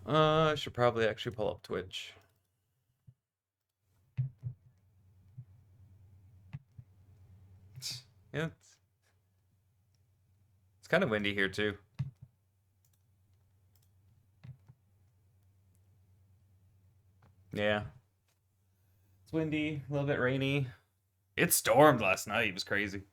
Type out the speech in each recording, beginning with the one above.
I should probably actually pull up Twitch. Yeah, it's kind of windy here too. Yeah, it's windy, a little bit rainy. It stormed last night. It was crazy.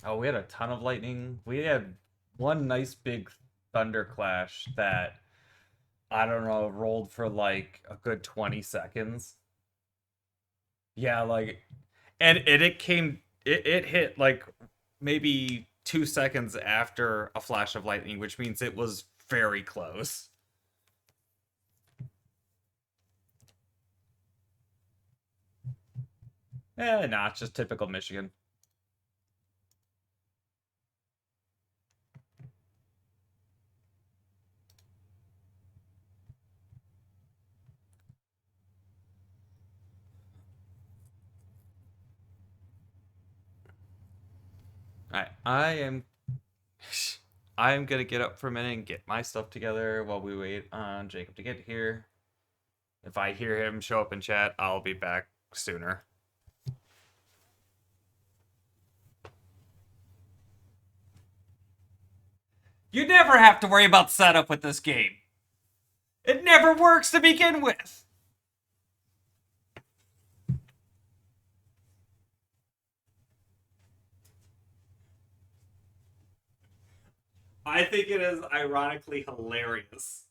Oh, we had a ton of lightning. We had one nice big thunder clash that I don't know rolled for like a good 20 seconds. Yeah, like, and it hit like maybe 2 seconds after a flash of lightning, which means it was very close. Nah, it's just typical Michigan. I am I'm gonna get up for a minute and get my stuff together while we wait on Jacob to get here. If I hear him show up in chat, I'll be back sooner. You never have to worry about setup with this game. It never works to begin with. I think it is ironically hilarious.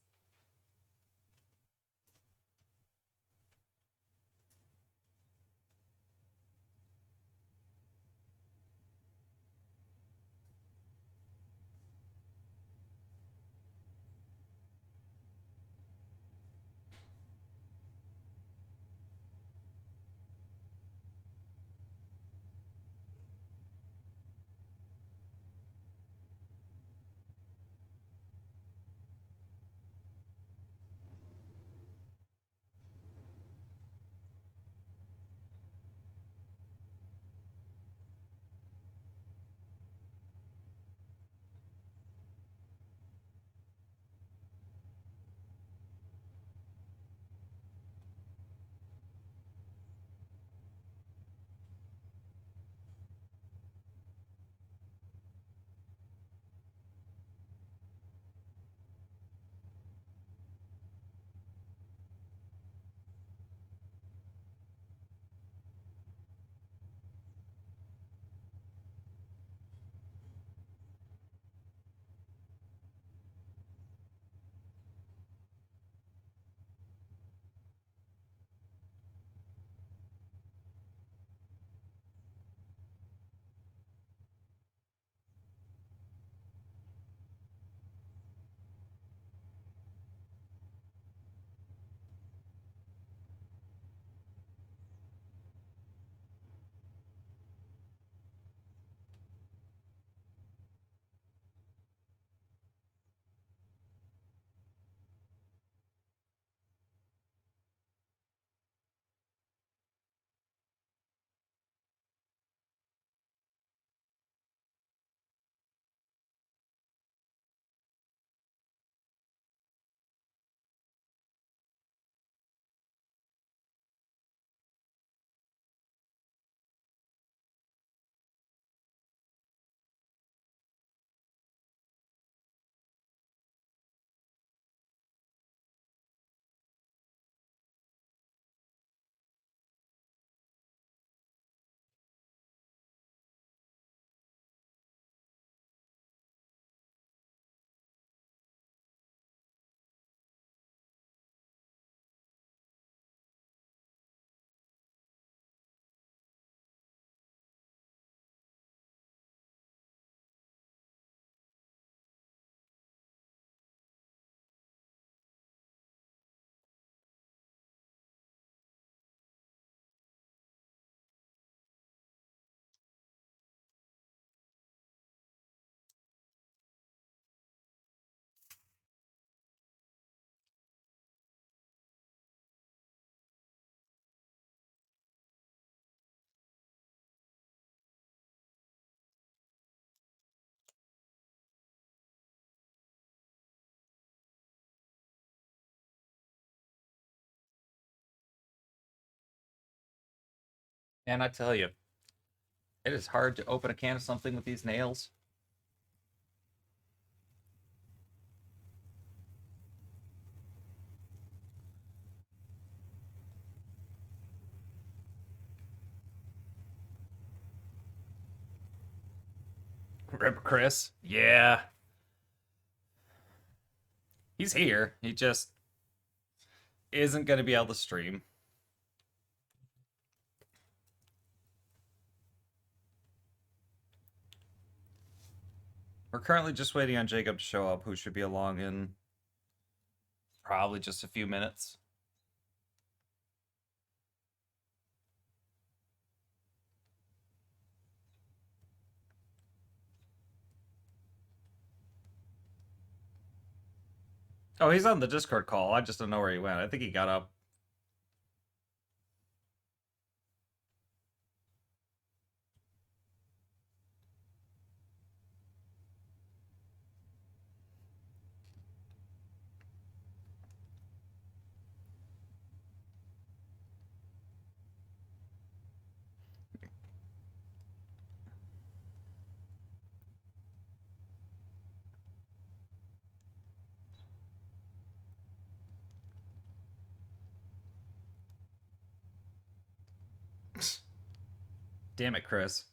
And I tell you, it is hard to open a can of something with these nails. Rip Chris. Yeah. He's here. He just isn't going to be able to stream. We're currently just waiting on Jacob to show up, who should be along in probably just a few minutes. Oh, he's on the Discord call. I just don't know where he went. I think he got up. Damn it, Chris.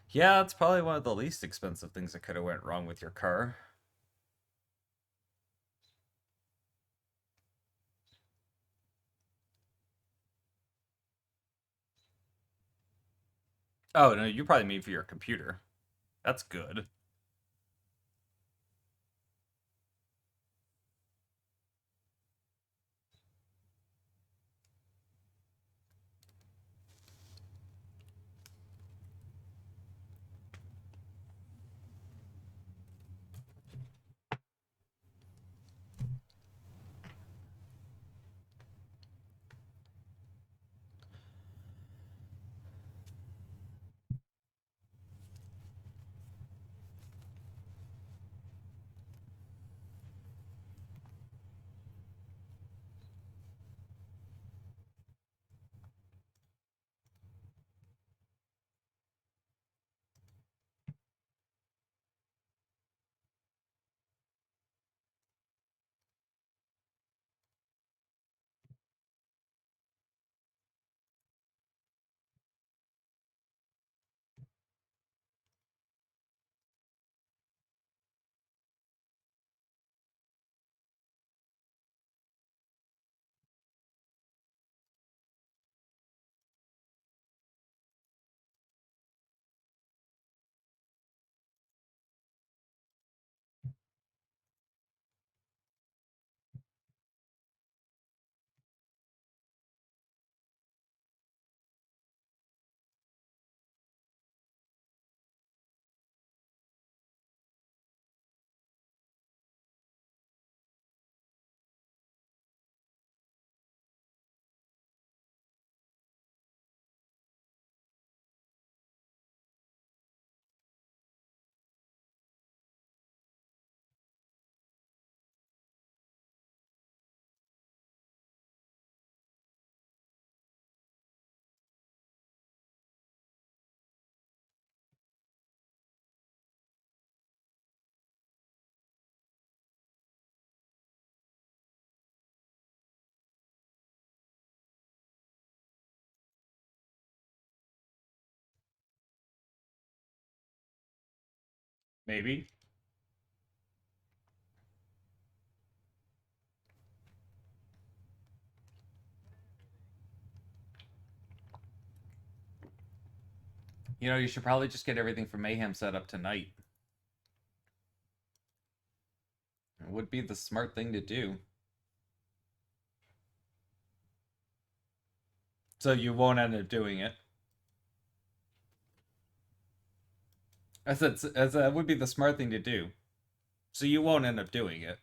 Yeah, it's probably one of the least expensive things that could have went wrong with your car. Oh, no, you probably mean for your computer. That's good. Maybe. You know, you should probably just get everything from Mayhem set up tonight. It would be the smart thing to do. So you won't end up doing it. That would be the smart thing to do. So you won't end up doing it.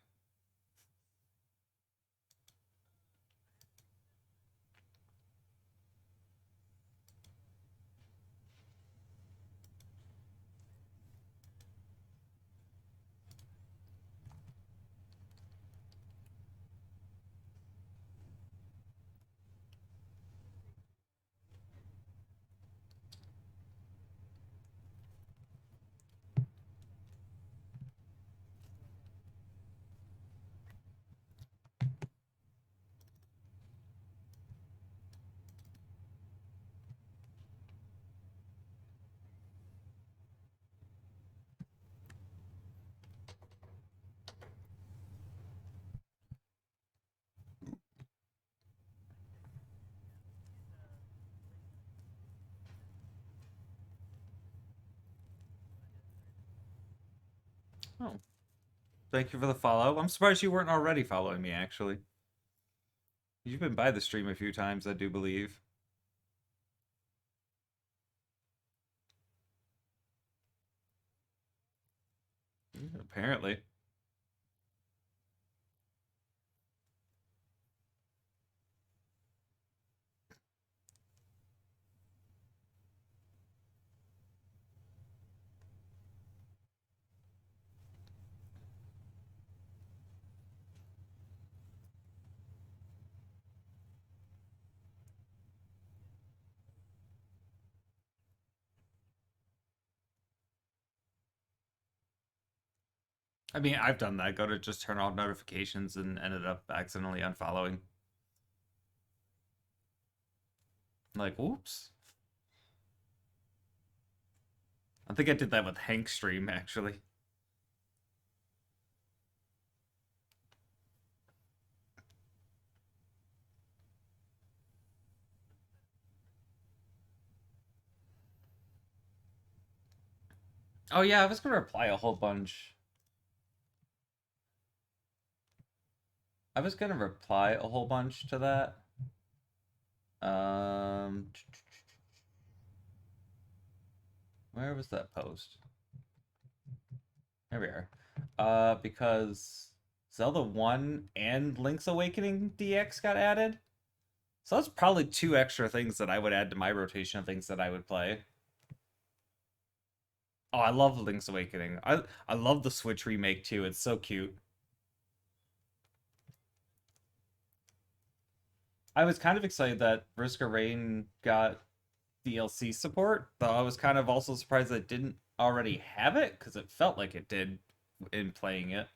Oh, thank you for the follow. I'm surprised you weren't already following me, actually. You've been by the stream a few times, I do believe. Apparently. I mean, I've done that. Go to just turn off notifications and ended up accidentally unfollowing. Like, whoops. I think I did that with Hank stream, actually. Oh yeah, I was gonna reply a whole bunch. I was gonna reply a whole bunch to that. Um, where was that post? There we are. Because Zelda 1 and Link's Awakening DX got added. So that's probably two extra things that I would add to my rotation of things that I would play. Oh, I love Link's Awakening. I love the Switch remake too. It's so cute. I was kind of excited that Risk of Rain got DLC support, though I was kind of also surprised that it didn't already have it because it felt like it did in playing it.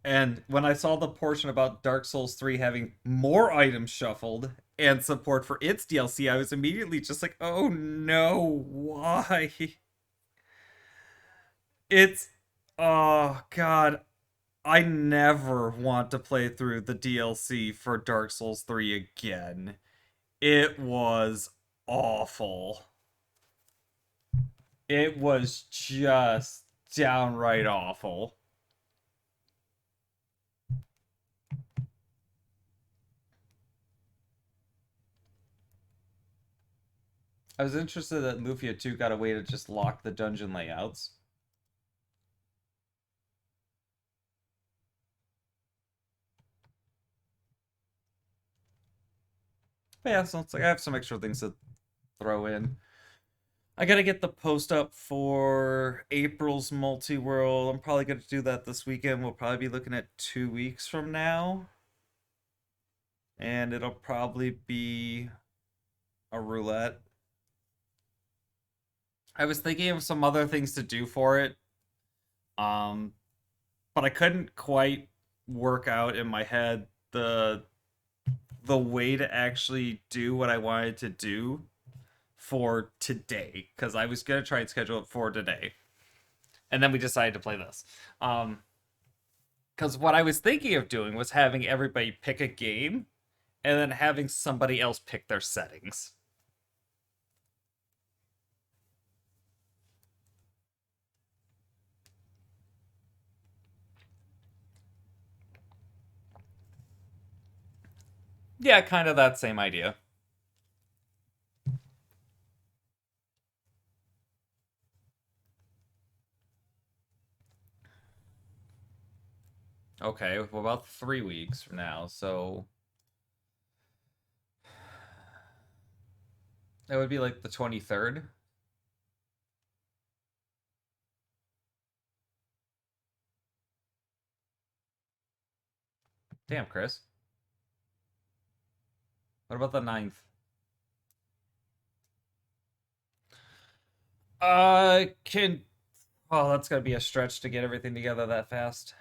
And when I saw the portion about Dark Souls 3 having more items shuffled and support for its DLC, I was immediately just like, oh no, why? It's. Oh, God. I never want to play through the DLC for Dark Souls 3 again. It was awful. It was just downright awful. I was interested that Lufia 2 got a way to just lock the dungeon layouts. But yeah, so it's like I have some extra things to throw in. I gotta get the post up for April's multi-world. I'm probably gonna do that this weekend. We'll probably be looking at 2 weeks from now. And it'll probably be a roulette. I was thinking of some other things to do for it. Um, but I couldn't quite work out in my head the way to actually do what I wanted to do for today because I was gonna try and schedule it for today, and then we decided to play this. Because what I was thinking of doing was having everybody pick a game, and then having somebody else pick their settings. Yeah, kind of that same idea. Okay, well, about 3 weeks from now, so that would be like the 23rd. Damn, Chris. What about the 9th? Can. Oh, that's gonna be a stretch to get everything together that fast.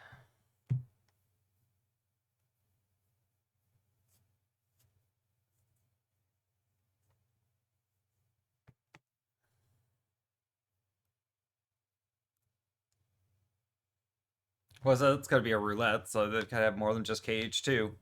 Was it's gonna be a roulette, so they could have more than just KH2.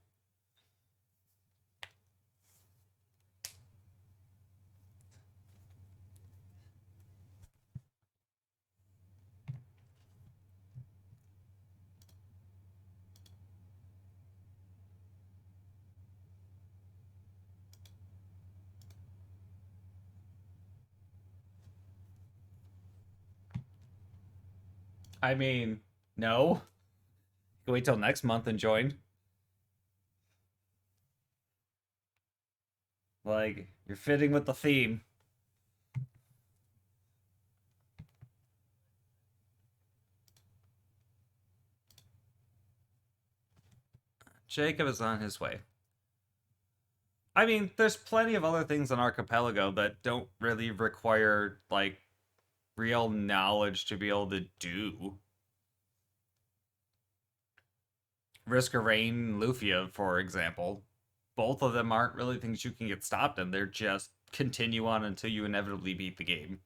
I mean, no. You wait till next month and join. Like, you're fitting with the theme. Jacob is on his way. I mean, there's plenty of other things on Archipelago that don't really require, like, real knowledge to be able to do. Risk of Rain, Lufia, for example. Both of them aren't really things you can get stopped in. They're just continue on until you inevitably beat the game.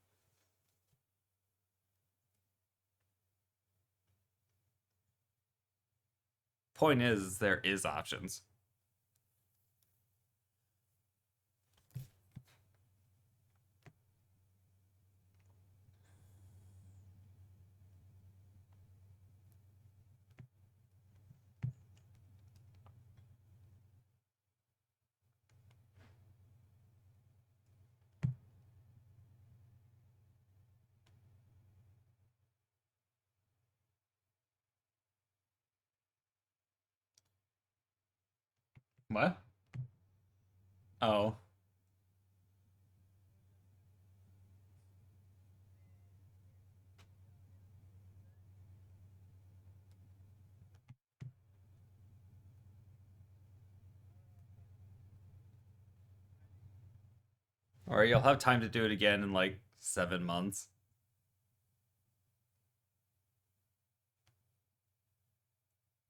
Point is, there is options. What? Oh. Or you'll have time to do it again in like 7 months.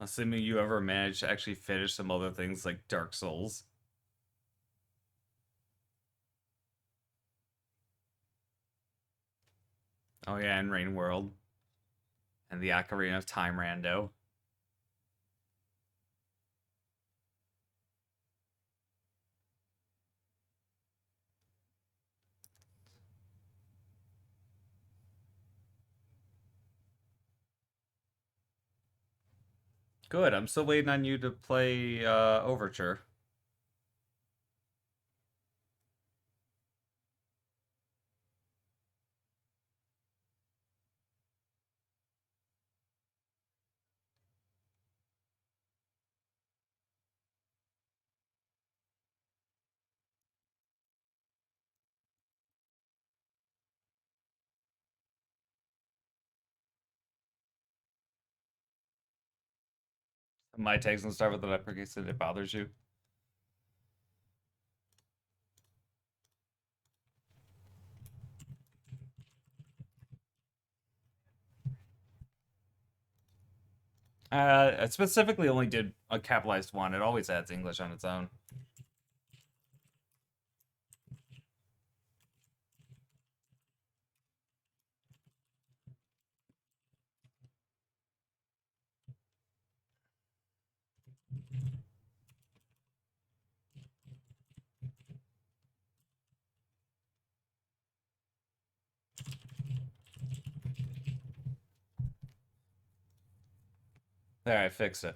Assuming you ever manage to actually finish some other things like Dark Souls. Oh yeah, and Rain World. And the Ocarina of Time rando. Good, I'm still waiting on you to play Overture. My takes and stuff with that because it bothers you. It specifically only did a capitalized one. It always adds English on its own. There, I fixed it.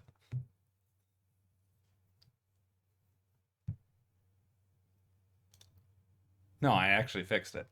No, I actually fixed it.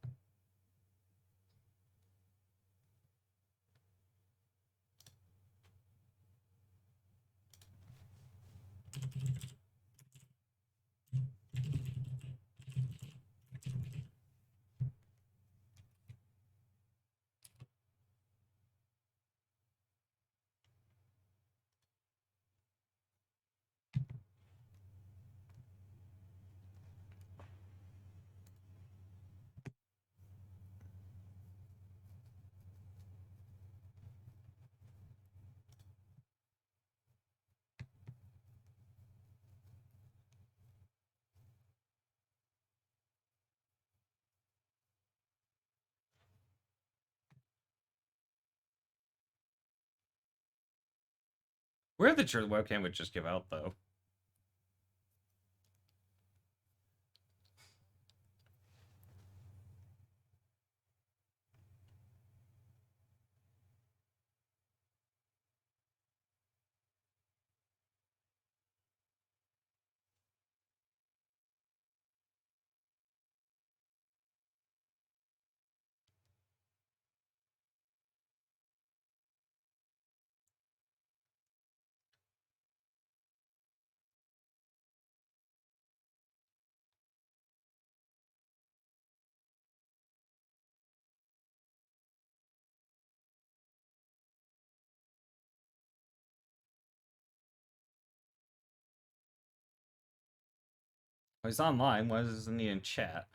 Weird that your webcam would just give out though. Well, he's online. Why isn't he in chat?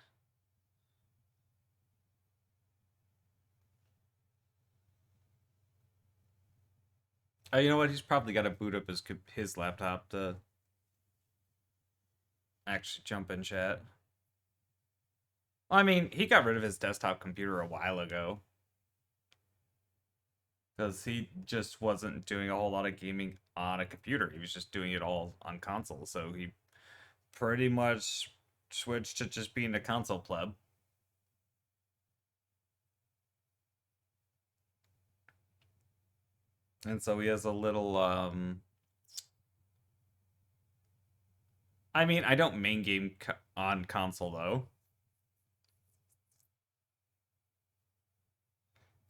Oh, you know what? He's probably got to boot up his laptop to actually jump in chat. I mean, he got rid of his desktop computer a while ago because he just wasn't doing a whole lot of gaming on a computer. He was just doing it all on console. So he pretty much switched to just being a console pleb. And so he has a little I mean, I don't main game on console though.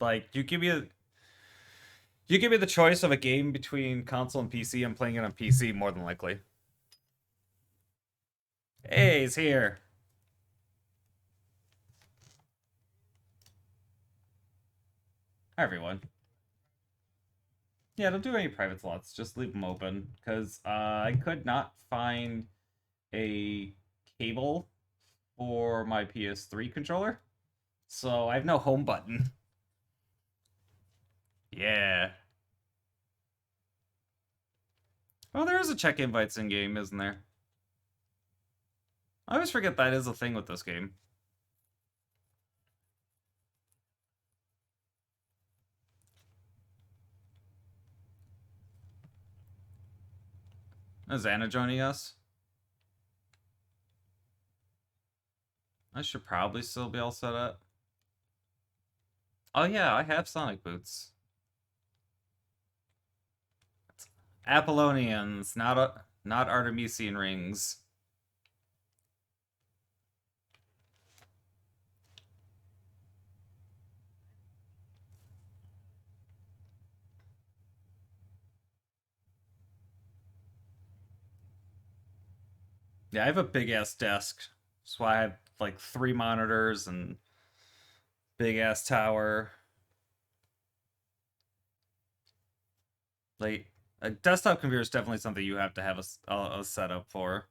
Like you give me the choice of a game between console and PC, I'm playing it on PC more than likely. Hey, he's here. Hi, everyone. Yeah, don't do any private slots. Just leave them open. Because I could not find a cable for my PS3 controller. So I have no home button. Yeah. Oh, there is a check invites in game, isn't there? I always forget that is a thing with this game. Is Anna joining us? I should probably still be all set up. Oh yeah, I have Sonic boots. Apollonians, not Artemisian rings. Yeah, I have a big ass desk. That's why I have like 3 monitors and big ass tower. Like a desktop computer is definitely something you have to have a setup for.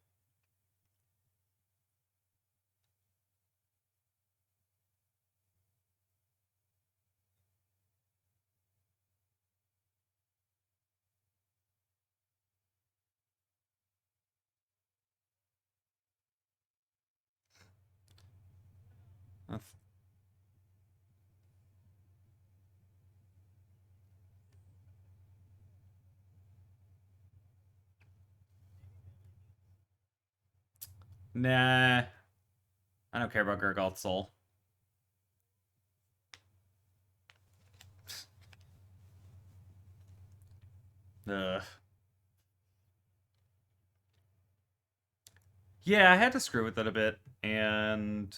Nah, I don't care about Gurgalt's soul. Ugh. Yeah, I had to screw with it a bit, and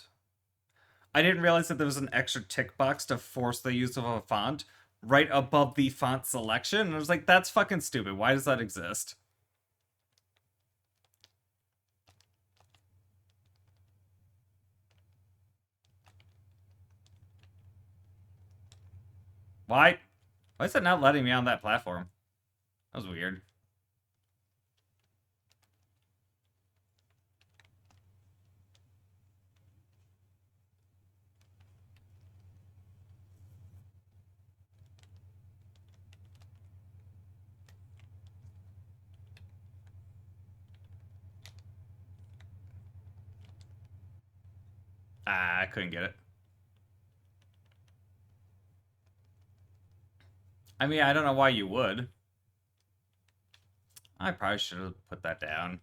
I didn't realize that there was an extra tick box to force the use of a font right above the font selection. And I was like, that's fucking stupid. Why does that exist? Why? Why is it not letting me on that platform? That was weird. Ah, I couldn't get it. I mean, I don't know why you would. I probably should have put that down.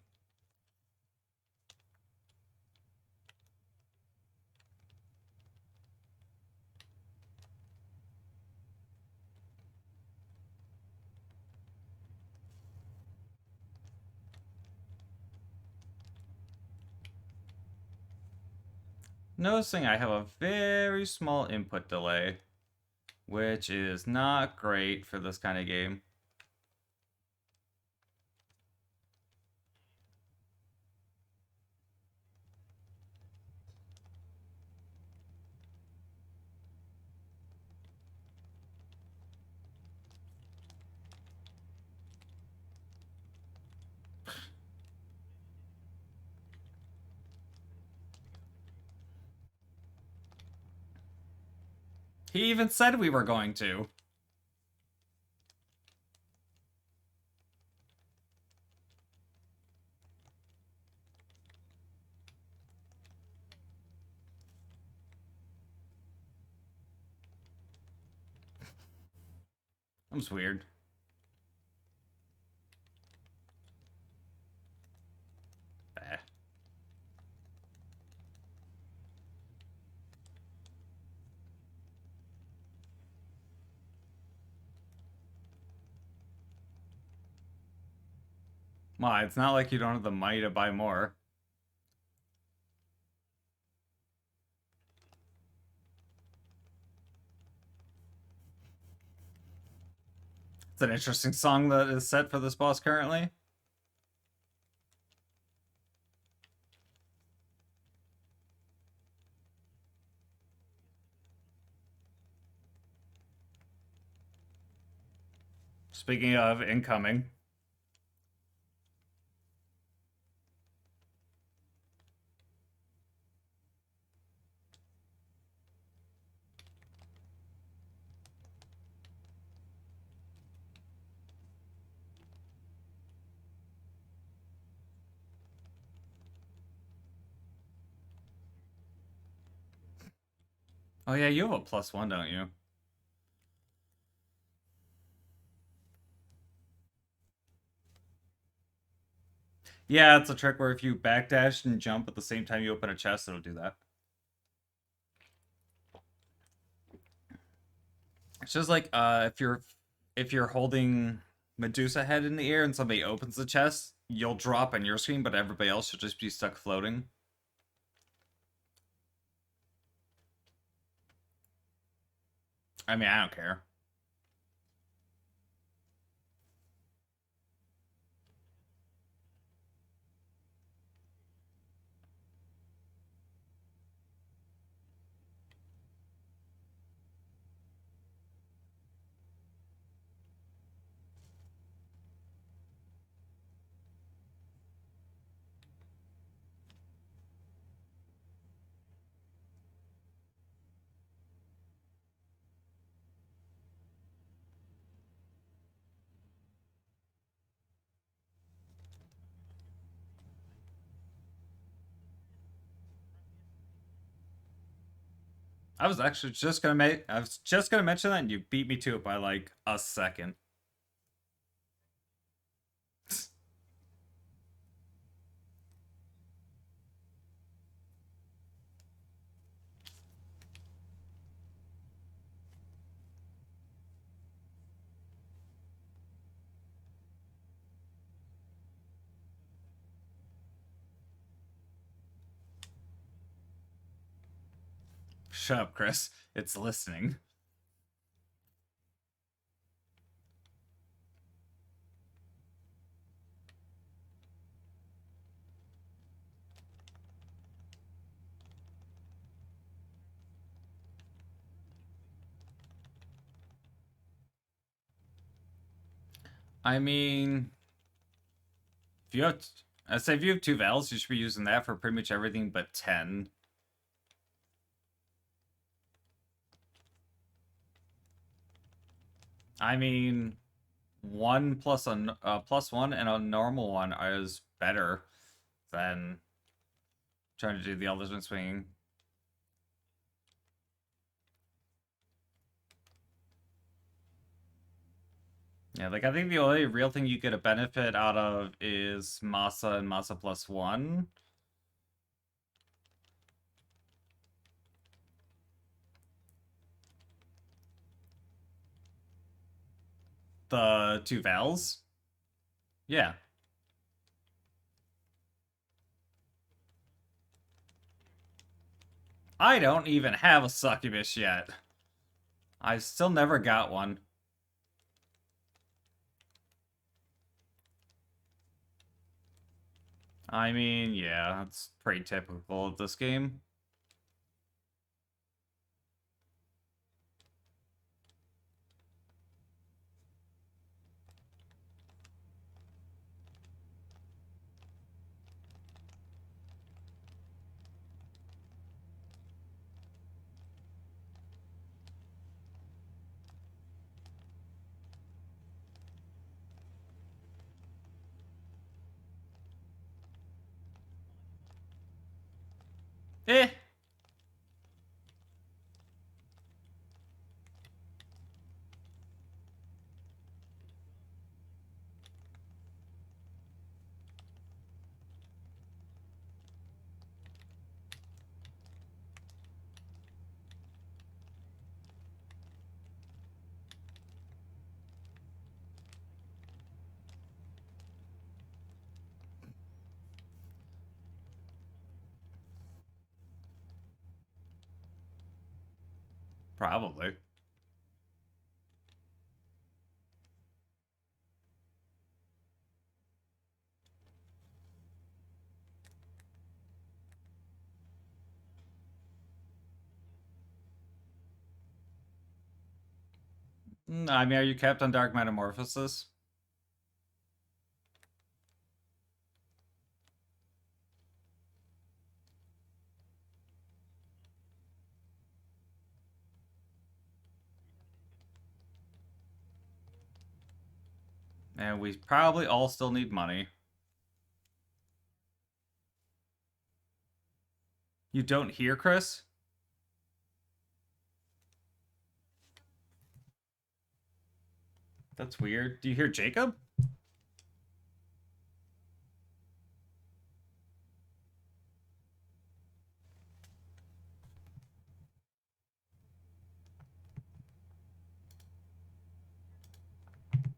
Noticing I have a very small input delay, which is not great for this kind of game. He even said we were going to. That was weird. Eh. Why? It's not like you don't have the money to buy more. It's an interesting song that is set for this boss currently. Speaking of incoming. Oh yeah, you have a +1, don't you? Yeah, it's a trick where if you backdash and jump at the same time you open a chest, it'll do that. It's just like if you're holding Medusa head in the air and somebody opens the chest, you'll drop on your screen, but everybody else should just be stuck floating. I mean, I don't care. I was just gonna mention that and you beat me to it by like a second. Shut up, Chris. It's listening. I mean, if you have, I say if you have 2 valves, you should be using that for pretty much everything but 10. I mean, one plus a +1 and a normal one is better than trying to do the Elderman swinging. Yeah, like I think the only real thing you get a benefit out of is Masa and Masa +1. The 2 vals. Yeah. I don't even have a succubus yet. I still never got one. I mean, yeah, that's pretty typical of this game. Eh. Probably. I mean, are you kept on Dark Metamorphosis? And we probably all still need money. You don't hear Chris? That's weird. Do you hear Jacob?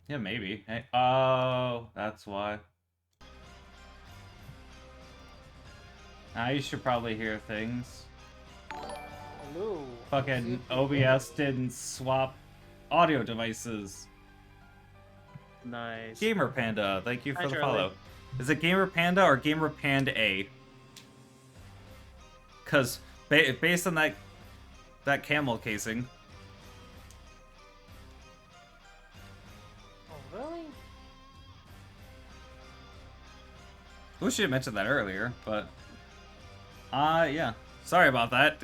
Yeah, maybe. Hey, oh, that's why. You should probably hear things. Hello. Fucking OBS didn't swap audio devices. Nice. Gamer Panda, thank you for Hi, the Charlie. follow. Is it Gamer Panda or Gamer Panda A? Because based on that camel casing. Oh, really? We should have mentioned that earlier, but yeah. Sorry about that.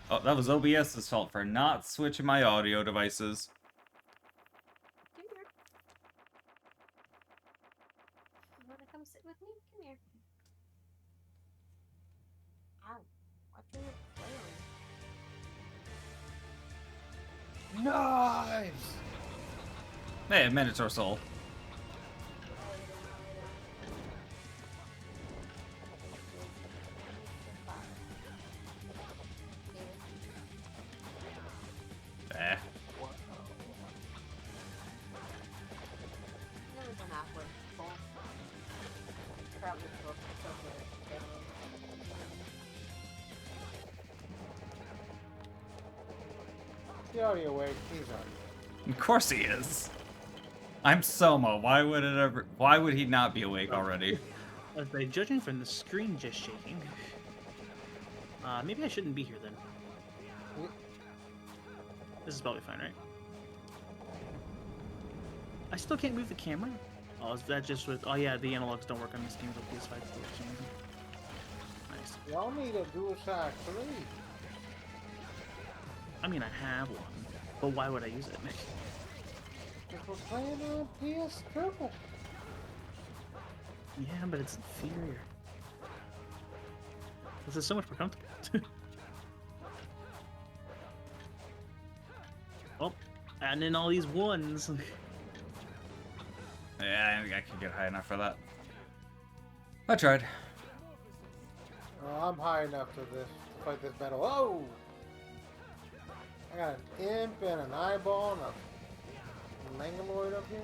Oh, that was OBS's fault for not switching my audio devices. Come here. You wanna come sit with me? Come here. Ow. Watch where you're flailing. Knives! Hey, Minotaur Soul. Eh. That was an awkward pull. Probably both appropriate. He already awake. He's on. Of course he is. I'm Soma. Why would he not be awake already? By judging from the screen just shaking, maybe I shouldn't be here then. This is probably fine, right? I still can't move the camera. Oh, is that just with? Oh yeah, the analogs don't work on this game with PS5 for some reason. Nice. Y'all need a DualShock 3. I mean, I have one, but why would I use it? Because we're playing on PS Triple. Yeah, but it's inferior. This is so much more comfortable. Oh, adding in all these ones. Yeah, I think I can get high enough for that. I tried. Oh, I'm high enough to fight this battle. Oh! I got an imp and an eyeball and a mangaloid up here.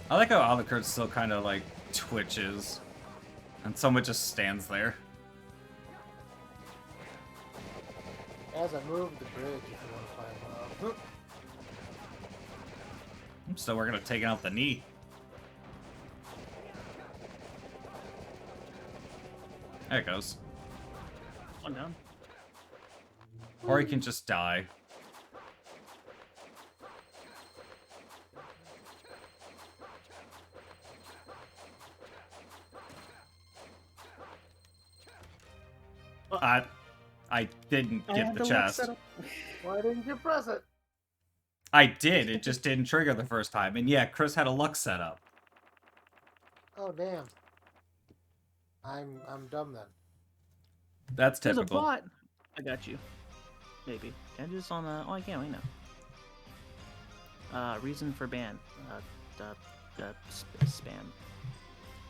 I like how Alucard still kind of like twitches, and someone just stands there. As I move the bridge, if you want to climb up. I'm still working on taking out the knee. There it goes. One down. Or he can just die. I didn't get the chest. Why didn't you press it? I did, it just didn't trigger the first time. And yeah, Chris had a luck setup. Oh damn. I'm dumb then. That's There's a typical. bot. I got you. Maybe. Can I do this on the? Oh, I can't. Wait, no. Reason for ban. Spam.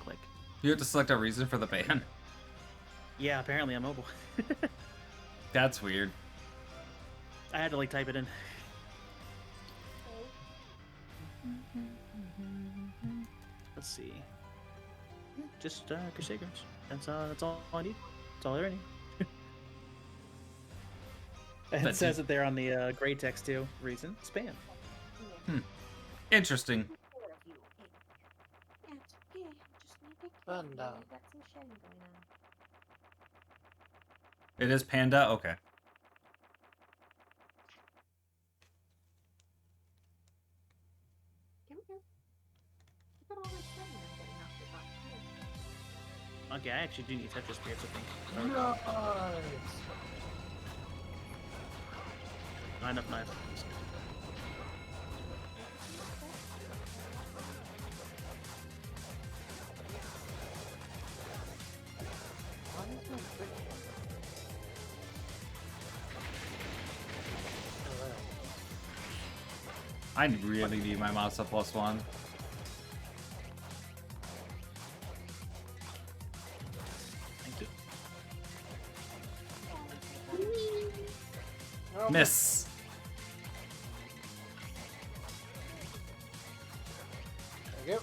Click. You have to select a reason for the ban. Yeah, apparently I'm mobile. That's weird. I had to like type it in. Let's see. Just Crusaders. That's all I need. That's all I need. And But it says it there on the gray text too. Reason spam. Interesting. Yeah, it's okay. Just need to Fun get dog. got some shedding going on. It is Panda? Okay. Come here. Look at all this shedding I'm getting off your butt. Okay, I actually do need Tetris spirits. I think. Nice. Not enough knives. Why is my fish- Oh, I really need my Masa +1. Thank you. there. Oh, Miss. Thank you.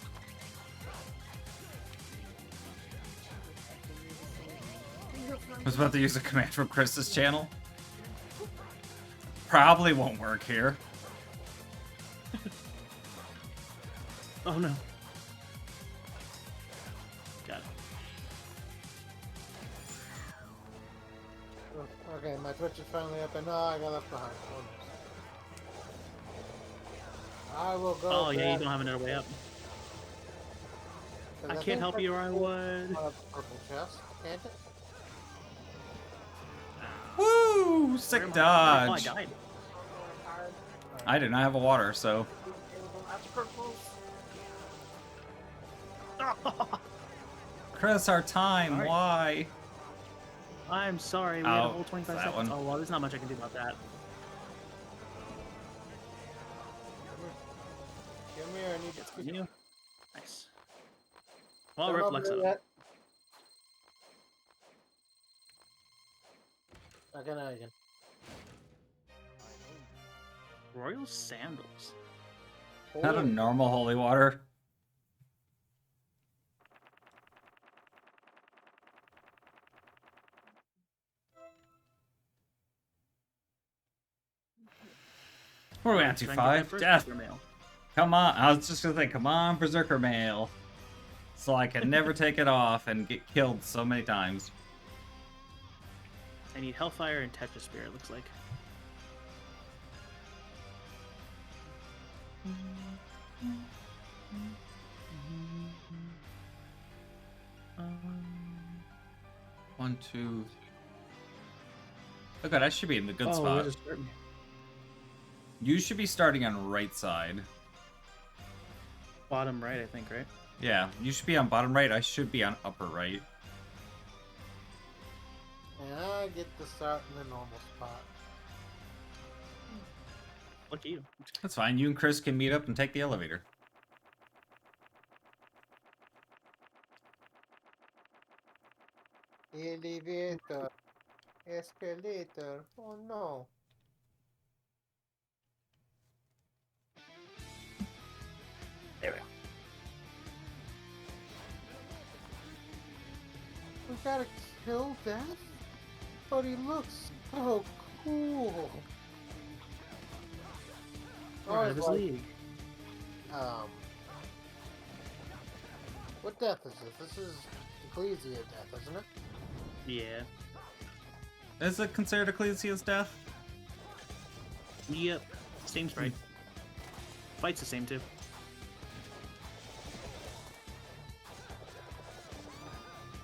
I was about to use a command from Chris's channel. Probably won't work here. Oh no. Got it. Okay, my Twitch is finally up, and no, I got left behind. I will go. Oh yeah, you back, don't have another way up. 'cause I think can't help you, or I that's would. on a purple chest, can't it? Woo! Sick Oh, I dodge. died. Going hard. I did not have a water, so. That's purples. Chris, our time. Alright. Why? I'm sorry, we had a Oh, whole 25 that seconds. one. Oh well, there's not much I can do about that. Come here, I need to It's on you. Nice. Well, Don't rip open Lex it up. yet. Okay, now again. Royal Sandals. Not a normal holy water. What are we on to? Try and get that 5? first Death. Berserker mail. Come on. I was just gonna say, come on, Berserker Mail. So I can never take it off and get killed so many times. I need Hellfire and Tetris Spirit, looks like. One, two. Oh god, I should be in the good where spot. does it start me? You should be starting on right side. Bottom right, I think, right? Yeah, you should be on bottom right. I should be on upper right. And I get to start in the normal spot. Look at you. That's fine. You and Chris can meet up and take the elevator. Elevator. Escalator. Oh no. There we go. We gotta kill Death? But he looks so cool. We're out of his like, league. what death is this? This is Ecclesia death, isn't it? Yeah. Is it considered Ecclesia's death? Yep. Seems right. Fight's the same too.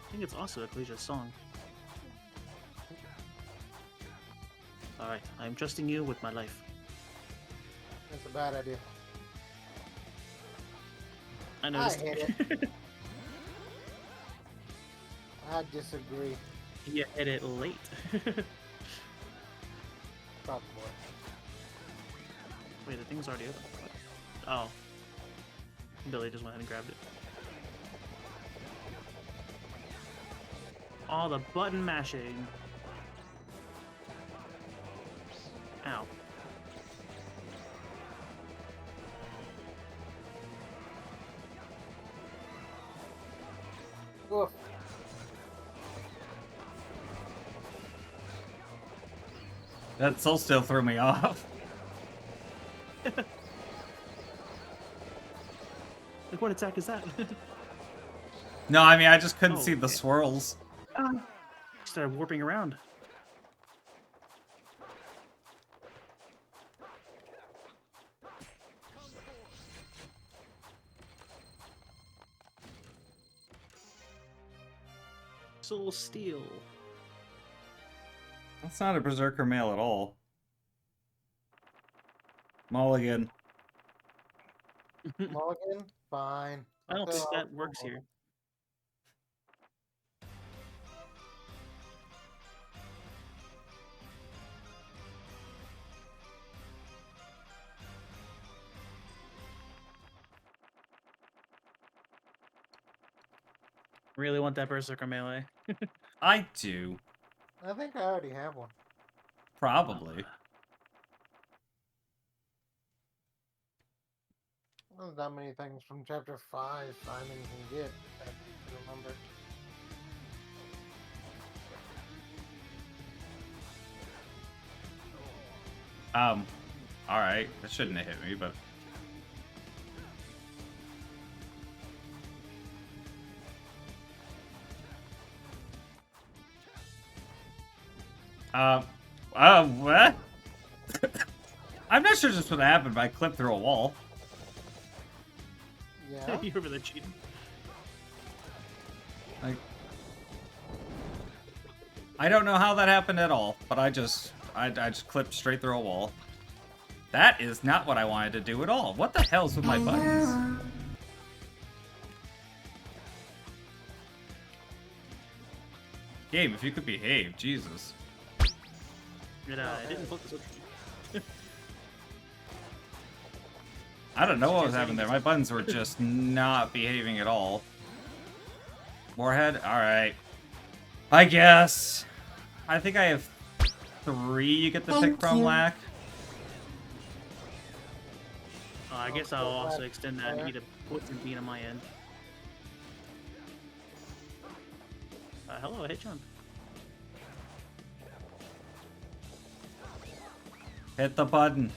I think it's also Ecclesia's song. Alright, I'm trusting you with my life. That's a bad idea. I noticed. hate it. I disagree. You hit it late. Probably. Wait, the thing's already open. Oh. Billy just went ahead and grabbed it. All the button mashing. Ow. Oof. That still threw me off. Like, what attack is that? No, I mean, I just couldn't Oh, see the okay. swirls. Started warping around. Soul Steel. That's not a Berserker male at all. Mulligan. Mulligan? Fine. I don't Okay, think I'll that works go here. Really want that Berserker melee. I do. I think I already have one. Probably. There's not many things from Chapter 5 Simon can get. I remember. Alright. That shouldn't have hit me, but... What? I'm not sure just what happened, but I clipped through a wall. Yeah? You over there cheating? Like... I don't know how that happened at all, but I just clipped straight through a wall. That is not what I wanted to do at all. What the hell's with my buttons? Game, if you could behave, Jesus. It didn't flip the switch. I don't know what was happening there. My buttons were just not behaving at all. Warhead? Alright. I guess. I think I have 3 you get to pick from, Lack. I guess I'll also extend that and eat a poison bean on my end. Hello, Hitchon. Hit the button.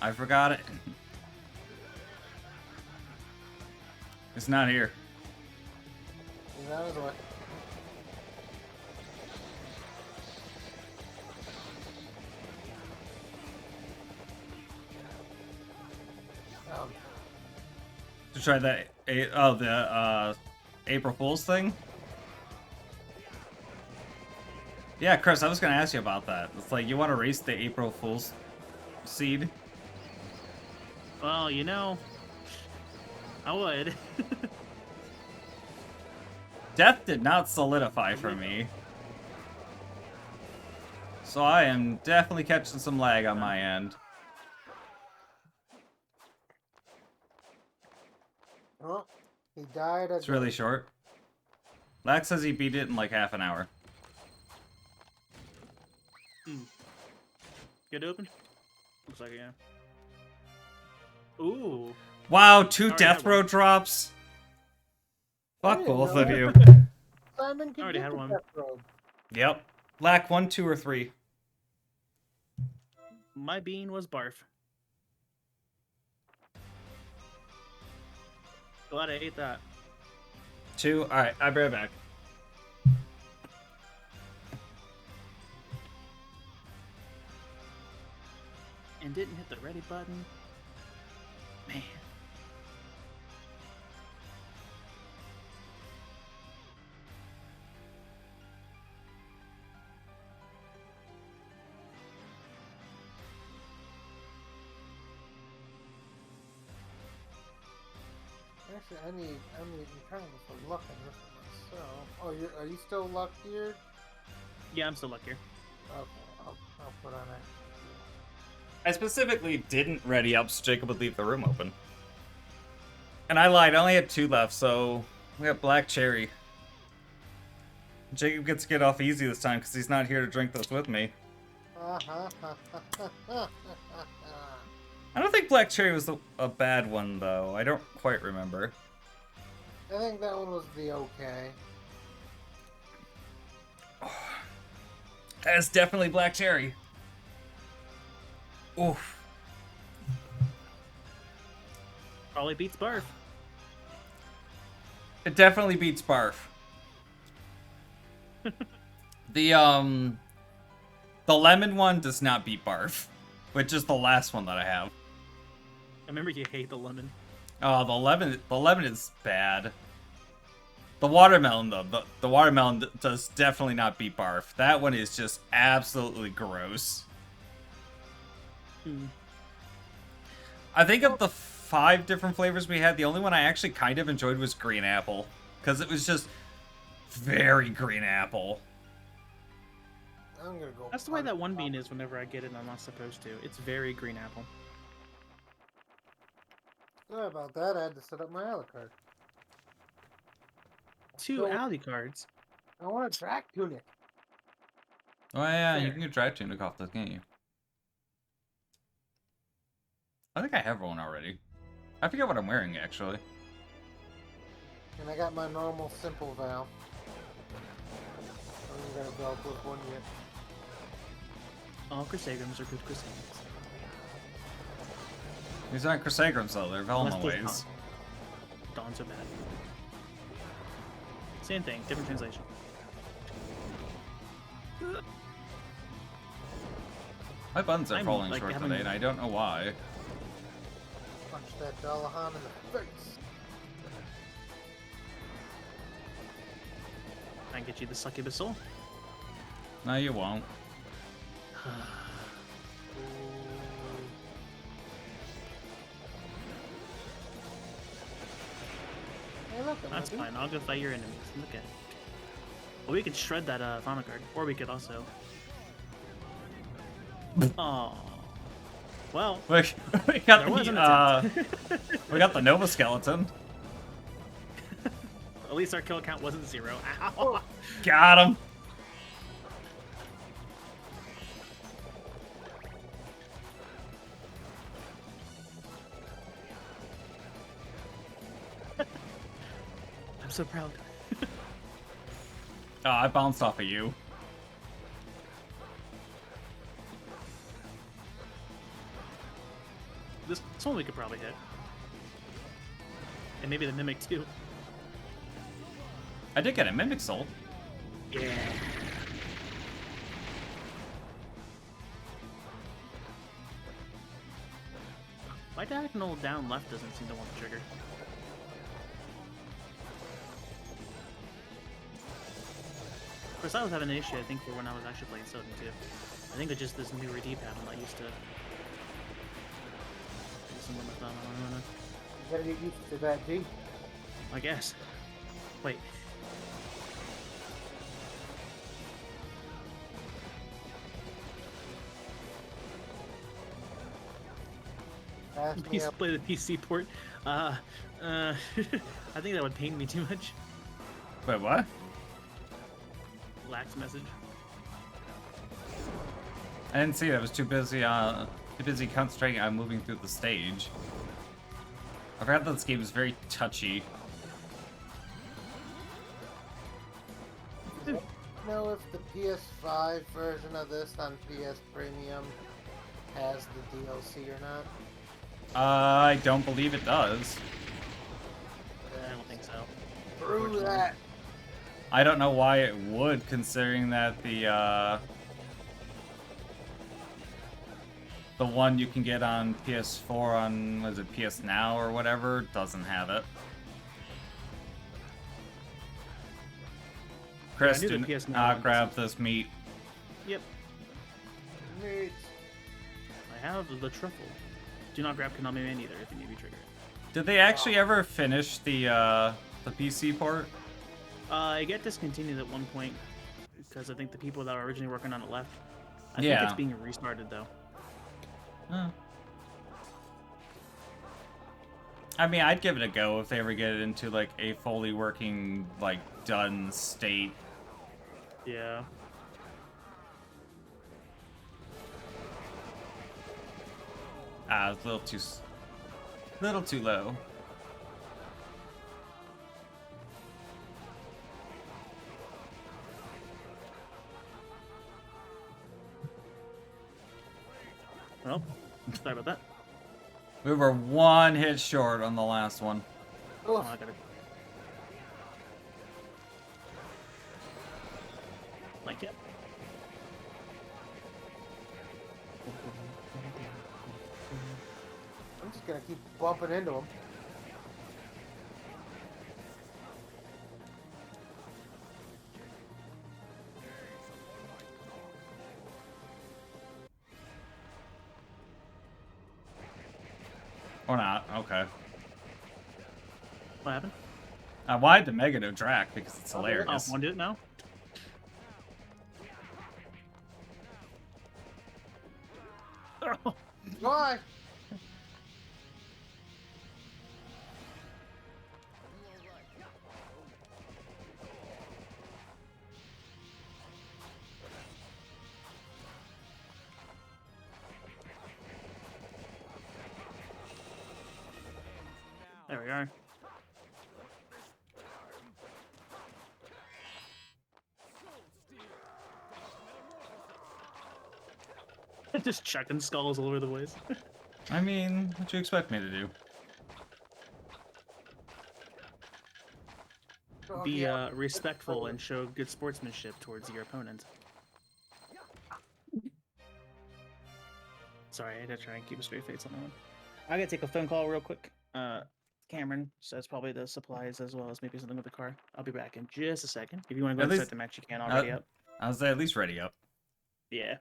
I forgot it. It's not here. He's out of the way. To try that, the April Fool's thing? Yeah, Chris, I was gonna ask you about that. It's like, you want to race the April Fool's seed? Well, you know, I would. Death did not solidify for me. So I am definitely catching some lag on my end. Oh, he died. It's really short. Lack says he beat it in like half an hour. Get open? Looks like it, yeah. Ooh. Wow, 2 Already death had row one. drops. Fuck didn't both know of that. you. Simon can Already get had the one. death robe. Yep. Lack 1, 2, or 3. My bean was barf. Glad I ate that. 2. Alright, I'll be right back. And didn't hit the ready button. Man. Actually, I'm trying to look for luck in this one. So, oh, are you still luckier? Yeah, I'm still luckier. Okay, I'll put on that. I specifically didn't ready up so Jacob would leave the room open. And I lied, I only had 2 left, so we got Black Cherry. Jacob gets to get off easy this time because he's not here to drink this with me. I don't think Black Cherry was a bad one, though. I don't quite remember. I think that one was the okay. That's definitely Black Cherry. Oof. Probably beats Barf. It definitely beats Barf. The lemon one does not beat Barf, which is the last one that I have. I remember you hate the lemon. Oh, the lemon is bad. The watermelon though, the watermelon does definitely not beat Barf. That one is just absolutely gross. I think of the 5 different flavors we had, the only one I actually kind of enjoyed was green apple, because it was just very green apple. I'm gonna go. That's the way that one bean is whenever I get it and I'm not supposed to. It's very green apple. Sorry about that. I had to set up my Alucard. 2 So- alley cards. I want a track tunic. Oh yeah, you Fair. can get Dry Tunic off this, can't you? I think I have one already. I forget what I'm wearing, actually. And I got my normal simple Val. I haven't got a Val plus 1 yet. All Crusaders are good Crusaders. These aren't Chrysagrams, though. They're Unless Velma those ways. Dawns are bad. Same thing, different translation. My buttons are I'm, falling like, short having- today, and I don't know why. Punch that Dalahan in the face. I can get you the succubus soul. No, you won't. Hey, look, That's fine, I'll go fight your enemies. Look at it. Well, we could shred that final card, or we could also. Oh. Well, We got there was an the attempt. we got the Nova Skeleton. At least our kill count wasn't 0. Ow. Got him. I'm so proud. Oh, I bounced off of you. This one we could probably hit. And maybe the Mimic too. I did get a Mimic Soul. Yeah. My diagonal down left doesn't seem to want the trigger. Of course, I was having an issue, I think, for when I was actually playing Soden too. I think it's just this newer D-pad I'm not used to. Something with that, I don't know. You gotta get used to that, G. I guess. Wait. Pass me Please up. play the PC port. I think that would pain me too much. Wait, what? Lax message. I didn't see it. I was too busy concentrating on moving through the stage. I forgot that this game is very touchy. Do you know if the PS5 version of this on PS Premium has the DLC or not? I don't believe it does. I don't think so. Through that. I don't know why it would, considering that the one you can get on PS4 on, was it PS Now or whatever, doesn't have it. Chris, knew do the PS Now not one grab this meat. Yep. Neat. I have the truffle. Do not grab Konami Man either if you need to be triggered. Did they actually ever finish the PC port? It got discontinued at one point because I think the people that were originally working on it left. I think Yeah. it's being restarted though. Huh. I mean, I'd give it a go if they ever get it into like a fully working, like done state. Yeah. It's a little too low. Well, sorry about that. We were one hit short on the last one. Oh, Oof. I gotta. Like it. I'm just gonna keep bumping into him. Or not. Okay. What happened? I wanted to Mega no Drac because it's I'll do it. Oh, hilarious. want to do it now? Oh, Why? there we are. Just chucking skulls all over the place. I mean, what you expect me to do? Oh, Be yeah. respectful and show good sportsmanship towards your opponent. Sorry, I had to try and keep a straight face on that one. I gotta take a phone call real quick. Cameron says probably the supplies as well as maybe something with the car. I'll be back in just a second. If you want to go At and least- start the match, you can already up. I was at least ready up. Yeah.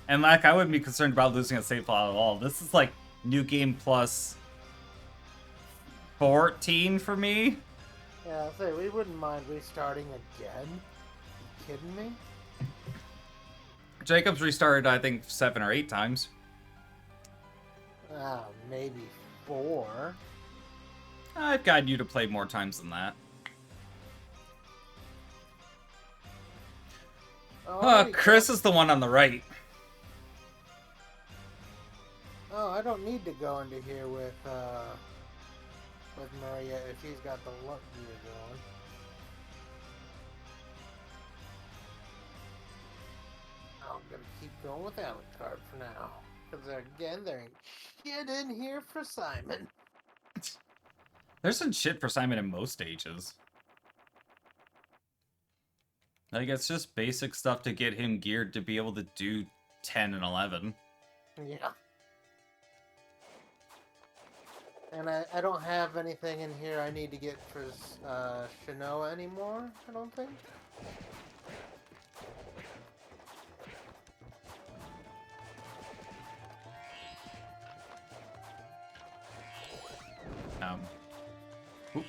And like, I wouldn't be concerned about losing a save file at all. This is like new game plus 14 for me. Yeah, I'll say we wouldn't mind restarting again. You kidding me? Jacob's restarted, I think, 7 or 8 times. Maybe 4. I've gotten you to play more times than that. Oh, Chris is the one on the right. Oh, I don't need to go into here with Maria if he's got the luck gear going. I'm gonna keep going with Alucard for now. Because again, there ain't shit in here for Simon. There's some shit for Simon in most stages. Like, it's just basic stuff to get him geared to be able to do 10 and 11. Yeah. And I don't have anything in here I need to get for Shinoa anymore, I don't think. Oop.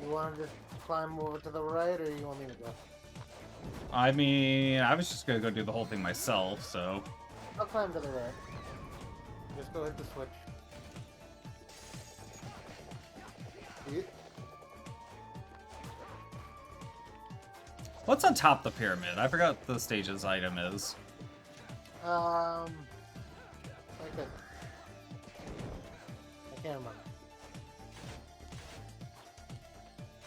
You want to just climb over to the right, or you want me to go? I mean, I was just gonna go do the whole thing myself, so... I'll climb to the right. Just go hit the switch. Yeah. What's on top of the pyramid? I forgot what the stage's item is. Like a... I can't remember.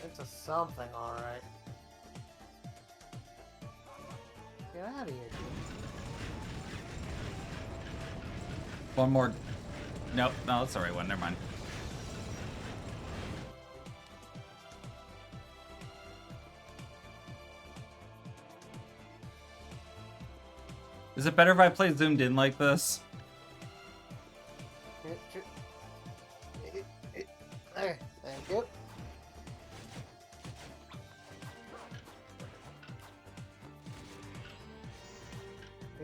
It's a something, alright. Get out of here, dude. One more... Nope, no, that's the right one, never mind. Is it better if I play zoomed in like this? There, thank you.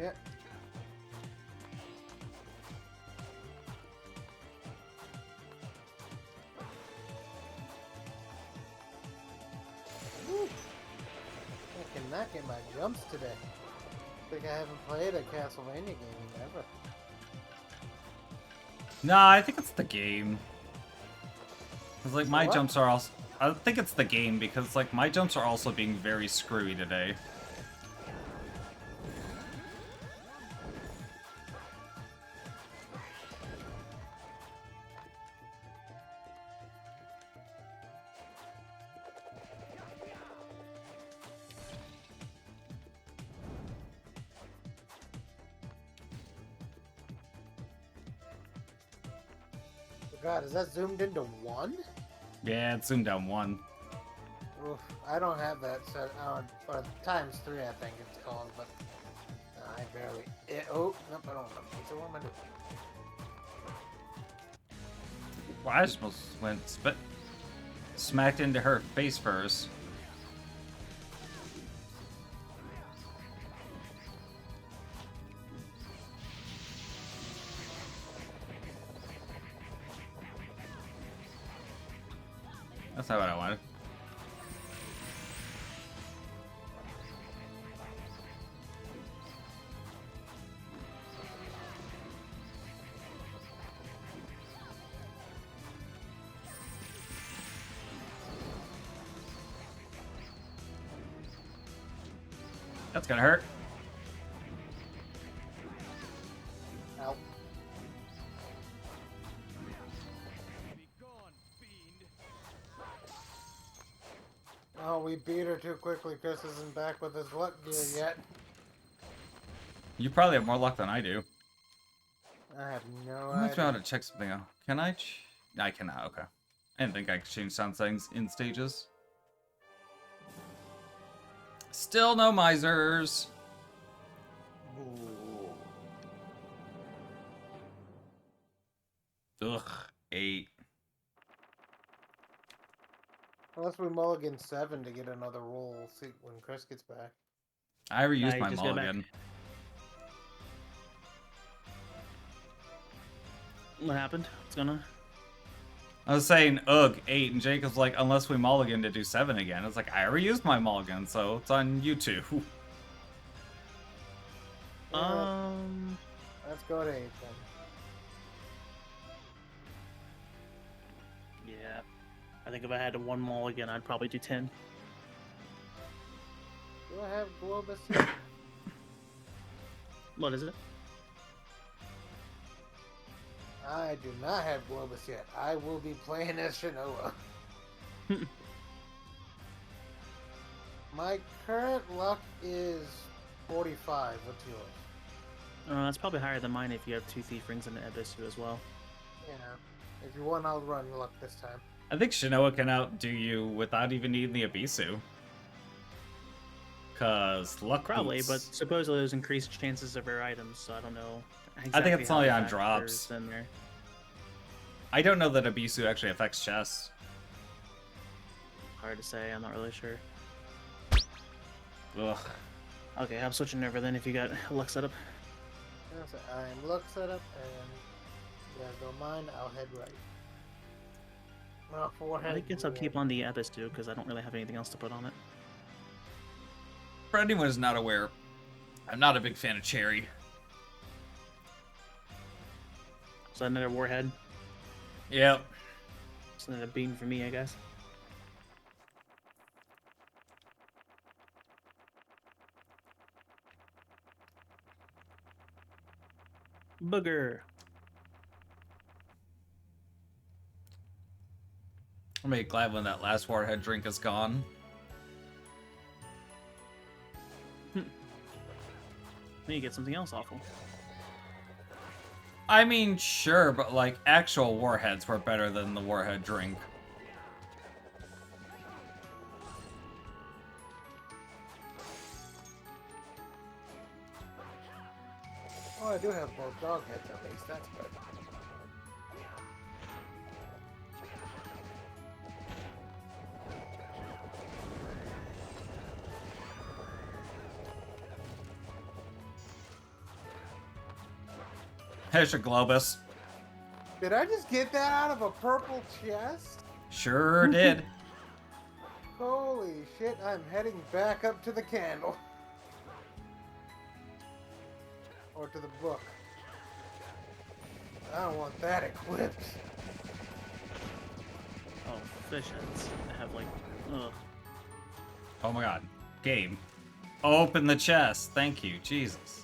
Yeah. Woo. I cannot get my jumps today. I think I haven't played a Castlevania game ever. Nah, I think it's the game. Cause like my What? jumps are also. I think it's the game because like my jumps are also being very screwy today. God, is that zoomed into 1? Yeah, it's zoomed down 1. Oof, I don't have that set on, or times 3 I think it's called, but I barely. Oh, nope, I don't have a pizza. What am I doing? Well, I just went smacked into her face first. That's not what I wanted. That's gonna hurt. Ow. Oh, we beat her too quickly. Chris isn't back with his luck gear yet. You probably have more luck than I do. I have no I'm gonna try idea. to check something out. Can I? I cannot. Okay. I didn't think I could change sound settings in stages. Still no misers. Ugh. 8. Unless we mulligan 7 to get another roll. We'll see when Chris gets back. I reused you my just go back. mulligan. What happened? What's going on? I was saying, ugh, 8, and Jacob's like, unless we mulligan to do 7 again. It's like, I already used my mulligan, so it's on you two. Let's go to 8 then. Yeah. I think if I had one mulligan, I'd probably do 10. Do I have Globus yet? What is it? I do not have Globus yet. I will be playing as Shinoa. My current luck is 45. What's yours? That's probably higher than mine if you have 2 Thief Rings and an Ebisu as well. Yeah. If you want, I'll run luck this time. I think Shinoa can outdo you without even needing the Abisu. Cause luck Probably, boots. but supposedly there's increased chances of rare items, so I don't know. I think it's how only the on factors drops. in there. I don't know that Abisu actually affects chests. Hard to say, I'm not really sure. Ugh. Okay, I'm switching over then if you got luck set up. So I'm luck set up, and you guys don't mind, I'll head right. Well, forehead. I guess I'll keep on the Ebisu because I don't really have anything else to put on it. For anyone who's not aware, I'm not a big fan of Cherry. So another Warhead. Yep. It's another beam for me, I guess. Booger. I'll be glad when that last Warhead drink is gone. Then you get something else awful. I mean, sure, but like actual Warheads were better than the Warhead drink. Oh, I do have both dog heads at least. That's good. There's your Globus. Did I just get that out of a purple chest? Sure did. Holy shit, I'm heading back up to the candle. Or to the book. I don't want that equipped. Oh, fish heads. I have like, ugh. Oh my god. Game. Open the chest. Thank you. Jesus.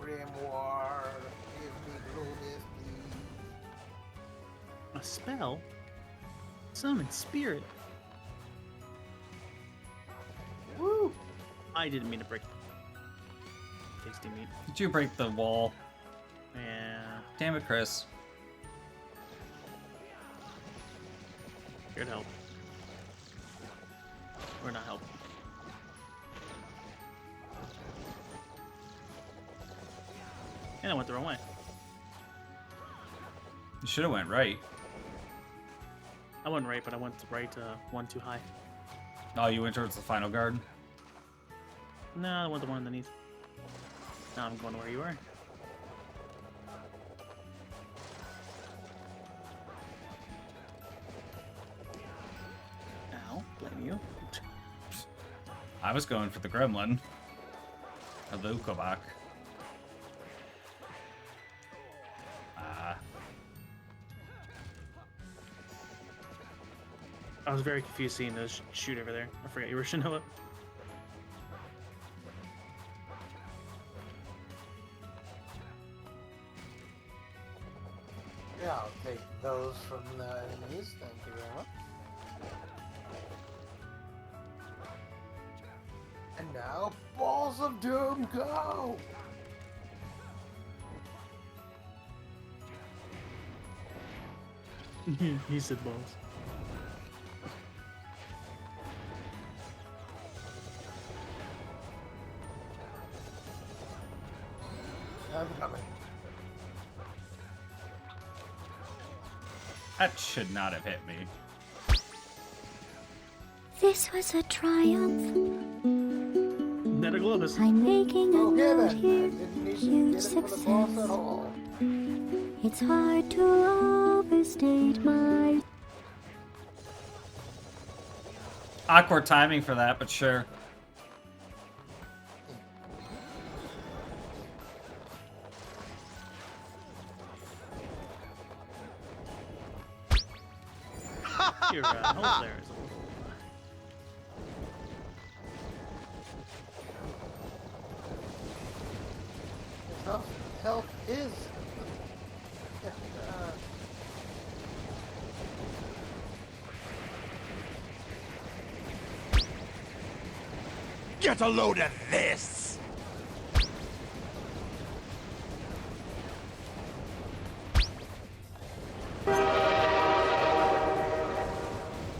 Grimoire, give me Globus, please. A spell? Summon spirit. Woo! I didn't mean to break tasty meat. Did you break the wall? Yeah. Damn it, Chris. Here to help. Or not help. And I went the wrong way. You should have went right. I went right, but I went right one too high. Oh, you went towards the final guard? No, I went the one underneath. Now I'm going where you are. Ow, blame you. I was going for the gremlin. Or the Ukobak. I was very confused seeing those shoot over there. I forgot you were Shinoa. Yeah, I'll take those from the enemies. Thank you very much. And now, Balls of Doom, go! He said balls. I'm coming. That should not have hit me. This was a triumph. Net a Globus. I'm making a Okay note then, I here. didn't need to Huge get it for the boss success. at all. It's hard to overstate my. Awkward timing for that, but sure. Your health there is a little. Health is. Get a load of this!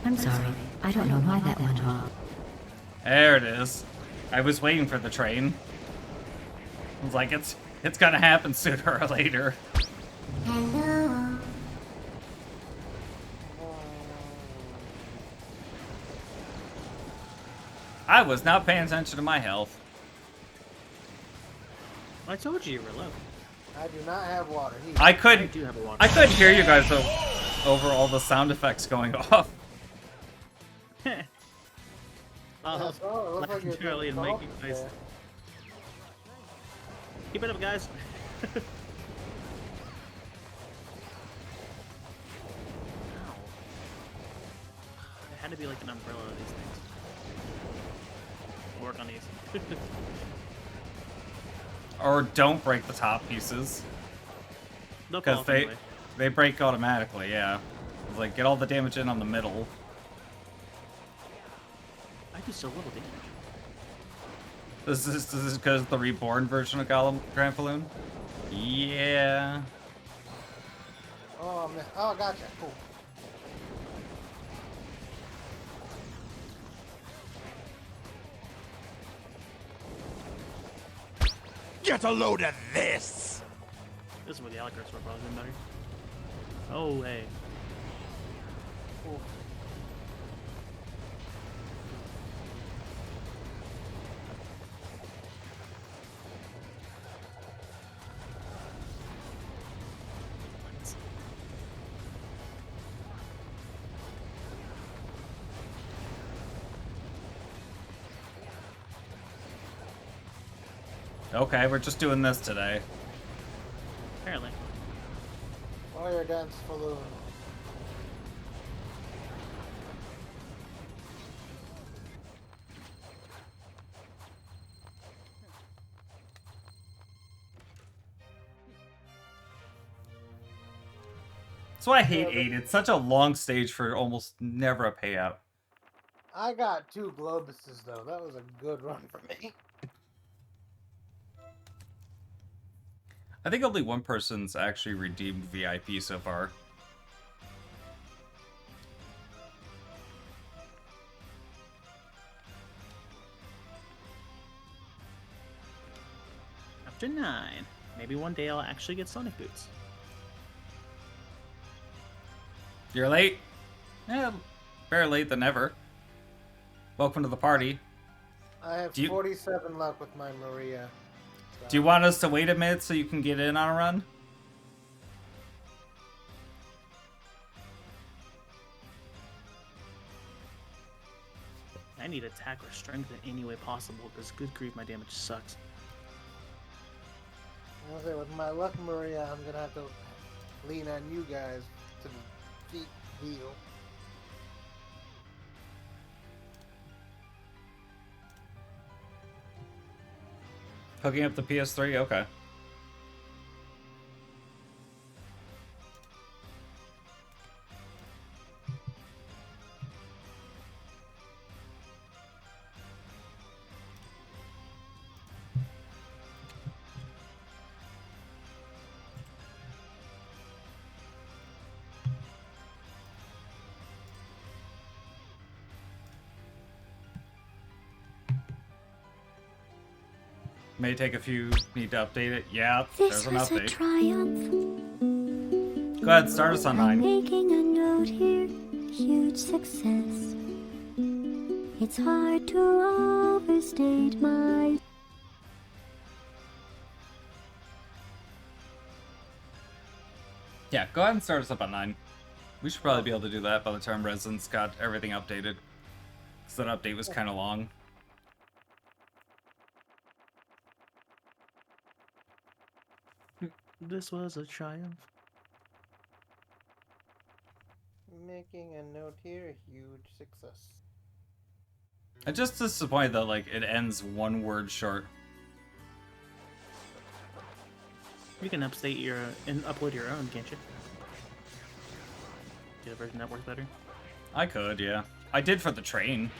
I'm sorry. I don't know why that went off. There it is. I was waiting for the train. I was like, it's gonna happen sooner or later. Hello. I was not paying attention to my health. I told you you were low. I do not have water. I I couldn't do have a water. I couldn't hear you guys over all the sound effects going off. I'll Yes, oh, it looks like you're momentarily and getting make you salty guys. there. Keep it up, guys. Ow. It had to be like an umbrella of these things. Work on these. Or don't break the top pieces. They'll fall Because off anyway. they break automatically, yeah. It's like, get all the damage in on the middle. I do so little damage. This is because the reborn version of Granfaloon? Yeah. Oh, man. Oh, gotcha. Cool. Get a load of this! This is where the Alucards were probably been better. Oh, hey. Cool. Okay, we're just doing this today. Apparently. Fire dance balloon. That's why I hate Yeah, but- 8. It's such a long stage for almost never a payout. I got 2 Globuses though. That was a good run for me. I think only one person's actually redeemed VIP so far. After 9. Maybe one day I'll actually get Sonic boots. You're late? Yeah, better late than never. Welcome to the party. I have Do you- 47 left with my Maria. So. Do you want us to wait a minute so you can get in on a run? I need attack or strength in any way possible because good grief, my damage sucks. I'll say with my luck Maria, I'm gonna have to lean on you guys to defeat Beetle. Hooking up the PS3? Okay. May take a few. Need to update it. Yeah, This there's an was a update. triumph. Go ahead, start us on I'm 9. making a note here, huge success. It's hard to overstate my. Yeah, go ahead and start us up on 9. We should probably be able to do that by the time Residence got everything updated. Because that update was kind of long. This was a triumph. Making a note here, huge success. I'm just disappointed that, like, it ends one word short. You can update your and upload your own, can't you? Get a version that works better. I could, yeah. I did for the train.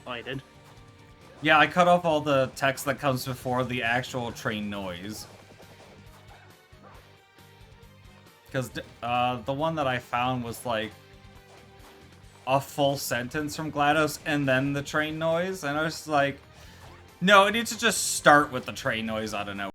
Oh, I did. Yeah, I cut off all the text that comes before the actual train noise. Because the one that I found was like a full sentence from GLaDOS and then the train noise, and I was like, no, it needs to just start with the train noise out of nowhere.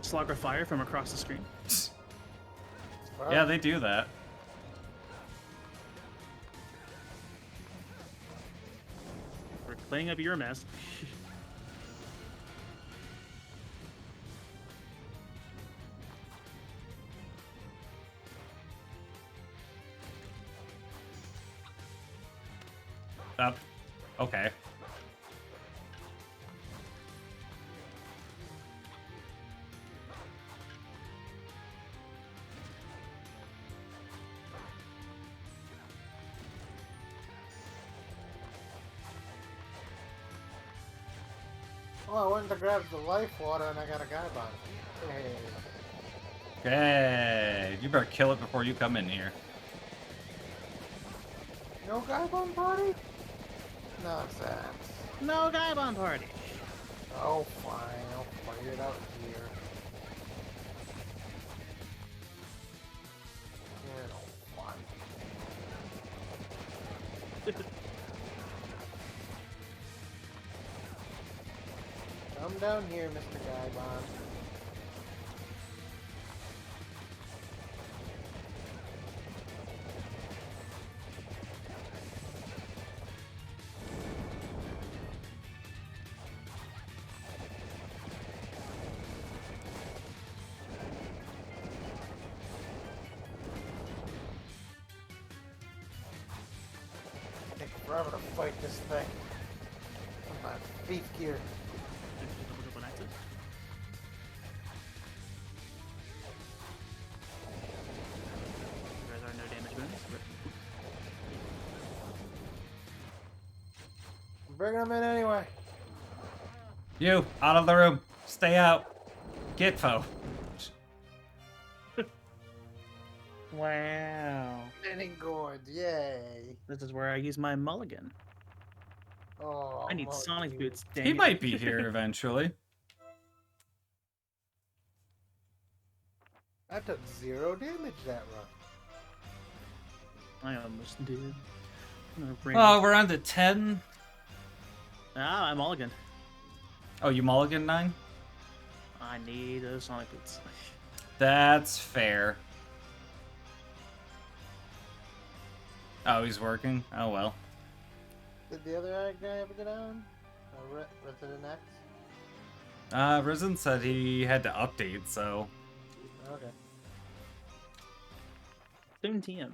Slugger fire from across the screen. Yeah, they do that. We're cleaning up your mess. Up. Okay. Oh, I went to grab the life water and I got a guy bomb. Hey. Okay, you better kill it before you come in here. No guy bomb party? Nonsense. No guy bomb party. Oh, fine. I'll fight it out here. You know, fine. Come down here, Mr. Guy Bomb. It takes forever to fight this thing. My feet gear. Double access. There are no damage bonus, but I'm bringing them in anyway. You, out of the room. Stay out. Get foe. wow. Spinning gourds, yay. This is where I use my mulligan. Oh, I need Monkey. Sonic boots. Dang He it. might be here eventually. I took 0 damage that run. I almost did. I'm gonna bring. Oh, we're on to 10. Ah, I'm mulligan. Oh, you mulligan 9? I need those Sonic boots. That's fair. Oh, he's working? Oh, well. Did the other guy ever get on? Resident X? Risen said he had to update, so... Okay. 7 TM.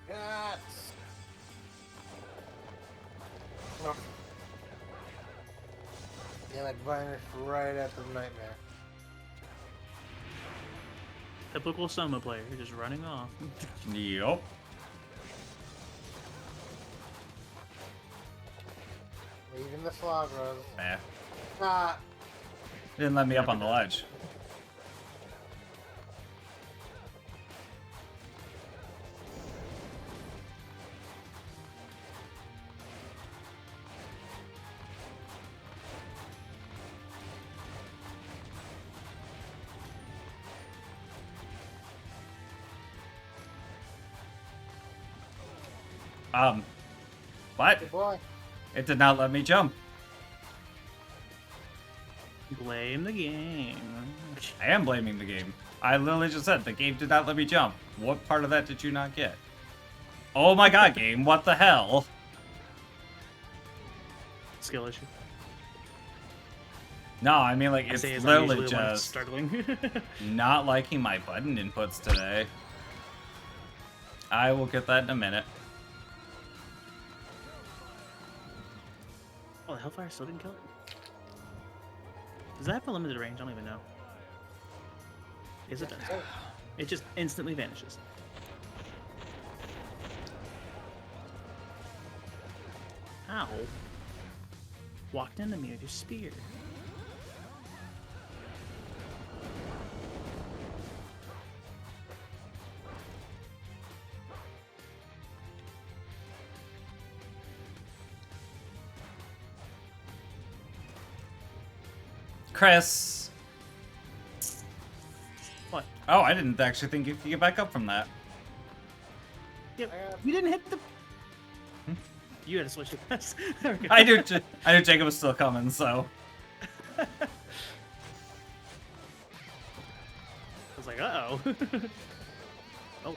Cats! Oh. Yeah, like vanished right after the nightmare. Typical Soma player, just running off. Yup. Leaving the Slogras. Eh. Ah! Didn't let me up on the ledge. What? Good boy. It did not let me jump. Blame the game. I am blaming the game. I literally just said the game did not let me jump. What part of that did you not get? Oh my god, game, what the hell? Skill issue. No, I mean, like, I it's say it's literally usually the one that's just struggling. not liking my button inputs today. I will get that in a minute. Oh, the Hellfire still didn't kill it? Does that have a limited range? I don't even know. Yes, it does. It just instantly vanishes. Ow. Walked into me with your spear. Chris. What? Oh, I didn't actually think you could get back up from that. Yep. You didn't hit the... You had to switch your pass. There we go. I knew Jacob was still coming, so. I was like, uh-oh. Oh.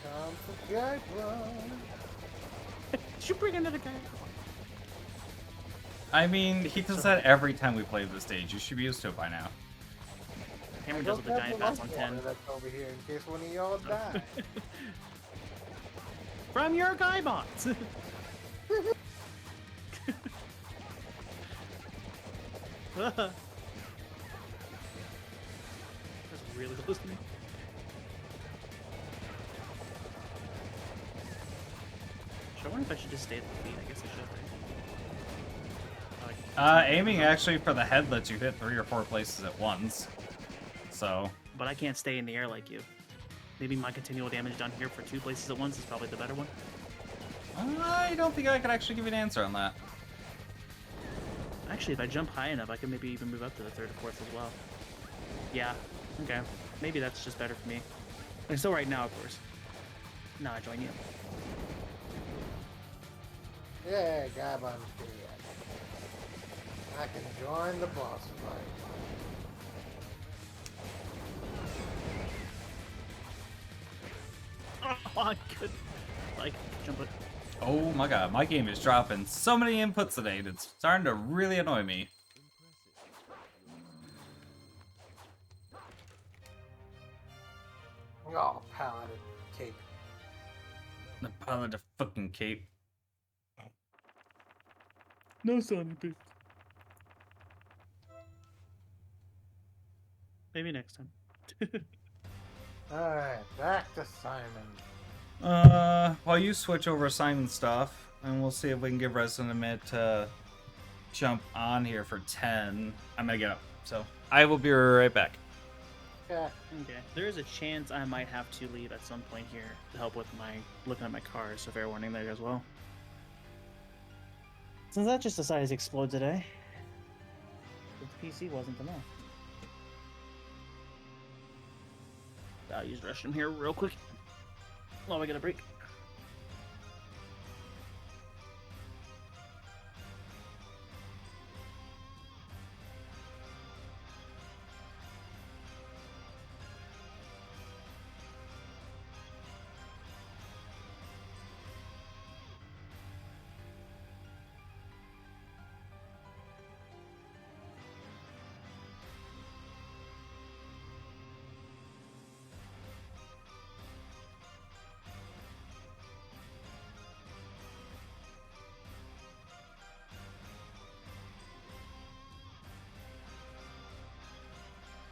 Come for guy run. Did you bring another guy? I mean, he does that every time we play this stage. You should be used to it by now. Cameron does with the giant bats on 10. That's over here in case one of y'all die. From your guy bots! That's really close to me. I wonder if I should just stay at the feet. I guess I should, right? Aiming actually for the head lets you hit 3 or 4 places at once. So. But I can't stay in the air like you. Maybe my continual damage down here for 2 places at once is probably the better one. I don't think I could actually give you an answer on that. Actually, if I jump high enough, I can maybe even move up to the 3rd or 4th as well. Yeah, okay. Maybe that's just better for me. And still right now, of course. Nah, I join you. Yeah, Gabon. I can join the boss fight. Oh, I could, like, jump it. Oh my god, my game is dropping so many inputs today, it's starting to really annoy me. Oh, paladin cape. The pilot of fucking cape. No son of Maybe next time. Alright, back to Simon. While you switch over Simon's stuff, and we'll see if we can give Resident a minute to jump on here for 10. I'm gonna get up, so I will be right back. Yeah. Okay. There is a chance I might have to leave at some point here to help with my looking at my car, so fair warning there as well. Since that just decided to explode today, the PC wasn't enough. I'll use the restroom here real quick while we get a break.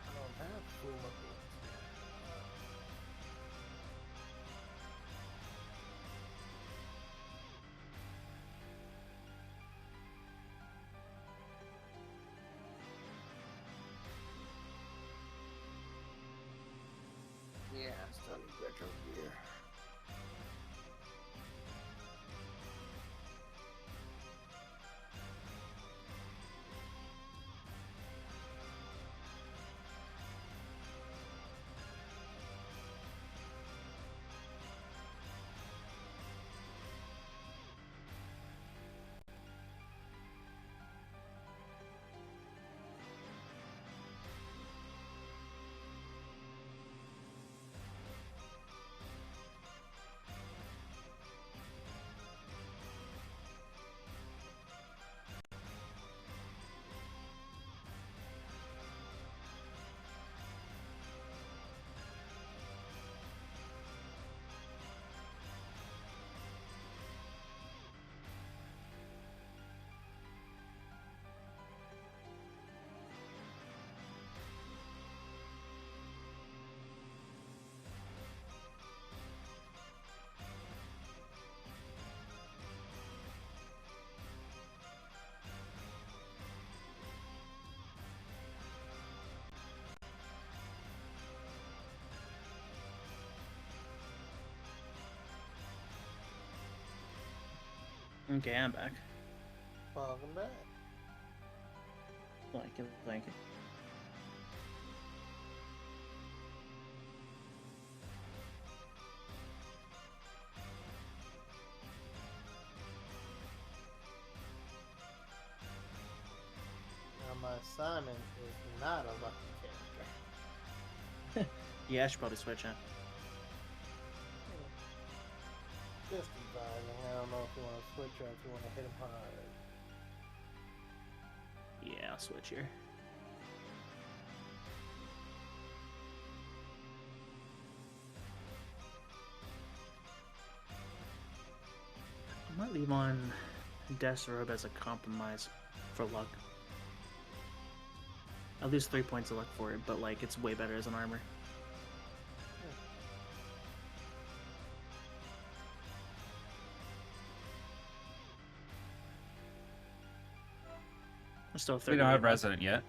I don't have full uploads. Yeah, still need retro gear. Okay, I'm back. Welcome back. Thank you, thank you. Now my Simon is not a lucky character. Yeah, I should probably switch, huh? Just advising. I don't know if you want to switch or if you want to hit him hard. Yeah, I'll switch here. I might leave on Death's Robe as a compromise for luck. I lose 3 points of luck for it, but like it's way better as an armor. I'm still We don't 38 have luck. Resident yet.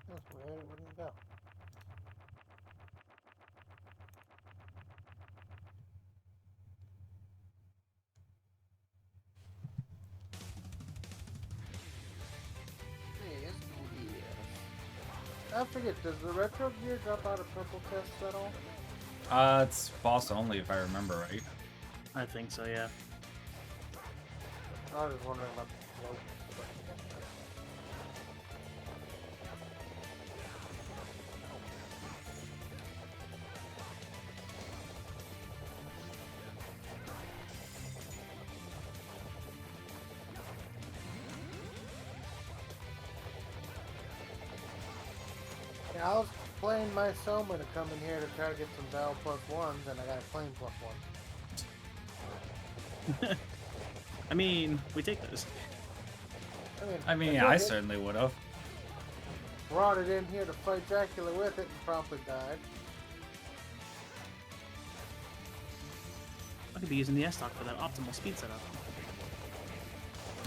That's weird. It wouldn't go. I forget, does the retro gear drop out of purple tests at all? It's boss only if I remember right. I think so, yeah. I was just wondering about the float. Yeah, I was playing my Soma to come in here to try to get some Battle plus ones, and I got a claim plus one. I mean, we take those. I mean, took I it, certainly would have. brought it in here to fight Dracula with it, and promptly died. I could be using the S-Stock for that optimal speed setup.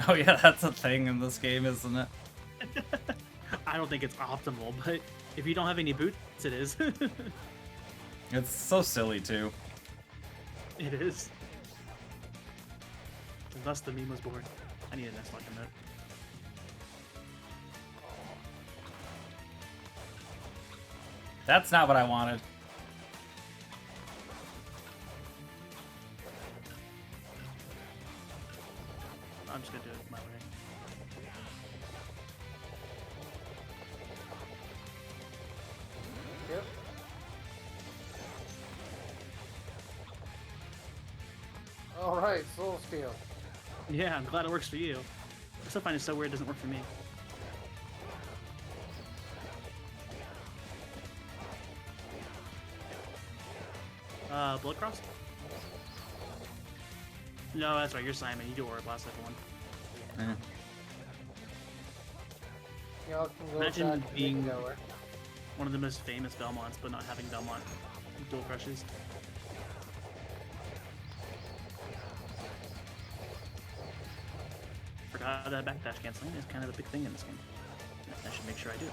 Oh yeah, that's a thing in this game, isn't it? I don't think it's optimal, but if you don't have any boots, it is. It's so silly too. It is. And thus the meme was born. I need an S-Stock in that. That's not what I wanted. I'm just gonna do it my way. Yep. Alright, Soul Steel. Yeah, I'm glad it works for you. I still find it so weird it doesn't work for me. Blood Cross? No, that's right, you're Simon. You do Aura Blast like one. Eh. Y'all can go Imagine back to being- Goer. One of the most famous Belmonts, but not having Belmont dual crushes. Forgot that backdash canceling is kind of a big thing in this game. I should make sure I do.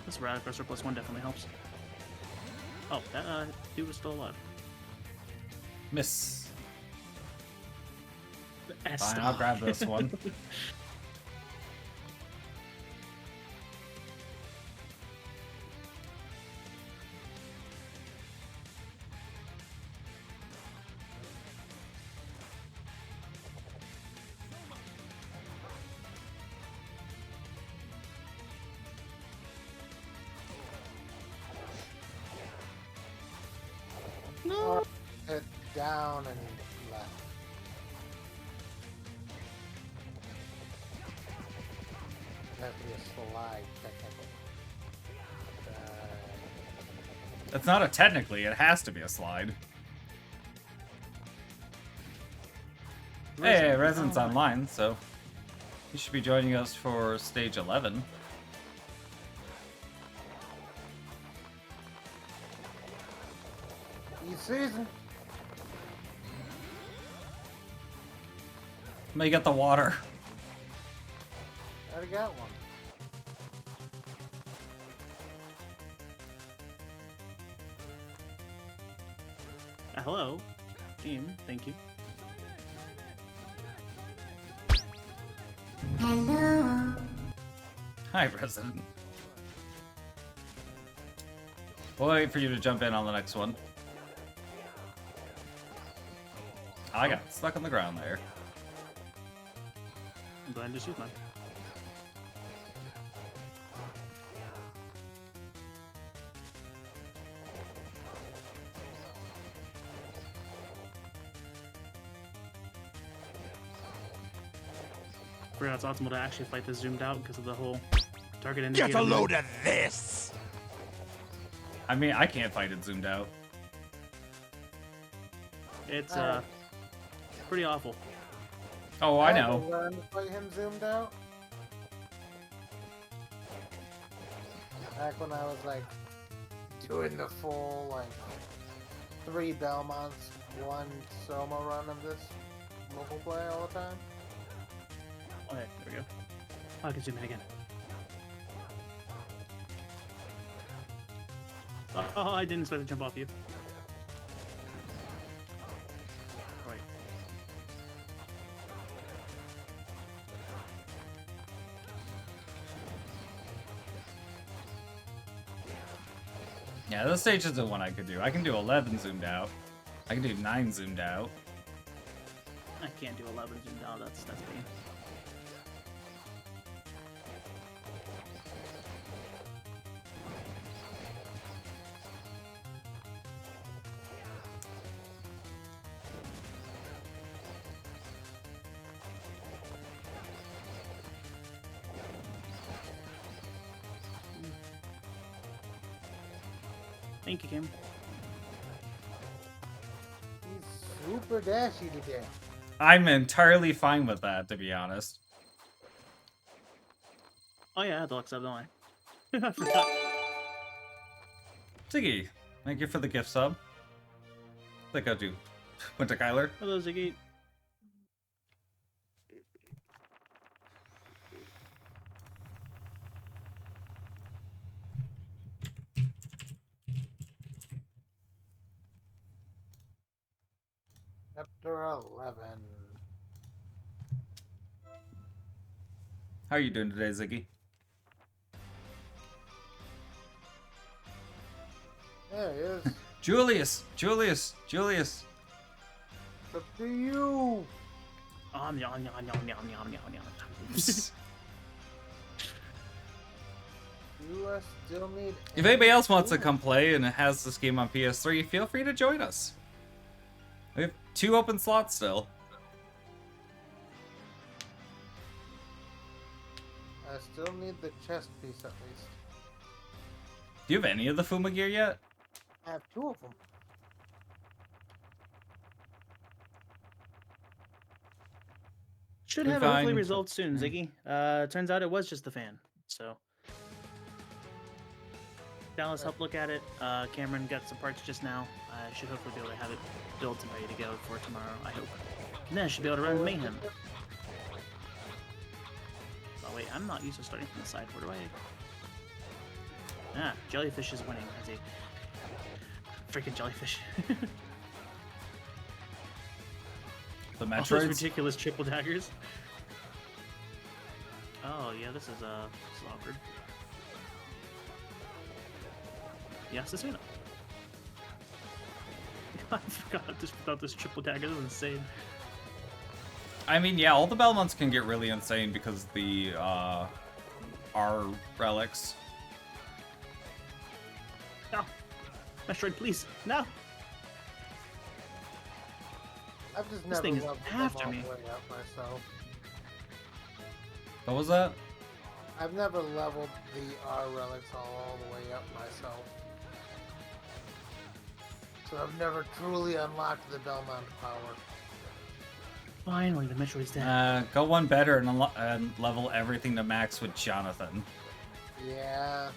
This Rad Crusher plus one definitely helps. Oh, that dude was still alive. Miss. S Fine, I'll grab this one. No. Hit down and he left. It has to be a slide, technically. It's not a technically, it has to be a slide. Hey, Resident's online, so you should be joining us for stage 11. Each season. May get the water. Already got one. Hello, team. Thank you. Hello. Hi, Resident. We'll wait for you to jump in on the next one. I got stuck on the ground there. I'm glad to shoot mine. Forgot it's optimal to actually fight this zoomed out because of the whole target indicator. Get a load of this! I mean, I can't fight it zoomed out. It's pretty awful. Oh, I had to know. learn to fight him zoomed out. Back when I was like doing the full like 3 Belmonts, 1 Soma run of this mobile play all the time. Oh, yeah, there we go. I can zoom in again. Oh, I didn't expect to jump off you. Right. Yeah, this stage is the one I could do. I can do 11 zoomed out. I can do 9 zoomed out. I can't do 11 zoomed out. That's me. Thank you, Kim. He's super dashy today. I'm entirely fine with that, to be honest. Oh yeah, I had the Lux up, don't I? I forgot. Ziggy, thank you for the gift sub. Think I do. Winter Kyler. Hello, Ziggy. Chapter 11. How are you doing today, Ziggy? There he is. Julius! Julius! Julius! It's up to you. Yum, yum, yum, yum, yum, yum, yum, yum. You still need. If anybody else wants to come play and has this game on PS3, feel free to join us. We have 2 open slots still. I still need the chest piece at least. Do you have any of the Fuma gear yet? I have 2 of them. Should We have hopefully find- results soon, Ziggy. Turns out it was just the fan. So Dallas helped look at it. Cameron got some parts just now. I should hopefully be able to have it built and ready to go for tomorrow, I hope. And then I should be able to run Mayhem. Oh wait, I'm not used to starting from the side. Where do I... Ah, Jellyfish is winning as a freaking jellyfish. The All those Metroids? ridiculous triple daggers. Oh yeah, this is awkward. Yes, this unit. I forgot about this triple dagger. This is insane. I mean, yeah, all the Belmonts can get really insane because the R relics. No, Metroid, please, no. I've just This never thing is leveled them after all me. the way up myself. What was that? I've never leveled the R relics all the way up myself. So I've never truly unlocked the Belmont power. Finally, the Metroid's dead. Go one better and level everything to max with Jonathan. Yeah,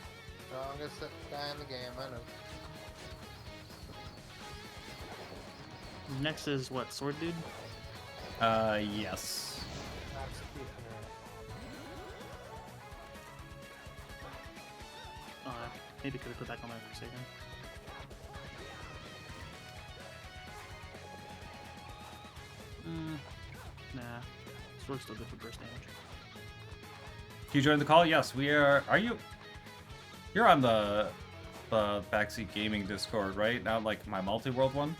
strongest guy in the game, I know. Next is what, Sword Dude? Yes. Executioner. Maybe could have put back on my Forsaken. Nah. Sword's still good for burst damage. Can you join the call? Yes, we are. Are you? You're on the the Backseat Gaming Discord, right? Not like my multi-world one?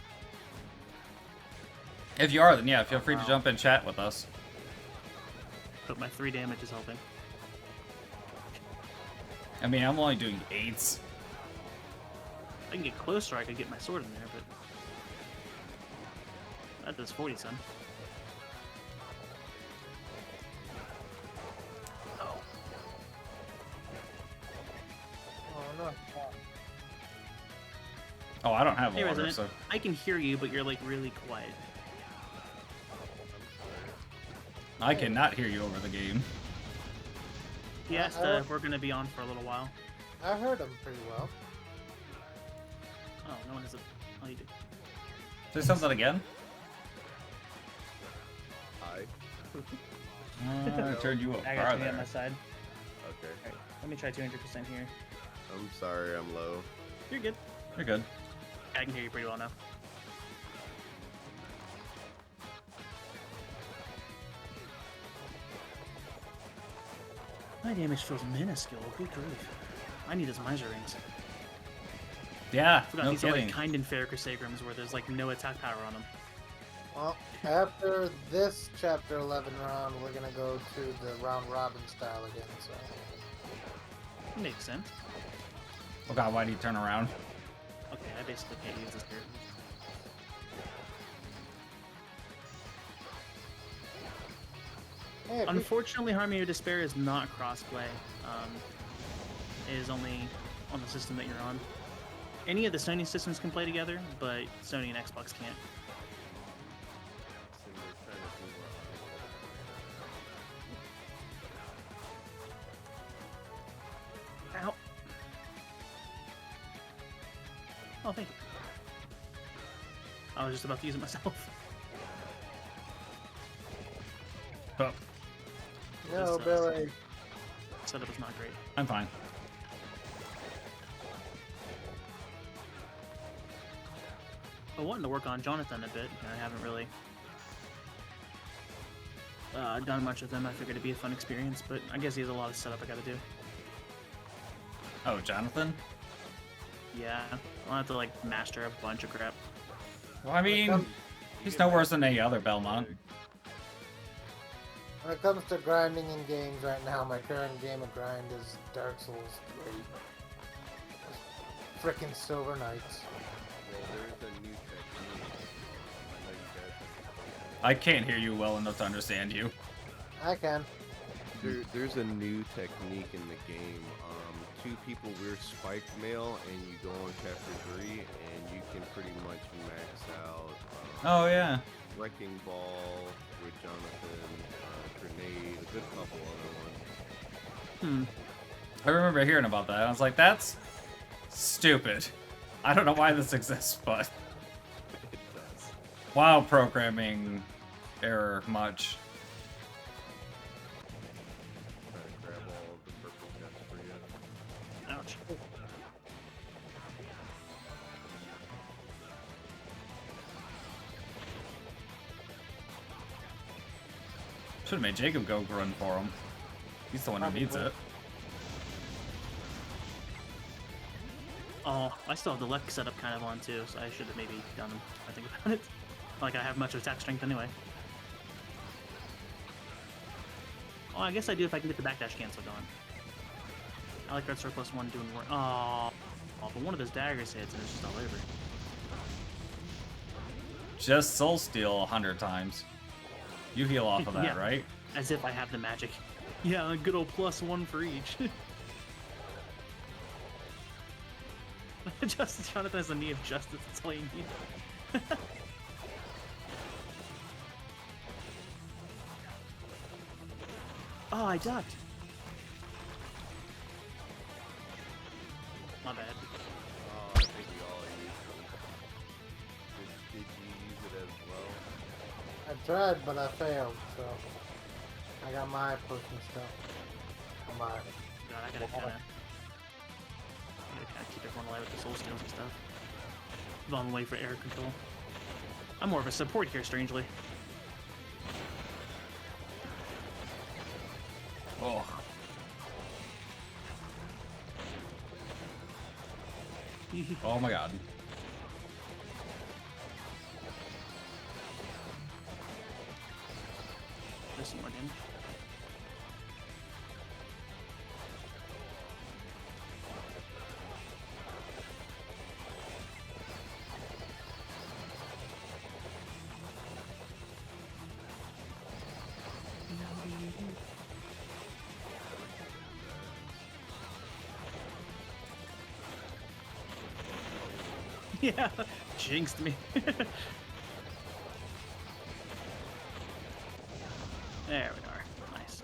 If you are, then yeah, feel free to jump in chat with us. But my 3 damage is helping. I mean, I'm only doing 8s. I can get closer, I could get my sword in there, but... That does 40, son. Oh no. Oh, I don't have Hey, water, Resident, so... I can hear you, but you're, like, really quiet. I cannot hear you over the game. He asked if we're gonna be on for a little while. I heard him pretty well. Oh, no one has a... Oh, you do. Say something again? Hi. I turned you up I got you on my farther. side. Okay. Alright, let me try 200% here. I'm sorry, I'm low. You're good. You're good. I can hear you pretty well now. My damage feels minuscule. Good grief. I need his miser rings. Yeah, Forgot no these are kidding. like kind and fair Chrysagrams where there's like no attack power on them. Well, after this chapter 11 round, we're gonna go to the round robin style again. So Makes sense. Oh god, why do you turn around? Okay, I basically can't use this here. hey, Unfortunately, Harmony of Despair is not crossplay. It is only on the system that you're on. Any of the Sony systems can play together, but Sony and Xbox can't. Ow. Oh, thank you. I was just about to use it myself. Oh, no, This, Billy. Setup is not great. I'm fine. I wanted to work on Jonathan a bit, and I haven't really done much with him. I figured it'd be a fun experience, but I guess he has a lot of setup I gotta do. Oh, Jonathan? Yeah, I'll have to like master a bunch of crap. Well, I mean, he's no worse than any other Belmont. When it comes to grinding in games right now, my current game of grind is Dark Souls 3. Frickin' Silver Knights. Well, there is a new technique. I know you guys I can't hear you well enough to understand you. I can. There's a new technique in the game. Two people wear spiked mail, and you go on chapter 3, and you can pretty much max out. Oh, yeah. Wrecking Ball with Jonathan, Grenade, a good couple other ones. I remember hearing about that. I was like, that's stupid. I don't know why this exists, but... It does. Wow, programming error much. Try to grab all of the purple chests for you. Ouch. Should have made Jacob go run for him. He's the one who needs it. Oh, I still have the luck setup kind of on too, so I should have maybe done them. I think about it. Not like I have much attack strength anyway. Oh, I guess I do if I can get the backdash cancel going. I like Red Surplus 1 doing work. Oh, but one of those daggers hits and it's just all over. Just Soul Steal 100 times. You heal off of that, Yeah. right? As if I have the magic. Yeah, a good old +1 for each. Justice, Jonathan has the knee of justice, that's all you need. Oh, I ducked. My bad. Oh, I think we all used them. Did you use it as well? I tried, but I failed, so I got my potion stuff. My God, I gotta kinda keep everyone alive with the soul skills and stuff. I'm on the way for air control. I'm more of a support here, strangely. Oh. Oh my god. There's some more damage. Yeah, jinxed me. There we are. Nice.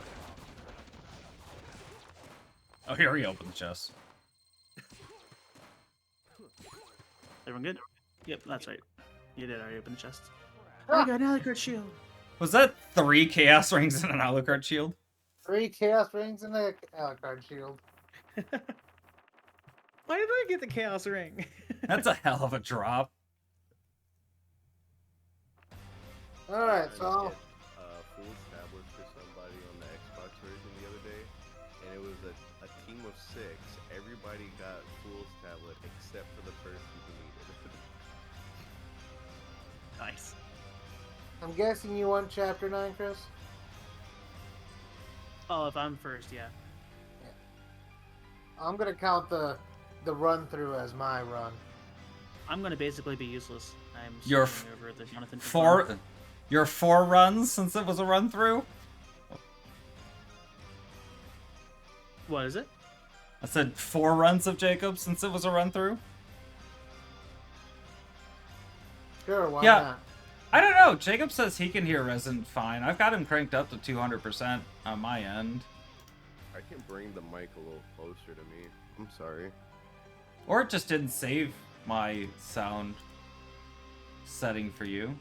Oh, here we open the chest. Everyone good? Yep, that's right. You did already open the chest. Ah! I got another card shield. Was that 3 chaos rings and an Alucard shield? 3 chaos rings and a Alucard shield. Why did I get the chaos ring? That's a hell of a drop. Alright, Trying to so get, Fool's tablet for somebody on the Xbox version the other day, and it was a team of 6. Everybody got Fool's tablet except for the person who needed it. Nice. I'm guessing you want Chapter 9, Chris? Oh, if I'm first, yeah. I'm gonna count the run through as my run. I'm gonna basically be useless. I'm You're starting over the Jonathan. Your 4 runs since it was a run through? What is it? I said 4 runs of Jacob since it was a run through? Sure, why Yeah. not? I don't know. Jacob says he can hear Resident fine. I've got him cranked up to 200% on my end. I can bring the mic a little closer to me. I'm sorry. Or it just didn't save my sound setting for you.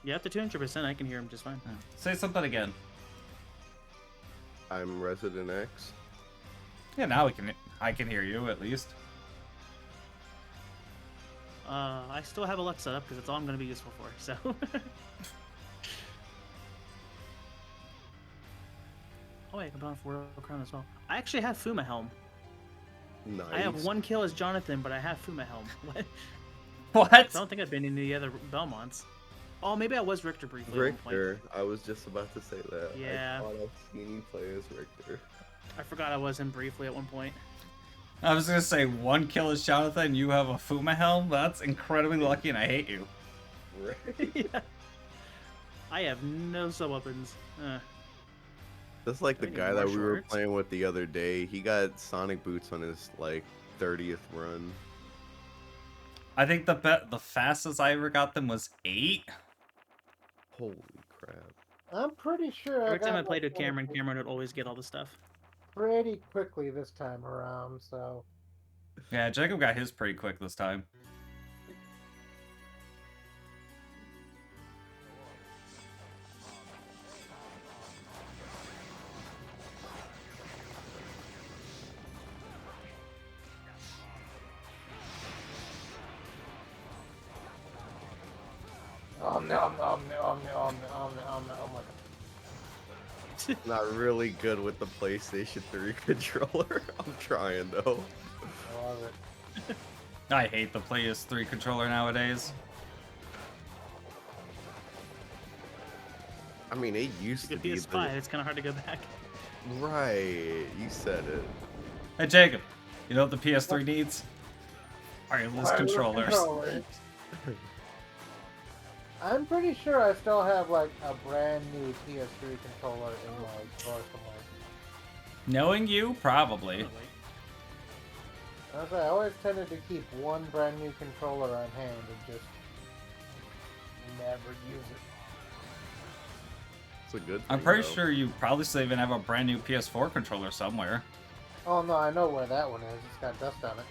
Yeah, up to 200%, I can hear him just fine. Yeah. Say something again. I'm Resident X. Yeah, now I can hear you at least. I still have Alexa set up because it's all I'm gonna be useful for. So. Oh, wait, I can put on 4 crown as well. I actually have Fuma Helm. Nice. I have 1 kill as Jonathan, but I have Fuma Helm. What? What? I don't think I've been in the other Belmonts. Oh, maybe I was Richter briefly at one point. Richter. I was just about to say that. Yeah. I thought I've seen you play as Richter. I forgot I was him briefly at one point. I was gonna say 1 kill is Jonathan, you have a Fuma helm? That's incredibly lucky and I hate you. Right? Yeah. I have no sub-weapons. That's like the I need guy more that we were shorts. playing with the other day. He got Sonic boots on his like 30th run. I think the fastest I ever got them was 8. Holy crap. I'm pretty sure Every time got I played like with Cameron would always get all the stuff. pretty quickly this time around, so... Yeah, Jacob got his pretty quick this time. Oh no, oh my god. Not really good with the PlayStation 3 controller. I'm trying though. I love it. I hate the PS3 controller nowadays. I mean, it used to Good be PS5, it's kind of hard to go back. Right, you said it. Hey Jacob, you know what the PS3 needs? Wireless controllers. I'm pretty sure I still have like a brand new PS3 controller in my drawer somewhere. Knowing you, probably. Oh, wait. As I always tended to keep one brand new controller on hand and just never use it. It's a good thing, I'm pretty though. sure you probably still even have a brand new PS4 controller somewhere. Oh no, I know where that one is. It's got dust on it.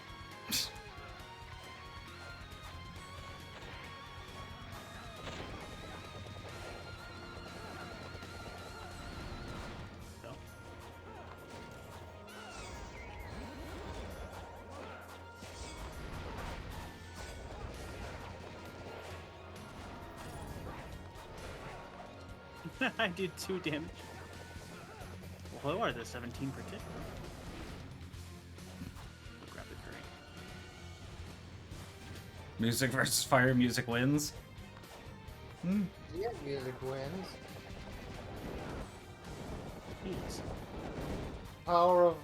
I did 2 damage. Well, who are the 17 per kick? Music versus fire, music wins. Yeah, music wins. Jeez. Power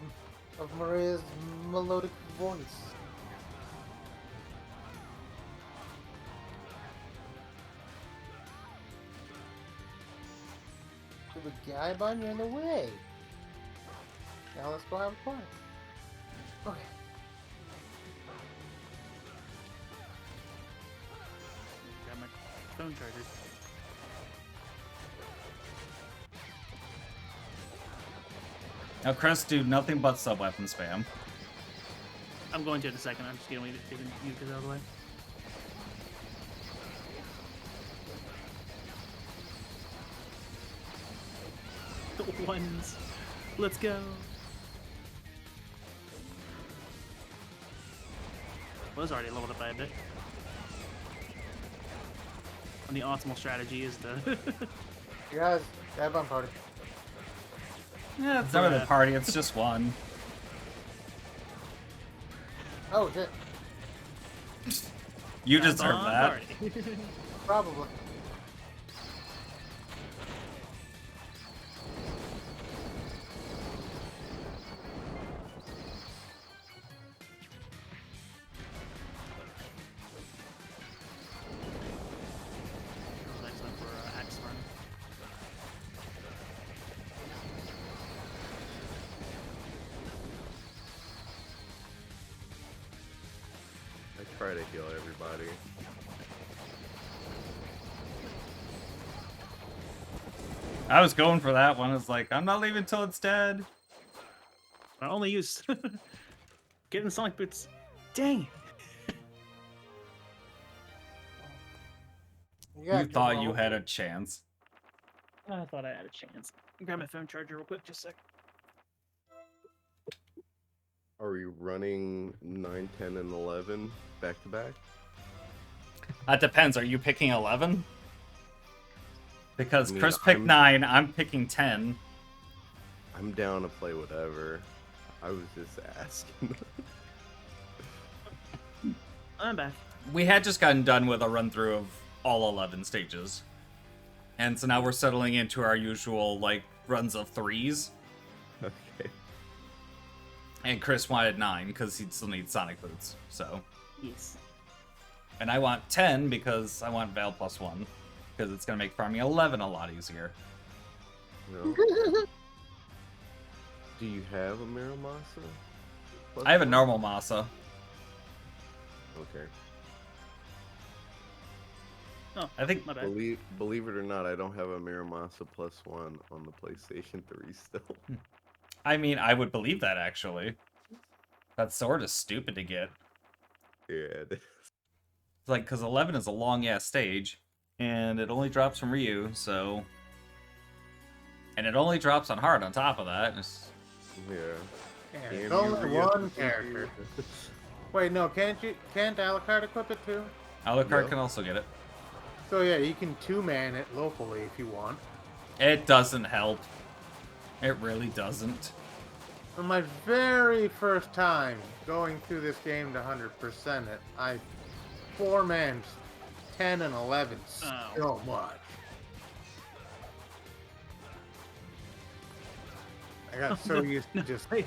of Maria's melodic voice. The guy button, you're in the way. Now let's go have fun. Okay. Grab my phone charger. Now, Chris, do nothing but sub-weapon spam. I'm going to in a second. I'm just gonna leave it taking you guys out of the way. The ones. Let's go. Was already leveled up by a bit. And the optimal strategy is to You guys, guy button party. Yeah, it's never the party, it's just one. Oh shit. You That's deserve on that. party. Probably. Excellent for Axe Run. I try to heal everybody. I was going for that one. It's like, I'm not leaving till it's dead. I only use getting Sonic Boots. Dang. You thought you had a chance. I thought I had a chance. Grab my phone charger real quick, just a sec. Are we running 9, 10, and 11 back to back? That depends. Are you picking 11? Because I mean, Chris picked 9, I'm picking 10. I'm down to play whatever. I was just asking. I'm back. We had just gotten done with a run through of all 11 stages. And so now we're settling into our usual, like, runs of 3s. Okay. And Chris wanted 9 because he'd still need Sonic Boots, so. Yes. And I want 10 because I want Val plus 1. Because it's going to make farming 11 a lot easier. No. Do you have a Miramasa? Plus I have a one? normal Masa. Okay. Oh, I think my bad. Believe it or not, I don't have a Miramasa plus 1 on the PlayStation 3 still. I mean, I would believe that, actually. That's sort of stupid to get. Yeah, it is. It's like, because 11 is a long-ass stage, and it only drops from Ryu, so... And it only drops on hard on top of that. It's... Yeah. And Damn it's you, only Ryu. one character. Wait, no, can't Alucard equip it too? Alucard Yeah. can also get it. So yeah, you can two-man it locally if you want. It doesn't help. It really doesn't. On my very first time going through this game to 100% it, I 4-man 10 and 11 Oh. so much. I got so used to just Hey,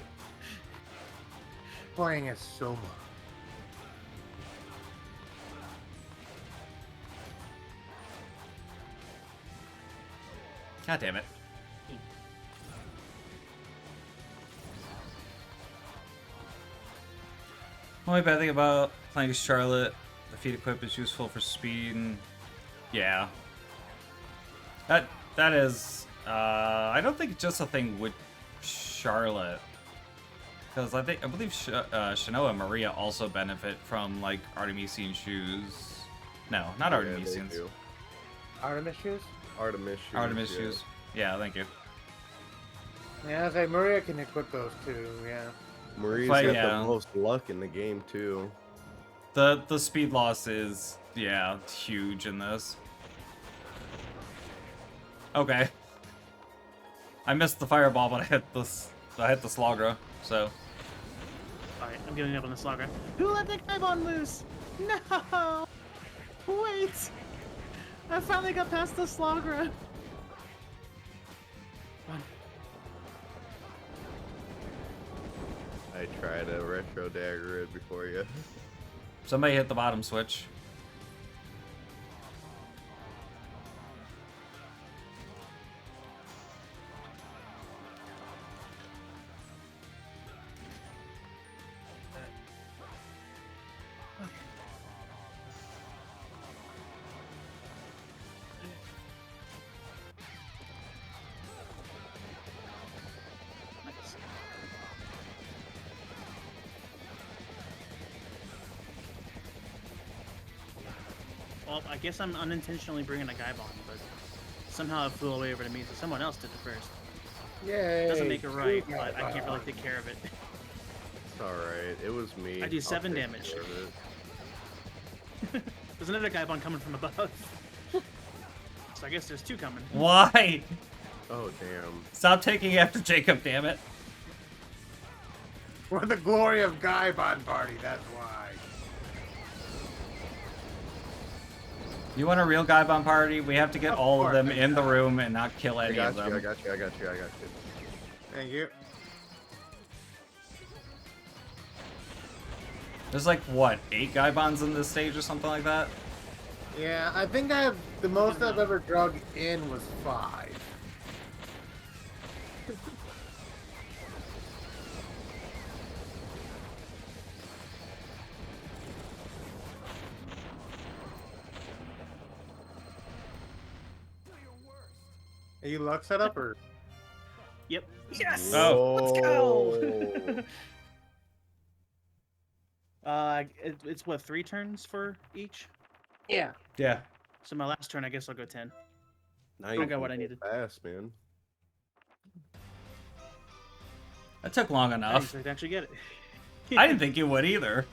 playing it so much. God damn it. Only bad thing about playing as Charlotte, the feat equip is useful for speed and... Yeah. That is... I don't think it's just a thing with Charlotte. Because I believe Shanoa and Maria also benefit from, like, Artemisian shoes. No, not Yeah, they Artemisians. do. Artemis shoes? Artemis shoes. Artemis yeah. shoes. Yeah, thank you. Yeah, I was like, Maria can equip those too, yeah. Maria's But, got yeah. the most luck in the game too. The speed loss is, yeah, huge in this. Okay. I missed the fireball, but I hit the Slagra, so... alright, I'm giving up on the Slogger. Who let the Kaibon loose? No! Wait! I finally got past the Slagra. Run. I tried a retro dagger it before you. Somebody hit the bottom switch. Nice. Well, I guess I'm unintentionally bringing a Gaibon, but somehow it flew away over to me, so someone else did it first. Yay! Doesn't make it right, Two but I can't really Gaibon. take care of it. It's alright. It was me. I do I'll 7 take damage. care of it. There's another Gaibon coming from above. So I guess there's 2 coming. Why? Oh, damn. Stop taking after Jacob, damn it. For the glory of Gaibon Party, that's why. You want a real Gaibon party? We have to get Of all of course, them I in the got room and not kill I any got of you, them. I got you, I got you, I got you. Thank you. There's like, what, 8 Gaibons in this stage or something like that? Yeah, I think the most I've ever drug in was 5. Are you luck set up or? Yep. Yes! Oh. Let's go! It's what, 3 turns for each? Yeah. Yeah. So my last turn, I guess I'll go 10. Nice. I got what I needed. Fast, man. That took long I didn't enough. expect to actually get it. I didn't think you would either.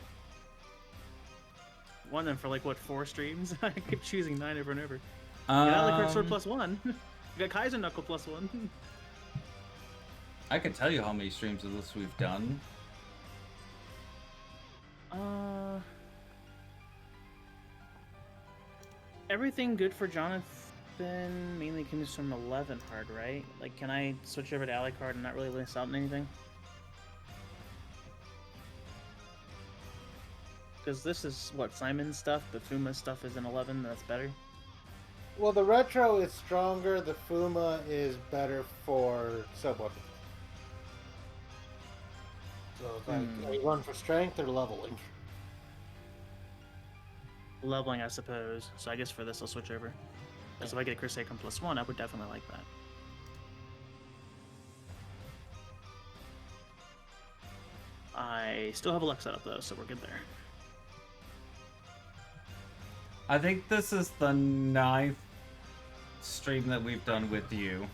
Won them for like, what, 4 streams? I kept choosing 9 over and over. Um, Got Alucard Sword +1. Got Kaiser Knuckle +1. I could tell you how many streams of this we've done. Everything good for Jonathan mainly comes from 11 hard, right? Like, can I switch over to Alucard and not really miss out on anything? Because this is, what, Simon's stuff, but Fuma's stuff is in 11, that's better? Well, the retro is stronger. The Fuma is better for sub weapons. So it's like, are you going for strength or leveling? Leveling, I suppose. So I guess for this I'll switch over. Because if I get Crusade come +1, I would definitely like that. I still have a luck setup though, so we're good there. I think this is the 9th stream that we've done with you.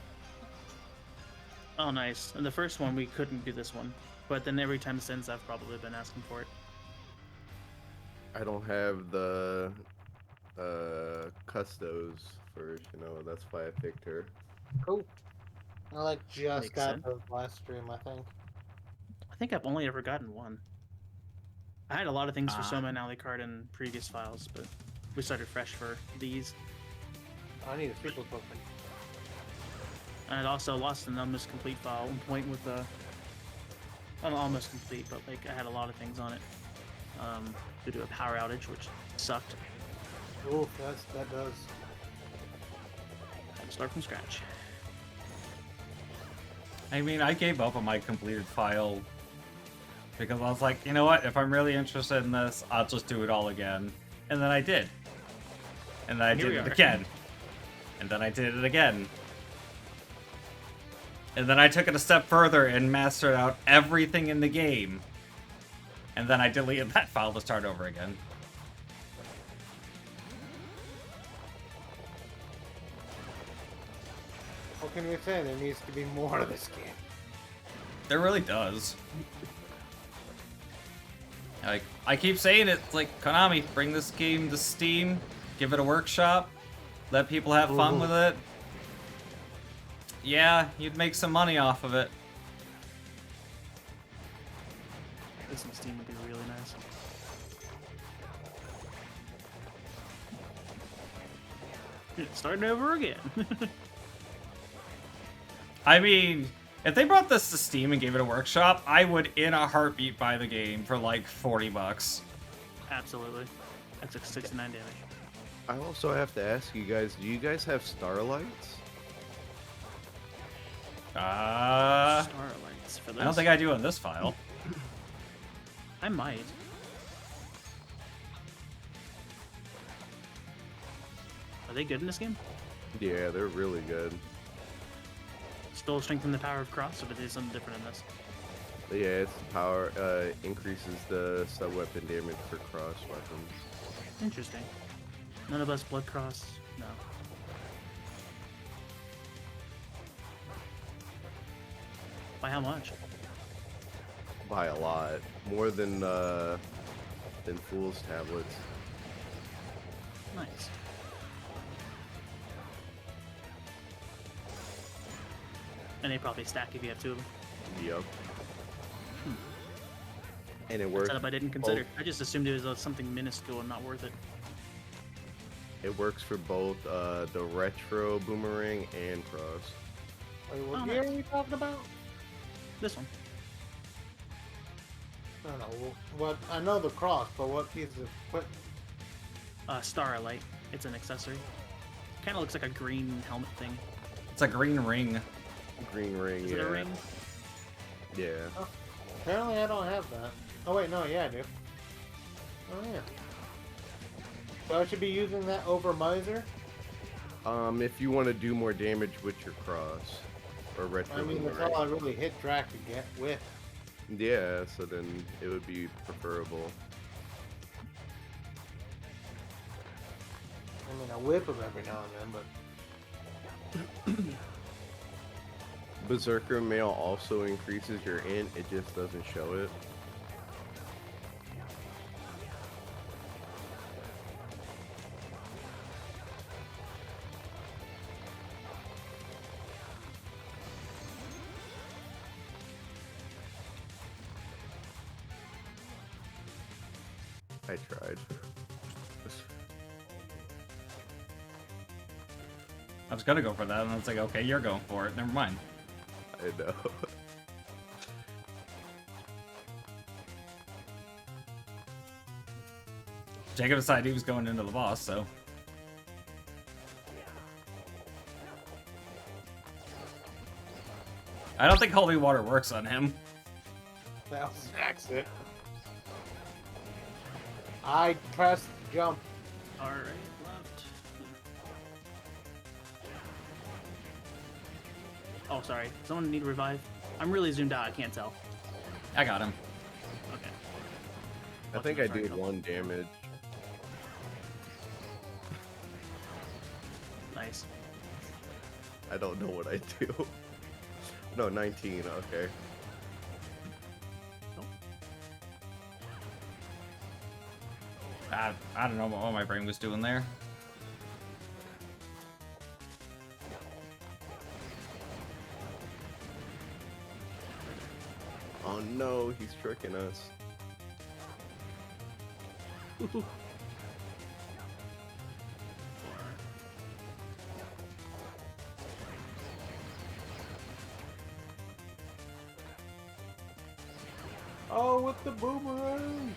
Oh, nice. And the first one, we couldn't do this one. But then every time since, I've probably been asking for it. I don't have the custos first, you know, that's why I picked her. Cool. I like just Makes got sense. those last stream, I think. I think I've only ever gotten 1. I had a lot of things for Ah. Soma and Alucard in previous files, but we started fresh for these. I need a super token. And I'd also lost an almost complete file at one point with the... Not almost complete, but like I had a lot of things on it. Due to a power outage, which sucked. Ooh, that does. Had to start from scratch. I mean, I gave up on my completed file because I was like, you know what? If I'm really interested in this, I'll just do it all again. And then I did. And then I Here did we it are. again. And then I did it again. And then I took it a step further and mastered out everything in the game. And then I deleted that file to start over again. What can we say? There needs to be more of this game. There really does. Like, I keep saying it, it's like, Konami, bring this game to Steam, give it a workshop, let people have fun Ooh. with it. Yeah, you'd make some money off of it. This on Steam would be really nice. Starting over again. I mean, if they brought this to Steam and gave it a workshop, I would in a heartbeat buy the game for like $40. Absolutely. That's like 69 damage. I also have to ask you guys, do you guys have starlights? Starlights for this. I don't think I do in this file. I might. Are they good in this game? Yeah, they're really good. Still strengthen the power of cross, or do they do something different in this? Yeah, it's power, increases the sub-weapon damage for cross weapons. Interesting. None of us blood cross? No. By how much? By a lot. More than Fool's tablets. Nice. And they probably stack if you have two of them. Yep. And it works. Setup I didn't consider. I just assumed it was something minuscule and not worth it. It works for both the retro boomerang and cross. Wait, what Oh, gear nice. are we talking about? This one. I don't know. What I know the cross, but what piece of equipment? Starlight. It's an accessory. Kind of looks like a green helmet thing. It's a green ring. Green ring, Is yeah. it a ring? Yeah. Apparently, I don't have that. Oh wait, no, yeah, I do. Oh yeah. So I should be using that over Miser. If you want to do more damage with your cross or retro I mean, that's boomerang. all I really hit Drac to get with. Yeah, so then it would be preferable. I mean, I whip him every now and then, but Berserker Mail also increases your int, it just doesn't show it. I tried. I was gonna go for that, and it's like, okay, you're going for it. Never mind. I know. Jacob decided he was going into the boss, so. I don't think holy water works on him. that was an accident. I pressed jump. Alright, left. Oh, sorry. Someone need to revive? I'm really zoomed out, I can't tell. I got him. Okay. I think I did 1 damage. Nice. I don't know what I do. No, 19, okay. I don't know what my brain was doing there. Oh no, he's tricking us. Oh, with the boomerang.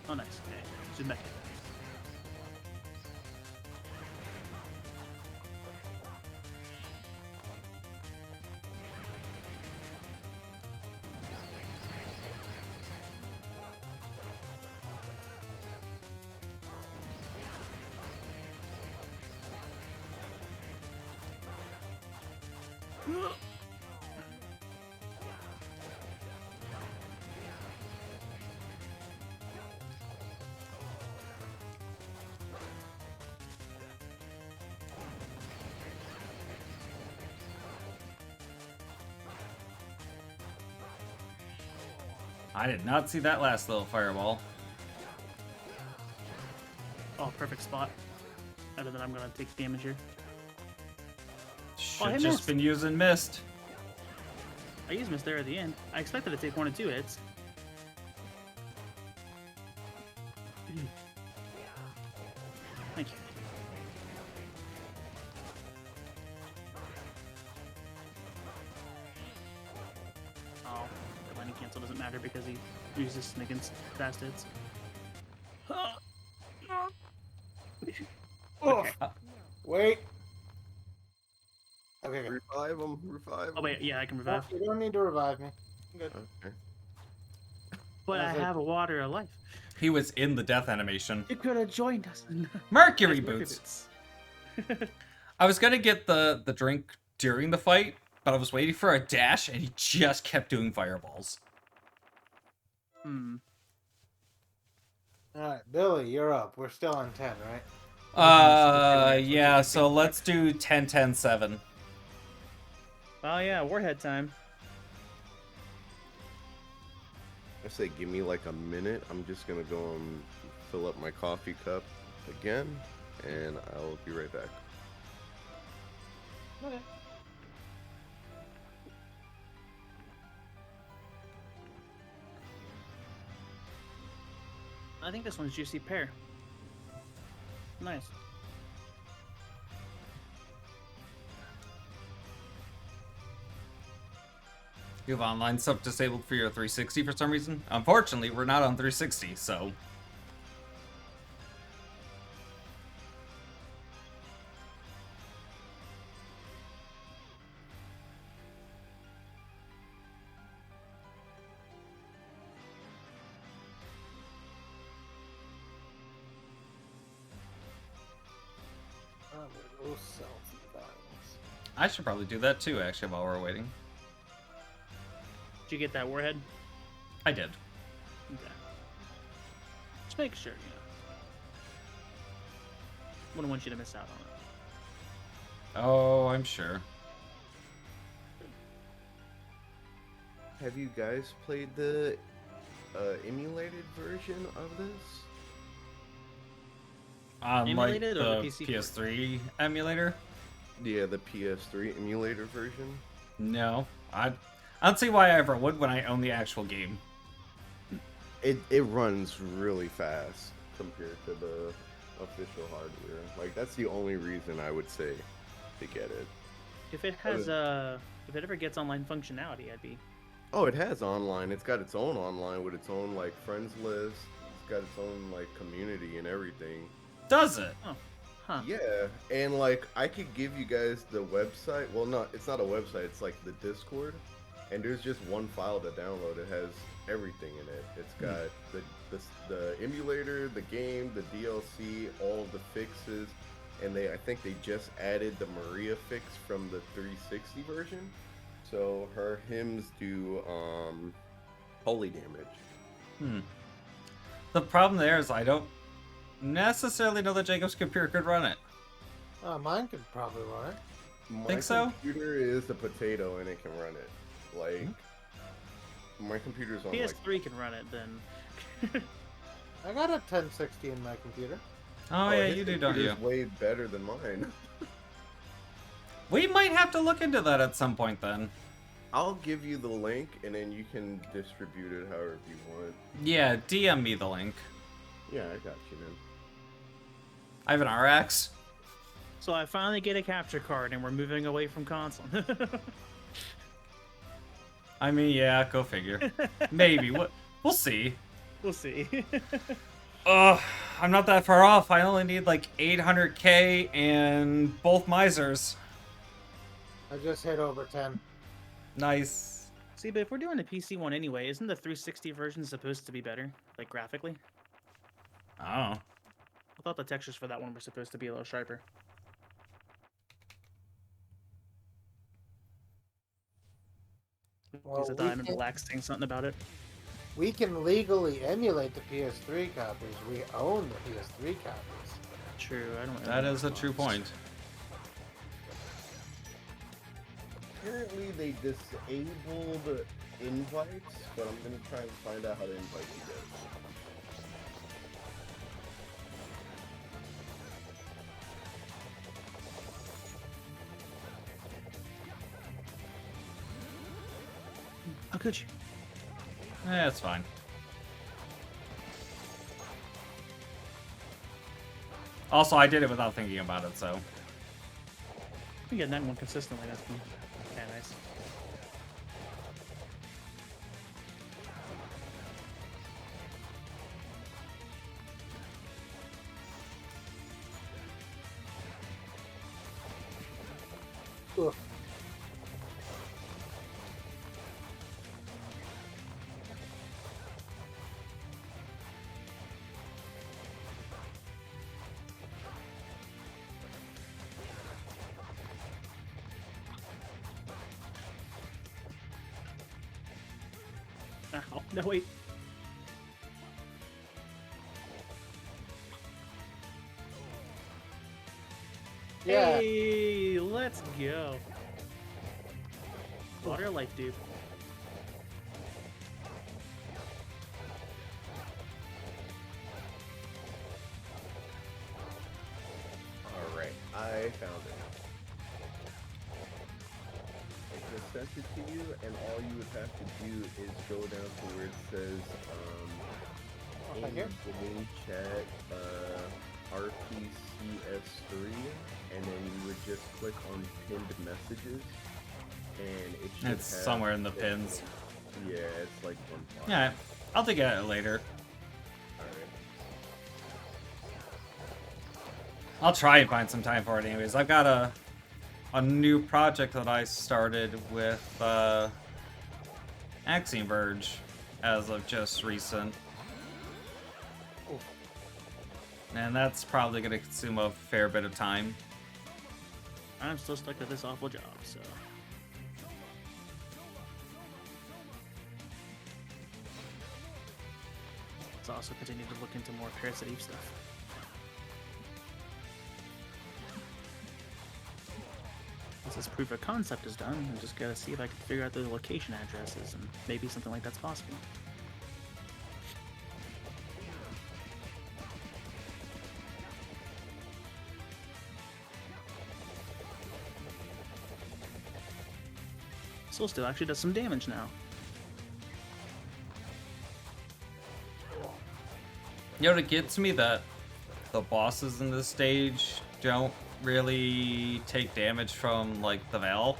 Oh, nice. Okay. Zoom back in. I did not see that last little fireball. Oh, perfect spot. Other than I'm gonna take damage here. Should I just missed. been using mist. I used Mist there at the end. I expected to take 1 or 2 hits. doesn't matter because he resistant against fast hits. Okay. Wait. Okay, good. Revive him. Revive him. Oh wait, yeah, I can No, revive. you don't need to revive me. I'm good. Okay. But I was like- have a water of life. He was in the death animation. You could have joined us. Mercury Nice boots. I was gonna get the drink during the fight, but I was waiting for a dash, and he just kept doing fireballs. Hmm. All right, Billy, you're up. We're still on 10, right? Yeah. So let's do 10, 10, 7. Oh yeah, warhead time. I say give me like a minute. I'm just gonna go and fill up my coffee cup again, and I'll be right back. Okay. I think this one's juicy pear. Nice. You have online sub disabled for your 360 for some reason? Unfortunately, we're not on 360, so... Oh, those cells and violence. I should probably do that too, actually, while we're waiting. Did you get that warhead? I did. Okay. Just make sure, you know. Wouldn't want you to miss out on it. Oh, I'm sure. Have you guys played the emulated version of this? Like Emulated or the the PC port? PS3 emulator? Yeah, the PS3 emulator version. No. I don't see why I ever would when I own the actual game. It runs really fast compared to the official hardware. Like that's the only reason I would say to get it. If it has if it ever gets online functionality, I'd be. Oh, it has online. It's got its own online with its own like friends list. It's got its own like community and everything. Does it? Huh. Yeah, and like I could give you guys the website. Well, not it's not a website. It's like the Discord, and there's just one file to download. It has everything in it. It's got the emulator, the game, the DLC, all of the fixes, and I think they just added the Maria fix from the 360 version. So her hymns do holy damage. The problem there is I don't necessarily know that Jacob's computer could run it. Mine could probably run it. My Think so? computer is a potato and it can run it. Like my computer's on like PS3 can run it, then. I got a 1060 in my computer. Oh, yeah, his you do, don't you? computer's way better than mine. We might have to look into that at some point then. I'll give you the link and then you can distribute it however you want. Yeah, DM me the link. Yeah, I got you, man. I have an RX. So I finally get a capture card, and we're moving away from console. I mean, yeah, go figure. Maybe. We'll see. We'll see. Ugh, I'm not that far off. I only need like 800k and both misers. I just hit over 10. Nice. See, but if we're doing the PC one anyway, isn't the 360 version supposed to be better, like graphically? Oh. I thought the textures for that one were supposed to be a little sharper. Well, Because I thought I remember Lax saying something about it. We can legally emulate the PS3 copies. We own the PS3 copies. True, I don't. That is a true point. Apparently they disabled invites, but I'm gonna try and find out how to invite you guys. How could you? It's fine. Also, I did it without thinking about it, so... We get that one consistently. That's kind of nice. Oof. Ow. No, wait. Yeah. Hey, let's go. Water life, dude. Alright, I found it. I just sent it to you, and all you would have to do is go down to where it says, Oh, in thank you. the main chat, RPCS3, and then you would just click on pinned messages, and it should It's have, somewhere in the pins. Yeah, it's like one file. Yeah, I'll take it later. Alright. I'll try and find some time for it anyways. I've got a new project that I started with Axiom Verge as of just recent. Ooh. And that's probably going to consume a fair bit of time. I'm still stuck at this awful job, so. Let's also continue to look into more Parasite Eve stuff. Once this proof of concept is done, I just gotta see if I can figure out the location addresses and maybe something like that's possible. Soul Steel actually does some damage now. You know, it gets me that the bosses in this stage don't really take damage from, like, the Veil.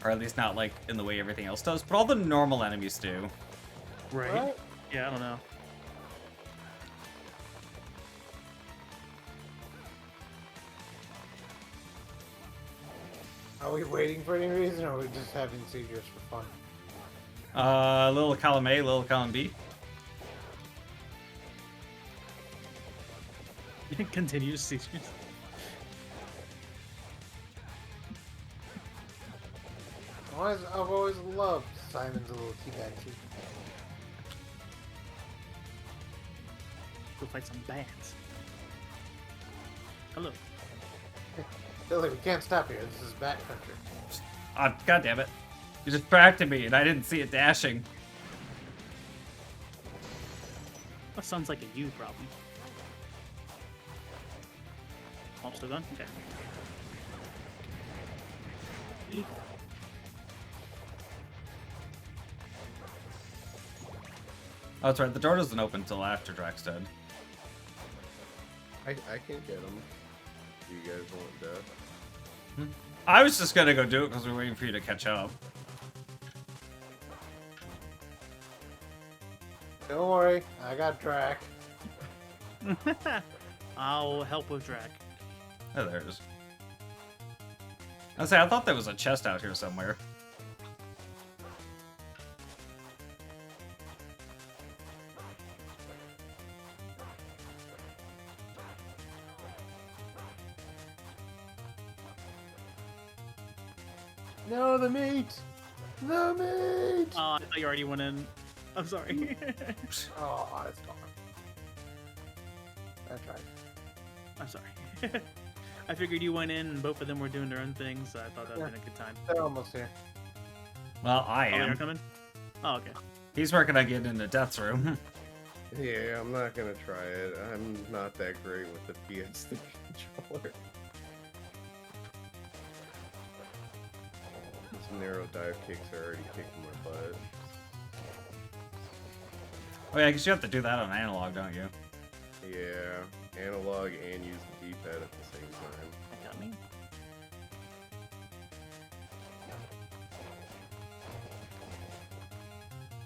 Or at least not, like, in the way everything else does. But all the normal enemies do. Right? Yeah, I don't know. Are we waiting for any reason, or are we just having seizures for fun? Little column A, little column B. Continues seizures. I've always loved Simon's little teabag suit. Go fight some bats. Hello. Billy, we can't stop here. This is bat country. Ah, God damn it. You distracted me and I didn't see it dashing. That sounds like a you problem. Oh, still gone? Okay. Oh, that's right. The door doesn't open until after Drax dead. I can get them. Do you guys want that? I was just gonna go do it because we were waiting for you to catch up. Don't worry, I got Drac. I'll help with Drac. Oh, there it is. I thought there was a chest out here somewhere. No, the meat! The meat! Oh, I thought you already went in. I'm sorry. Oh, it's gone. That's right. I'm sorry. I figured you went in and both of them were doing their own things, so I thought that would have been a good time. They're almost here. Well, I Oh, you're am. coming? Oh, okay. He's working on getting into Death's room. Yeah, I'm not gonna try it. I'm not that great with the PS3 controller. These narrow dive kicks are already kicking my butt. Oh yeah, because you have to do that on analog, don't you? Yeah, analog and use the D-pad at the same time. That got me.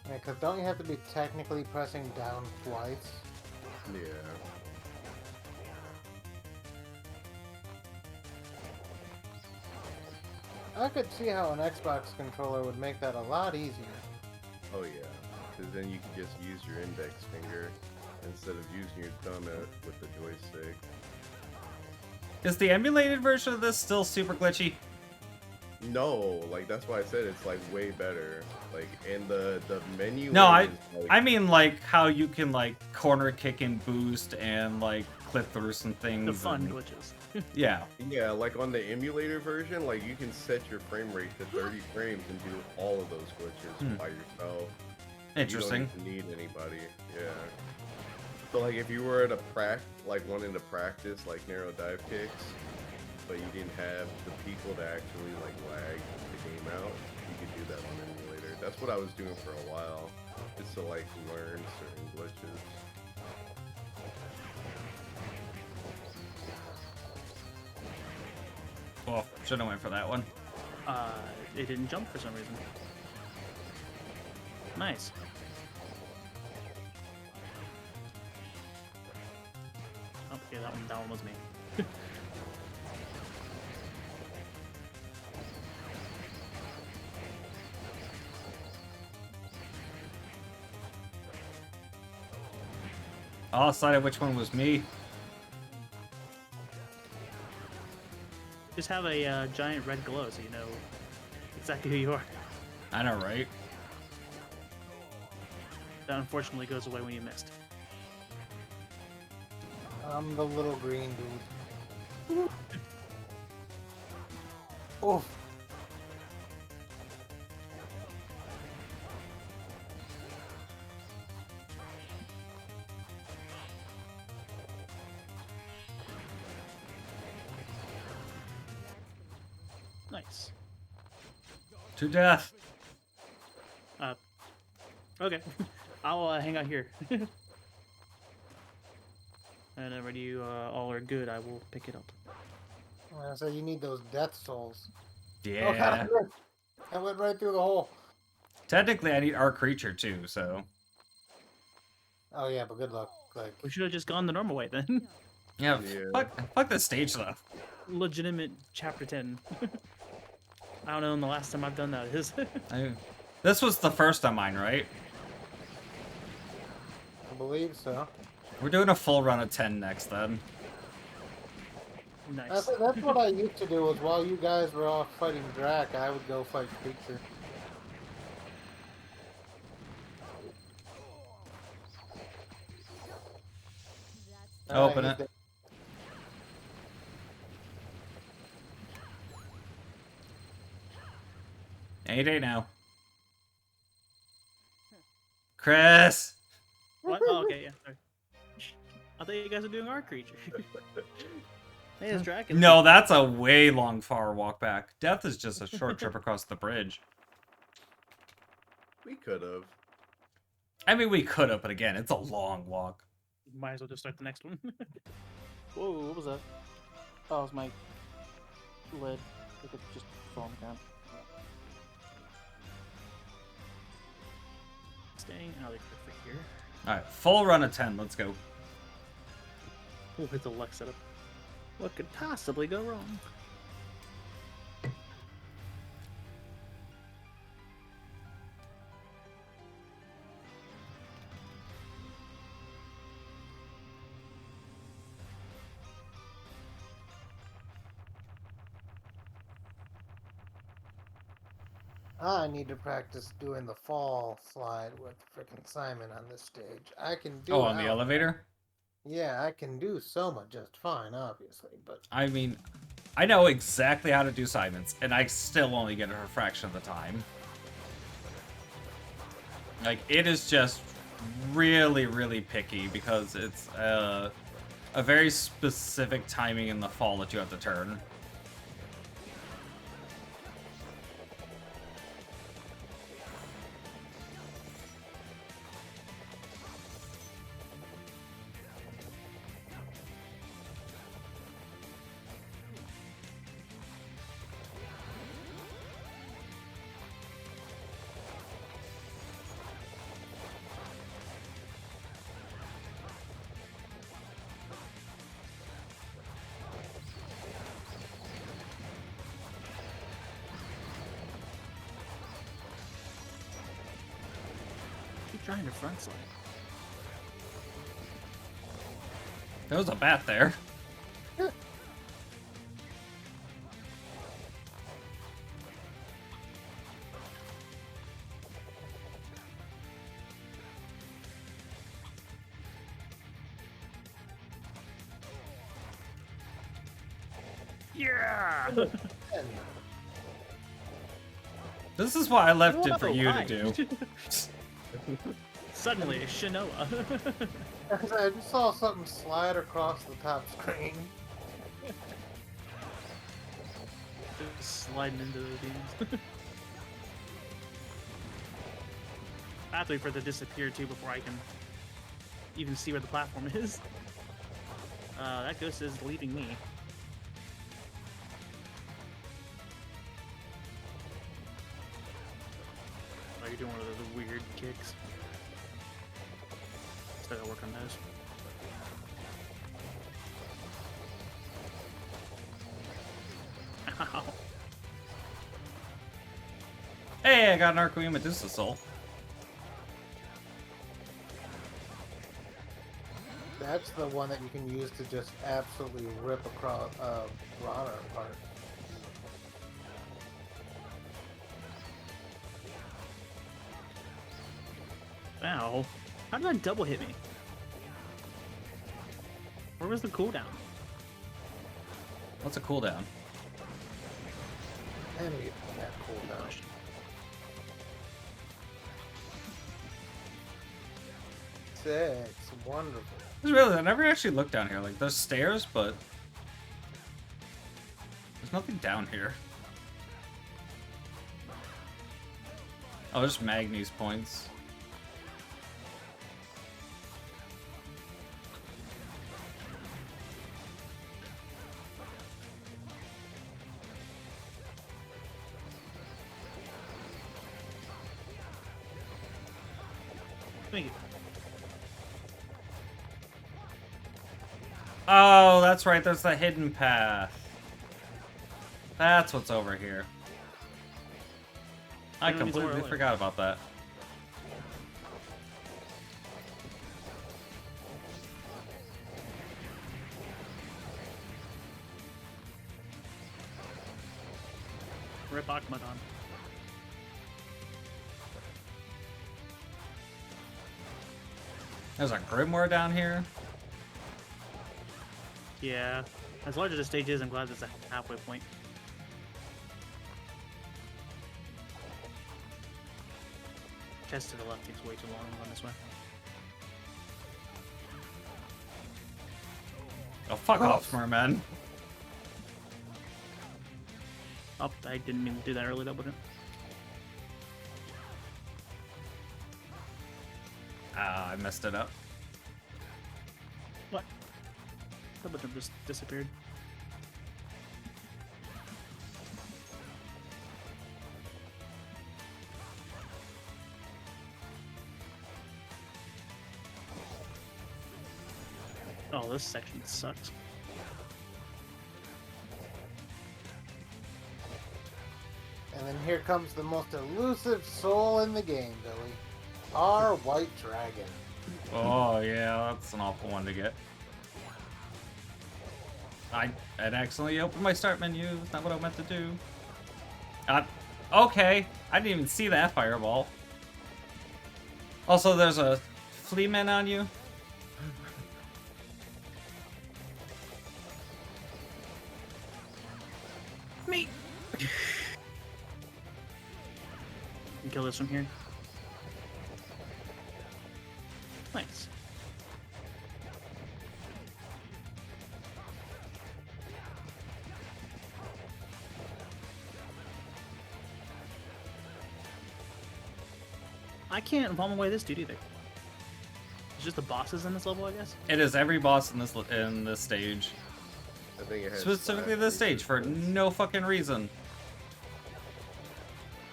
Yeah, because don't you have to be technically pressing down twice? Yeah. I could see how an Xbox controller would make that a lot easier. Oh yeah, because then you can just use your index finger instead of using your thumb with the joystick. Is the emulated version of this still super glitchy? No, like that's why I said it's like way better. Like, and the menu. No, is, like, I mean like how you can like corner kick and boost and like clip through some things. The fun and- glitches. Yeah. Yeah, like on the emulator version, like you can set your frame rate to 30 frames and do all of those glitches by yourself. Interesting. You don't even need anybody. Yeah. So like if you were to wanting to practice like narrow dive kicks, but you didn't have the people to actually like lag the game out, you could do that on emulator. That's what I was doing for a while, just to like learn certain glitches. Well, should have went for that one. It didn't jump for some reason. Nice. Oh, okay, that one was me. I'll decide which one was me. Just have a giant red glow so you know exactly who you are. I know, right? That unfortunately goes away when you missed. I'm the little green dude. Oof. Nice. To death. Okay. I'll hang out here. And whenever you all are good, I will pick it up. So you need those death souls. Oh, Yeah. God, I went right through the hole. Technically, I need our creature too, so. Oh yeah, but good luck. Like, We should have just gone the normal way then. Yeah, Yeah. fuck this stage though. Legitimate chapter 10. I don't know when the last time I've done that is. This was the first on mine, right? I believe so. We're doing a full run of 10 next then. Nice. That's what I used to do. Was while you guys were off fighting Drac, I would go fight Creature. Open he's it. dead. Any day now. Chris! What? Oh, okay, yeah. Sorry. I thought you guys were doing our creature. Hey, it's Draken. No, that's a way long far walk back. Death is just a short trip across the bridge. We could have. I mean, we could have, but again, it's a long walk. Might as well just start the next one. Whoa, what was that? Oh, it was my lid. It could just fall down. Staying out of for here. Alright, full run of 10, let's go. With the luck setup. What could possibly go wrong? I need to practice doing the fall slide with frickin' Simon on this stage. I can do. Oh, on the out- elevator? Yeah, I can do Soma just fine, obviously, but I mean, I know exactly how to do Simon's, and I still only get it for a fraction of the time. Like, it is just really, really picky because it's a very specific timing in the fall that you have to turn. trying to front slide. There was a bat there. Yeah! And This is what I left it for Whoa, you hi. to do. Suddenly, Shinoa. I just saw something slide across the top screen. Just sliding into those beams. I have to wait for it to disappear too before I can even see where the platform is. That ghost is leaving me. Oh, you're doing one of those weird kicks. Still gotta work on those. Ow. Hey, I got an Arcoe Medusa Soul. That's the one that you can use to just absolutely rip across Rana apart. Ow. How did that double hit me? Where was the cooldown? What's a cooldown? And we get that cooldown. Six. Wonderful. Really, I never actually looked down here. Like, there's stairs, but there's nothing down here. Oh, there's Magni's points. Thank you. Oh, that's right. There's the hidden path. That's what's over here. I Enemies more completely away. forgot about that. Rip Akmadon. There's a Grimoire down here. Yeah. As large as the stage is, I'm glad there's a halfway point. Chest to the left takes way too long to run this way. Oh, fuck off, merman. Oh, I didn't mean to do that early double jump. Ah, I messed it up. What? Double jump just disappeared. Oh, this section sucks. And then here comes the most elusive soul in the game, Billy. Our white dragon. Oh, yeah, that's an awful one to get. I had accidentally opened my start menu. That's not what I meant to do. Okay. I didn't even see that fireball. Also, there's a fleaman on you. Me! Can kill this from here. Nice. I can't bomb away this dude either. It's just the bosses in this level, I guess. It is every boss in this stage. I think it has Specifically 5 this stage for secrets. no fucking reason.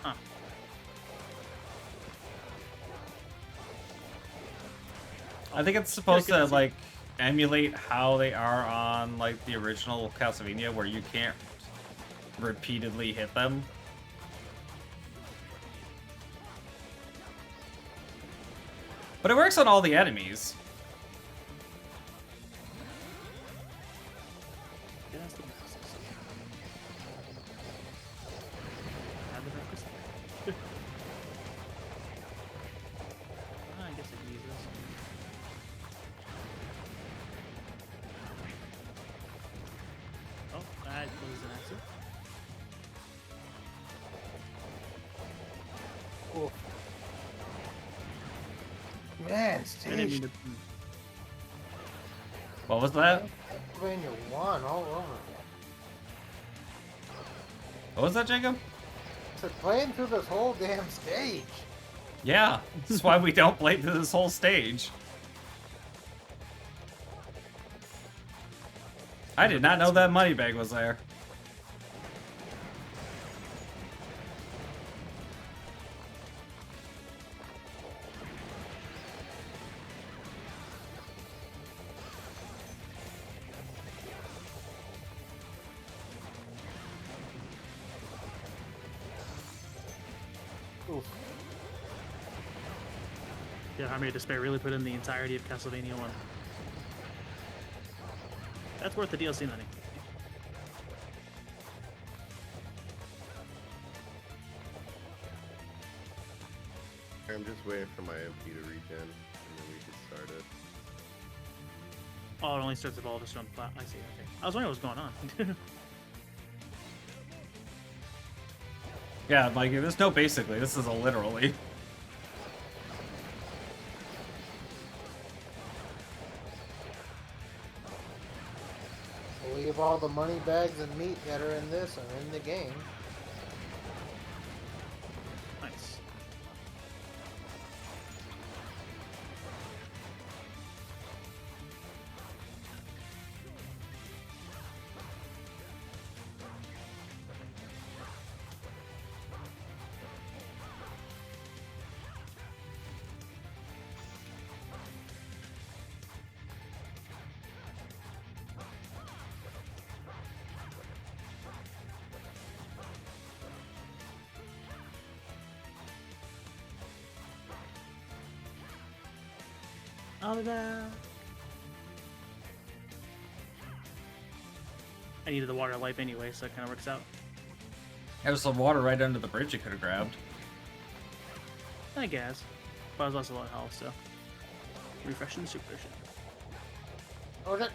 Huh. I think it's supposed good to to see. like emulate how they are on like the original Castlevania, where you can't repeatedly hit them. But it works on all the enemies. Get us the boxes. Have the breakfast. I guess I can use this. Oh, that was an accident. Cool. Man, I didn't stage mean to. What was that? Castlevania 1 all over again. What was that, Jacob? I said playing through this whole damn stage. Yeah, that's why we don't play through this whole stage. I did not know that money bag was there. Oof. Yeah, Army of Despair really put in the entirety of Castlevania 1. That's worth the DLC money. I'm just waiting for my MP to regen, and then we can start it. Oh, it only starts if all of us are on the flat. I see, okay. I was wondering what was going on. Yeah, like, there's no basically, this is a literally. Believe all the money bags and meat that are in this are in the game. Nice. All of that. I needed the water life anyway, so it kind of works out. There's some water right under the bridge you could have grabbed. I guess. But I was also low on health, so. Refreshing the super potion. Oh, that.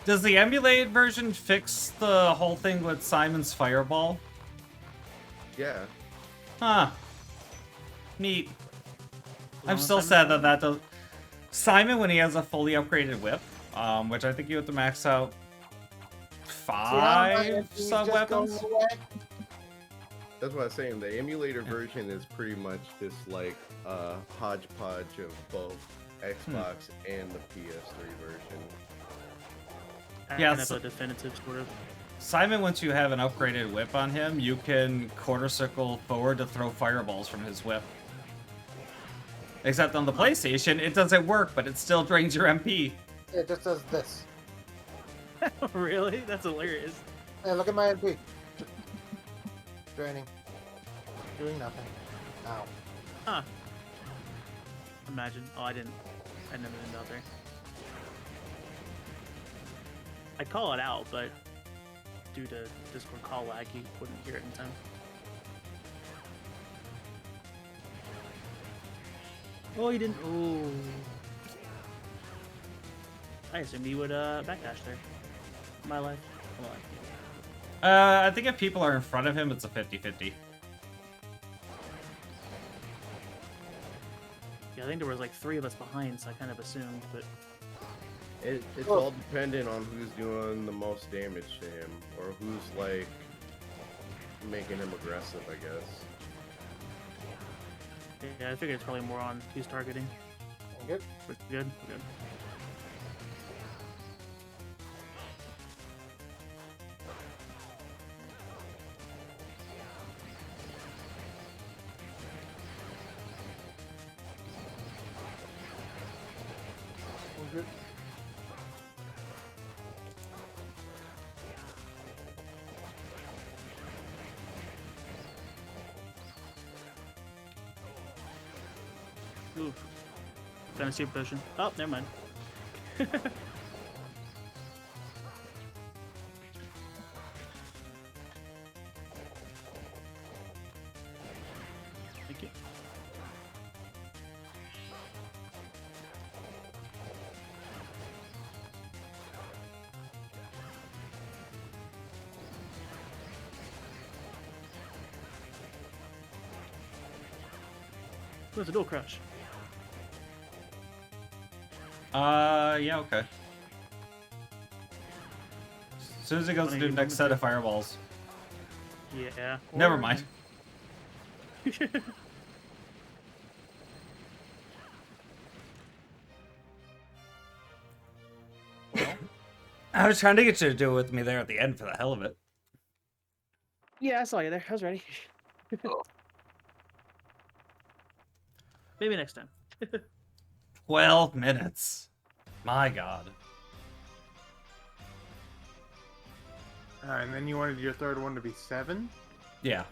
Does the emulated version fix the whole thing with Simon's fireball? Yeah. Huh. Neat. I'm Long still Simon sad that Fireball? that does. Simon, when he has a fully upgraded whip, which I think you have to max out See how my 5 MP is sub just going weapons. away? That's what I was saying. The emulator version is pretty much just like a hodgepodge of both Xbox and the PS3 version. Kind Yeah, of so- a definitive sort of. Simon, once you have an upgraded whip on him, you can quarter circle forward to throw fireballs from his whip. Except on the PlayStation, it doesn't work, but it still drains your MP. It just does this. Really? That's hilarious. Hey, look at my MP. Draining. Doing nothing. Ow. Huh. Imagine. Oh, I never been out there. I'd call it out, but due to Discord call lag, you wouldn't hear it in time. Oh, you didn't. Oh. I assumed you would backdash there. My life. Come on. I think if people are in front of him, it's a 50-50. Yeah, I think there was like 3 of us behind, so I kind of assumed, but It's Well- all dependent on who's doing the most damage to him, or who's like making him aggressive, I guess. yeah, I figured it's probably more on who's targeting. Good. But good, good. good. Ooh. Found a super potion. Oh, never mind. Thank you. Where's the dual crush? Yeah, okay. As soon as he goes to do the next set of fireballs. Yeah. Never mind. Well, I was trying to get you to do it with me there at the end for the hell of it. yeah, I saw you there. I was ready. Maybe next time. 12 minutes. My god. And then you wanted your third one to be 7? Yeah.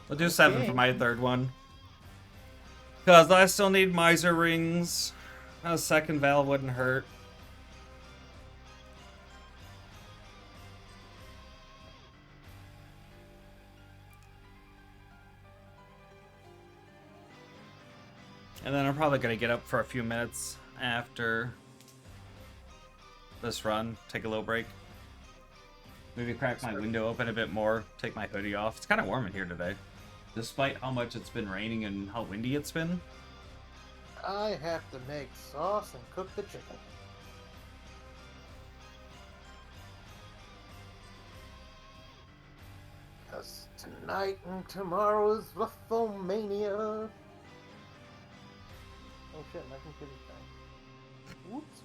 We'll do 7 Okay. for my third one. Because I still need miser rings. A second valve wouldn't hurt. And then I'm probably going to get up for a few minutes after this run. Take a little break. Maybe crack my window open a bit more. Take my hoodie off. It's kind of warm in here today. Despite how much it's been raining and how windy it's been. I have to make sauce and cook the chicken. Cause tonight and tomorrow is WrestleMania. Oh shit, my computer's down. Whoops.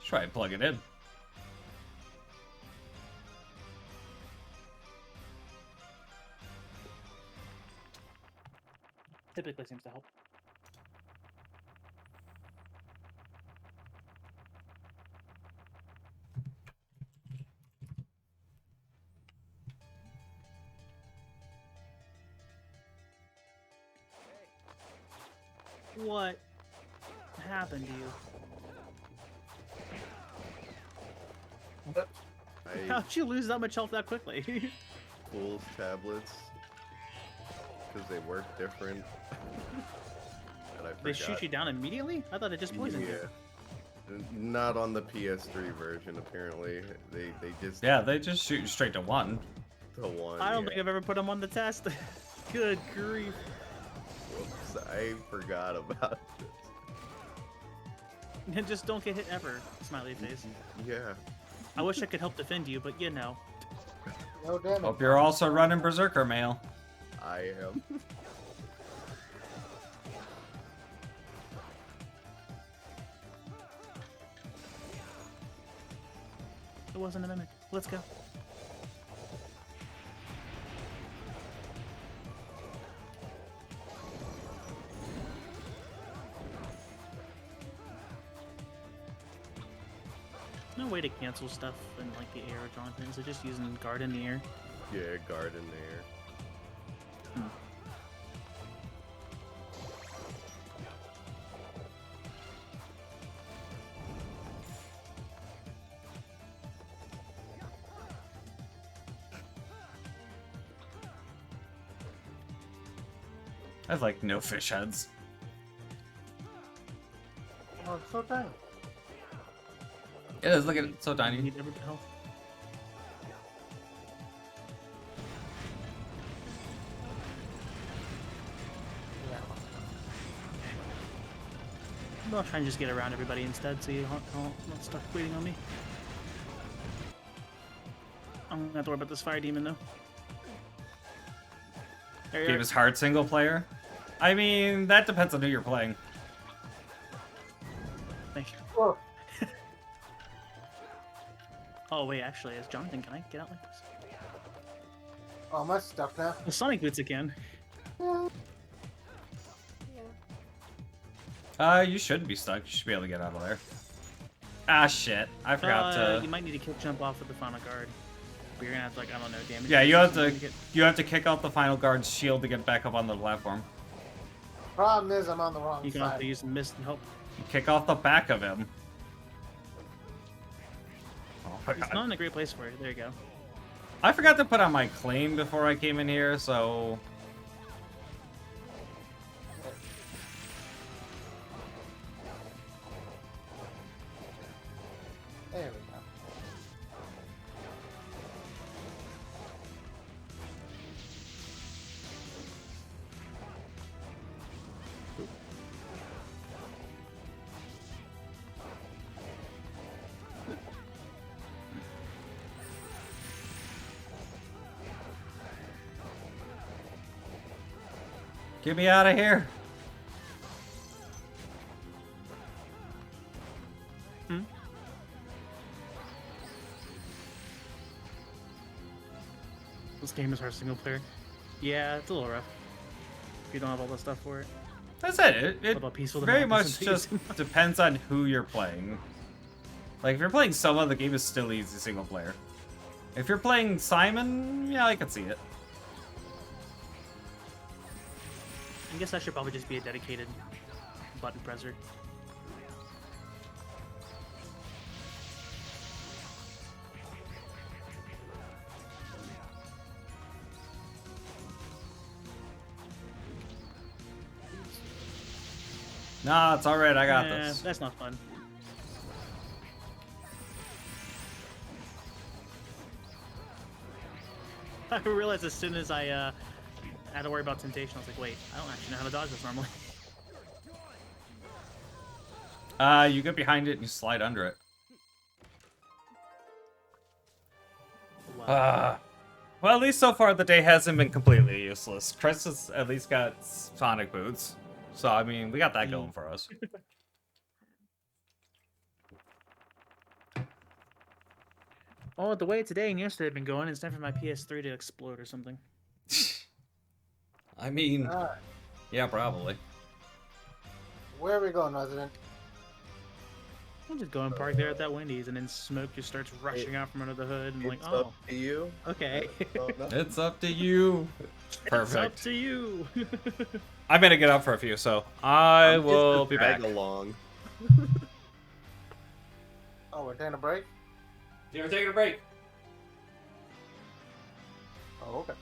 Try and plug it in. Typically seems to help. What happened to you? I How'd you lose that much health that quickly? Fool's tablets because they work different. And I They forgot. shoot you down immediately? I thought it just poisoned you. Yeah. Not on the PS3 version, apparently. They just Yeah, they just shoot you straight to 1. to one. I don't yeah. think I've ever put them on the test. Good grief. Whoops, I forgot about this. And just don't get hit ever, smiley face. Yeah. I wish I could help defend you, but you know. No damage. Hope you're also running Berserker Mail. I am. It wasn't a mimic. Let's go. No way to cancel stuff in like the air, Jonathan. Is it just using guard in the air? Yeah, guard in there. I have like no fish heads. Oh, it's so tiny. It is, look at it, it's so You tiny. need every bit of health. Yeah. I'll try and just get around everybody instead, so you don't not stuck waiting on me. I'm gonna have to worry about this fire demon though. There you Game are. is hard single player. I mean, that depends on who you're playing. Thank you. Oh, Oh wait, actually, as Jonathan, can I get out like this? oh, my stuff now. Well, Sonic Boots again. Yeah. You shouldn't be stuck. You should be able to get out of there. Ah, shit. I forgot to... You might need to kick jump off with the final guard. But you're gonna have to, like, I don't know, damage. Yeah, you have to get... kick out the final guard's shield to get back up on the platform. Problem is, I'm on the wrong You can side. also use mist to help. You kick off the back of him. Oh my It's god. not in a great place for it. There you go. I forgot to put on my claim before I came in here, so... There we go. Get me out of here! This game is hard single player. Yeah, it's a little rough. If you don't have all the stuff for it. That's it. It about peaceful very democracy? much just depends on who you're playing. Like, if you're playing someone, the game is still easy single player. If you're playing Simon, yeah, I can see it. I guess that should probably just be a dedicated button presser. Nah, it's alright, I got this. That's not fun. I realized as soon as I had to worry about temptation, I was like, wait, I don't actually know how to dodge this normally. You get behind it and you slide under it. Wow. Well, at least so far the day hasn't been completely useless. Chris has at least got Sonic boots. So, I mean, we got that going for us. Oh, the way today and yesterday have been going, it's time for my PS3 to explode or something. I mean, Alright. yeah, probably. Where are we going, resident? I'm just going park there at that Wendy's, and then smoke just starts rushing out from under the hood, and like, It's oh, up to you. okay. Oh, no. It's up to you. It's up Perfect. to you. I'm gonna get up for a few, so I I'm just will a be back. tag along. Oh, we're taking a break? You're taking a break. Oh, okay.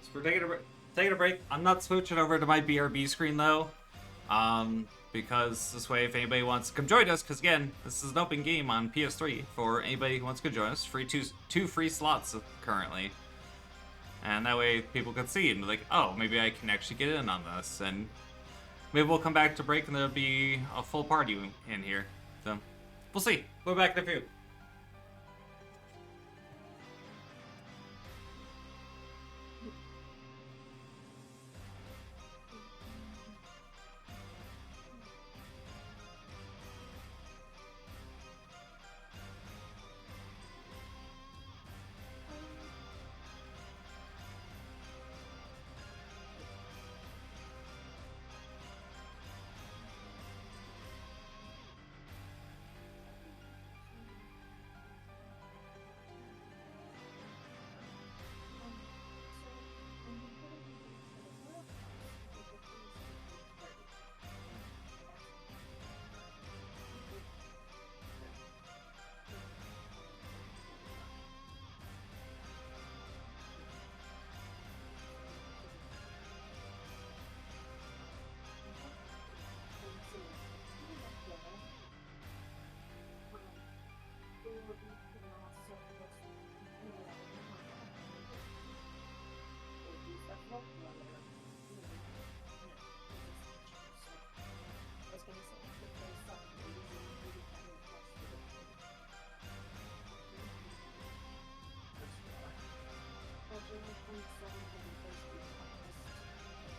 So we're taking a break. Taking a break. I'm not switching over to my BRB screen though, because this way, if anybody wants to come join us, because again, this is an open game on PS3 for anybody who wants to join us. Two free slots currently, and that way people can see and be like, oh, maybe I can actually get in on this, and maybe we'll come back to break and there'll be a full party in here. So we'll see. We'll be back in a few.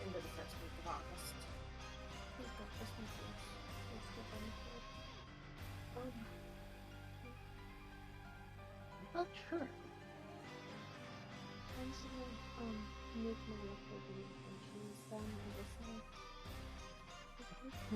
Into the first week of August. We've got Christmas yes. Let's get on with it. Not sure. I'm just gonna make my local and choose them and decide. Okay.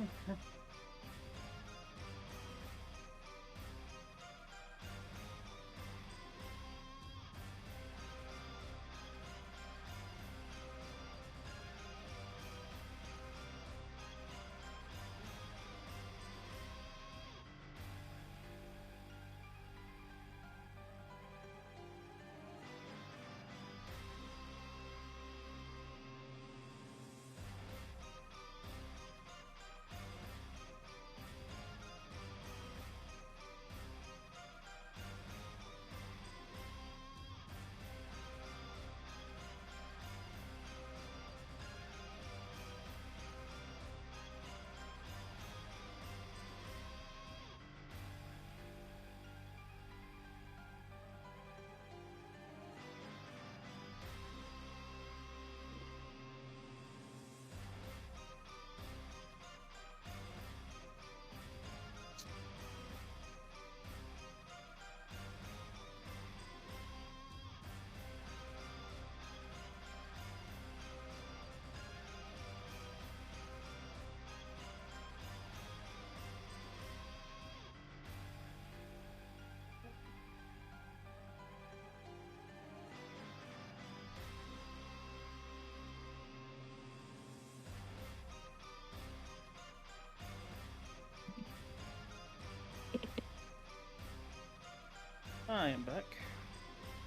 I am back.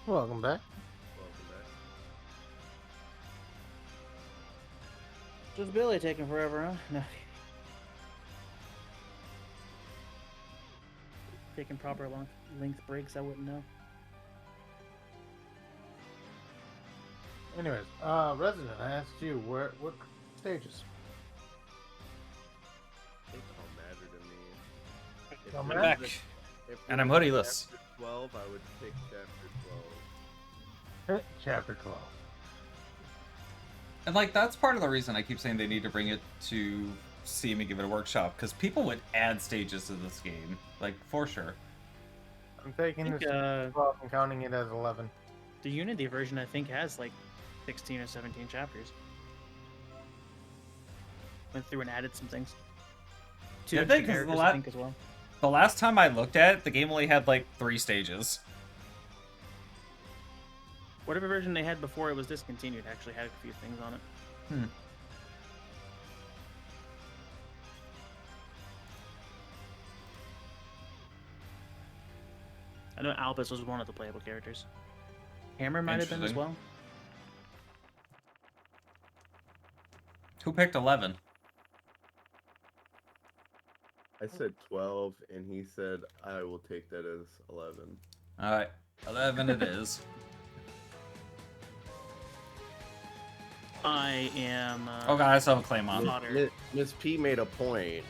Welcome back. Welcome back. Just Billy taking forever, huh? No. Taking proper length breaks, I wouldn't know. Anyways, Resident, I asked you what stages? It don't matter to me. If Don't it matter? was a- if it And I'm was hoodieless. Chapter 12, I would pick chapter 12. Chapter 12. And like that's part of the reason I keep saying they need to bring it to Steam and give it a workshop, because people would add stages to this game, like for sure. I'm taking I think, this 12 and counting it as 11. The Unity version, I think, has like 16 or 17 chapters. Went through and added some things. Two Did they? extra 'Cause the characters, la- I think, as well. The last time I looked at it, the game only had like 3 stages. Whatever version they had before it was discontinued actually had a few things on it. Hmm. I know Albus was one of the playable characters. Hammer might have been as Interesting. well. Who picked 11? I said 12, and he said I will take that as 11. Alright, 11 it is. I am. Oh god, I still have a claim on. Fodder. Miss P made a point.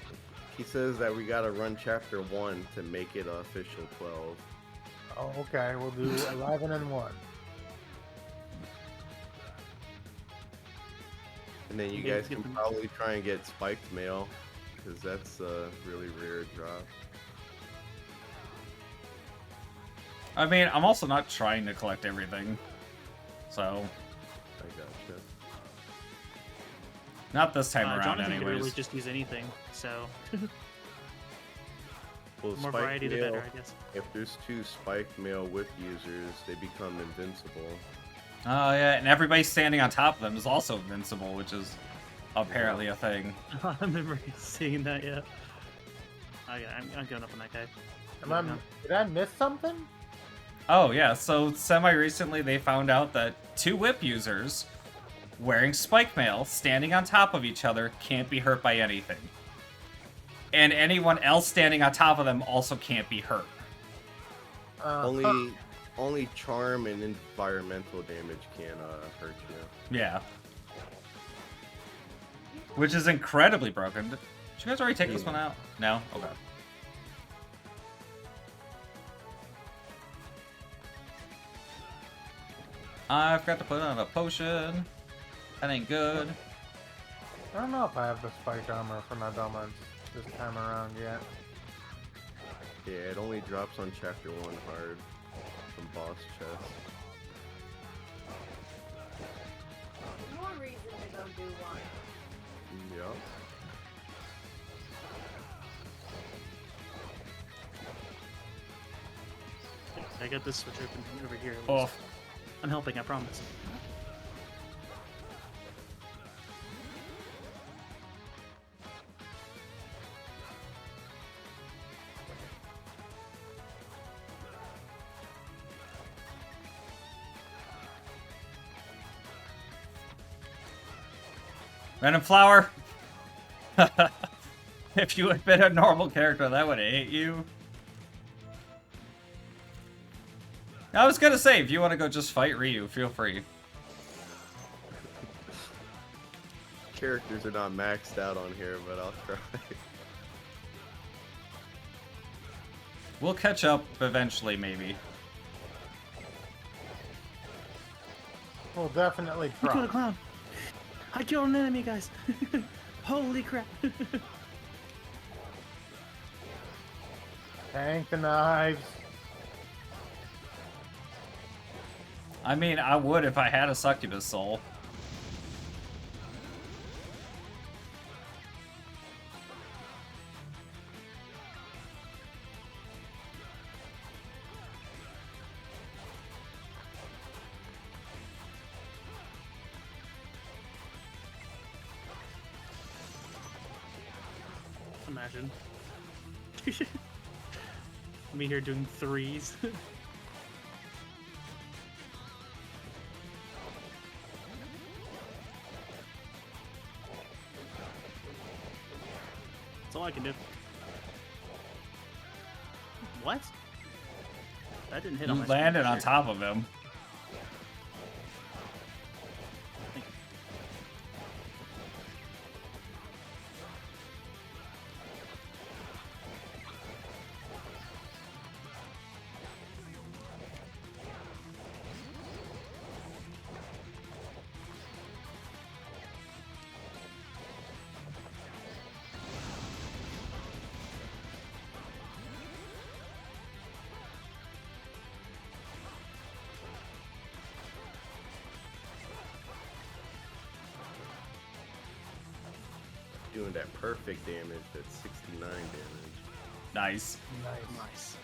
He says that we gotta run chapter 1 to make it official 12. Oh, okay, we'll do 11 and 1. And then you Yeah, guys can give them- probably try and get spiked mail, because that's a really rare drop. I mean, I'm also not trying to collect everything. So, I gotcha. not this time around Jonathan could really anyways. just use anything, so Well, more spiked variety the mail, better, I guess. if there's 2 spiked mail whip users, they become invincible. Oh yeah, and everybody standing on top of them is also invincible, which is apparently a thing. I remember seeing that, yeah. Oh yeah, I'm going up on that guy. Did I miss something? Oh yeah, so semi-recently they found out that 2 whip users wearing spike mail standing on top of each other can't be hurt by anything. And anyone else standing on top of them also can't be hurt. Only charm and environmental damage can hurt you. Yeah. Which is incredibly broken. Did you guys already take this Yeah. one out? No? Okay. I forgot to put on a potion. That ain't good. I don't know if I have the spiked armor for Nadama this time around yet. Yeah, it only drops on chapter 1 hard from boss chest. More reason to go do one. Yup. I got this switch open over here. Oh, I'm helping, I promise. random flower. If you had been a normal character, that would have hit you. I was gonna say, if you want to go just fight Ryu, feel free. Characters are not maxed out on here, but I'll try. We'll catch up eventually, maybe. We'll definitely I killed a try. clown. I killed an enemy, guys. Holy crap. Tank the knives. I mean, I would if I had a succubus soul. Imagine. Me here doing threes. That's all I can do. What? That didn't hit on You my screen. landed on Sure. top of him. Thank you. Doing that perfect damage, that 69 damage. Nice. Nice. Nice.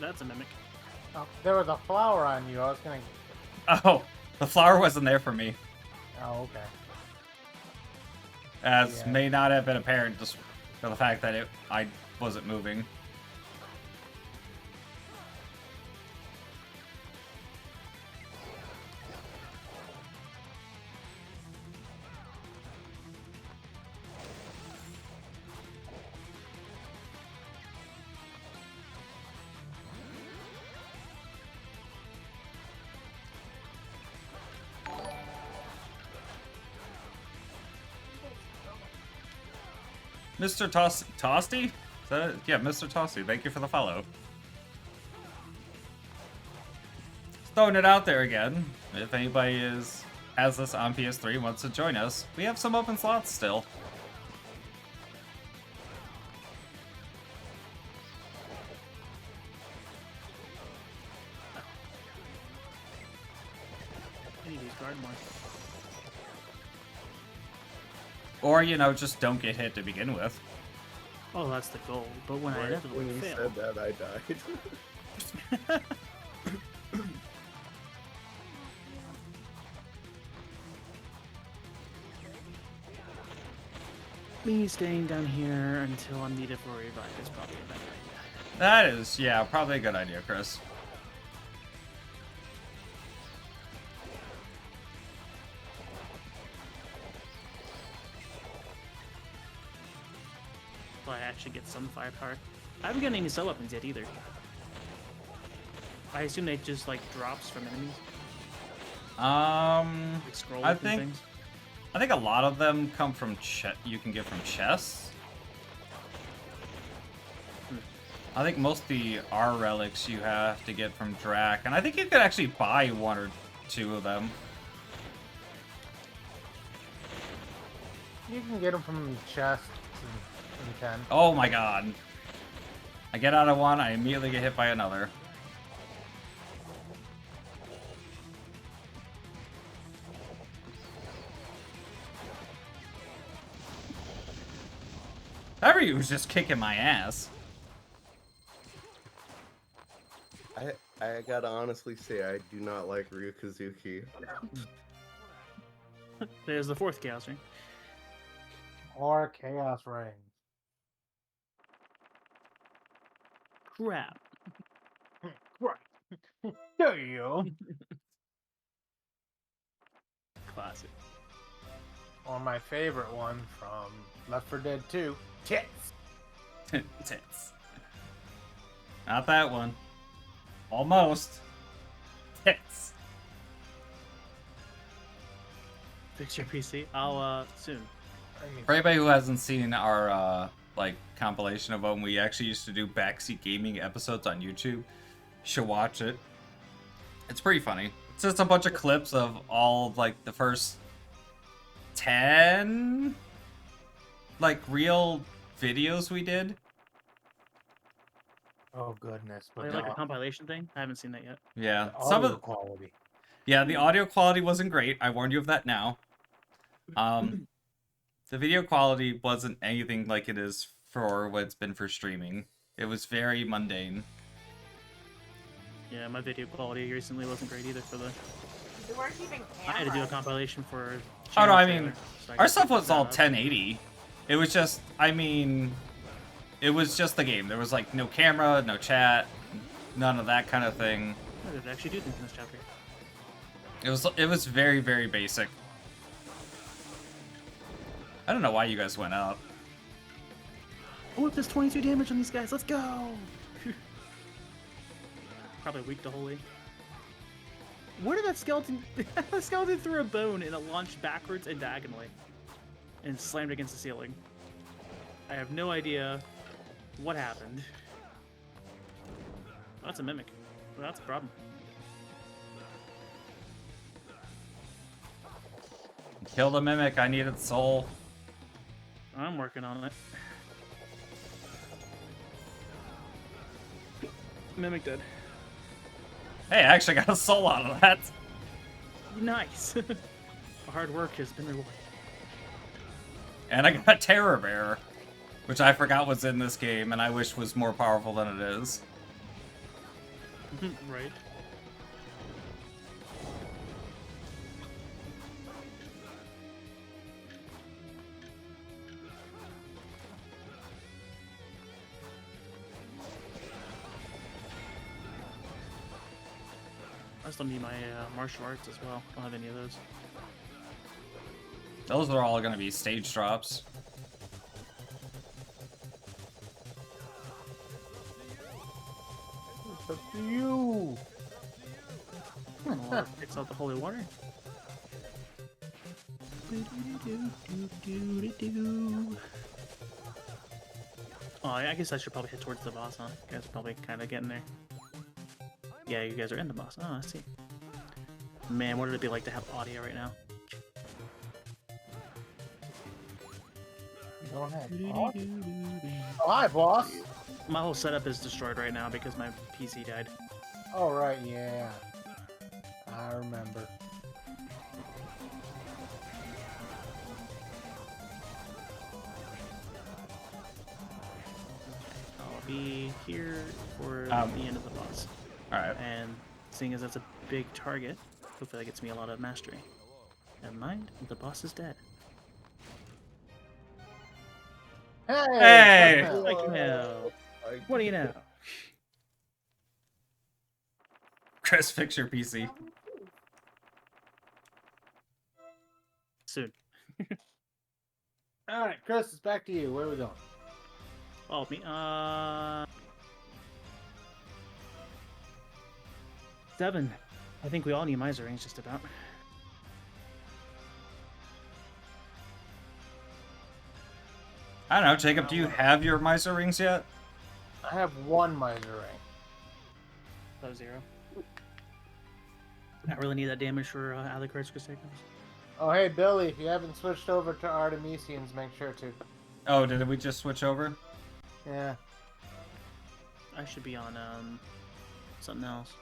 That's a mimic. Oh, there was a flower on you. I was gonna. Oh, the flower wasn't there for me. Oh, okay. As Yeah. may not have been apparent just for the fact that I wasn't moving. Mr. Toasty? Is that it? Yeah, Mr. Toasty. Thank you for the follow. Just throwing it out there again. If anybody has this on PS3 and wants to join us, we have some open slots still. I need these guard more. Or, you know, just don't get hit to begin with. Oh, that's the goal. But when I Right inevitably when you fail, said that, I died. me staying down here until I'm needed for a revive is probably a better idea. That is, yeah, probably a good idea, Chris. So I actually get some firepower. I haven't gotten any sub weapons yet either. I assume they just like drops from enemies, like scroll I looking think things. I think a lot of them come from you can get from chests. I think most of the R relics you have to get from Drac, and I think you could actually buy one or two of them. You can get them from chests in 10. Oh my god. I get out of one, I immediately get hit by another. Every was just kicking my ass. I gotta honestly say, I do not like Ryukazuki. There's the fourth Chaos Ring. Or Chaos Ring. Crap. Right. There you go. Classic. Or my favorite one from Left 4 Dead 2, Tits. Tits. Not that one. Almost. Tits. Fix your PC. I'll soon. For anybody who hasn't seen our like compilation of when we actually used to do backseat gaming episodes on YouTube, you should watch it. It's pretty funny. It's just a bunch of clips of all like the first 10 like real videos we did. Oh goodness, Are they like a compilation thing? I haven't seen that yet. Yeah, the some of audio quality. yeah, the audio quality wasn't great. I warned you of that now. The video quality wasn't anything like it is for what it's been for streaming. It was very mundane. Yeah, my video quality recently wasn't great either for the. They weren't even I had to do a cameras. compilation for. Oh no, I Channel mean, Trailer, so I our could stuff pick was that all up. 1080. It was just, I mean, it was just the game. There was like no camera, no chat, none of that kind of thing. Oh, they actually do things in this chapter. It was very, very basic. I don't know why you guys went up. Oh, it does 22 damage on these guys. Let's go! Probably weak to holy. Where did that skeleton... the skeleton threw a bone and it launched backwards and diagonally. And slammed against the ceiling. I have no idea what happened. Oh, that's a mimic. Well, that's a problem. Kill the mimic, I needed soul. I'm working on it. Mimic dead. Hey, I actually got a soul out of that. Nice. Hard work has been rewarded. And I got Terror Bearer, which I forgot was in this game and I wish was more powerful than it is. Right. I still need my martial arts as well. I don't have any of those. Those are all gonna be stage drops. It's up to you. Water picks out the holy water. Oh, I guess I should probably head towards the boss, huh? You guys are probably kind of getting there. Yeah, you guys are in the boss. Oh, I see. Man, what would it be like to have audio right now? You don't have boss? Oh, hi, boss. My whole setup is destroyed right now because my PC died. Oh, right, yeah. I remember. I'll be here for the end of the boss. Alright. And seeing as that's a big target, hopefully that gets me a lot of mastery. Never mind, the boss is dead. Hey! Hey! Like you know. What do you know? Chris, fix your PC. Soon. Alright, Chris, it's back to you. Where are we going? Oh, me. 7. I think we all need miser rings just about. I don't know, Jacob, do you have your Miser rings yet? I have one miser ring. So 0. I really need that damage for Alucard's Crusaders. Oh, hey, Billy, if you haven't switched over to Artemisians, make sure to. Oh, did we just switch over? Yeah. I should be on something else.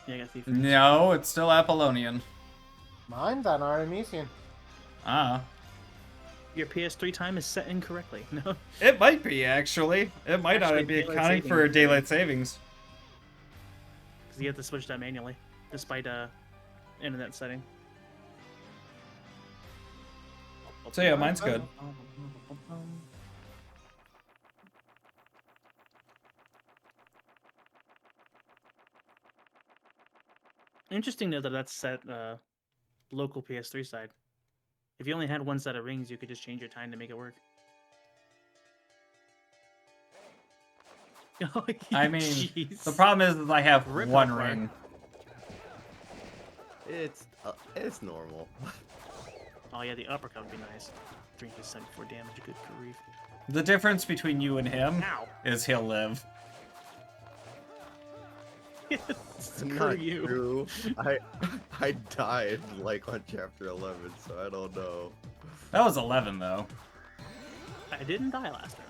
Yeah, I got Thief. No, it's still Apollonian. Mine's on Artemisian. Ah. Your PS3 time is set incorrectly. No. It might be, actually. It might Actually, not be daylight accounting for savings. daylight savings. Because you have to switch that manually, despite internet setting. So yeah, mine's good. Interesting though that that's set local PS3 side. If you only had one set of rings, you could just change your time to make it work. Oh, I mean, jeez. the problem is I have Rip one apart. ring. It's normal. Oh yeah, the uppercut would be nice. 374 damage, good grief. The difference between you and him Ow! is he'll live. Screw Not you. true. I died like on chapter 11, so I don't know. That was 11 though. I didn't die last time.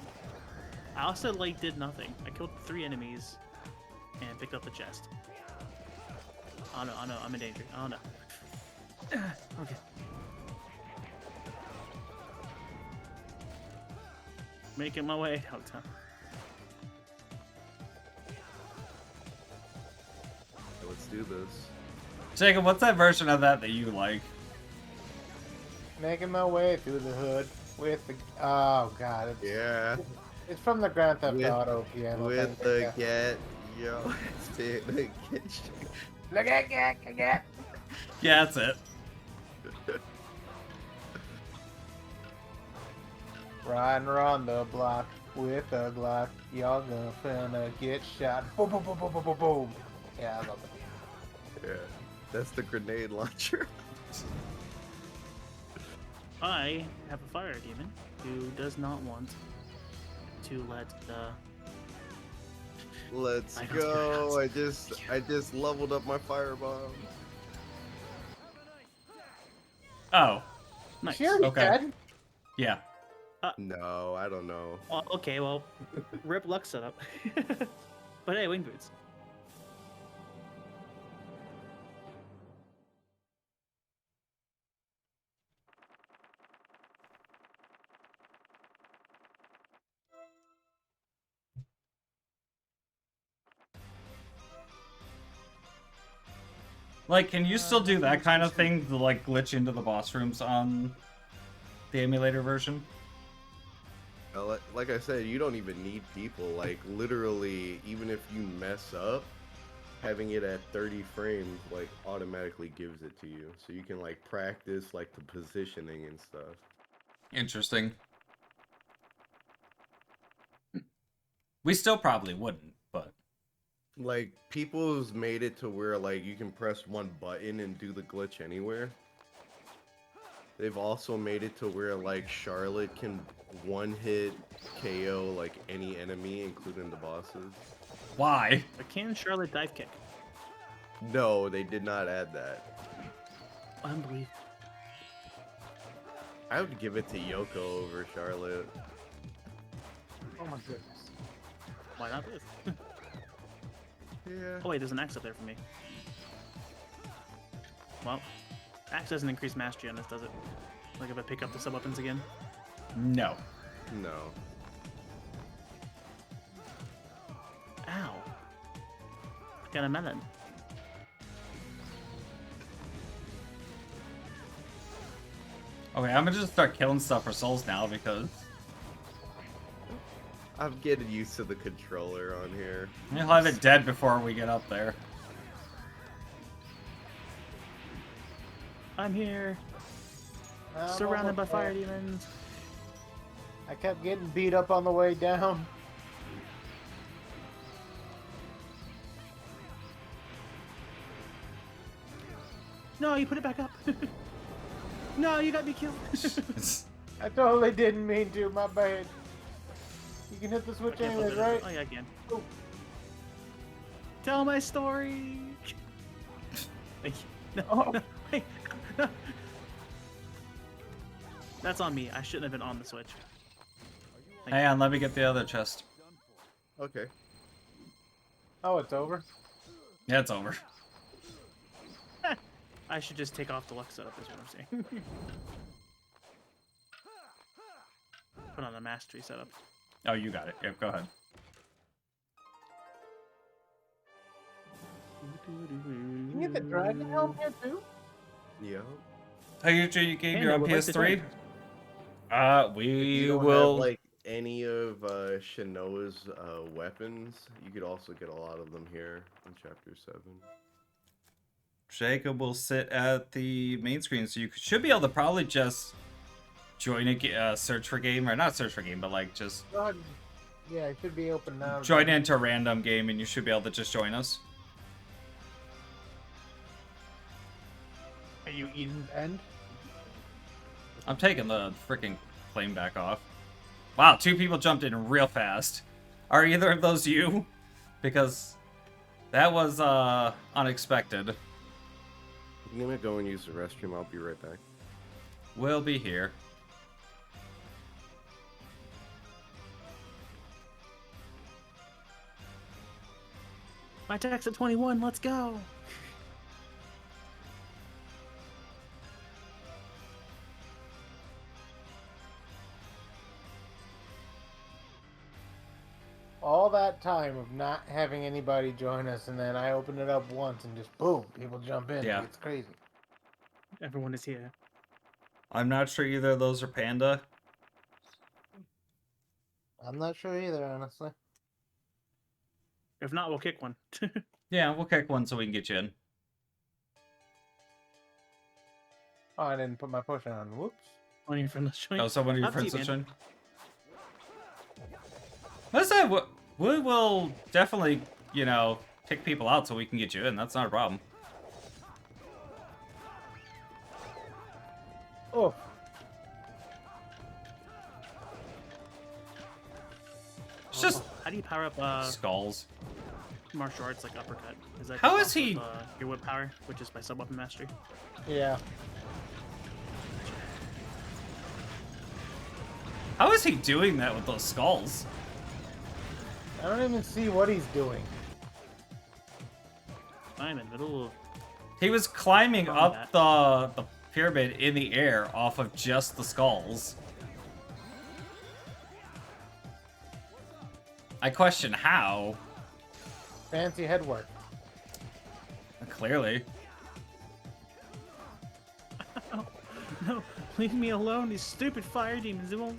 I also like did nothing. I killed 3 enemies and picked up the chest. Oh no, I'm in danger. Oh no. Okay. Making my way out. Let's do this. Jacob, what's that version of that you like? Making my way through the hood with the. Oh god, it's, Yeah. it's from the Grand Theft With- Auto piano. With thing. the get, yo, it's the kitchen. Look at get. Yeah, that's it. Riding around the block with a Glock. Y'all gonna get shot. Boom, boom, boom, boom, boom, boom, boom. Yeah, I love it. Yeah, that's the grenade launcher. I have a fire demon who does not want to let the. Let's I don't go. care. I just leveled up my firebomb. Oh, Nice. She already Okay. dead? yeah. No, I don't know. Well, okay, well, rip luck setup. But hey, wing boots. Like, can you still do that kind of thing to, like, glitch into the boss rooms on the emulator version? Like I said, you don't even need people. Like, literally, even if you mess up, having it at 30 frames, like, automatically gives it to you. So you can, like, practice, like, the positioning and stuff. Interesting. We still probably wouldn't, but... Like, people's made it to where, like, you can press one button and do the glitch anywhere. They've also made it to where, like, Charlotte can one-hit KO, like, any enemy, including the bosses. Why? But can Charlotte dive kick? No, they did not add that. Unbelievable. I would give it to Yoko over Charlotte. Oh my goodness. Why not this? Yeah. Oh wait, there's an axe up there for me. Well, axe doesn't increase mastery on this, does it? Like if I pick up the sub-weapons again? No. No. Ow. Got a melon. Okay, I'm gonna just start killing stuff for souls now because... I'm getting used to the controller on here. I'll have it dead before we get up there. I'm here, I'm surrounded by almost fire there. demons. I kept getting beat up on the way down. No, you put it back up. No, you got me killed. I totally didn't mean to, my bad. You can hit the switch I can't anyways, flip it. right? Oh yeah, I can. Oh. Tell my story. Thank you. No, Oh. no, wait, no. That's on me. I shouldn't have been on the switch. Hang on, let me get the other chest. Okay. Oh, it's over? Yeah, it's over. I should just take off the luck setup, is what I'm saying. put on the mastery setup. Oh, you got it. Yep, go ahead. You can get the dragon helm here too? Yeah. Hey, you gave Panda your own would like to PS3? If We you don't will. have like any of Shinoa's weapons, you could also get a lot of them here in Chapter 7. Jacob will sit at the main screen, so you should be able to probably just join a search for game, or not search for game, but like just Go ahead. Yeah, it should be open now. join into a random game, and you should be able to just join us. Are you Eden's End? I'm taking the freaking flame back off. Wow, 2 people jumped in real fast. Are either of those you? Because that was unexpected. I'm gonna go and use the restroom. I'll be right back. We'll be here. My attack's at 21. Let's go. All that time of not having anybody join us, and then I open it up once, and just boom, people jump in. Yeah. It's crazy. Everyone is here. I'm not sure either of those are Panda. I'm not sure either, honestly. If not, we'll kick one. Yeah, we'll kick one so we can get you in. Oh, I didn't put my potion on. Whoops. One of your friends join. Oh, so one of your Up to you, friends man. will join? Let's say we will definitely, you know, kick people out so we can get you in. That's not a problem. Oh, It's just How do you power up skulls. martial arts like uppercut? Is that How just is off he- of, your whip power, which is by sub weapon mastery? yeah. How is he doing that with those skulls? I don't even see what he's doing. I'm in the middle of He was climbing up Combat. the pyramid in the air off of just the skulls. I question how. Fancy headwork. Clearly. no, leave me alone. These stupid fire demons. They won't.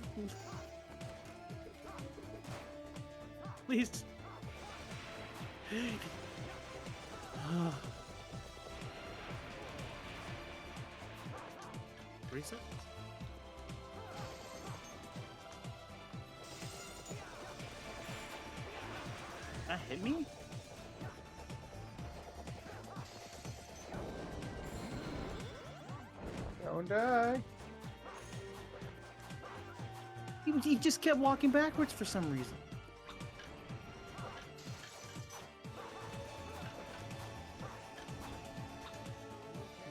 Please. Reset. That hit me? Don't die. He just kept walking backwards for some reason.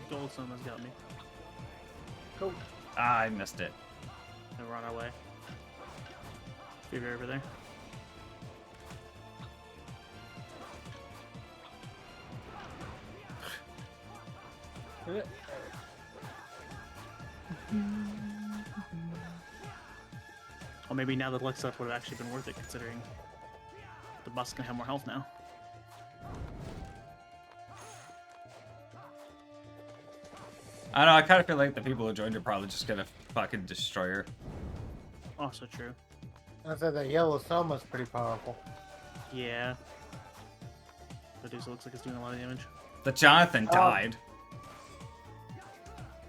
Gold Sun has got me. Go. Ah, I missed it. And we're on our way. Figure over there. Or maybe now the Lex stuff would have actually been worth it, considering the boss can have more health now. I don't know, I kind of feel like the people who joined are probably just gonna fucking destroy her. Also true. I said that yellow Selma's pretty powerful. Yeah. Medusa looks like it's doing a lot of damage. The Jonathan died.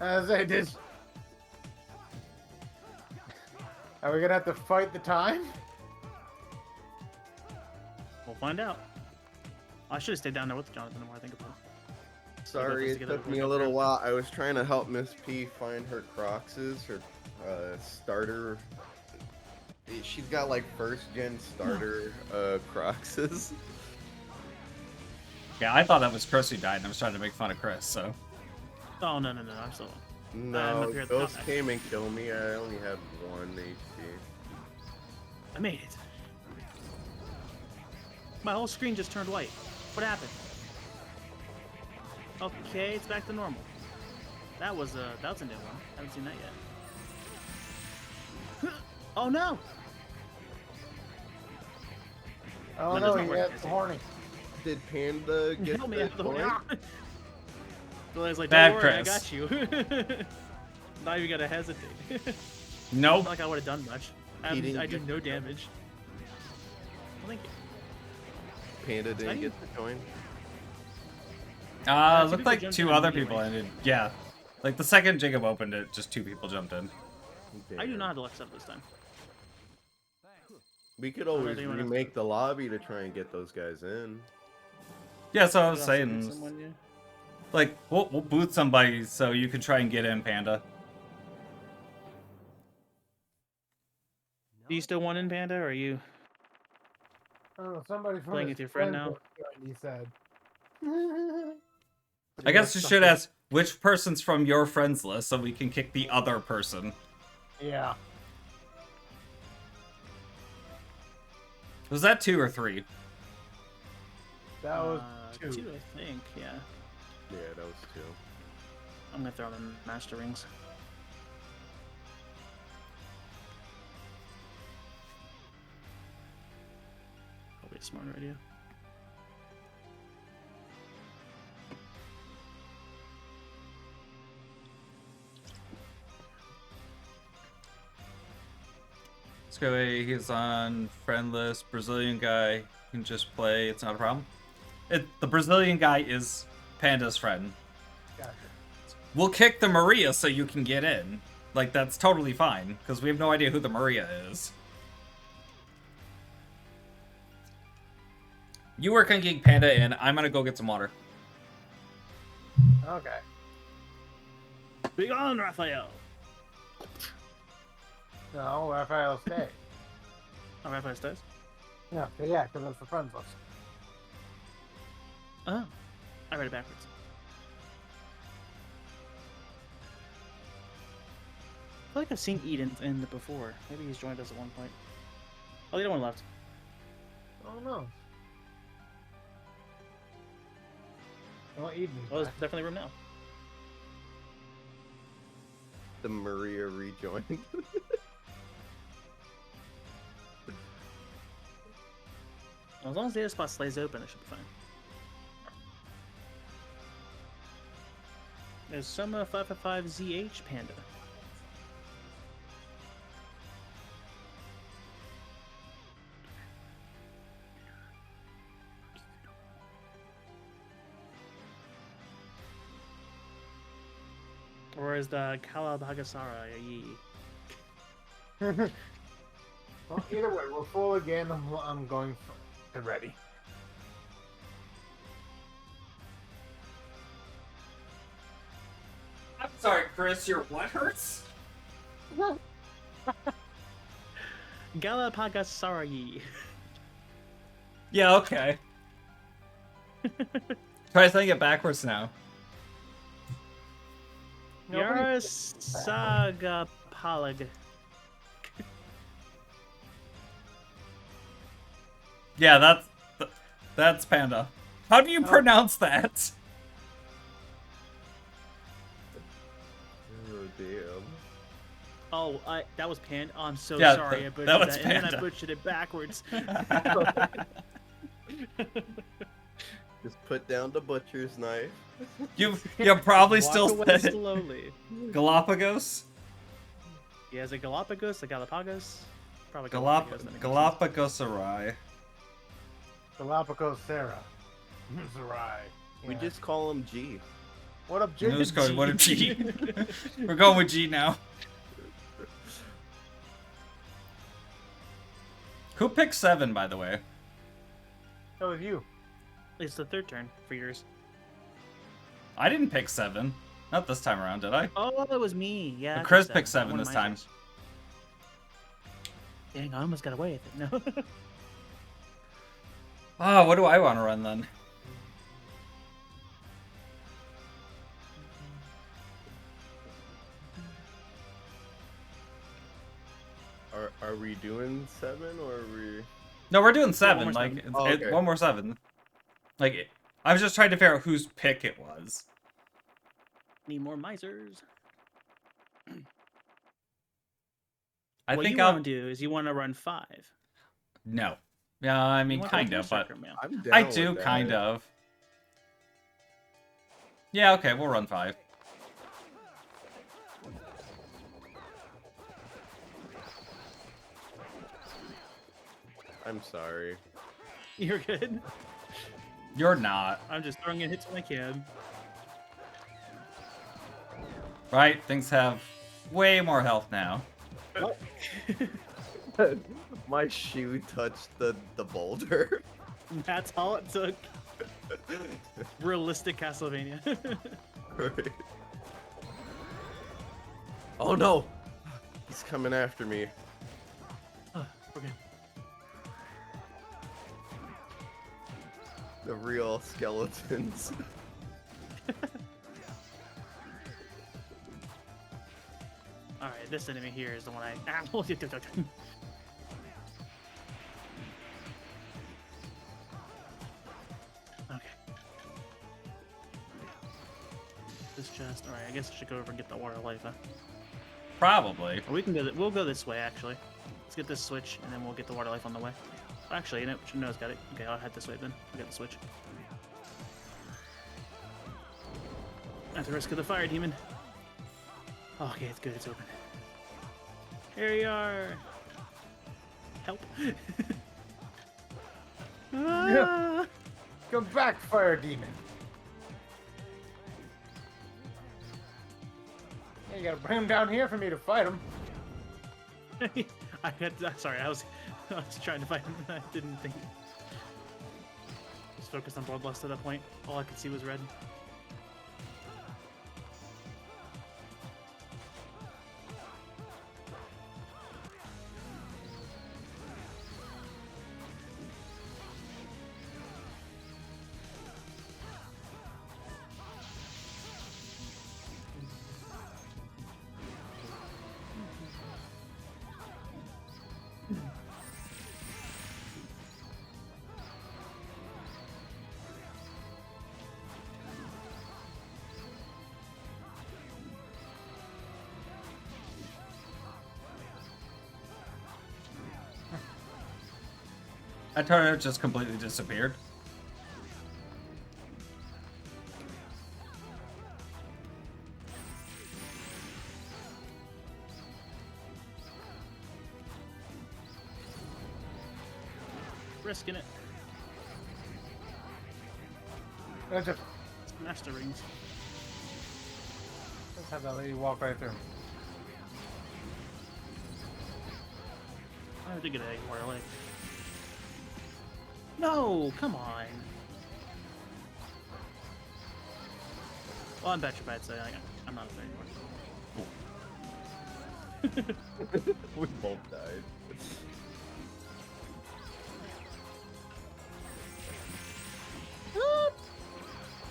As I did. Are we gonna have to fight the time? We'll find out. I should have stayed down there with Jonathan the more I think about it. Sorry, it took me a little while. I was trying to help Miss P find her Croxes, her starter. She's got like first gen starter Croxes. Yeah, I thought that was Chris who died, and I was trying to make fun of Chris, so. Oh, no, I'm still. I'm No, up here at the those top. came and killed me. I only had 1 HP. I made it. My whole screen just turned white. What happened? Okay, it's back to normal. That was a new one. I haven't seen that yet. Oh no! Oh No, no, that's he not got working. horny. Did Panda get Help me the out the coin? The guy's like, Bad don't worry, I Chris. got you. Not even gonna hesitate. Nope. Not like I would have done much. He didn't I do get no the- damage. Well, thank you. Panda How do didn't you- get the coin. two Looked people like jumped two in other immediately. people ended. Yeah. Like the second Jacob opened it, just two people jumped in. I do Damn. not have to accept this time. We could don't always think I'm gonna- remake the lobby to try and get those guys in. Yeah, so I was Could also saying, get someone, yeah. like, we'll booth somebody so you can try and get in, Panda. Do you still want in Panda, or are you? I don't know, somebody from Playing his with your friend friends now? was joined, he said. I guess you should ask which person's from your friends list so we can kick the other person. Yeah. Was that 2 or 3? That was two, two. I think. Yeah. Yeah, that was 2. I'm gonna throw them master rings. Probably a smarter idea. Let's go. He's on friend list. Brazilian guy can just play. It's not a problem. The Brazilian guy is Panda's friend. Gotcha. We'll kick the Maria so you can get in. Like, that's totally fine, because we have no idea who the Maria is. You work on getting Panda in. I'm gonna go get some water. Okay. Big on, Raphael! No, Raphael stay. Oh, Raphael stays? Yeah, because that's the friends list. Oh. I read it backwards. I feel like I've seen Eden in the before. Maybe he's joined us at one point. Oh, the other one left. Oh no. Well, Eden's Oh, there's back. definitely room now. The Maria rejoined. As long as the other spot stays open, it should be fine. There's some 555ZH Panda. Or is the Kalabagasara Yi? Well, either way, we're full again. I'm going for ready. I'm sorry, Chris. Your what hurts? Galapagasara Yi. Yeah, okay. Try saying it backwards now. Yara Saga Palag. Yeah, that's Panda. How do you pronounce that? Oh damn. Oh, that was Panda. Oh, I'm so Yeah, sorry. I that butchered was that, and then I Panda. butchered it backwards. Just put down the butcher's knife. You probably Walk still away said it. slowly. Galapagos? Yeah, is it Galapagos? The Galapagos? Probably that makes sense. Galapagos-arai. Galapagos Sarah. Sarai. We Yeah. just call him G. What up, Who's Jake? going? What a G? We're going with G now. Who picked 7, by the way? That was you. It's the third turn for yours. I didn't pick 7. Not this time around, did I? Oh, it was me. Yeah. I Chris picked picked seven. 7 One of this my time. turns. Dang, I almost got away with it. No. Oh, what do I want to run then? Are we doing 7 or are we? No, we're doing one 7. more Like, 7. Oh, okay. one more 7. Like, I was just trying to figure out whose pick it was. Need more misers. I what think you I'll want to do is you want to run 5. no. Yeah, I You mean want to run kind of, but Berserker Mail. I'm down I with do that. kind of. Yeah, okay, we'll run 5. I'm sorry. You're good. You're not. I'm just throwing in hits when I can. Right? Things have way more health now. My shoe touched the boulder. That's all it took. Realistic Castlevania. Right. Oh no! He's coming after me. Oh, we're good. The real skeletons. Alright, this enemy here is the one I... Okay. This chest. Alright, I guess I should go over and get the water life, huh? Probably. Or we can go. We'll go this way, actually. Let's get this switch, and then we'll get the water life on the way. Actually, you know, Noah's got it. Okay, I'll head this way then. We got the switch. At the risk of the fire demon. Oh, okay, it's good. It's open. Here you are. Help. Ah! Come back, fire demon. Yeah, you gotta bring him down here for me to fight him. I had. Sorry, I was trying to fight him. I didn't think. Just focused on bloodlust at that point. All I could see was red. That turret just completely disappeared. Risking it. Let's just Smash the rings. have that lady walk right through. I did get a water life. No, come on. Well, I'm petrified, so I'm not afraid anymore. We both died.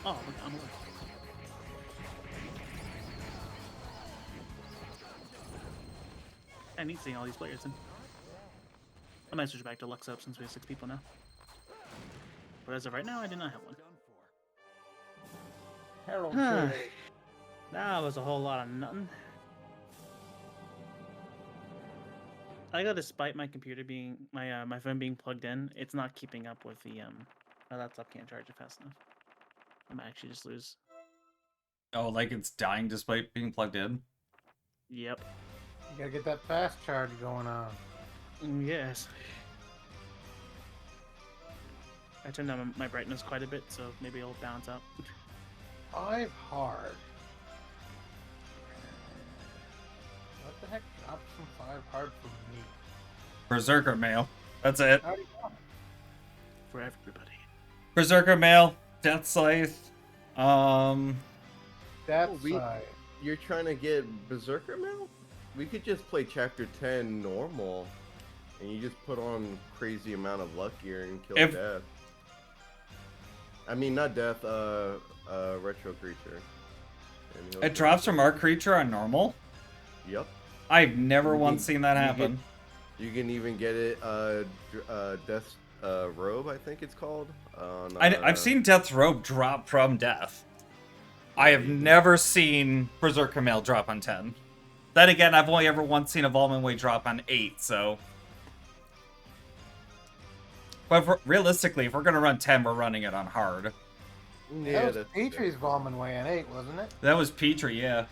Oh, look, I'm alive. I need seeing all these players in. I might switch back to Lux Up since we have 6 people now. But as of right now, I do not have one. Harold Huh. Shea. That was a whole lot of nothing. I got, despite my computer being my phone being plugged in, it's not keeping up with the my laptop can't charge it fast enough. I might actually just lose. Oh, like it's dying despite being plugged in? Yep. You gotta get that fast charge going on. Yes. I turned down my brightness quite a bit, so maybe it'll balance out. 5 hard. What the heck drops from 5 hard for me? Berserker Mail. That's it. I already got it. For everybody. Berserker Mail, Death Scythe. That's You're trying to get Berserker Mail? We could just play Chapter 10 normal, and you just put on crazy amount of luck gear and kill Death. I mean, not Death, Retro Creature. And It drops from our creature on normal? Yep. I've never once seen that happen. You can even get it, Death's Robe, I think it's called. On, I've seen Death's Robe drop from Death. I have never seen Berserker Mail drop on 10. Then again, I've only ever once seen a Volman Way drop on 8, so... But realistically, if we're gonna run 10, we're running it on hard. Yeah, That was Petrie's Volman Way on 8, wasn't it? That was Petrie, yeah.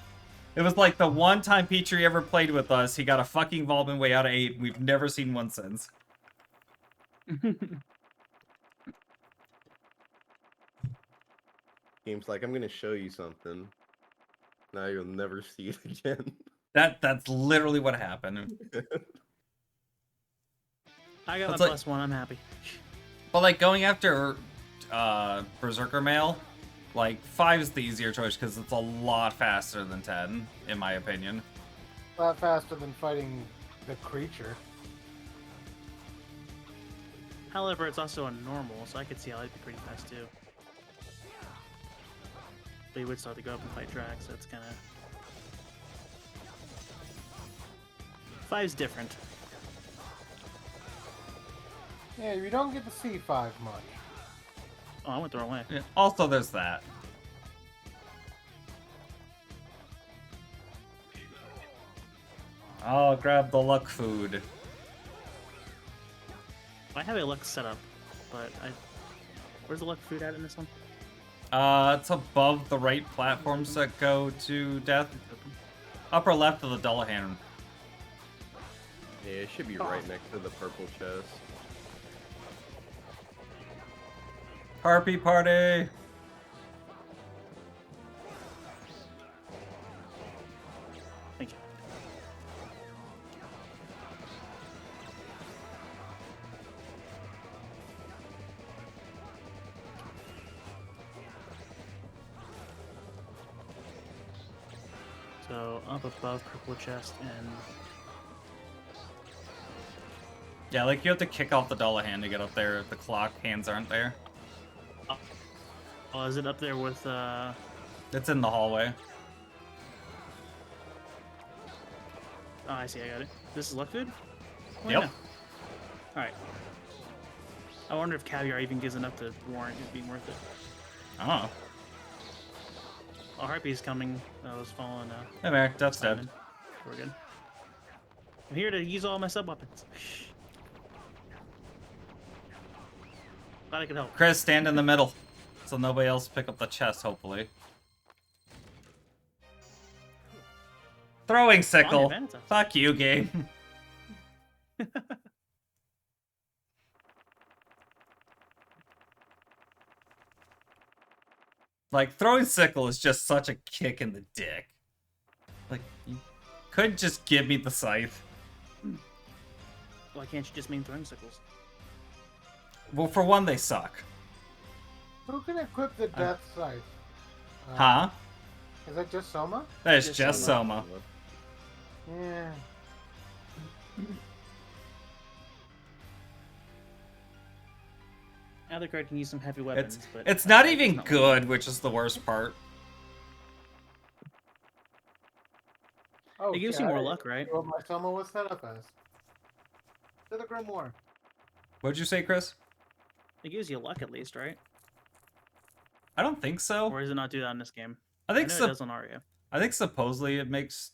It was like the one time Petrie ever played with us, he got a fucking Volman Way out of 8, and we've never seen one since. Game's like, I'm gonna show you something. Now you'll never see it again. That's literally what happened. I got It's my like- +1. I'm happy. But like going after Berserker Male, like 5's the easier choice because it's a lot faster than 10, in my opinion. A lot faster than fighting the creature. However, it's also a normal, so I could see how it'd be pretty fast too. But you would still have to go up and fight Drax, so it's kind of... 5's different. Yeah, you don't get to see 5 much. Oh, I went the wrong way. Yeah, also, there's that. I'll grab the luck food. I have a luck setup, but where's the luck food at in this one? It's above the right platforms that go to death. Upper left of the Dullahan. Yeah, it should be right next to the purple chest. Harpy party! Thank you. So up above purple chest and Yeah, like you have to kick off the Dullahan to get up there. The clock hands aren't there. oh, is it up there with It's in the hallway. Oh, I see. I got it. This is luck food. Oh, Yep. yeah. All right. I wonder if caviar even gives enough to warrant it being worth it. Oh. Oh, Harpy's coming. I was following. Hey, Mary, Death's dead. Simon. We're good. I'm here to use all my sub weapons. Glad I could help. Chris, stand in the middle. So nobody else pick up the chest, hopefully. Throwing sickle. Vanita. Fuck you, game. Like, throwing sickle is just such a kick in the dick. Like, you couldn't just give me the scythe. Why can't you just mean throwing sickles? Well, for one, they suck. Who can equip the Death Scythe? Huh? Is that just Soma? That is Just just Soma. Yeah. Other card can use some heavy weapons, but It's not even good, which is the worst part. Oh, It gives shit, you I more didn't luck, right? see what my Soma was set up as. To the Grimoire. What'd you say, Chris? It gives you luck at least, right? I don't think so. Or does it not do that in this game? I think know so. it does on Aria. I think supposedly it makes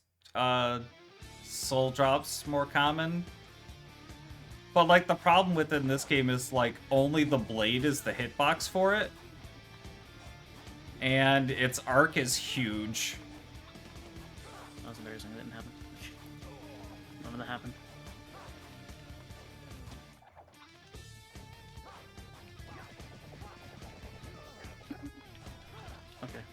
soul drops more common. But like the problem with it in this game is like only the blade is the hitbox for it. And its arc is huge. That was embarrassing. It didn't happen. None of that happened. Okay.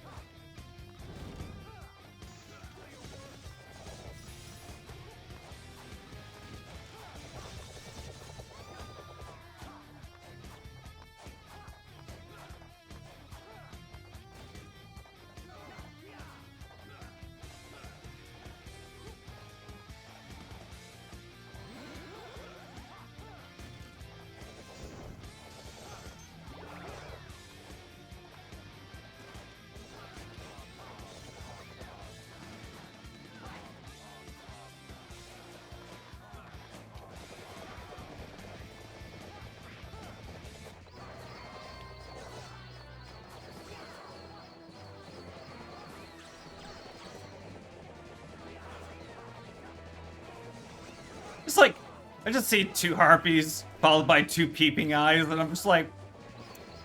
It's like, I just see 2 harpies followed by 2 peeping eyes, and I'm just like,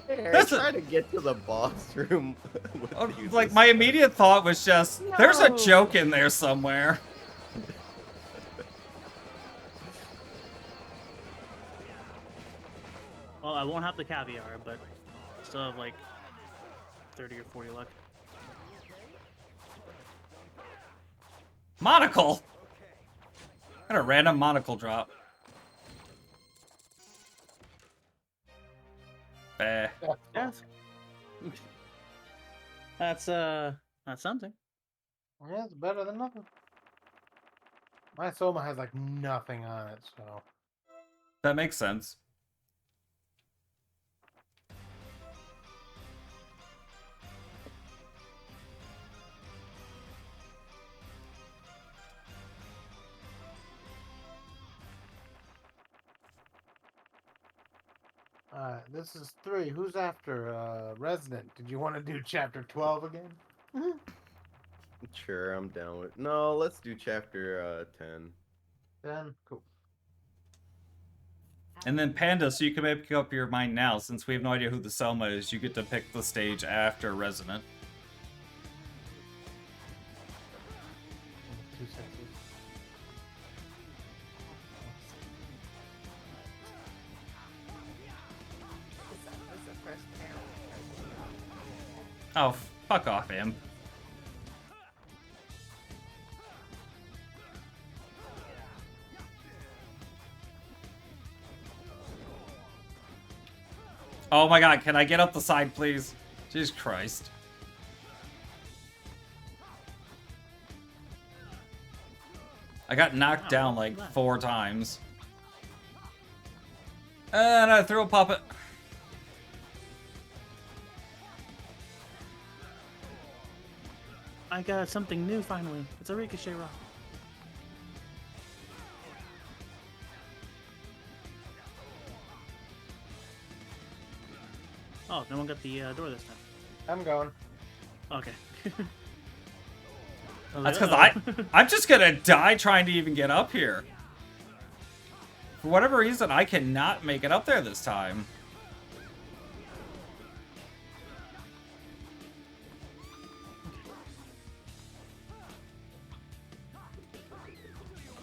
That's trying to get to the boss room. with you like this my time. immediate thought was just, there's a No. joke in there somewhere. Well, I won't have the caviar, but still have like 30 or 40 luck. Monocle! Got a random monocle drop. Bah. Yes. That's something. Yeah, it's better than nothing. My Soma has like nothing on it, so. That makes sense. This is 3. Who's after Resident? Did you want to do chapter 12 again? Sure, I'm down with. No, let's do chapter 10. Then cool. And then Panda, so you can make up your mind now, since we have no idea who the Selma is, you get to pick the stage after Resonant. 2 senses. This is the first panel. Oh, fuck off, him. Oh my god, can I get up the side, please? Jesus Christ. I got knocked down like 4 times. And I threw a puppet. I got something new finally. It's a ricochet rock. Oh, no one got the door this time. I'm going. Okay. That's because I'm just gonna die trying to even get up here. For whatever reason, I cannot make it up there this time.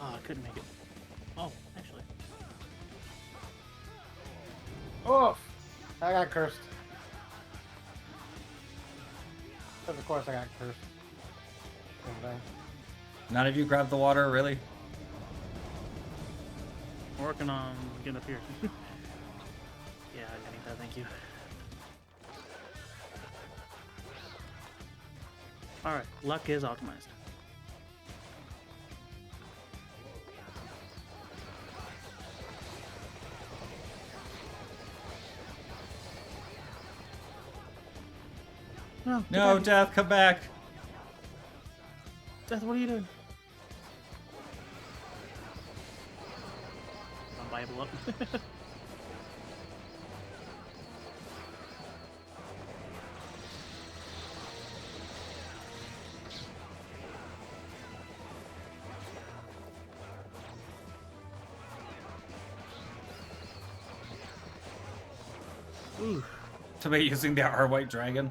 Oh, I couldn't make it. Oh, actually. Oof! I got cursed. Of course I got cursed. Same thing. None of you grabbed the water, really? I'm working on getting up here. Yeah, I need that, thank you. Alright, luck is optimized. No, No, Death, come back. Death, what are you doing? My Bible up. Ooh. Somebody using the R-White Dragon.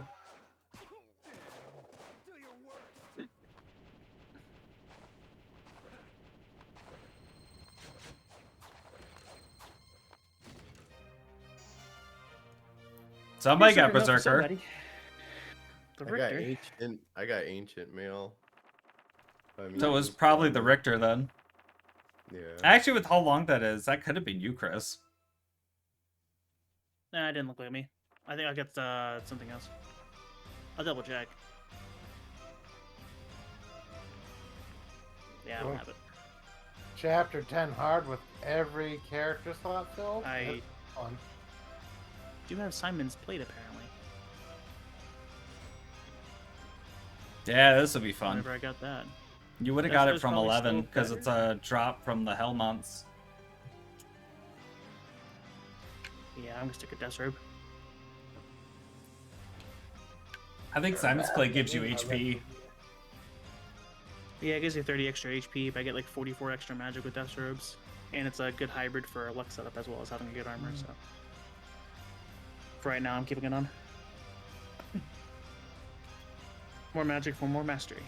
Somebody got Here's enough for Berserker. somebody. The Richter. I got ancient mail. So it was probably the Richter then. Yeah. Actually, with how long that is, that could have been you, Chris. Nah, it didn't look like me. I think I got something else. I'll double check. Yeah, I don't have it. Chapter 10 hard with every character slot filled? I That's fun. do have Simon's plate apparently. Yeah, this would be fun. Whenever I got that. You would have That's got it what's from probably 11 still because better. it's a drop from the Hell months. Yeah, I'm gonna stick with Death Robe. I think Simon's Play gives you HP. Yeah, it gives you 30 extra HP, but I get like 44 extra magic with Death Robes. And it's a good hybrid for a luck setup as well as having a good armor. So for right now, I'm keeping it on. More magic for more mastery.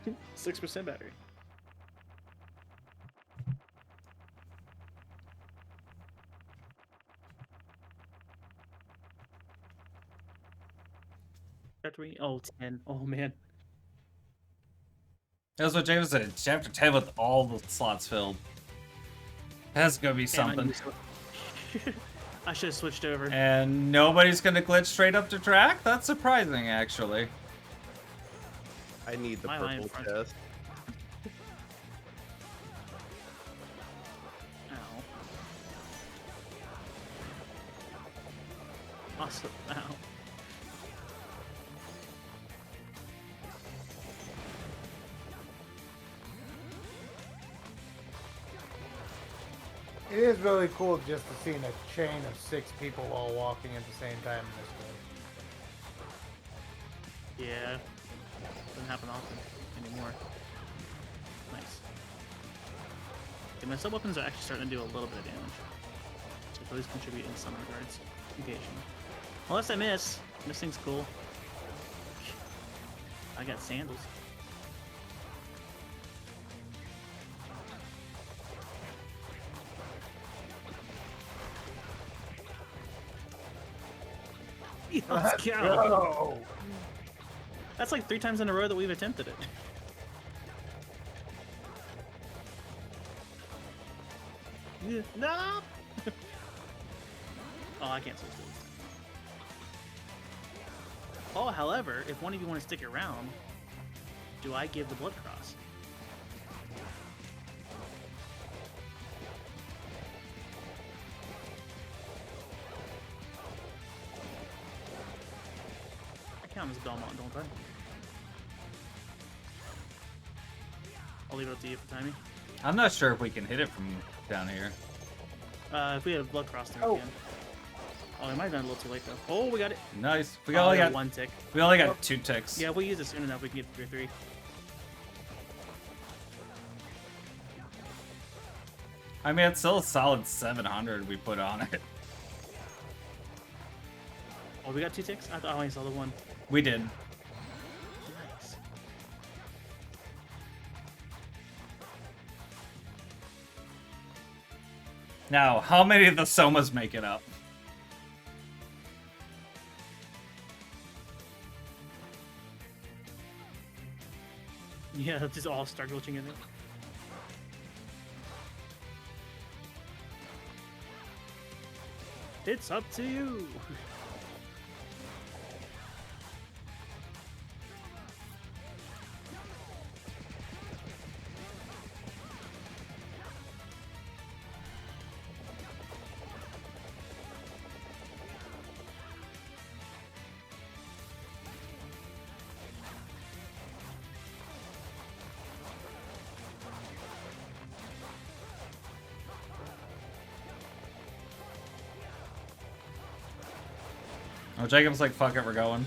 Hmm, 6% battery. Battery. Oh, 10. Oh man. That's what James said. Chapter 10 with all the slots filled. That's gonna be Damn, something. I should have switched over. And nobody's gonna glitch straight up to track? That's surprising, actually. I need the My line purple front. chest. Ow. Awesome. Ow. It is really cool just to see a chain of 6 people all walking at the same time in this game. Yeah. Doesn't happen often anymore. Nice. Okay, my sub-weapons are actually starting to do a little bit of damage. So those contribute in some regards. Occasionally. Unless I miss. Missing's cool. I got sandals. Let's go. Go! That's like 3 times in a row that we've attempted it. Yeah. No! Oh, I can't switch those. Oh, however, if one of you want to stick around, do I give the blood cross? I count as Belmont, don't I? I'll leave it up to you for timing. I'm not sure if we can hit it from down here. If we have blood cross, then we can. Oh, it might have been a little too late though. Oh, we got it. Nice. We Oh, only we got 1 tick. We only got 2 ticks. Yeah, if we use it soon enough, we can get 3 or 3. I mean, it's still a solid 700 we put on it. Oh, we got 2 ticks? I thought I only saw the 1. We did. Nice. Now, how many of the Somas make it up? Yeah, just all start glitching in there. It's up to you. Oh, Jacob's like, fuck it, we're going.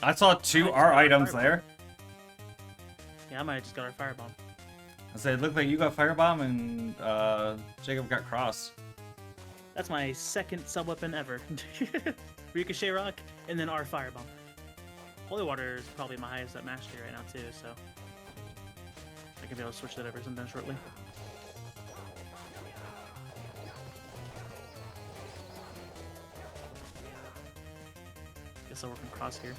I saw 2 R items there. Yeah, I might have just got our firebomb. I said, it looked like you got Firebomb and Jacob got Cross. That's my second sub-weapon ever. Ricochet Rock, and then our firebomb. Holy Water is probably my highest at mastery right now too, so I can be able to switch that over sometime shortly. Guess I'll work on Cross here.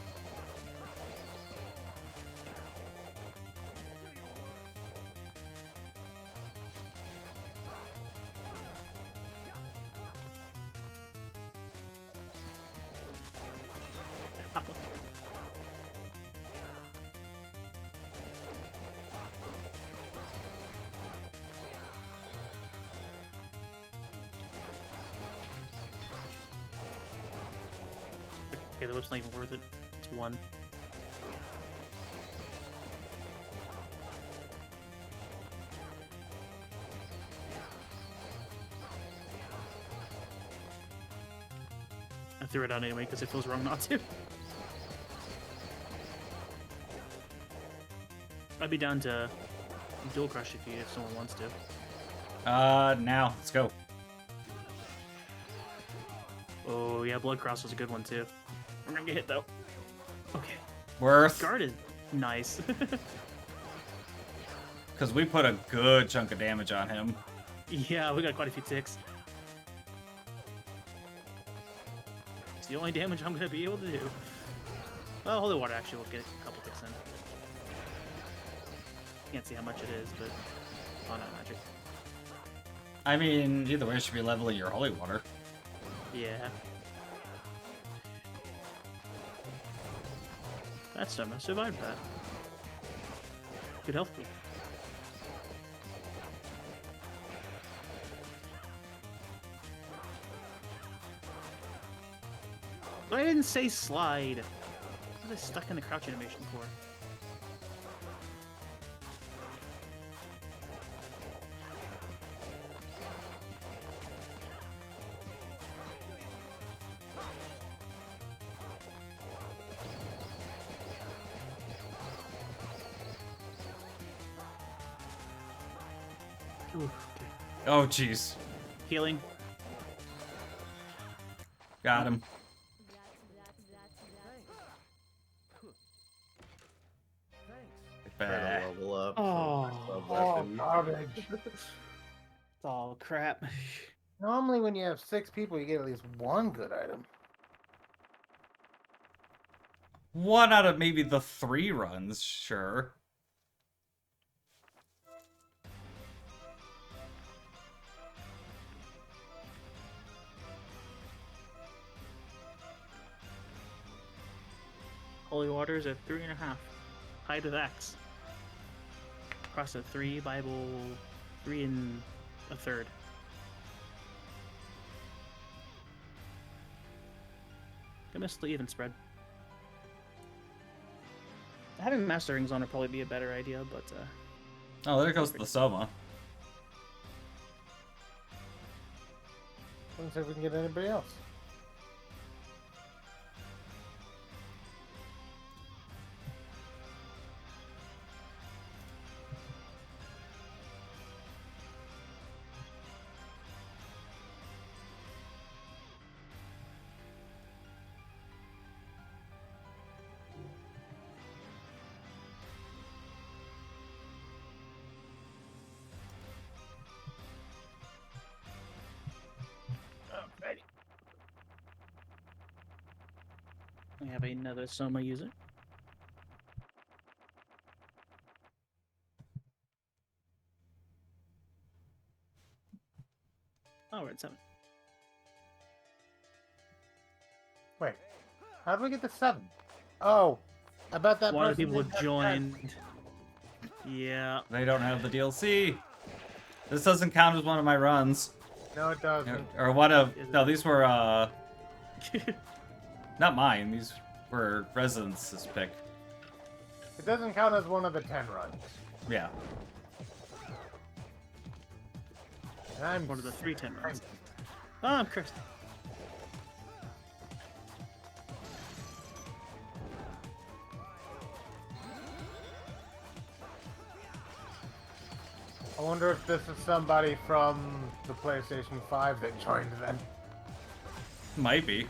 Okay, the whip's not even worth it. It's 1. I threw it out anyway because it feels wrong not to. I'd be down to dual crush if someone wants to. Now, let's go. Oh yeah, Blood Cross was a good one too. I'm gonna get hit though. Okay. Worth. Guard is nice. Because we put a good chunk of damage on him. Yeah, we got quite a few ticks. It's the only damage I'm gonna be able to do. Well, Holy Water actually will get a couple ticks in. Can't see how much it is, but oh no, magic. I mean, either way, it should be leveling your holy water. Yeah. That stomach survived that. Good health pool. But I didn't say slide. What was I stuck in the crouch animation for? Ooh, okay. Oh, jeez. Healing. Got him. Try to level up. Oh. Weapon. Garbage. It's all crap. Normally, when you have 6 people, you get at least one good item. 1 out of maybe the 3 runs, sure. Holy Water is at 3.5. Hide with Axe. Cross at 3, Bible 3 and a third. I missed the even spread. Having Master Rings on would probably be a better idea, but Oh, there goes the Soma. Let's see if we can get anybody else. we have another Soma user. Oh, we're at 7. Wait, how did we get to 7? Oh, I bet that One of the person people didn't have 10. joined. Yeah. They don't have the DLC. This doesn't count as one of my runs. No, it doesn't. Or one of... No, these were, not mine. These were Residents' pick. It doesn't count as one of the 10 runs. Yeah. And I'm One of the 3 10 runs. Oh, I'm cursed. I wonder if this is somebody from the PlayStation 5 that joined then. Might be.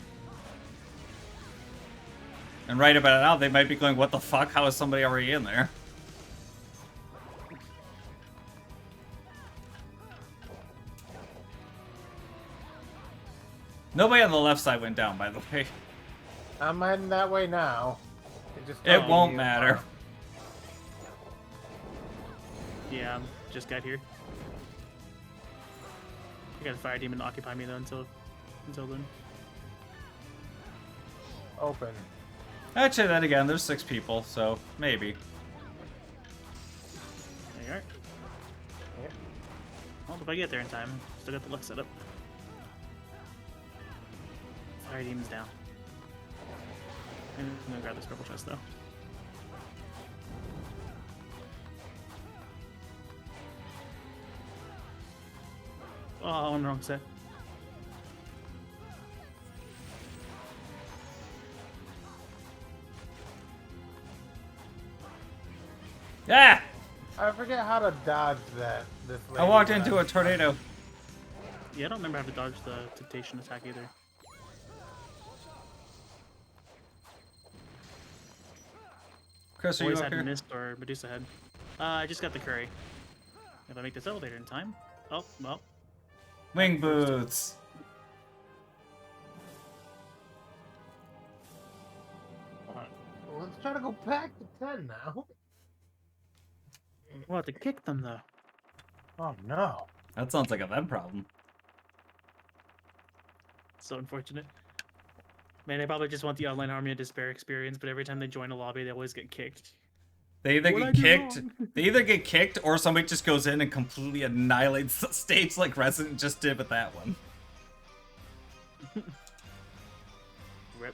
And right about now, they might be going, what the fuck? How is somebody already in there? Nobody on the left side went down, by the way. I'm heading that way now. It won't matter. Yeah, just got here. I got a fire demon to occupy me though until then. Open. Actually, then again, there's 6 people, so maybe. There you are. Yep. Well, if I get there in time, still got the luck set up. Fire demon's down. I'm gonna grab this purple chest though. Oh, on the wrong set. Ah! I forget how to dodge that. This I lady walked when into a tornado. Yeah, I don't remember how to dodge the temptation attack either. Chris, are you Always up had here? mist or Medusa head. I just got the curry. If I make this elevator in time. Oh, well. Wing boots. Well, let's try to go back to 10 now. We'll have to kick them though. Oh no. That sounds like a them problem. So unfortunate. Man, they probably just want the online Army of Despair experience, but every time they join a lobby, they always get kicked. They either What'd get I do kicked. wrong? They either get kicked, or somebody just goes in and completely annihilates the stage like Resident just did with that one. Rip.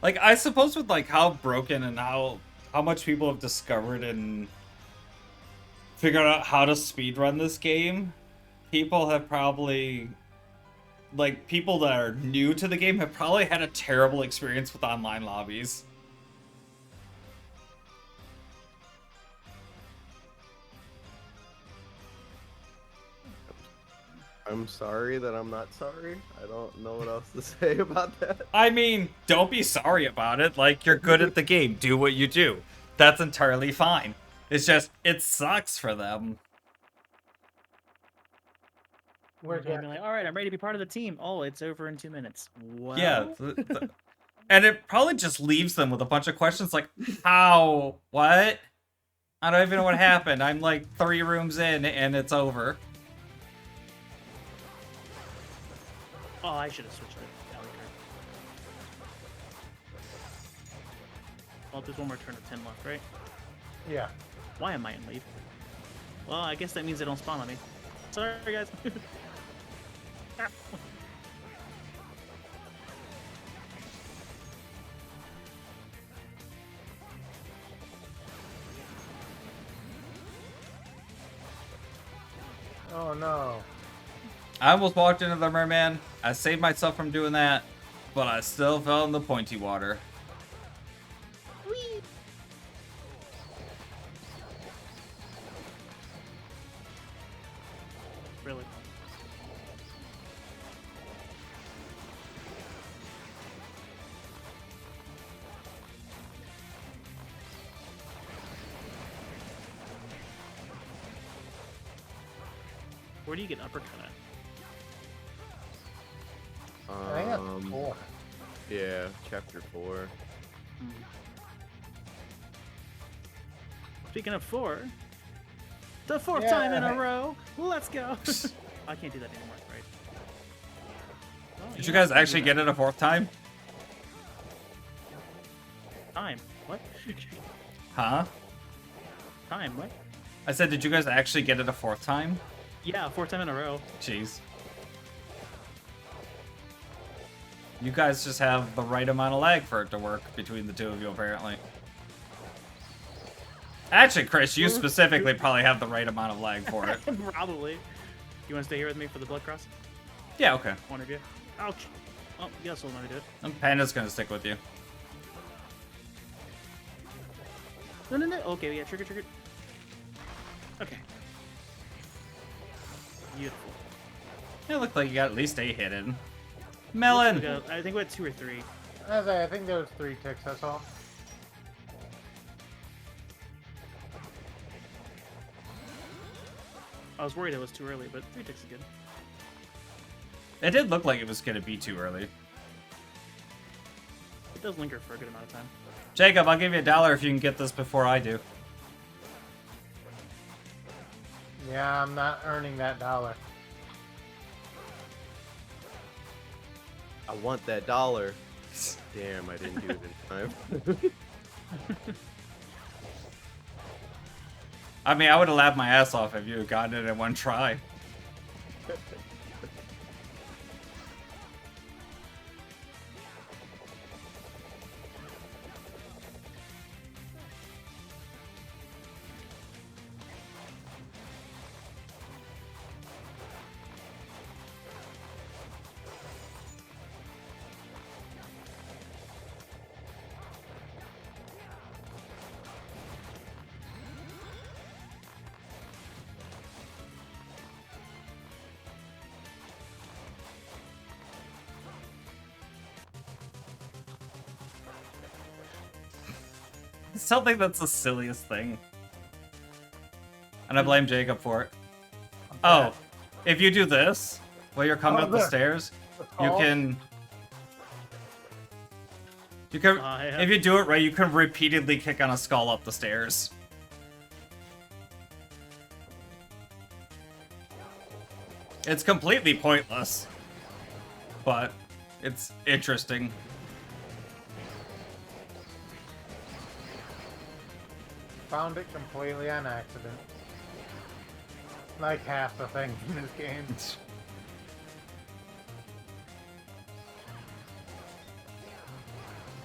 Like, I suppose with like how broken and how much people have discovered and figured out how to speedrun this game, people have probably, like, people that are new to the game have probably had a terrible experience with online lobbies. I'm sorry that I'm not sorry. I don't know what else to say about that. I mean, don't be sorry about it. Like, you're good at the game. Do what you do. That's entirely fine. It's just, it sucks for them. We're They're like, all right, I'm ready to be part of the team. Oh, it's over in 2 minutes. Well, Yeah. And it probably just leaves them with a bunch of questions like, how? What? I don't even know what happened. I'm like 3 rooms in and it's over. Oh, I should have switched it. Alley card. Well, there's one more turn of 10 left, right? Yeah. Why am I in lead? Well, I guess that means they don't spawn on me. Sorry, guys. Oh no. I almost walked into the merman. I saved myself from doing that, but I still fell in the pointy water. Whee! Really? Where do you get uppercut at? I think that's 4. Yeah, chapter 4. Speaking of 4, the 4th Yeah. time in a row. Let's go. I can't do that anymore, right? Oh, Did yeah, you guys I can do actually that. get it a 4th time? Time? What? Huh? Time? What? I said, did you guys actually get it a 4th time? Yeah, 4th time in a row. Jeez. You guys just have the right amount of lag for it to work between the two of you, apparently. Actually, Chris, you specifically probably have the right amount of lag for it. Probably. You want to stay here with me for the blood cross? Yeah, okay. One of you. Ouch. Oh, you guys will let me do it. And Panda's gonna stick with you. No, no, no. Okay, yeah, trigger, trigger. Okay. Beautiful. It looked like you got at least 8 hit in. We Melon! got, I think we had 2 or 3. I think there was 3 ticks, that's all. I was worried it was too early, but 3 ticks is good. It did look like it was gonna be too early. It does linger for a good amount of time. Jacob, I'll give you $1 if you can get this before I do. Yeah, I'm not earning that $1. I want that $1. Damn, I didn't do it in time. I mean, I would have laughed my ass off if you had gotten it in one try. I still think that's the silliest thing. And I blame Jacob for it. Oh, if you do this, while you're coming up the stairs, you can... Yeah. If you do it right, you can repeatedly kick on a skull up the stairs. It's completely pointless, but it's interesting. Found it completely on accident. Like half the things in this game.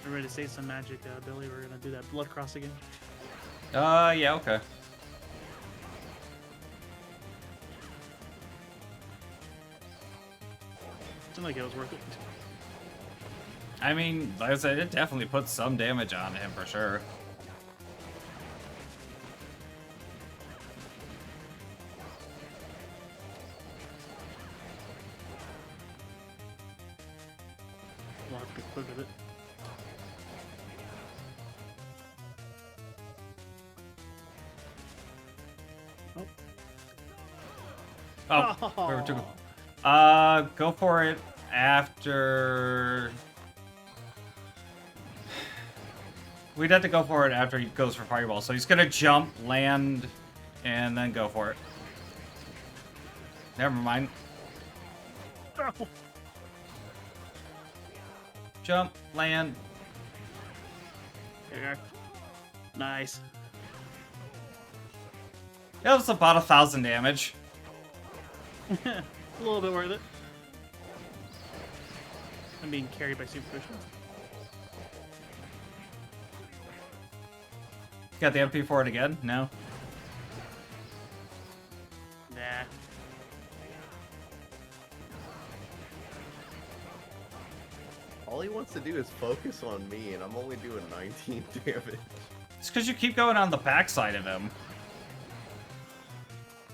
We're ready to say some magic, Billy. We're gonna do that blood cross again. Yeah, okay. Seemed like it was worth it. I mean, like I said, it definitely puts some damage on him for sure. We'll have to get rid of it. Oh, we were too... go for it after... We'd have to go for it after he goes for Fireball. So he's gonna jump, land, and then go for it. Never mind. Oh. Jump, land. There you go. Nice. That was about 1,000 damage. A little bit worth it. I'm being carried by superstition. Got the MP for it again? No. Nah. All he wants to do is focus on me, and I'm only doing 19 damage. It's because you keep going on the backside of him.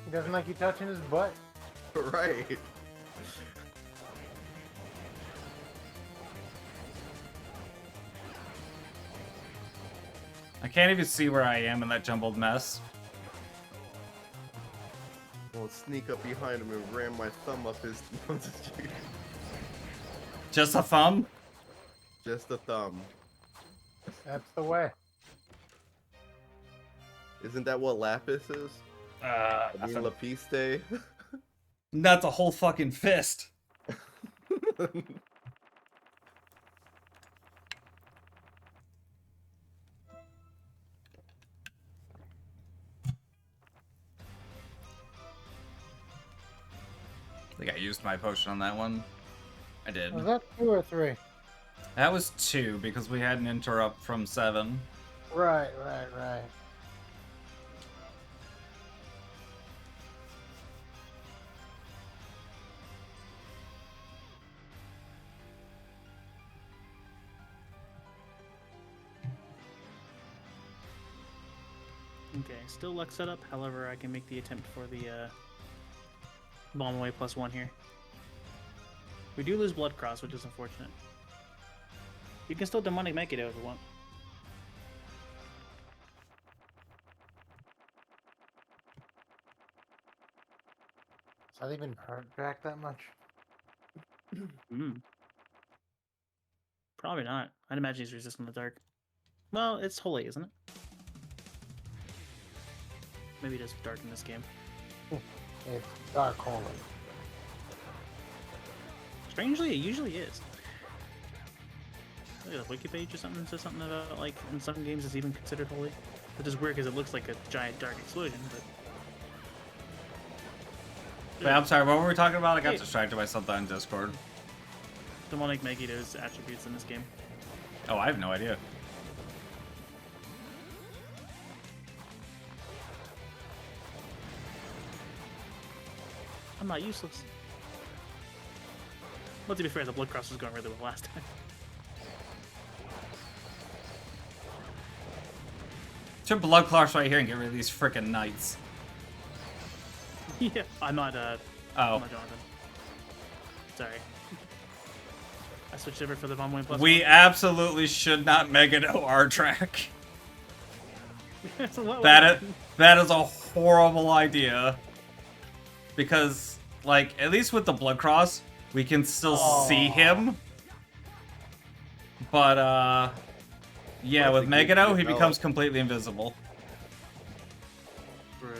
He doesn't like you touching his butt. Right. I can't even see where I am in that jumbled mess. I'll sneak up behind him and ram my thumb up his nose. Just a thumb? Just a thumb. That's the way. Isn't that what Lapis is? I mean, Lapiste? That's a whole fucking fist. I think I used my potion on that one. I did. Was that 2 or 3? That was 2 because we had an interrupt from 7. Right. Okay, still luck setup. However, I can make the attempt for the bomb away +1 here. We do lose blood cross, which is unfortunate. You can still demonic make it if you want. Does that even hurt Jack that much? Probably not. I'd imagine he's resistant to the dark. Well, it's holy, isn't it? Maybe it is dark in this game. It's dark holy. Strangely, it usually is. Look at the wiki page or something says something about, like, in some games it's even considered holy. Which is weird because it looks like a giant dark explosion, but... Wait, I'm sorry, what were we talking about? I got Hey. distracted by something on Discord. Demonic Megiddo's attributes in this game. Oh, I have no idea. I'm not useless. Well, to be fair, the blood cross was going really well last time. Should blood clots right here and get rid of these frickin' knights. Yeah, I'm not, Oh. I'm not Jonathan. Sorry. I switched over for the bomb wing plus We one. absolutely should not Megiddo our track. So what That is a horrible idea. Because, like, at least with the Blood Cross, we can still see him. But, yeah, Plus with it gives Megano, you he health. becomes completely invisible. Bro.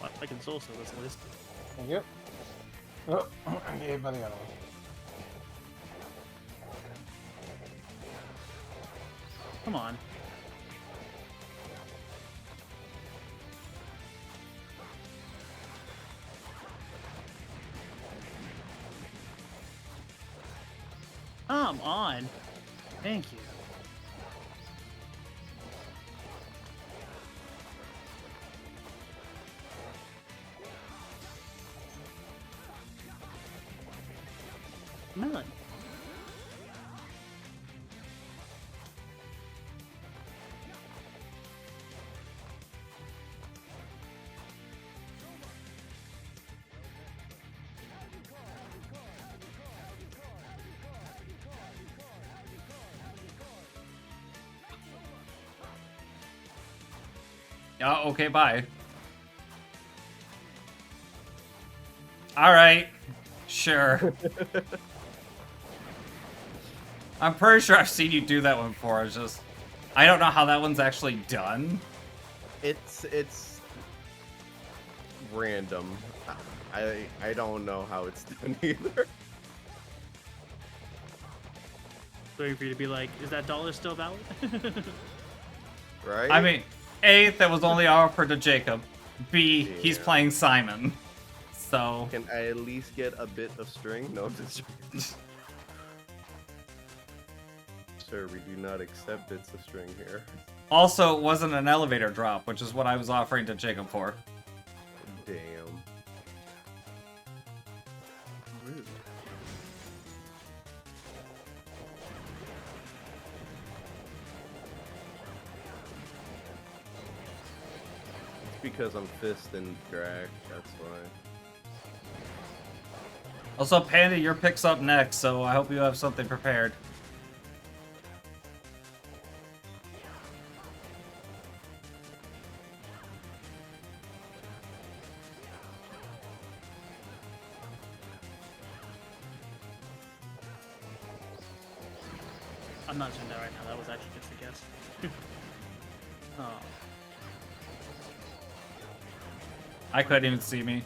Well, I can soul seal this at least. Thank you. Oh, I gave by the other one. Come on. Come on. Thank you. Melon. Oh, okay, bye. Alright. Sure. I'm pretty sure I've seen you do that one before. It's just... I don't know how that one's actually done. It's random. I don't know how it's done either. Waiting for you to be like, is that dollar still valid? Right? I mean, A, that was only offered to Jacob. B, he's Yeah. playing Simon. So... Can I at least get a bit of string? No, just sir, we do not accept bits of string here. Also, it wasn't an elevator drop, which is what I was offering to Jacob for. Damn. Rude. It's because I'm fist and drag, that's why. Also, Panda, your pick's up next, so I hope you have something prepared. I'm not doing that right now. That was actually just a guess. Oh. I couldn't even see me.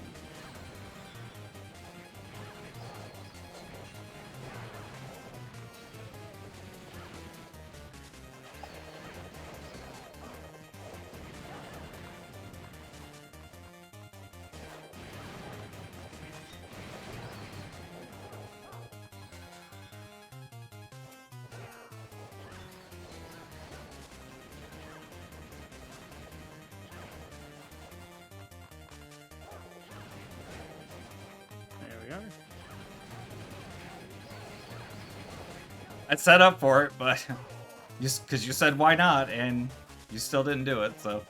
There we are. I set up for it, but just because you said why not, and you still didn't do it, so.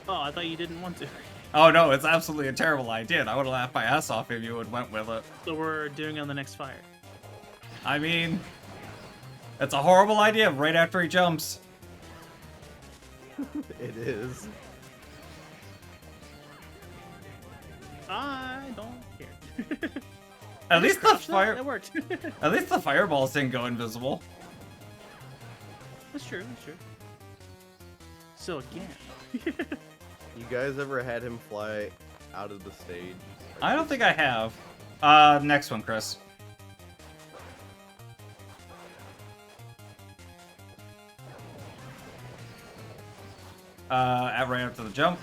Oh, I thought you didn't want to. Oh no, it's absolutely a terrible idea. And I would have laughed my ass off if you would went with it. So we're doing it on the next fire. I mean, it's a horrible idea right after he jumps. It is. I don't care. At least the Crouch, that fire, worked. at least the fireballs didn't go invisible. That's true. That's true. So again. You guys ever had him fly out of the stage? I don't think I have. Next one, Chris. Right after the jump.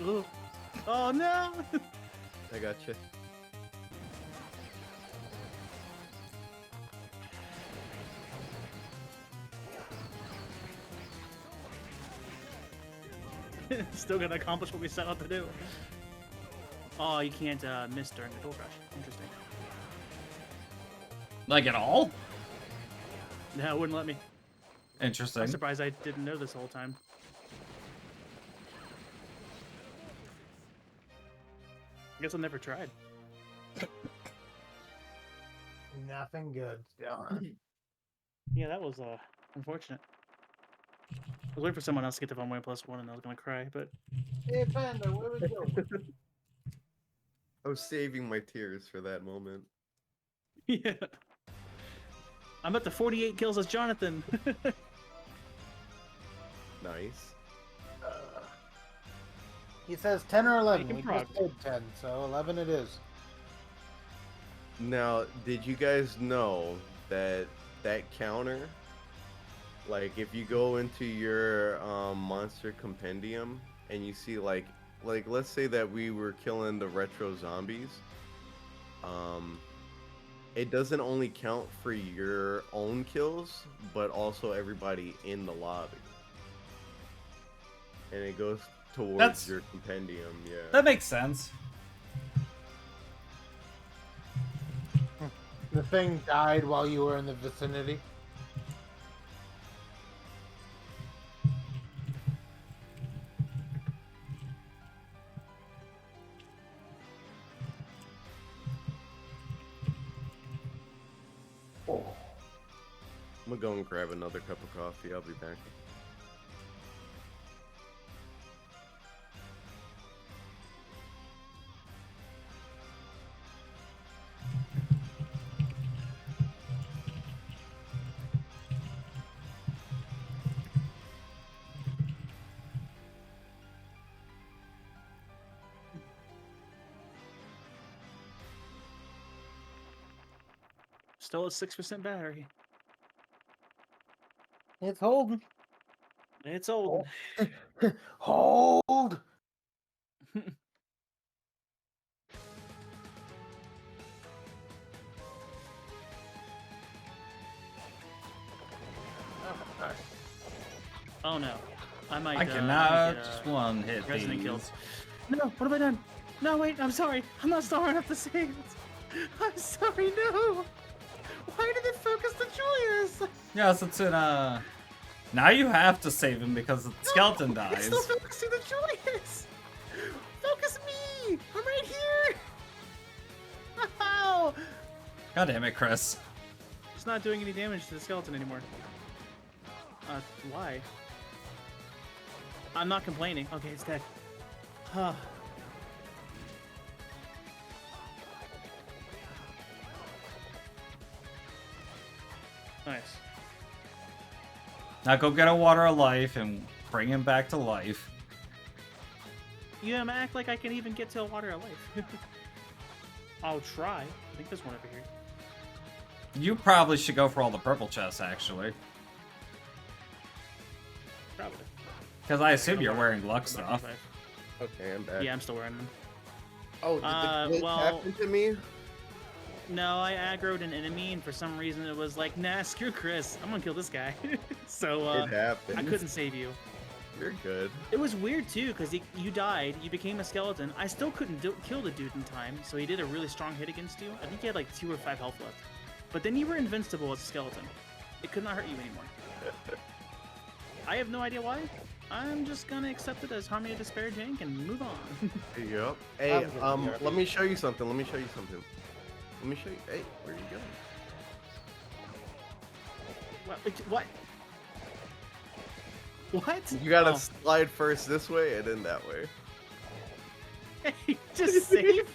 Ooh. Oh no! I got you. Still gonna accomplish what we set out to do. Oh, you can't miss during the door crash. Interesting. Like at all? No, it wouldn't let me. Interesting. I'm surprised I didn't know this whole time. I guess I never tried. nothing good still. Yeah, that was unfortunate. I was waiting for someone else to get the 1+1 and I was gonna cry, but Hey, Panda, where we going? I was saving my tears for that moment. yeah. I'm at the 48 kills as Jonathan. Nice. He says 10 or 11. Making We just did 10, so 11 it is. Now, did you guys know that that counter, like if you go into your monster compendium and you see like let's say that we were killing the retro zombies, it doesn't only count for your own kills, but also everybody in the lobby. And it goes towards That's- your compendium, yeah. That makes sense. The thing died while you were in the vicinity. I'm gonna go and grab another cup of coffee. I'll be back. Still at 6% battery. It's holding. It's old. Hold! Oh no. I might I get, cannot one hit Resident these. kills. No, what have I done? No, wait, I'm sorry. I'm not strong enough to save it. I'm sorry, no. Why did it focus the Julius? Yes, it's in Now you have to save him because the skeleton It's dies. still focusing the Julius. Focus me. I'm right here. Ow. God damn it, Chris. It's not doing any damage to the skeleton anymore. Why? I'm not complaining. Okay, it's dead. Huh. Nice. Now go get a water of life and bring him back to life. You don't act like I can even get to a water of life. I'll try. I think there's one over here. You probably should go for all the purple chests, actually. Probably. Because I assume you're wearing luck stuff. Okay, I'm back. Yeah, I'm still wearing them. Oh, did the glitch well- happen to me? No, I aggroed an enemy, and for some reason it was like, nah, screw Chris. I'm gonna kill this guy. So, It happened. I couldn't save you. You're good. It was weird, too, because you died, you became a skeleton. I still couldn't kill the dude in time, so he did a really strong hit against you. I think he had like 2 or 5 health left. But then you were invincible as a skeleton. It could not hurt you anymore. I have no idea why. I'm just gonna accept it as Harmony of Despair jank and move on. Yep. Hey, let me show you something. Let me show you something. Let me show you. Hey, where are you going? What? What? You gotta Oh. slide first this way and then that way. Hey, just save.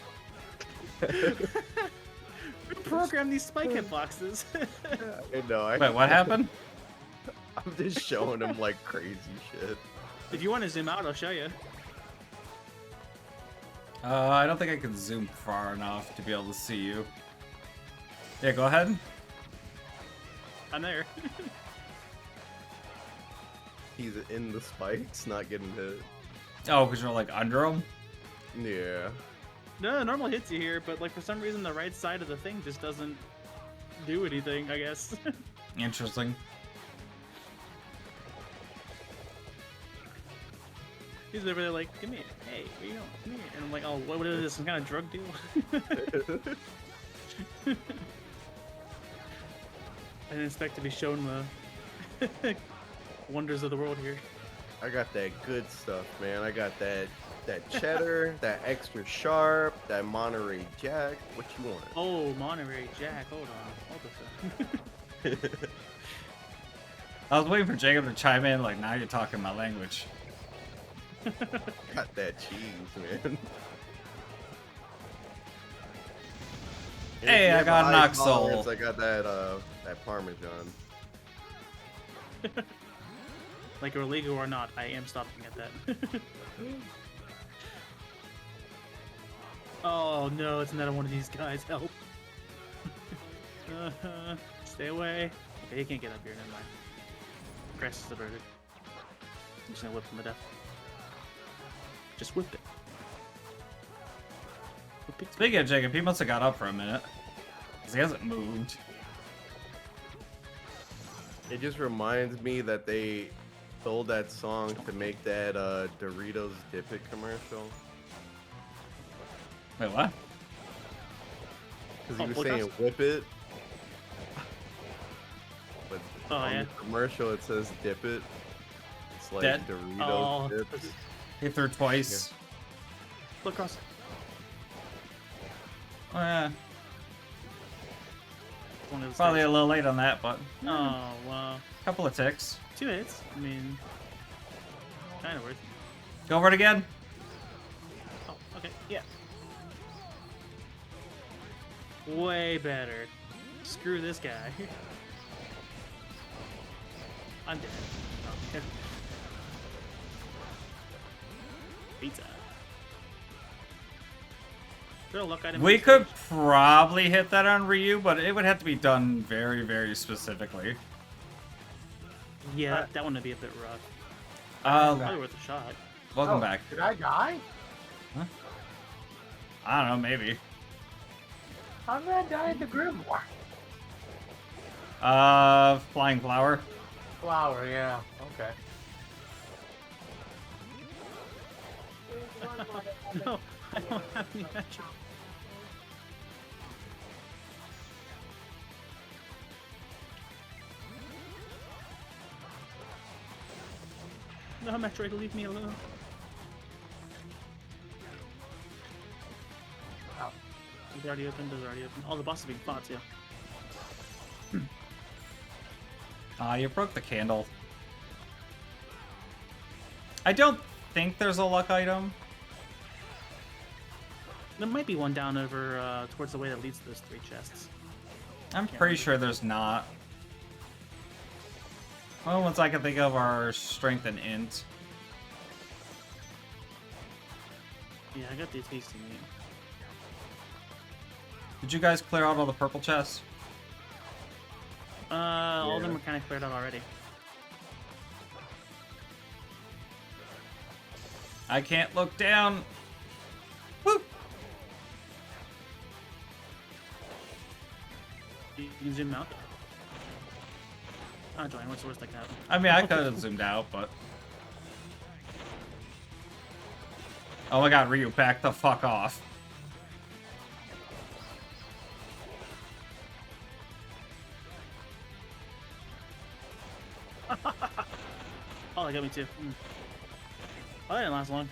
Program these spike hitboxes. I know. Wait, what happened? I'm just showing him like crazy shit. If you want to zoom out, I'll show you. I don't think I can zoom far enough to be able to see you. Yeah, go ahead. I'm there. He's in the spikes, not getting hit. Oh, because you're like under him? Yeah. No, it normally hits you here, but like for some reason the right side of the thing just doesn't do anything, I guess. Interesting. He's over there like, come here, hey, where you going? Come here. And I'm like, oh, what is this, some kind of drug deal? I didn't expect to be shown the wonders of the world here. I got that good stuff, man. I got that that cheddar, that extra sharp, that Monterey Jack. What you want? Oh, Monterey Jack. Hold on. Hold a second. I was waiting for Jacob to chime in, like, now you're talking my language. Got that cheese, man. And Hey, if you I have got a an high ox soul. tolerance, I got that Parmesan. Like illegal or not, I am stopping at that. Oh no, it's another one of these guys. Help. Stay away. Okay, he can't get up here. Never mind. Grass is diverted. I'm just gonna whip him to death. Just whip it. Whip it. Speaking of Jacob, he must have got up for a minute. Because he hasn't moved. It just reminds me that they stole that song to make that Doritos Dip It commercial. Wait, what? Because he Oh, was what saying else? whip it. But Oh, on yeah. the commercial it says dip it. It's like Dead. Doritos Oh, dips. He threw twice. look across. Oh, yeah. One of those Probably a things. little late on that, but Oh, wow. couple of ticks. 2 hits. I mean, kind of worth. Go over it again. Oh, okay. Yeah. Way better. Screw this guy. I'm dead. Oh, okay. Pizza. Is there a luck item? in We this could stage? probably hit that on Ryu, but it would have to be done very, very specifically. Yeah, that one would be a bit rough. Probably worth a shot. Welcome Oh, back. Did I die? I don't know, maybe. How did I die at the grimoire? Flying flower. Flower, yeah. Okay. There's one more that hasn't No, I don't have any magic. No, Metroid, leave me alone. Ow. Doors already open, doors already open. All the bosses being fought too. You broke the candle. I don't think there's a luck item. There might be one down over towards the way that leads to those 3 chests. I'm pretty sure there's not. Well, ones I can think of are strength and int. Yeah, I got the tasty meat. Did you guys clear out all the purple chests? All of them Yeah. were kind of cleared out already. I can't look down. Woo! You can zoom out. Oh, Joanne, what's the worst that can happen? I mean, I could have zoomed out, but... Oh my god, Ryu, back the fuck off. Oh, they got me too. Oh, that didn't last long.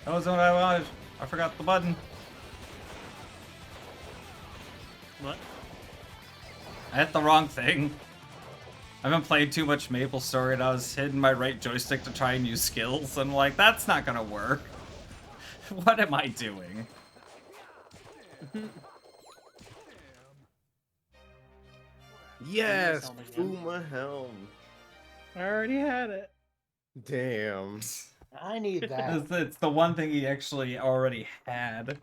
That wasn't what I wanted. I forgot the button. What? I hit the wrong thing. I've been playing too much Maple Story and I was hitting my right joystick to try and use skills. And I'm like, that's not gonna work. What am I doing? Yes, Helm again. Fuma Helm. I already had it. Damn. I need that. It's the one thing he actually already had.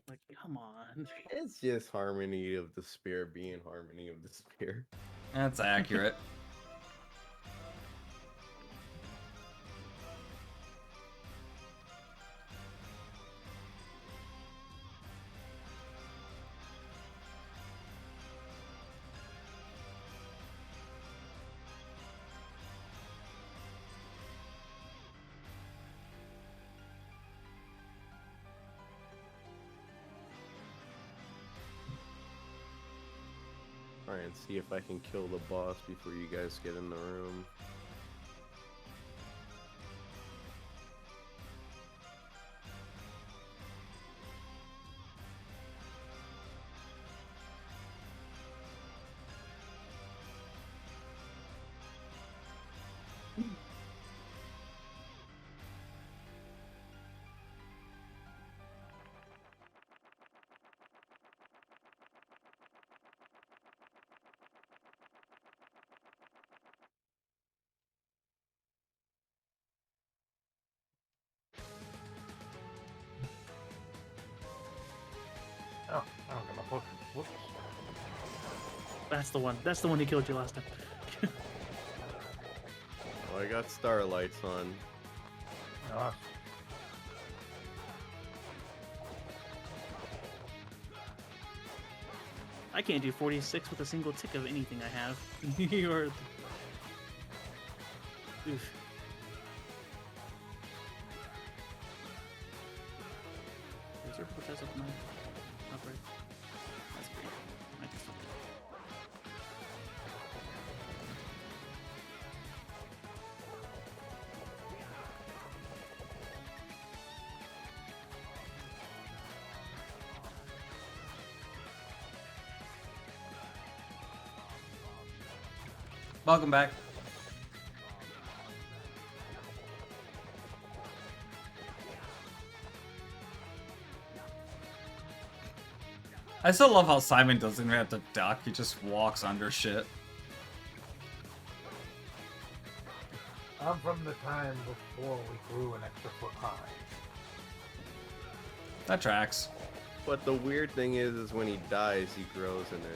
Like, come on. It's just Harmony of the Spear being Harmony of the Spear. That's accurate. try and see if I can kill the boss before you guys get in the room. Oh, I don't get my potion. Whoops. That's the one. That's the one who killed you last time. Well, I got starlights on. Ah, I can't do 46 with a single tick of anything I have. You're... Oof. Is there a chest up my upper? That's great. I can still do it. Welcome back. I still love how Simon doesn't even have to duck, he just walks under shit. I'm from the time before we grew an extra foot high. That tracks. But the weird thing is when he dies, he grows and then...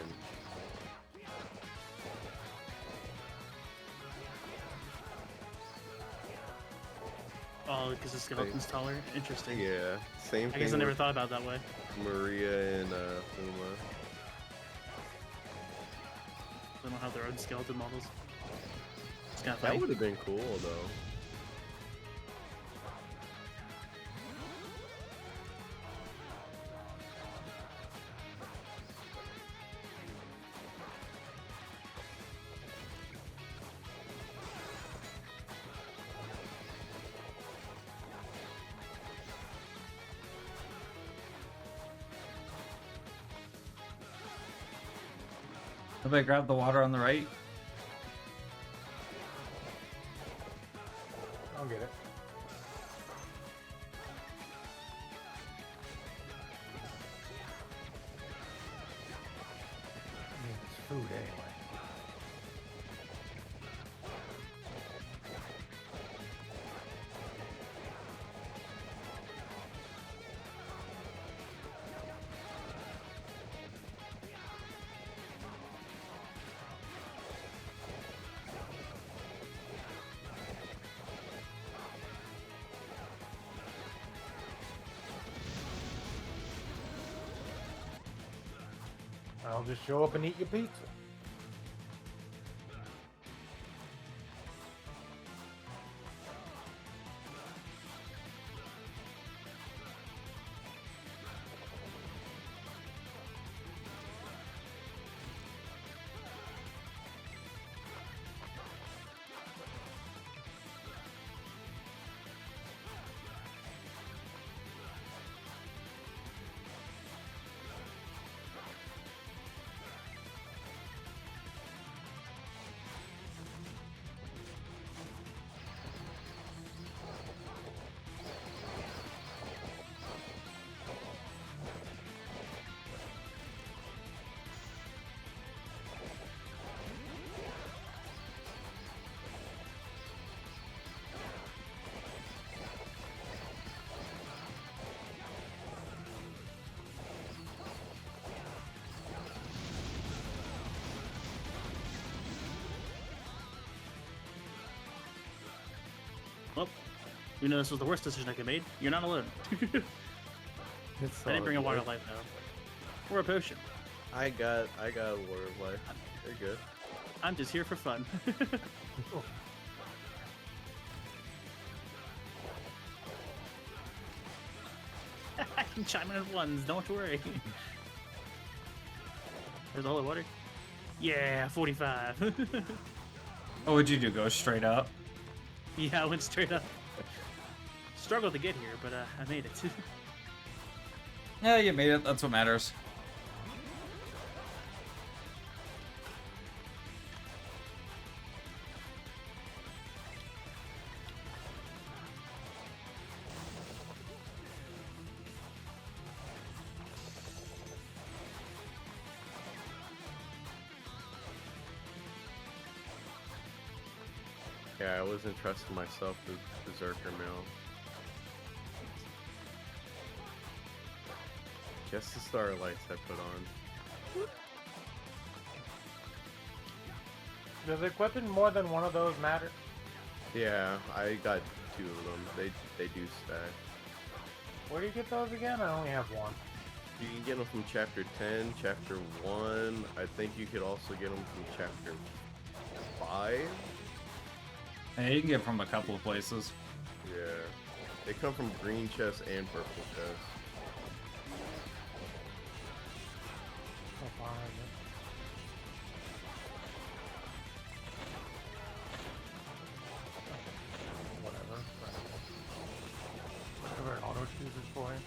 Oh, because the skeleton's taller? Interesting. Yeah, same thing I guess I never with thought about it that way. Maria and Uma. They don't have their own skeleton models. It's kind of That funny. would have been cool, though. Somebody grab the water on the right. I'll get it. I mean, it's food anyway. I'll just show up and eat your pizza. Well, you know this was the worst decision I could make. You're not alone. It's I didn't bring a all water good. life though. Or a potion. I got a water of life. They're good. I'm just here for fun. I can chime in at ones, don't worry. There's all the water. Yeah, 45. What would you do? Go straight up? Yeah, I went straight up. Struggled to get here, but I made it. Yeah, you made it. That's what matters. Yeah, I wasn't trusting myself with Berserker Mill. Just the starlights I put on. Does equipping more than one of those matter? Yeah, I got 2 of them. They do stack. Where do you get those again? I only have one. You can get them from chapter 10, chapter 1. I think you could also get them from chapter 5. Hey, you can get from a couple of places. Yeah. They come from green chests and purple chests. Oh, fine. Whatever. Whatever an auto chooses for you.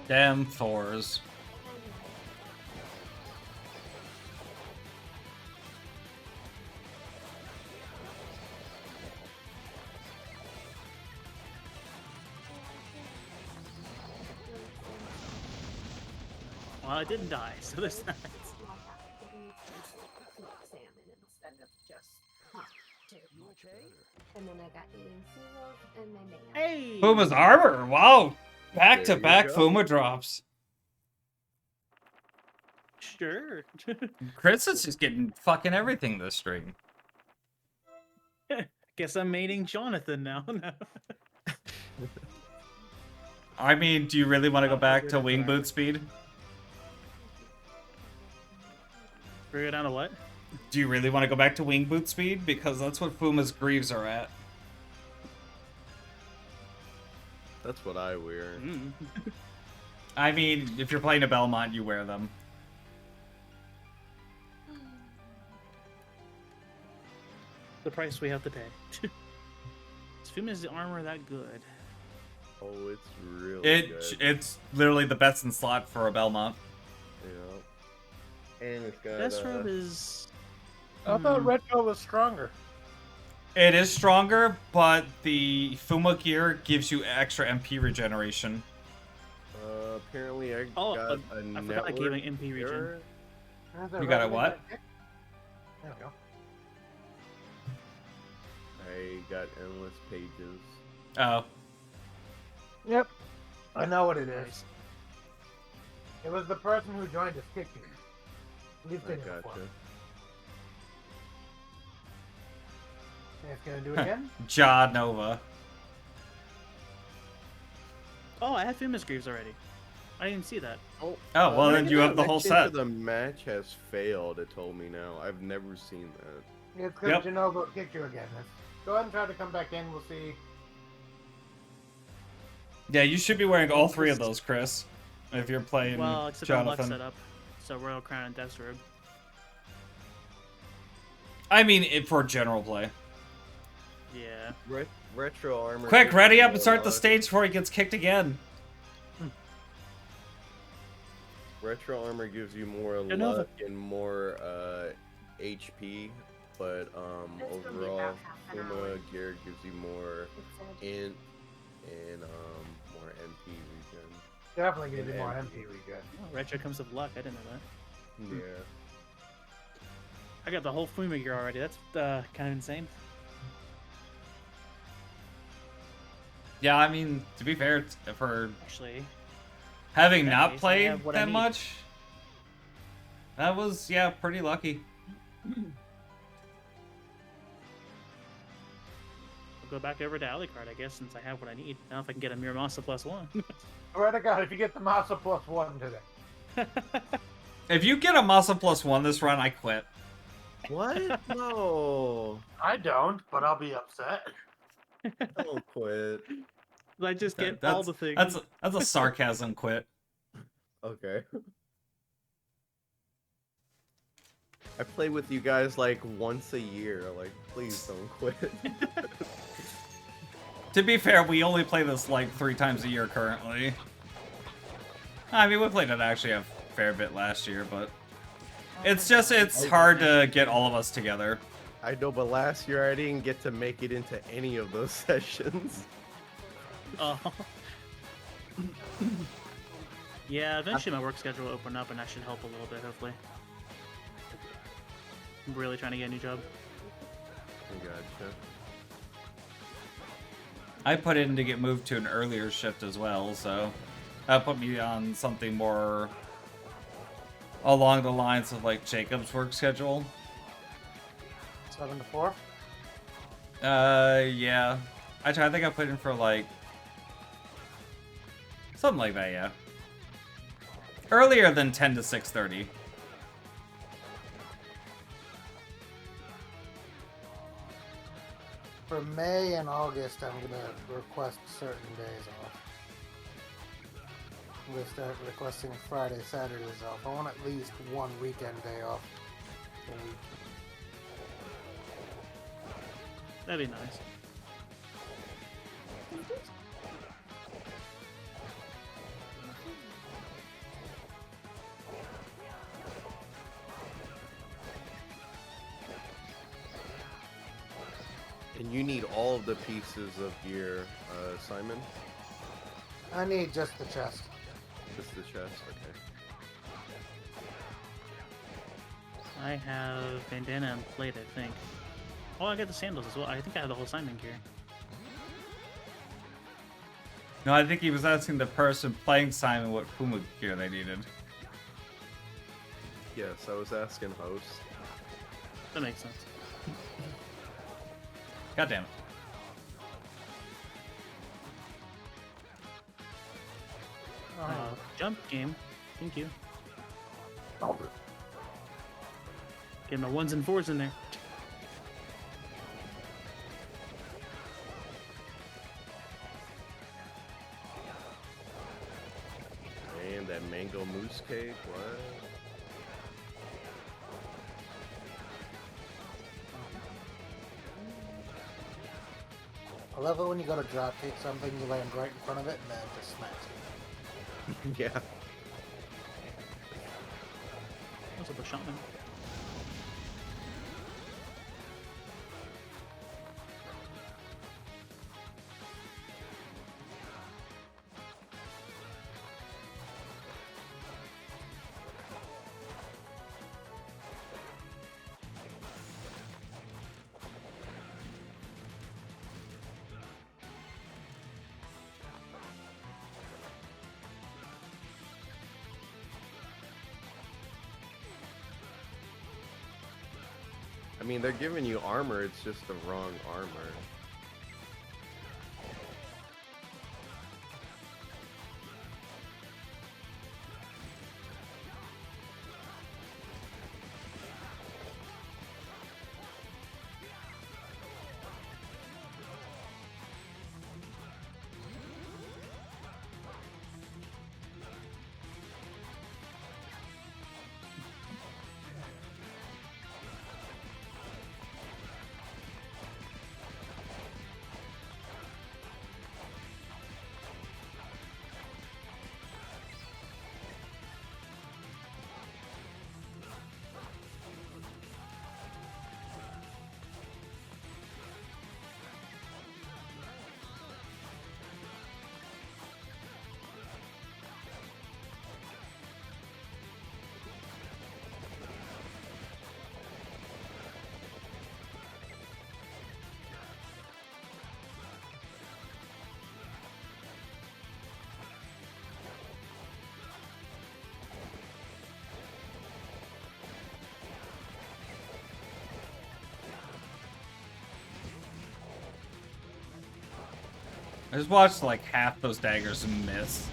Damn Thors. Well, I didn't die, so there's that. Salmon instead of just two. And then I got eating seagulls and my mayo. Hey! Fuma's armor. Wow. Back There to you back go. Fuma drops. Sure. Chris is just getting fucking everything this stream. Guess I'm mating Jonathan now. I mean, do you really want to go back to wing boot speed? Bring it down to what? Do you really want to go back to wing boot speed? Because that's what Fuma's greaves are at. That's what I wear. Mm. I mean, if you're playing a Belmont, you wear them. The price we have to pay. Is Fuma's armor that good? Oh, it's really good. It's literally the best in slot for a Belmont. Yeah. And it's got Deathrobe is... I thought Retro was stronger. It is stronger, but the Fuma gear gives you extra MP regeneration. Apparently I Oh, got a I forgot I gave an MP regen. error. You got a what? There we go. I got endless pages. Oh. Yep. I know what it is. It was the person who joined us kicked you. We've I seen it gotcha. before. And it's gonna do it again? Ja Nova. Oh, I have Fuma's greaves already. I didn't see that. Oh, Well, then you have the whole connection set. to the match has failed, it told me now. I've never seen that. It's because Genova kicked you again. Go ahead and try to come back in. We'll see. Yeah, you should be wearing all 3 of those, Chris. If you're playing Well, except on luck Jonathan. setup. So Royal Crown and Deathrobe. I mean, for general play. Yeah. Retro armor. Quick, gives ready you up and more start the luck. stage before he gets kicked again. Retro armor gives you more Genova. luck and more HP, but It's gonna be overall, about half an hour. Fuma gear gives you more It's int and more MP regen. Definitely gonna do And more MP. MP regen. Oh, retro comes with luck. I didn't know that. Yeah. I got the whole Fuma gear already. That's kind of insane. Yeah, I mean, to be fair, for Actually, having In that not case, I played have what I that need. much, that was, yeah, pretty lucky. I'll go back over to Alucard, I guess, since I have what I need. Now if I can get a Miramasa +1. Swear to God, if you get the Masa +1 today. If you get a muscle +1 this run, I quit. What? No. I don't, but I'll be upset. Don't quit. I just get That's all the things. that's a sarcasm quit. Okay. I play with you guys like once a year. Like, please don't quit. To be fair, we only play this like 3 times a year currently. I mean, we played it actually a fair bit last year, but it's hard to get all of us together. I know, but last year I didn't get to make it into any of those sessions. Oh. Yeah, eventually my work schedule will open up and that should help a little bit, hopefully. I'm really trying to get a new job. Gotcha. I put in to get moved to an earlier shift as well, so that put me on something more along the lines of like Jacob's work schedule. 7 to 4. Yeah. I think I put in for like something like that, yeah. Earlier than 10 to 6:30. For May and August, I'm gonna request certain days off. I'm gonna start requesting Friday, Saturdays off. I want at least one weekend day off a week. That'd be nice. And you need all of the pieces of gear, Simon? I need just the chest. Just the chest? Okay. I have bandana and plate, I think. Oh, I got the sandals as well. I think I have the whole Simon gear. No, I think he was asking the person playing Simon what Puma gear they needed. Yes, I was asking host. That makes sense. God damn it. Jump game. Thank you. Get my 1s and 4s in there. And that mango mousse cake, what? I love it when you go to drop kick something, you land right in front of it, and then it just smacks you. Yeah. What's up, Shaman? I mean, they're giving you armor, it's just the wrong armor. I just watched like half those daggers miss.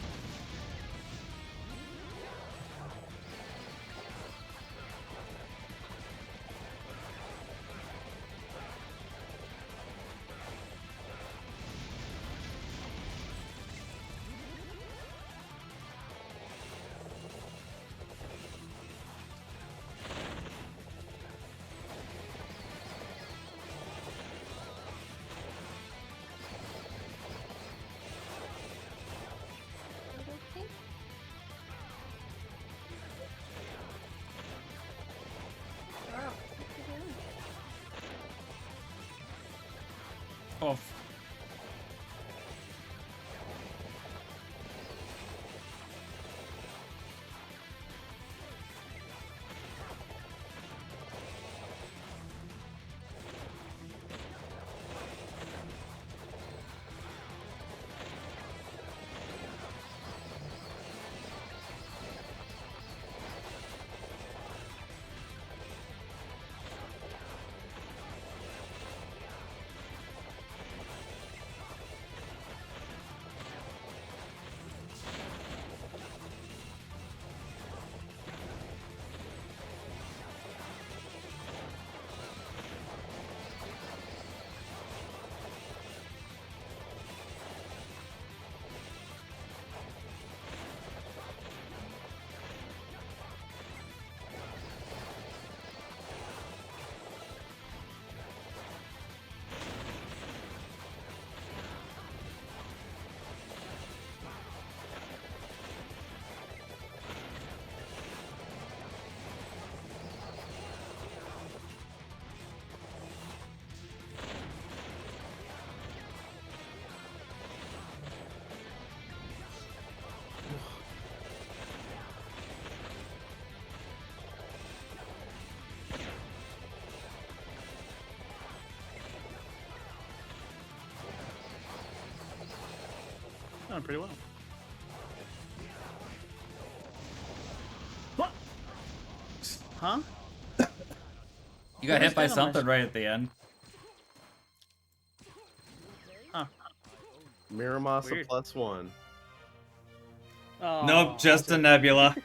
Oh. Doing pretty well. What? Huh? You got hit by Who's that on my something right at the end. Huh. Miramasa Weird. +1. Oh, Nope, just a nebula.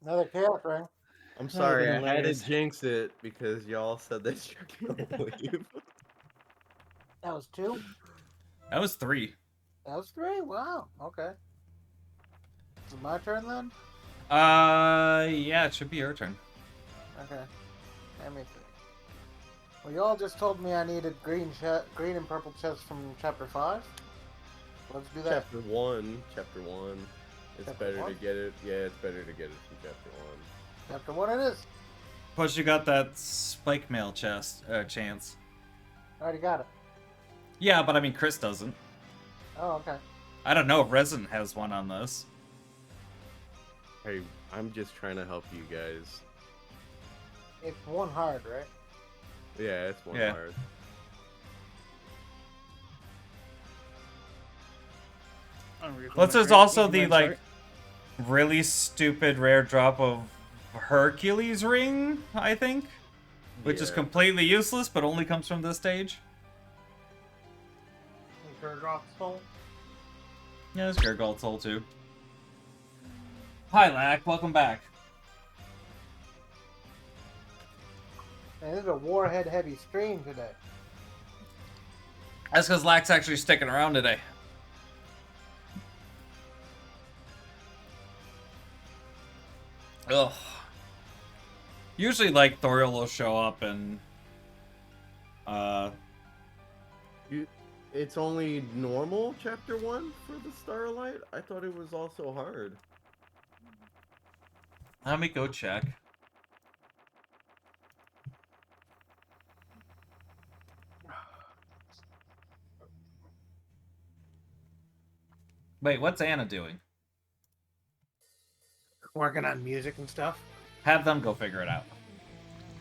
Another chaos ring. I'm sorry, I had to hilarious. jinx it because y'all said that you're gonna leave. That was 2. That was 3. That was 3. Wow. Okay. Is it my turn then? Yeah, it should be your turn. Okay. Let me think. Well, y'all just told me I needed green and purple chests from chapter 5. Let's do that. Chapter 1. Chapter 1. It's Chapter better to 1? get it. Yeah, it's better to get it from chapter 1. Chapter 1 it is. Plus, you got that spike mail chance. I already got it. Yeah, but I mean, Chris doesn't. Oh, okay. I don't know if Resin has one on this. Hey, I'm just trying to help you guys. It's 1 hard, right? Yeah, it's one Yeah. hard. Plus, there's also the, like, really stupid rare drop of Hercules ring, I think. Which is Yeah. completely useless, but only comes from this stage. Soul. Yeah, there's Gurgold Soul too. Hi, Lack. Welcome back. And this is a Warhead heavy stream today. That's because Lack's actually sticking around today. Ugh. Usually, like, Thoriel will show up and... It's only normal chapter 1 for the Starlight? I thought it was also hard. Let me go check. Wait, what's Anna doing? Working on music and stuff. Have them go figure it out.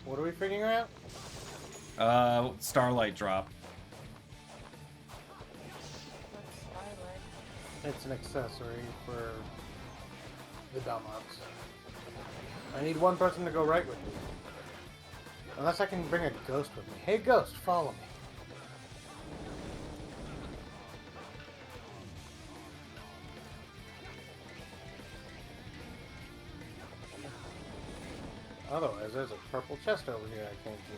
What are we figuring out? Starlight drop. What's Starlight? It's an accessory for the Belmonts. I need one person to go right with me. Unless I can bring a ghost with me. Hey, ghost, follow me. Otherwise, there's a purple chest over here I can't get.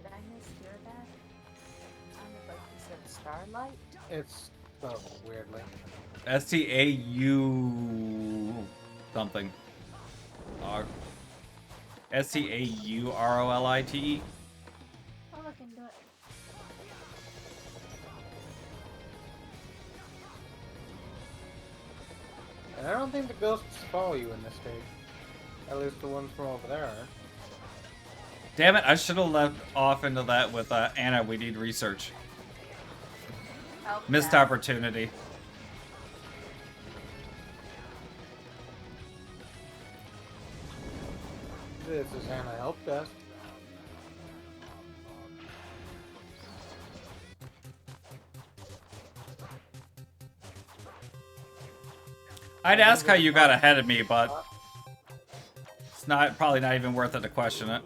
Did I mishear that? Sounded like you said Starlight? It's spelled weirdly. S-T-A-U... something. S-T-A-U-R-O-L-I-T-E? I'll look into it. And I don't think the ghosts follow you in this stage. At least the ones from over there are. Damn it, I should have left off into that with Anna. We need research. Help Missed desk. opportunity. This is Hannah Help Desk. I'd ask how you got ahead of me, but it's probably not even worth it to question it.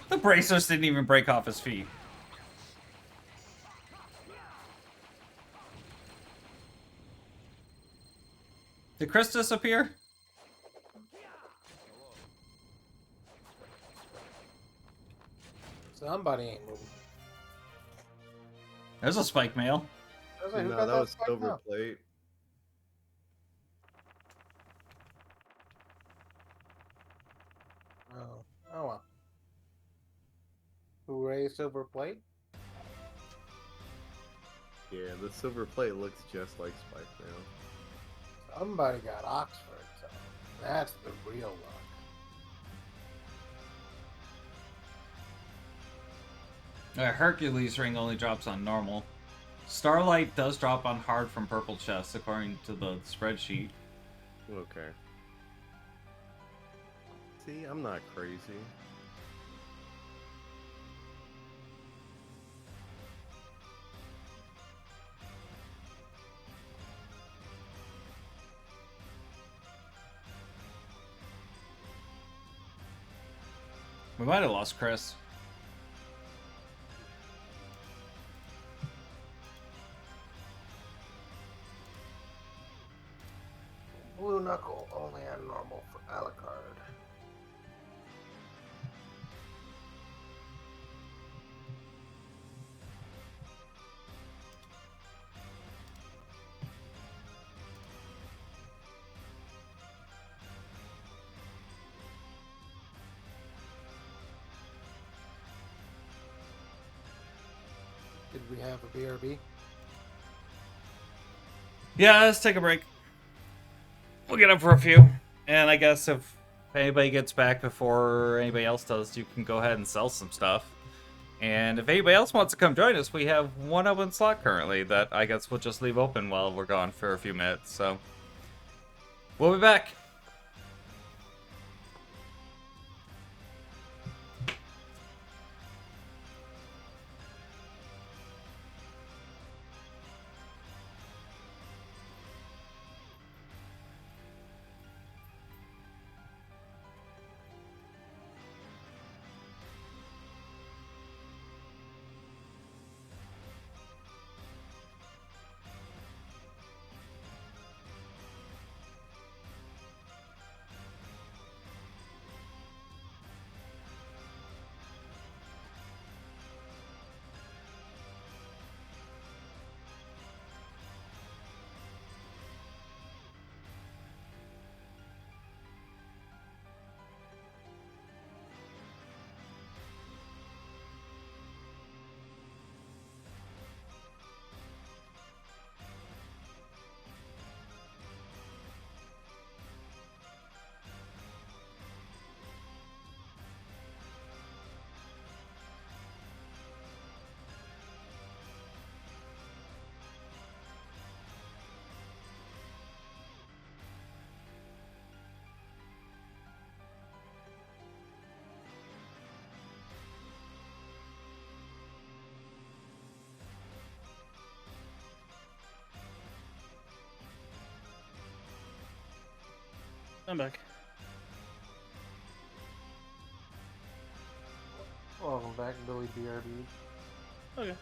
The bracers didn't even break off his feet. Did Chris disappear? Somebody ain't moving. There's a spike mail. I was like, who No, got that was spike Silver now? Plate. Oh, oh well. Hooray, Silver Plate. Yeah, the Silver Plate looks just like Spike Mail. Somebody got Oxford, so that's the real luck. Hercules ring only drops on normal. Starlight does drop on hard from purple chests, according to the spreadsheet. Okay. See, I'm not crazy. We might have lost Chris. Blue Knuckle only on normal for Alucard. Did we have a BRB? Yeah, let's take a break. We'll get up for a few. And I guess if anybody gets back before anybody else does, you can go ahead and sell some stuff. And if anybody else wants to come join us, we have one open slot currently that I guess we'll just leave open while we're gone for a few minutes. So we'll be back. I'm back. Welcome back, Billy BRB. Okay.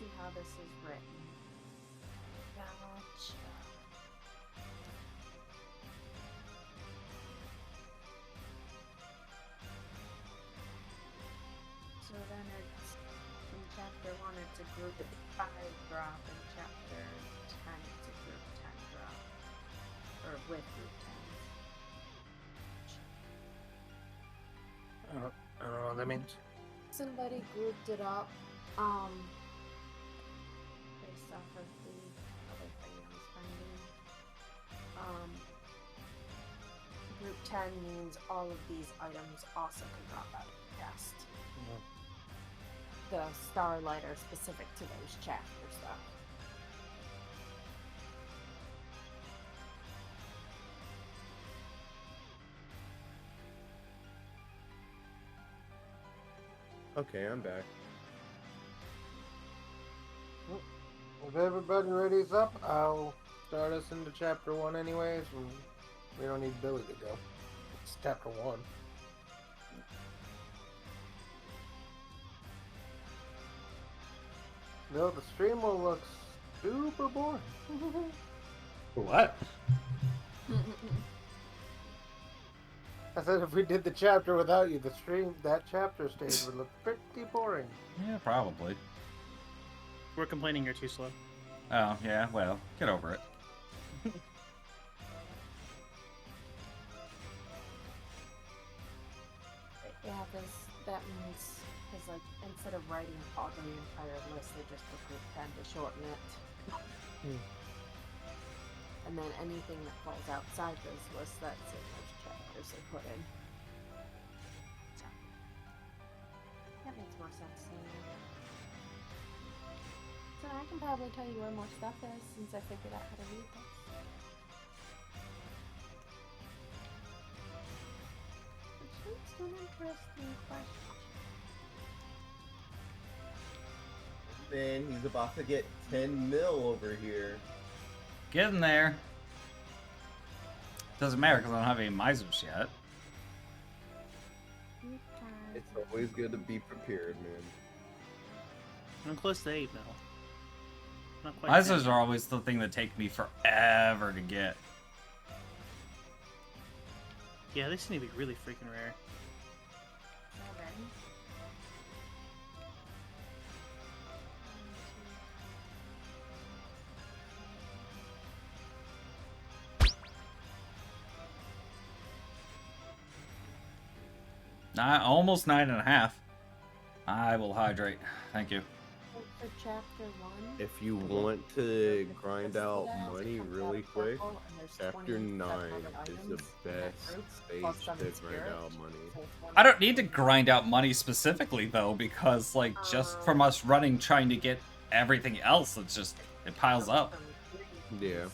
see how this is written. Gotcha. So then it's in chapter 1 it's a group 5 drop, in chapter 10 it's a group 10 drop. Or with group 10s. I don't know what that means. Somebody grouped it up, based off of the other thing I was finding. Group 10 means all of these items also can drop out of the chest. The starlight are specific to those chapters, though. Okay, I'm back. If everybody ready's up, I'll start us into chapter 1 anyways. We don't need Billy to go. It's chapter 1. No, the stream will look super boring. What? I said if we did the chapter without you, the stream, that chapter stage would look pretty boring. Yeah, probably. We're complaining you're too slow. Oh, yeah, well, get over it. Yeah, that means, because, like, instead of writing all the entire list, they just put group 10 to shorten it. And then anything that falls outside those lists, that's in those chapters they put in. So, that makes more sense to me. So I can probably tell you where more stuff is since I figured out how to read this. Which leads to an interesting question. Man, he's about to get 10 mil over here. Getting there. Doesn't matter because I don't have any misers yet. It's always good to be prepared, man. I'm close to 8 mil. Not quite. Misers are always the thing that take me forever to get. Yeah, they seem to be really freaking rare. 7. Almost 9.5. I will hydrate. Thank you. For chapter 1. If you want to grind out money really quick, chapter 9 is the best stage to grind out money. I don't need to grind out money specifically though, because like just from us running trying to get everything else, it piles up. Yeah.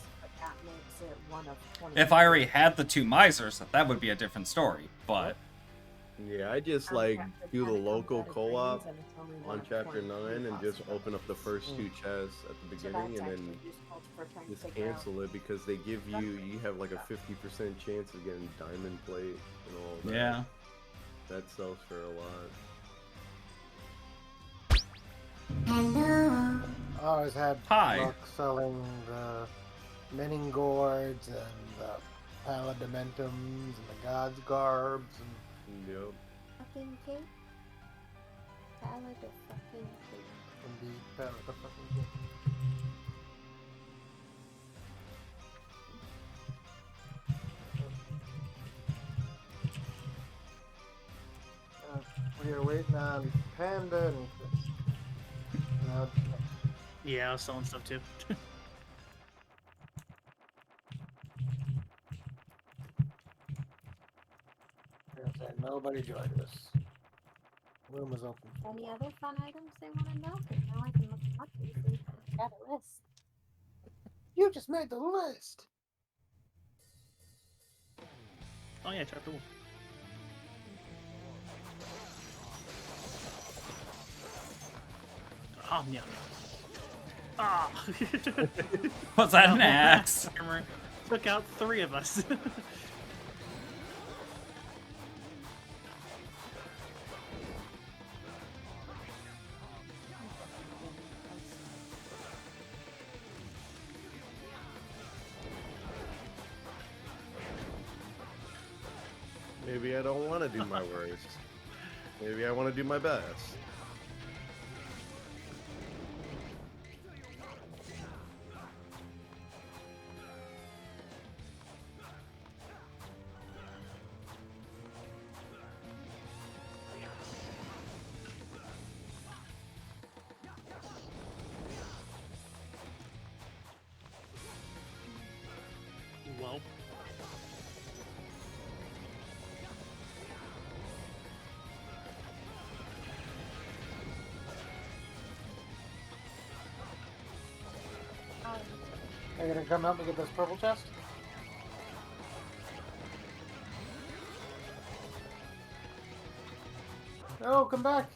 If I already had the 2 misers, that would be a different story. But Yeah, I just like do the local co-op on chapter 9 and just open up the first 2 chests at the beginning and then just cancel it because they give you have like a 50% chance of getting diamond plate and all that. yeah. That sells for a lot. Hello. I always had Hi. luck selling the Mining Gourds and the Paladimentums and the God's Garbs and Yep. Fucking cake? Salad of fucking cake. indeed Palad the fucking cake. We are waiting on Panda and Chris. Now, Yeah, I was selling stuff too. nobody joined us. Room is open. Any other fun items they want to know? Because now I can look them up easily. Got a list. You just made the list. Oh yeah, chapter 1. Oh, yeah. Ah! Was that an axe? Hammer took out 3 of us. Maybe I don't want to do my worst. Maybe I want to do my best. Well, Are you gonna come help me get this purple chest? No, come back.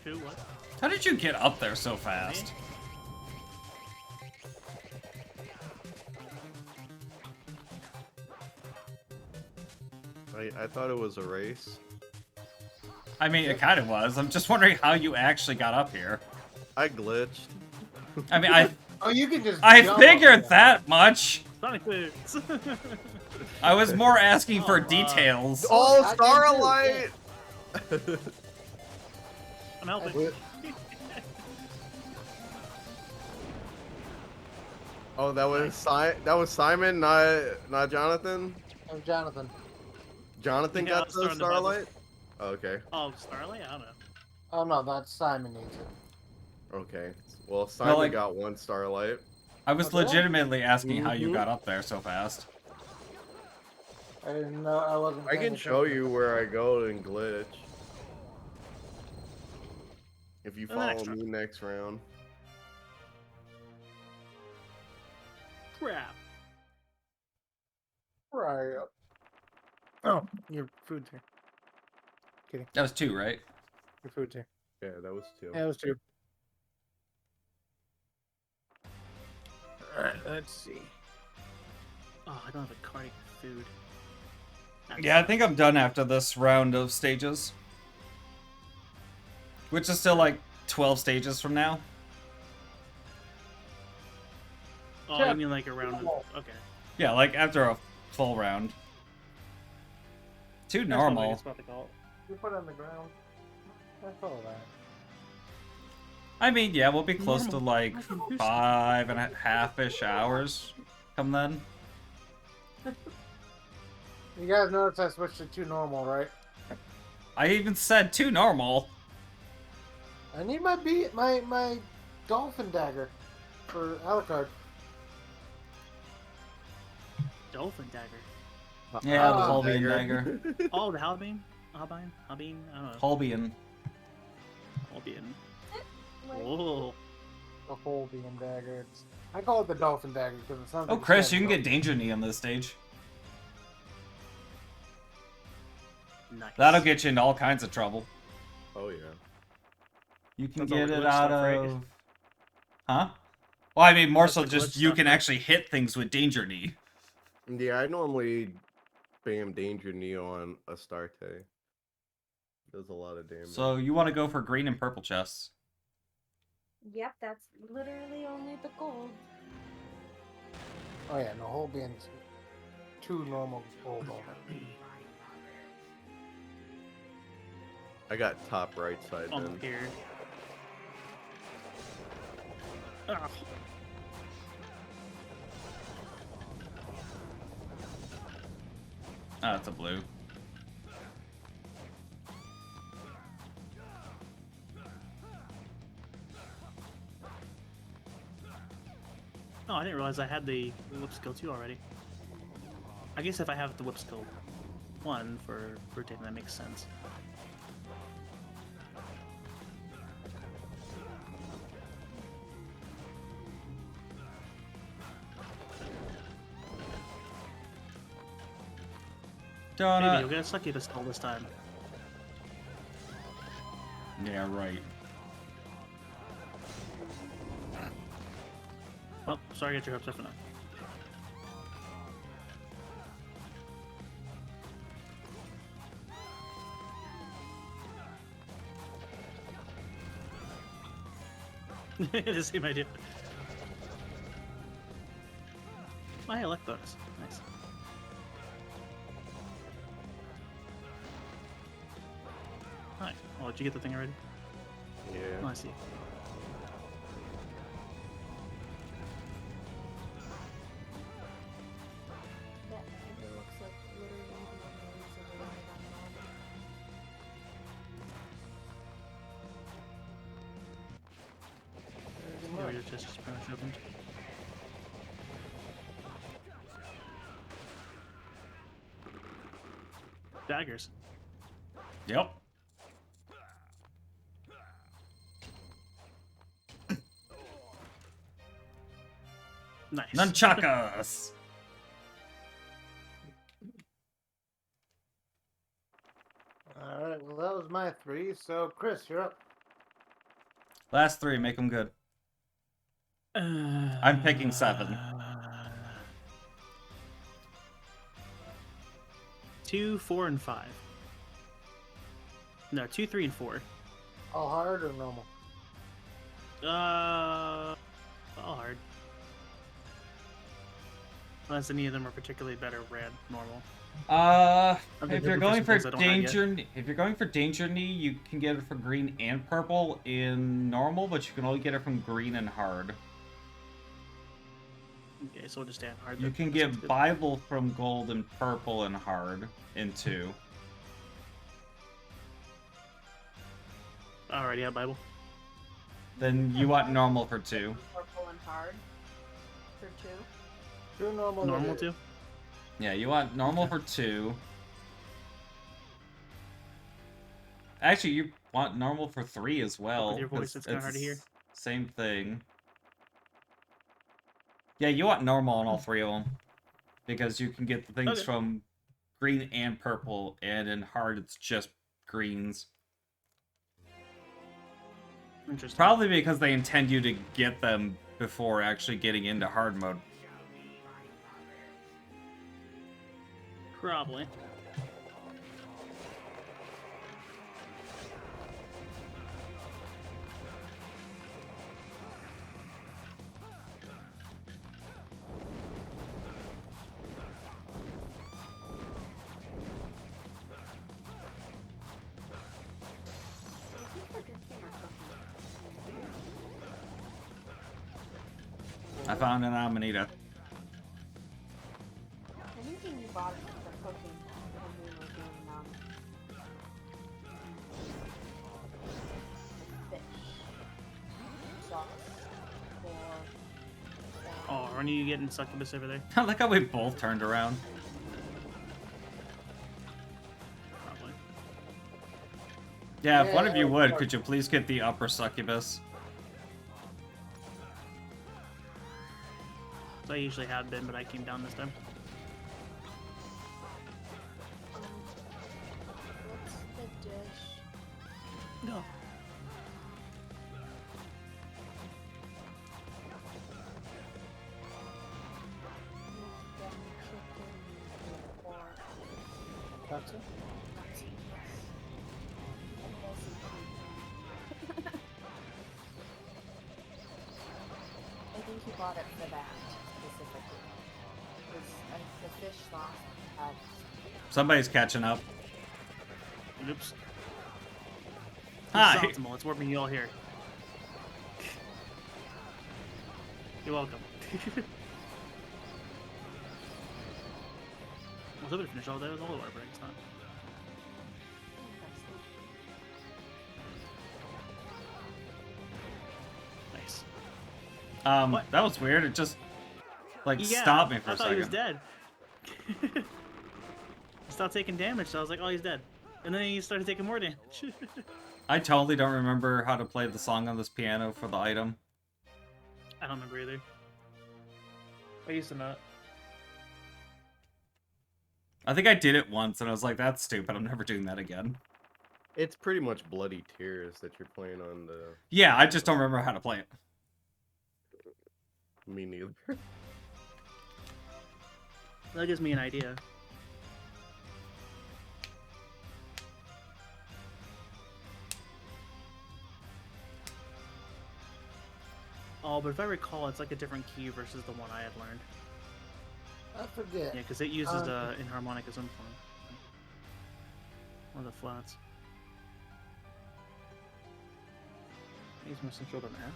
who? What? How did you get up there so fast? I thought it was a race. I mean, it kind of was. I'm just wondering how you actually got up here. I glitched. I mean, I Oh, you can just. I jump figured up that much. Sonic Boots. I was more asking for Oh, wow. details. Oh, I did too, Starlight! I'm I helping. did. Oh, that was Simon, not Jonathan. I'm Jonathan. Jonathan Yeah, got I'll the start on the Bible. Starlight. Oh, okay, Oh, Starlight? I don't know. Oh no, that's Simon needs it. okay. Well, Simon like- got one Starlight. I was Okay. legitimately asking how you Mhm. got up there so fast. I didn't know. I wasn't. I paying can show attention. you where I go and glitch. If you In the next follow me next round. Crap. Right up. Oh, your food's here. That was 2, right? Your food's here. Yeah, that was 2. Yeah, it was 2. Alright, let's see. Oh, I don't have a cardiac food. That's- Yeah, I think I'm done after this round of stages. Which is still like 12 stages from now. Oh, Yeah. you mean like a round of... Okay. Yeah, like after a full round. Too That's what I normal. was about to call it. You put it on the ground. I follow that. I mean, yeah, we'll be close to Normal. like I can do 5.5-ish hours come then. You guys notice I switched to 2 normal, right? I even said 2 normal. I need my dolphin dagger for Alucard. Dolphin dagger. Yeah, the Oh, Holbein dagger. Oh, the Halbine? Halbine? Halbine? I don't know. Holbein. Halbine. Like, Whoa. The whole beam dagger. I call it the dolphin dagger because it sounds. Oh, like Chris, a you can get dolphin. Danger Knee on this stage. Nice. That'll get you into all kinds of trouble. Oh yeah. You can That's all get the it glitch out stuff, right? of... Huh? Well, I mean, more That's so the just glitch you stuff, can right? actually hit things with Danger Knee. Yeah, I normally spam Danger Neo on Astarte. Does a lot of damage. So you want to go for green and purple chests. yep, that's literally only the gold. Oh yeah, no whole beam's 2 normal gold on it. I got top right side I'm then. here. Ah. Oh, it's a blue. Oh, I didn't realize I had the whip skill 2 already. I guess if I have the whip skill 1 for rotating, that makes sense. Maybe Donut. you'll get a succubus skull this time. Yeah, right. Oh, sorry, get your hopes up for now. The same idea. Oh, hey, I like those. Nice. Oh, did you get the thing already? Yeah. Oh, I see. That kinda looks like literally the only reason we landed on normal. Very good Yeah, luck. your chest is pretty much opened. Daggers. Yep. Nice. Nunchakas. Alright, well that was my 3, so Chris, you're up. Last 3, make them good. I'm picking 7. 2, 4, and 5. No, 2, 3, and 4. All hard or normal? All hard. Unless any of them are particularly better red, normal. If thinking you're for going some for things I don't have yet. if you're going for danger knee, you can get it for green and purple in normal, but you can only get it from green and hard. Okay, so we'll just stay on hard. You then. can That sounds get good. Bible from gold and purple and hard in 2. I already have Bible. Then you want normal for 2. Purple and hard for 2. 2 normal. Normal it is. too? Yeah, you want normal for 2. Actually, you want normal for 3 as well. With your voice, 'cause it's kinda hard to hear. Same thing. Yeah, you want normal on all 3 of them. Because you can get the things Okay. from green and purple, and in hard it's just greens. Interesting. Probably because they intend you to get them before actually getting into hard mode. Probably. I found an Amanita. Anything you bought for cooking when we were doing fish sauce for Oh, aren't you getting succubus over there? I like how we both turned around. Probably. Yeah, if one Yeah, of you I would, was- could you please get the upper succubus? So I usually have been, but I came down this time. what's the dish? No. That's it. I think he bought it for that specifically. Because the fish sauce had Somebody's catching up. Oops. Hi. It's optimal. It's warping you all here. You're welcome. I was able to finish all day with all the water breaks, huh? Nice. What? That was weird. It just like Yeah, stopped me for I a thought he was second. dead. He stopped taking damage, so I was like, oh, he's dead. And then he started taking more damage. I totally don't remember how to play the song on this piano for the item. I don't remember either. I used to not. I think I did it once and I was like, that's stupid. I'm never doing that again. It's pretty much Bloody Tears that you're playing on the. Yeah, I just don't remember how to play it. Me neither. That gives me an idea. Oh, but if I recall, it's like a different key versus the one I had learned. I forget. Yeah, because it uses Um, inharmonic as one form. Or the flats. He's more central than F.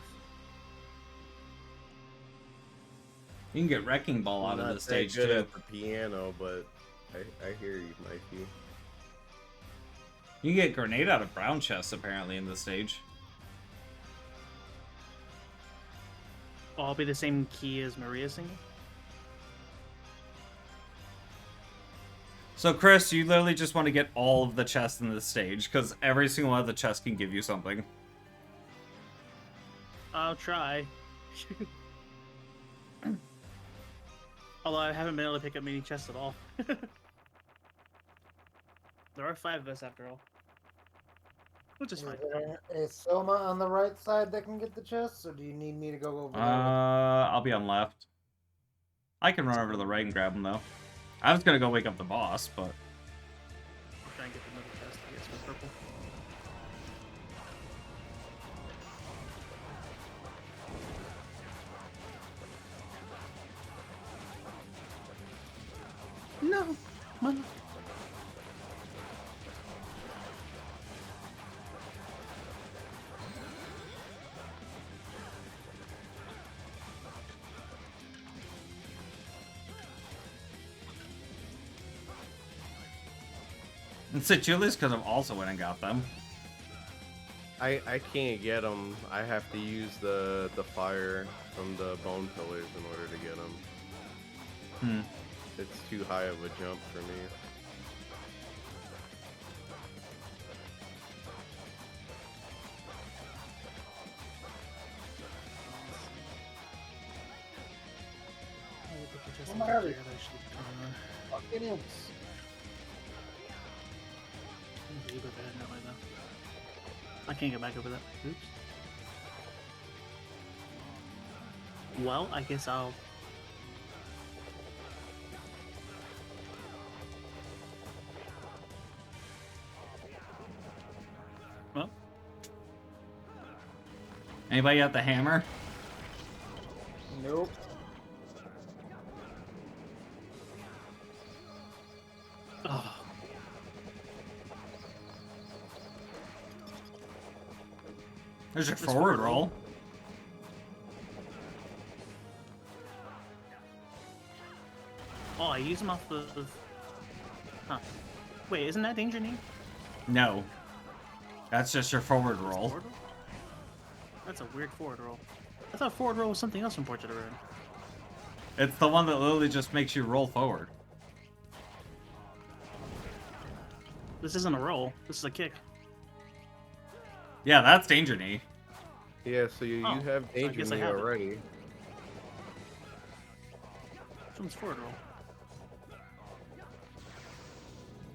You can get Wrecking Ball out I'm of not the stage that good too. at the piano, but I hear you, Mikey. You can get Grenade out of Brown Chest apparently in this stage. Oh, I'll be the same key as Maria singing. So Chris, you literally just want to get all of the chests in this stage, because every single one of the chests can give you something. I'll try. Although I haven't been able to pick up many chests at all. There are 5 of us after all. Which is Is fine. there a Soma on the right side that can get the chests, or do you need me to go over there? I'll be on left. I can run over to the right and grab them though. I was gonna go wake up the boss, but I'll try and get another chest, I guess, with purple. No! Mother... and sit Julius because I've also went and got them. I can't get them. I have to use the fire from the bone pillars in order to get them. Hmm. It's too high of a jump for me. I'm already- Fucking imps. I can't get back over that. Oops. Well, I guess I'll... Well, Anybody got the hammer? Nope. oh. There's your This forward forward roll. Oh, I use them off the... Huh. Wait, isn't that Danger Name? No. That's just your forward roll. Forward roll? That's a weird forward roll. I thought forward roll was something else from Portrait of Ruin. It's the one that literally just makes you roll forward. This isn't a roll. This is a kick. Yeah, that's Danger Knee. Yeah, so you Oh, have I danger guess I knee have it. already. Which one's forward roll?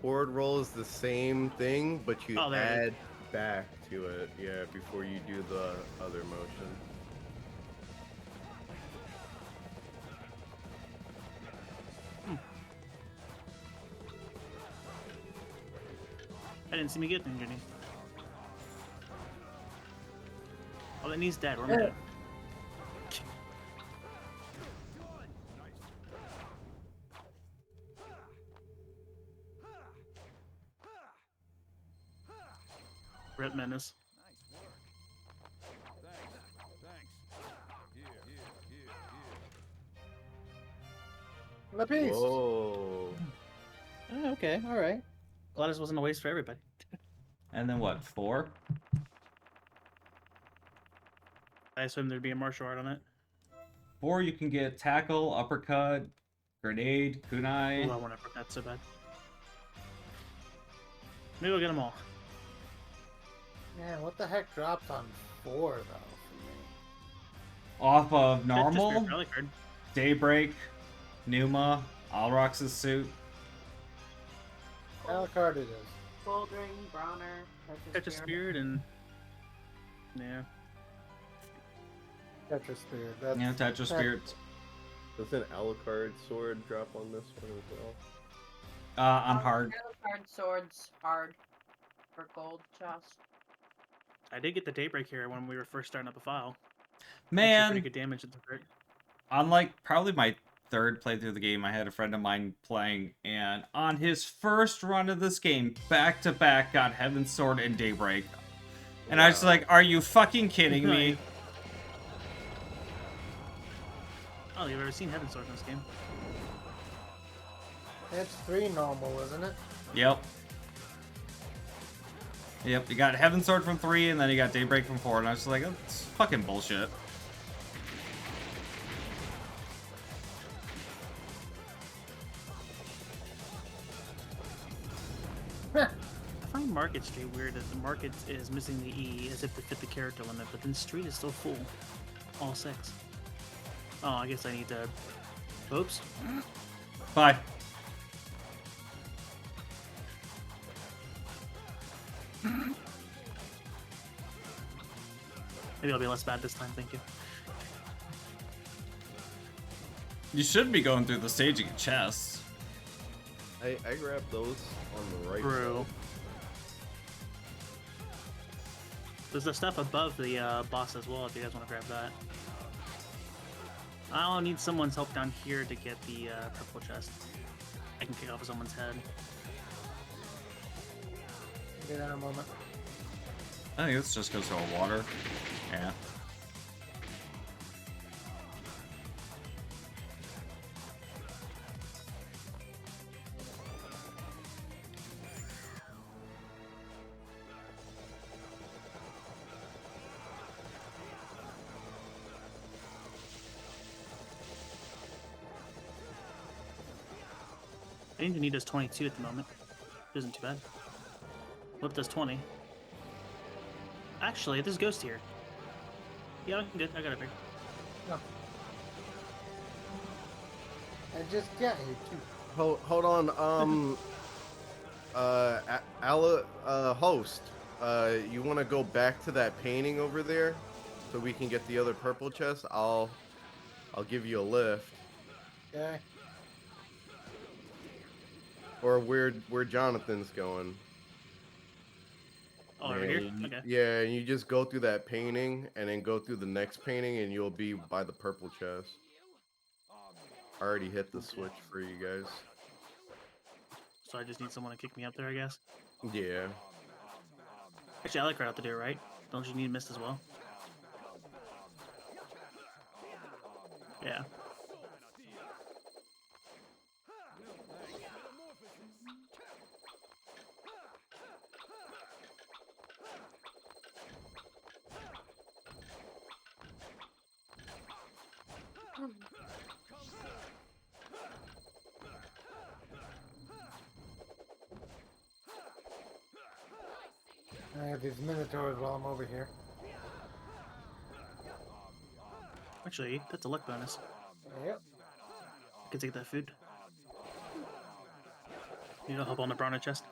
Forward roll is the same thing, but you Oh, there it is. add back to it, yeah, before you do the other motion. I didn't see me get Danger Knee. Oh, that knee's dead. We're mad. Rip Menace. The piece. Whoa. Oh, okay, alright. Glad this wasn't a waste for everybody. And then what, 4? I assume there'd be a martial art on it. 4 you can get tackle, uppercut, grenade, kunai. Ooh, I want to that so bad. Maybe we'll get them all. Man, what the heck dropped on 4 though? Off of Just normal, your relic card. Daybreak, Numa, Alrox's suit. Alucard it is. Bouldering, Bronner, Catch a spirit and... Yeah. Tetra Spear. That's, Yeah, Tetra Spirit. Does an Alucard sword drop on this one as well? On hard. Card swords hard for gold chest. I did get the Daybreak here when we were first starting up a file. Actually Man, pretty good damage at the start. on like probably my 3rd playthrough of the game, I had a friend of mine playing, and on his first run of this game, back to back, got Heaven's Sword and Daybreak. And I was just like, are you fucking kidding me? Oh, you've ever seen Heaven Sword in this game? It's 3 normal, isn't it? Yep. Yep, you got Heaven Sword from 3, and then you got Daybreak from 4, and I was just like, that's fucking bullshit. I find Market Street weird that the market is missing the E as if to fit the character limit, but then Street is still full. All 6. Oh, I guess I need to... Oops. Bye. Maybe I'll be less bad this time, thank you. You should be going through the stage and get chests. I grabbed those on the right True. side. There's the stuff above the boss as well, if you guys want to grab that. I'll need someone's help down here to get the purple chest. I can kick off someone's head. Get in a moment. I think this just goes to a water. Yeah. I think the need does 22 at the moment. Isn't too bad. Whip does 20. Actually, there's Ghost here. Yeah, I'm good. I got it here. No. And just get here too. Hold on. Host. You want to go back to that painting over there, so we can get the other purple chest? I'll give you a lift. Okay. Or where Jonathan's going. Oh, over Yeah, here? you- Okay. Yeah, and you just go through that painting, and then go through the next painting, and you'll be by the purple chest. I already hit the switch for you guys. So I just need someone to kick me up there, I guess. Yeah. Actually, I like right out the door, right? Don't you need mist as well? Yeah. I have these minotaurs while I'm over here. Actually, that's a luck bonus. Yep. I can take that food. You know, help on the brownie chest.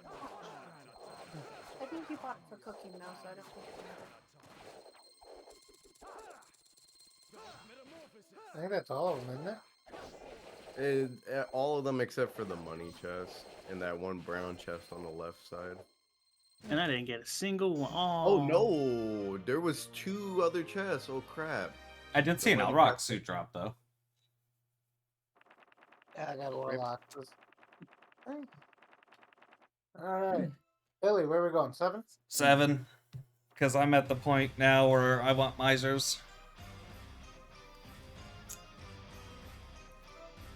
I think you bought it for cooking now, so I don't think it matters. I think that's all of them, isn't it? All of them except for the money chest and that one brown chest on the left side. And I didn't get a single one. Oh no, there was 2 other chests. Oh crap. I did see an Elrock suit drop, though. Yeah, I got warlocks. Alright. Billy, where are we going? 7? 7. Because I'm at the point now where I want misers.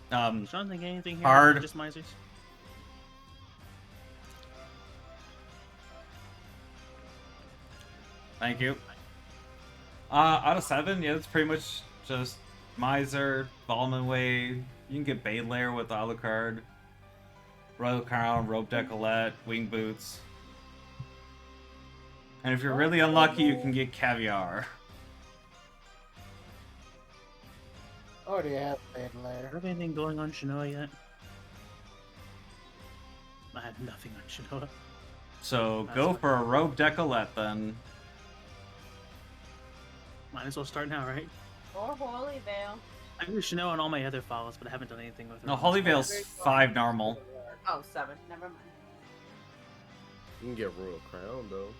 Sean, think anything here? Hard. Just misers. Thank you. Out of 7, yeah, it's pretty much just Miser, Ballman Wave. You can get Bane Layer with Alucard, Royal Crown, Robe Decollete, Wing Boots. And if you're really unlucky, you can get Caviar. Oh, do you have Bane Layer? Do you have anything going on Shinoa yet? I have nothing on Shinoa. So go for a Robe Decollete then. Might as well start now, right? Or Holy Veil. I do Shinoa on all my other files, but I haven't done anything with her. No, Holy Veil's 5 normal. Oh, 7. Never mind. You can get Royal Crown though.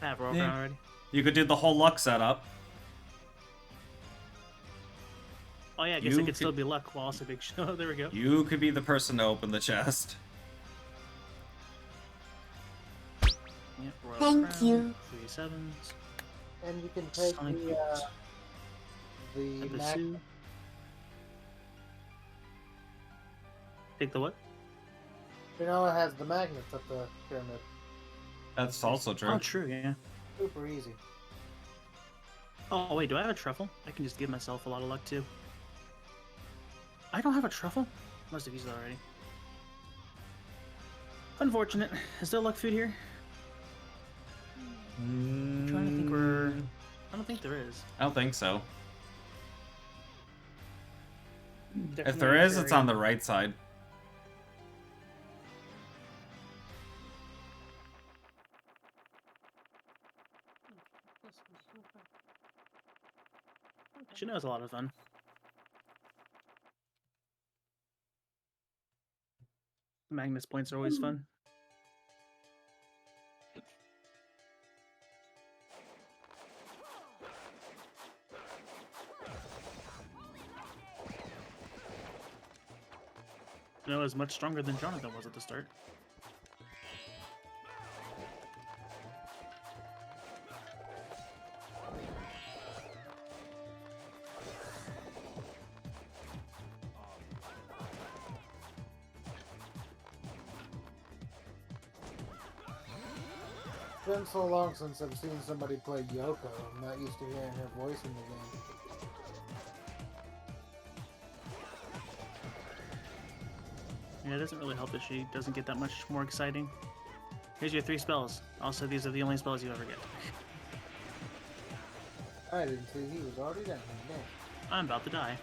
I have Royal Yeah. Crown already. You could do the whole luck setup. Oh yeah, I guess You it could still be luck while also big Shinoa. There we go. You could be the person to open the chest. Yep, Royal Thank Crown, you. 3 sevens. And you can take Sonic the mag. Ebisu. Take the what? You know, it has the magnets up the pyramid. That's also true. Oh, true, yeah. Super easy. Oh, wait, do I have a truffle? I can just give myself a lot of luck, too. I don't have a truffle? Must have used it already. Unfortunate. Is there luck food here? I'm trying to think where... I don't think there is. I don't think so. If Definitely there is, this it's area. on the right side. She knows a lot of fun. Magnus points are always fun. You know, is much stronger than Jonathan was at the start. It's been so long since I've seen somebody play Yoko. I'm not used to hearing her voice in the game. Yeah, it doesn't really help that she doesn't get that much more exciting. Here's your 3 spells. Also, these are the only spells you ever get. I didn't see he was already down here. No. I'm about to die.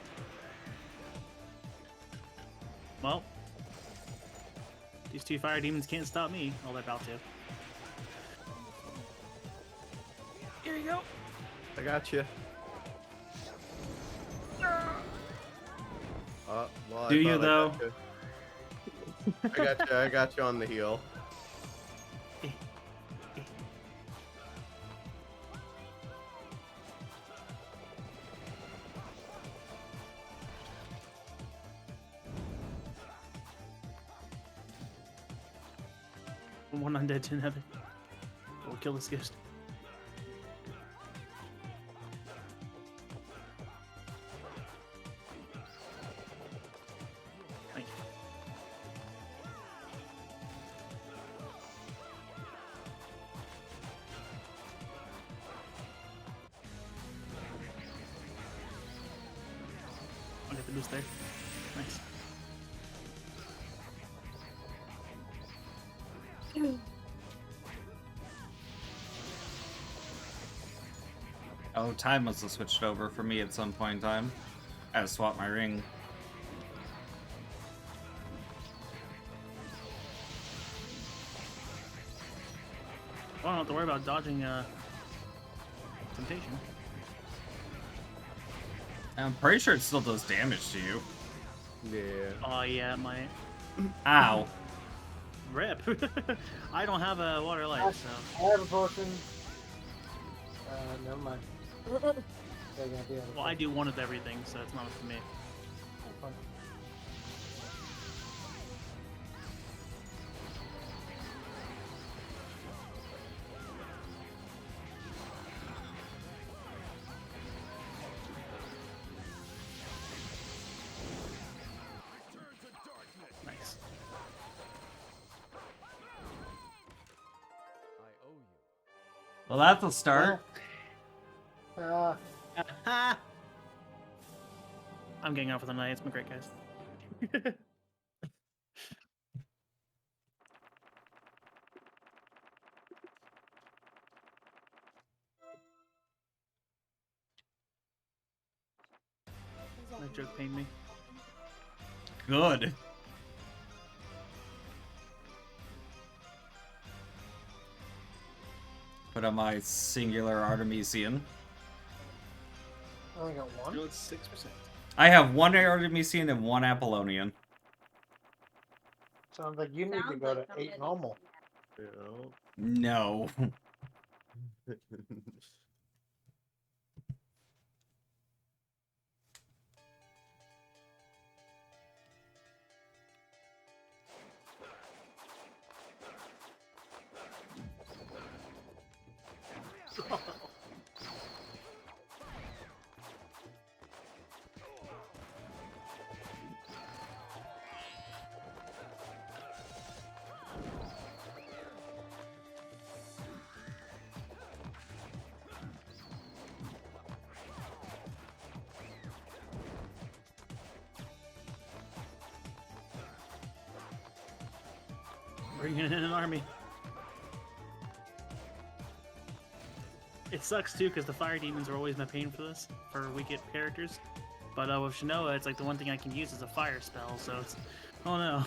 Well, these 2 fire demons can't stop me. Well, they're about to. Here you go. I got you. Well, I Do you, thought though? I got you. I got you on the heel. One undead to another. We'll kill this ghost. Thank you. I'll get the boost there. Nice. Oh, time must have switched over for me at some point in time. I had to swap my ring. Well, I don't have to worry about dodging temptation. I'm pretty sure it still does damage to you. Yeah. Oh yeah, it might. Ow. Rip. I don't have a water light, so I have a potion. Never mind. They're gonna be able to well, I do one of everything, so it's not up to me. fun. Nice. Well, that's a start. I'm getting out for the night. It's been great, guys. That joke pained me. Good. Put on my singular Artemisian. I only got one. No, it's 6%. I have one Artemisian and one Apollonian. Sounds like you need to Sounds go like to 8 something. normal. You know? No. Bringing in an army. It sucks too because the fire demons are always my pain for this, for weak characters. But with Shinoa, it's like the one thing I can use is a fire spell, so it's... Oh no.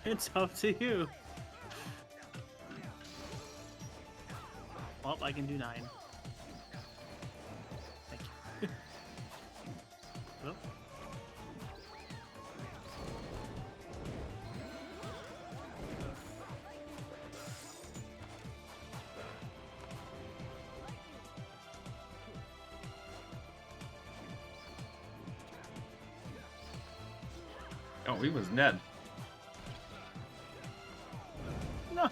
It's up to you. Well, I can do 9. Thank you. Oh. Oh, he was dead. No!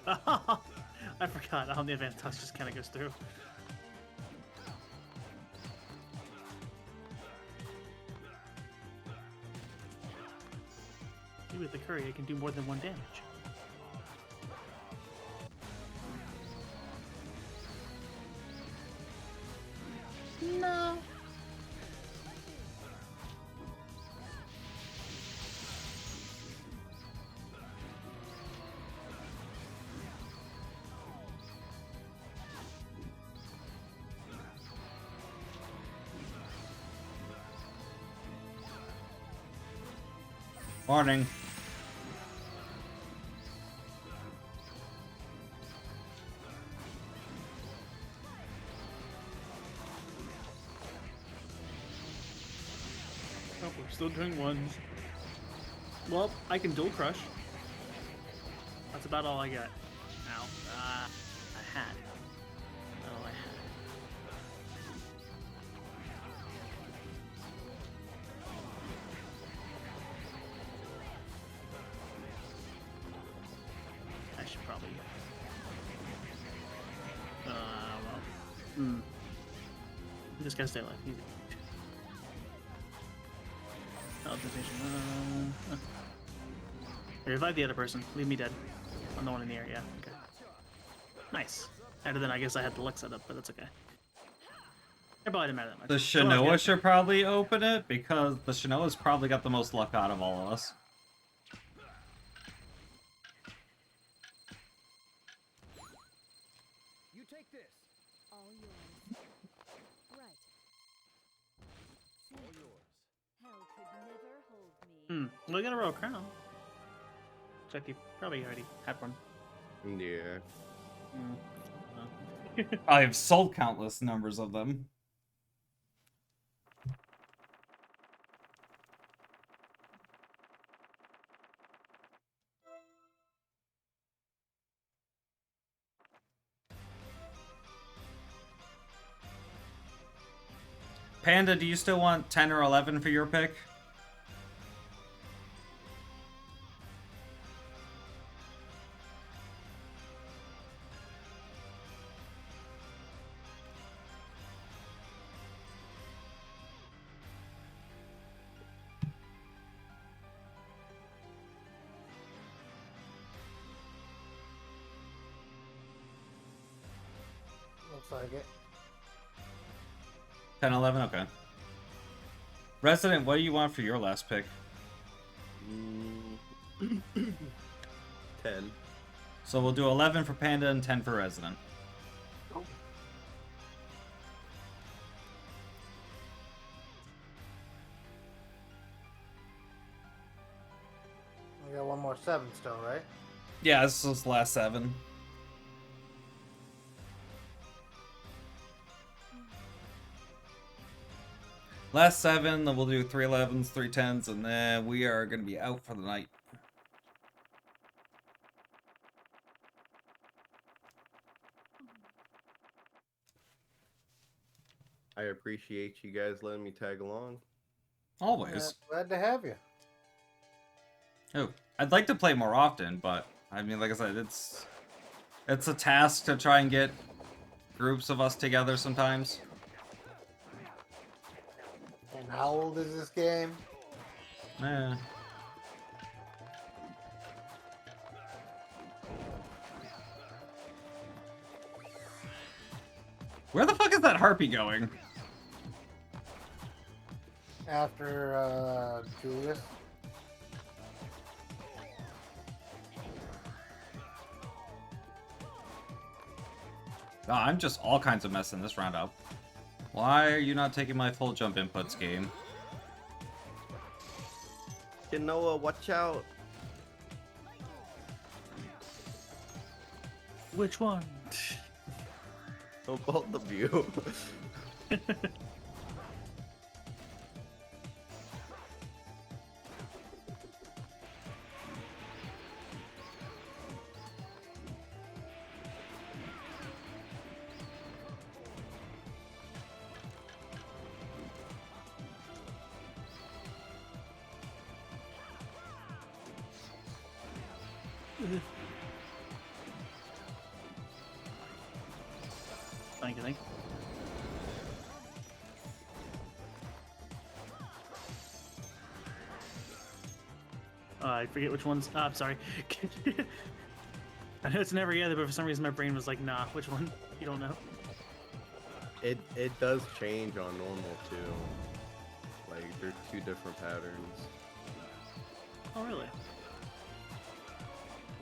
I forgot. On the advanced touch just kind of goes through. Maybe with the curry, I can do more than 1 damage. No. Morning. Oh, we're still doing 1s. Well, I can dual crush. That's about all I got. Ow. I had. Oh, I had. I should probably. Well. This guy's stay alive. Easy. Revive the other person. Leave me dead. I'm the one in the area. Okay. Nice. And then I guess I had the luck set up, but that's okay. It probably didn't matter that much. The Shinoa should probably open it because the Shinoa's probably got the most luck out of all of us. You take this. All yours. Right. All yours. Hell could never hold me. Well, I got a royal crown. Check, you probably already had one. Yeah. I have sold countless numbers of them. Panda, do you still want 10 or 11 for your pick? Looks like it. 10, 11? Okay. Resident, what do you want for your last pick? 10. So we'll do 11 for Panda and 10 for Resident. We got one more 7 still, right? Yeah, this is the last 7. Last 7, then we'll do 3 11s, 3 10s, and then we are going to be out for the night. I appreciate you guys letting me tag along. Always. Glad to have you. Oh, I'd like to play more often, but I mean, like I said, it's a task to try and get groups of us together sometimes. And how old is this game? Yeah. Where the fuck is that harpy going? after Julius. Oh, I'm just all kinds of messing this round up. Why are you not taking my full jump inputs, game? Noah, watch out. Which one? Oh, both of you. Thank you, thank you. I forget which ones. I'm sorry. I know it's never either, but for some reason my brain was like, nah, which one? You don't know. It does change on normal too. Like they're two different patterns. Oh, really?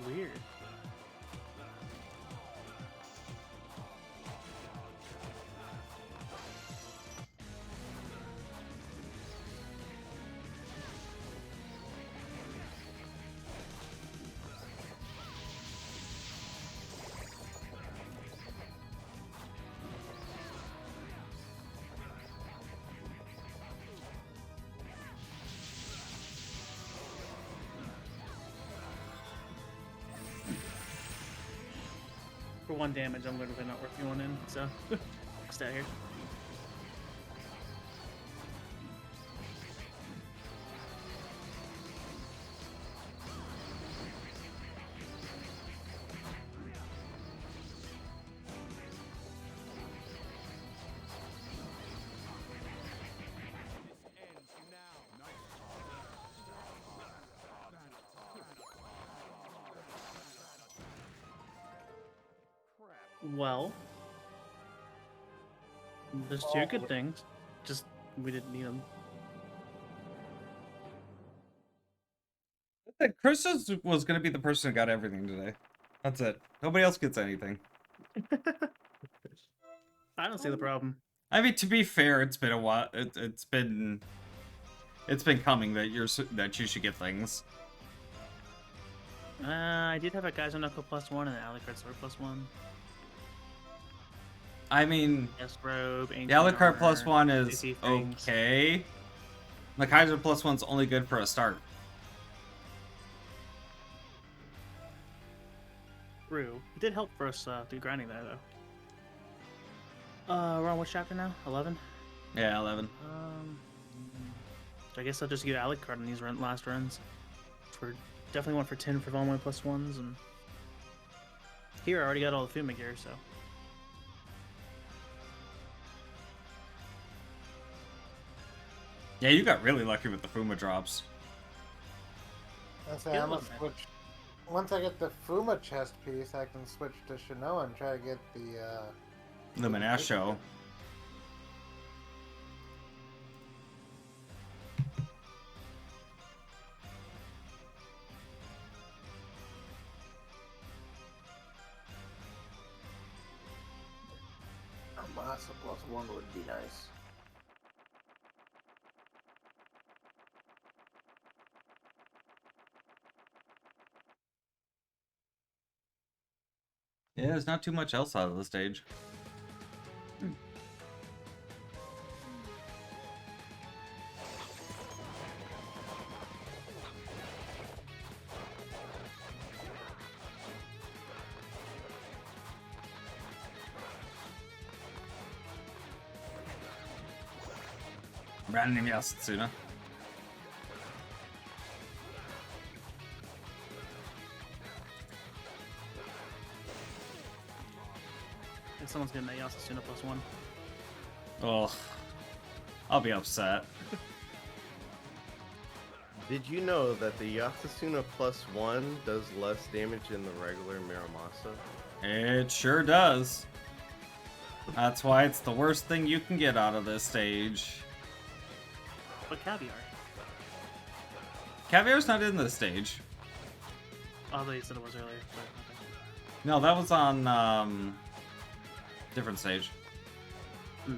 Weird. For 1 damage, I'm literally not working one in, so stay here. Well, there's two good things. Just we didn't need them. Chris was going to be the person who got everything today. That's it. Nobody else gets anything. I don't see the problem. I mean, to be fair, it's been a while. It's been coming that you should get things. I did have a Geyser Knuckle +1 and an Alucard Sword +1. I mean, Yes, robe. the Alucard +1 is okay. The Kaiser +1's only good for a start. True. It did help for us through grinding there, though. We're on what chapter now? 11? Yeah, 11. So I guess I'll just get Alucard in these last runs. For definitely one for 10 for all my +1s, and here I already got all the Fuma gear, so. Yeah, you got really lucky with the Fuma drops. I say I'm gonna switch. Once I get the Fuma chest piece, I can switch to Shinoa and try to get the Luminasho. Amasa +1 would be nice. Yeah, there's not too much else out of the stage. Random Yasutsuna. If someone's getting that Yasasuna +1. Ugh. I'll be upset. Did you know that the Yasasuna +1 does less damage than the regular Miramasa? It sure does. That's why it's the worst thing you can get out of this stage. But caviar. Caviar's not in this stage. Oh, I thought you said it was earlier. But, okay. No, that was on different stage. Hmm.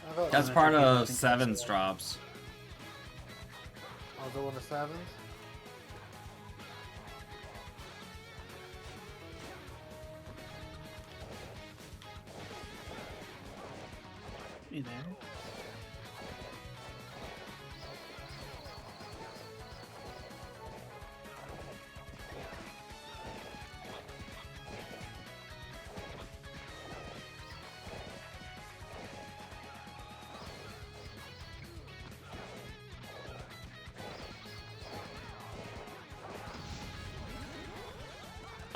I thought That's that's part okay, I of think that's Seven's the- drops. I was doing the sevens. You there?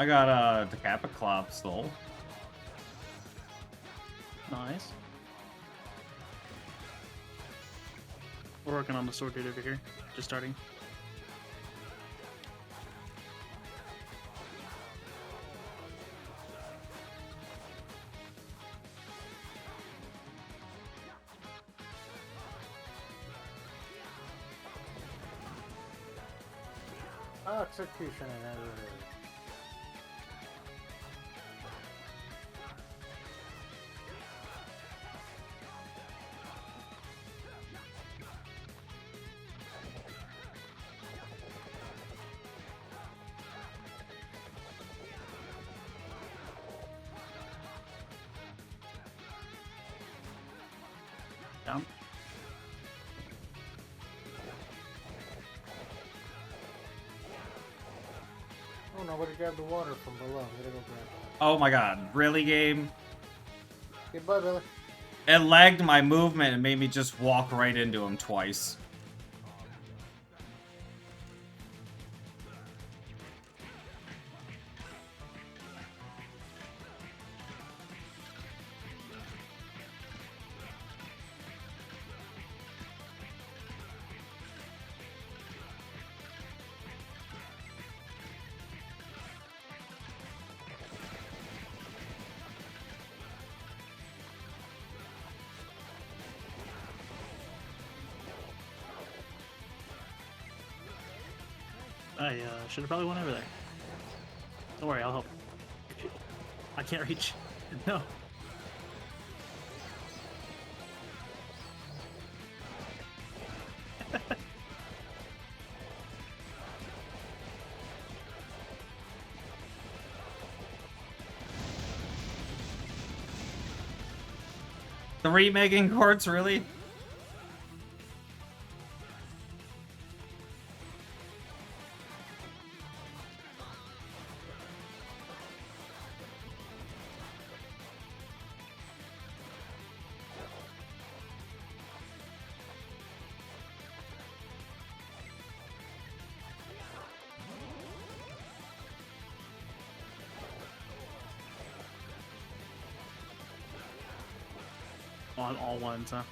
I got a Decapiclop still. Nice. We're working on the sword dude over here. Just starting. Execution and everything. Down. Oh, nobody grabbed the water from below. I'm gonna go grab that. Oh my god, really, game? Goodbye, Billy. It lagged my movement and made me just walk right into him twice. I should have probably went over there. Don't worry, I'll help. I can't reach. No. Three Megan Quartz, really? On all ones, huh?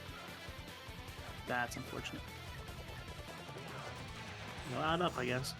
That's unfortunate. You'll add up, I guess.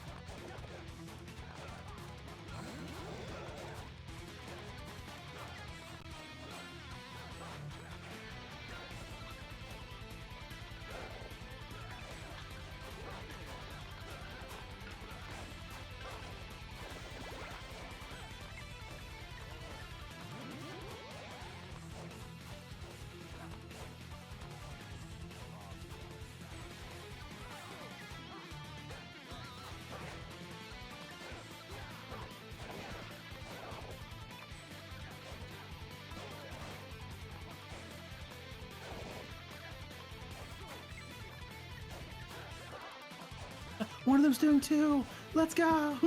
One of them's doing two. Let's go. Oh,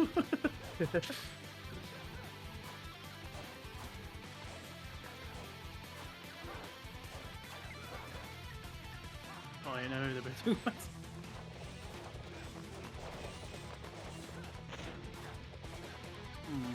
I know they're both doing what? Hmm.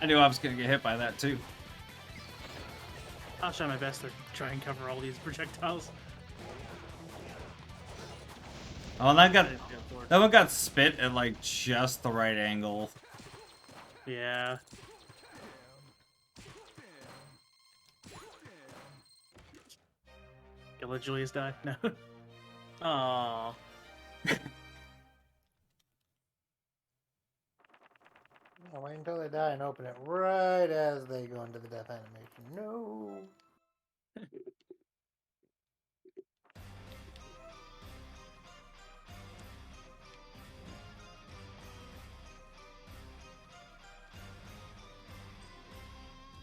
I knew I was gonna get hit by that too. I'll try my best to try and cover all these projectiles. Oh, and I didn't go for it. that one got spit at like just the right angle. Yeah. Gonna let Julius die? No. Aww. I'll wait until they die and open it right as they go into the death animation. No.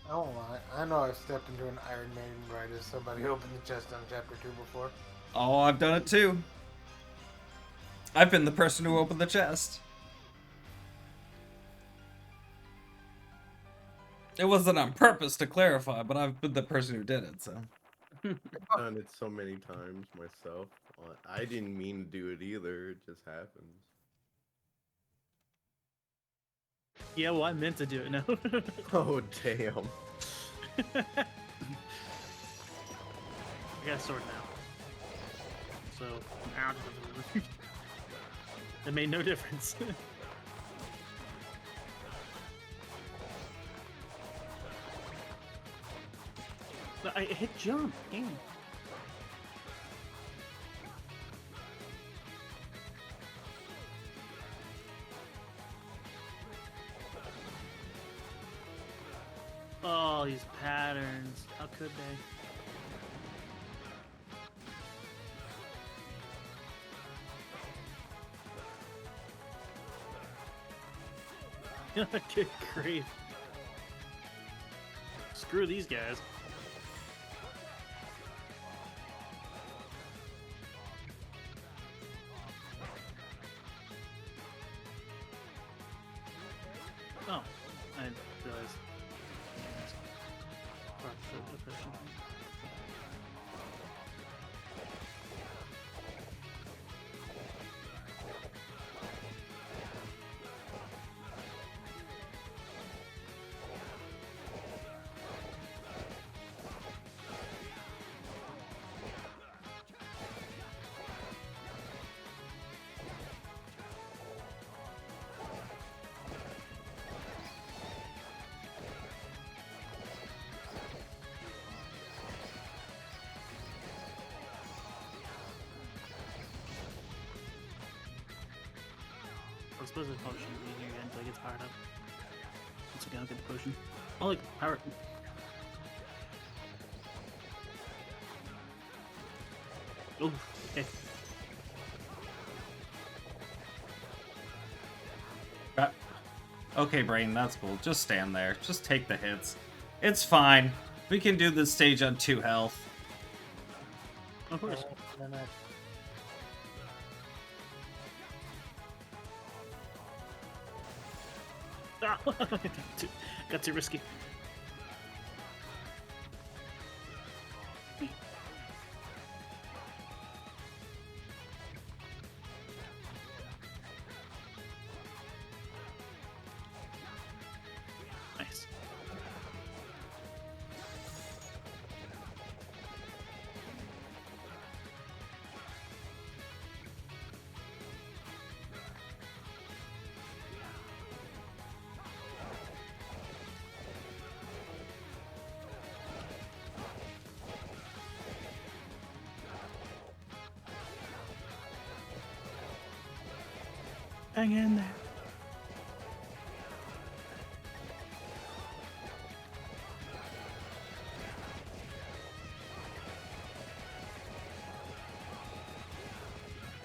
I won't lie. I know I've stepped into an Iron Maiden right as somebody opened the chest on Chapter 2 before. Oh, I've done it too. I've been the person who opened the chest. It wasn't on purpose, to clarify, but I've been the person who did it, so. I've done it so many times myself. I didn't mean to do it either. It just happens. Yeah, well, I meant to do it, no. Oh, damn. I got a sword now. So, ow. It made no difference. But I hit jump. Damn. Oh, these patterns. How could they? Good grief. Screw these guys. Oh, I didn't realize. I suppose the potion will be here until it gets powered up. Once again, I'll get the potion. Oh, look, power. Oh, okay. Okay, Brain, that's cool. Just stand there. Just take the hits. It's fine. We can do this stage on 2 health. Of course. Then I Got too risky. Nice. Hang in there.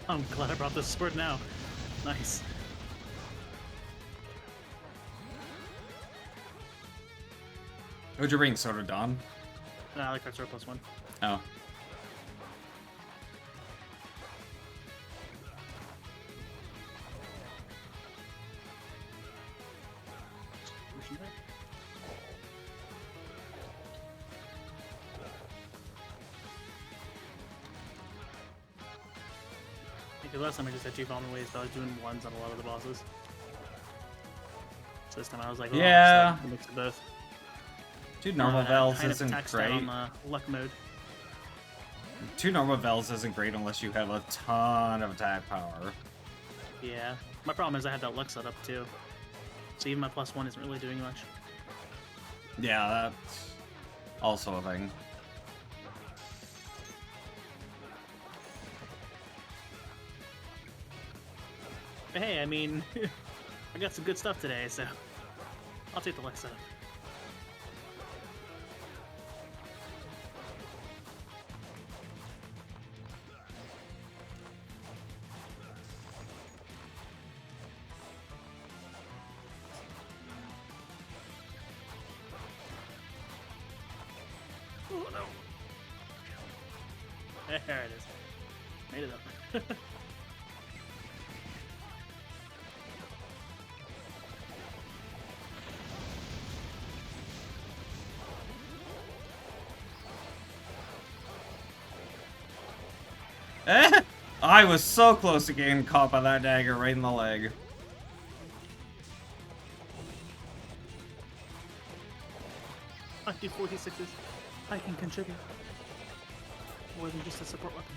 I'm glad I brought this sword now. Nice. What'd you bring, Soda Dawn? I like our sword +1. Oh. Potion back. Because last time I just had 2 vulnerable ways, but I was doing 1s on a lot of the bosses. So this time I was like, oh, Yeah. I'll just, mix of both. Two normal Vels kind of isn't attack stat great. on luck mode. Two normal Vels isn't great unless you have a ton of attack power. Yeah. My problem is I have that luck set up too. So even my +1 isn't really doing much. Yeah, that's also a thing. But hey, I mean, I got some good stuff today, so I'll take the luck setup. Oh no! There it is. Made it up. Eh? I was so close to getting caught by that dagger right in the leg. I do 46s. I can contribute. More than just a support weapon.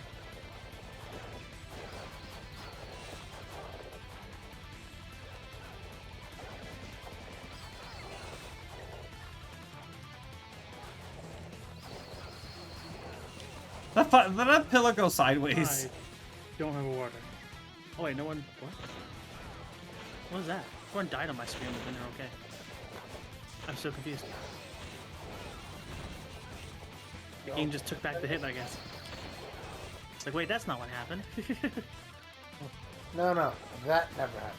Did that pillar go sideways? I don't have a water. Oh wait, no one. What? What was that? Everyone died on my screen, but then they're okay. I'm so confused. The game just took back the hit, I guess. It's like, wait, that's not what happened. No, no, that never happened.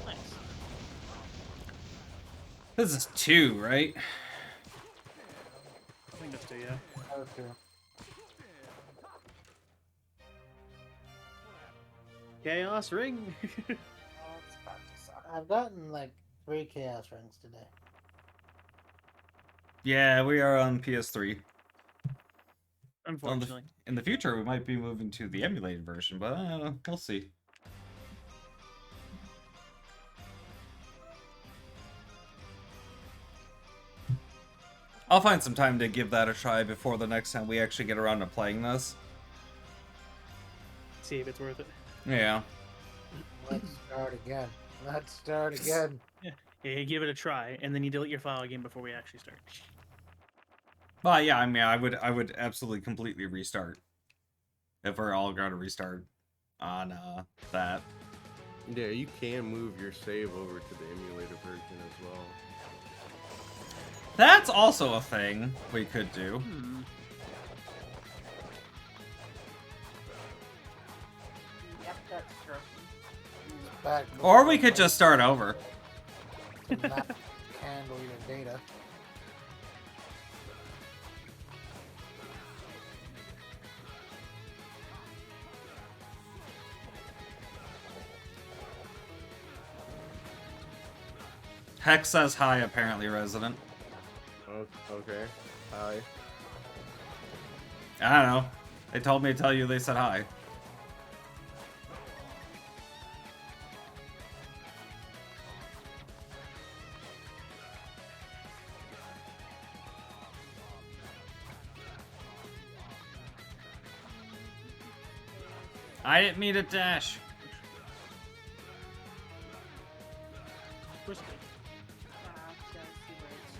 Nice. This is 2, right? I think that's two, yeah. Okay. Chaos ring. I've gotten like 3 chaos rings today. Yeah, we are on PS3. Unfortunately. In the future, we might be moving to the emulated version, but I don't know. We'll see. I'll find some time to give that a try before the next time we actually get around to playing this. See if it's worth it. Yeah. Let's start again. Let's start again. Yeah, you give it a try, and then you delete your file again before we actually start. Well, yeah, I mean, I would absolutely completely restart. If we're all going to restart on that. Yeah, you can move your save over to the emulated version as well. That's also a thing we could do. Hmm. Yep, that's true. Back Or we could just start over. to not handle your data. Hex says hi, apparently, resident. Okay. Hi. I don't know. They told me to tell you they said hi. I didn't mean to dash. Where's it? Gotta see where it's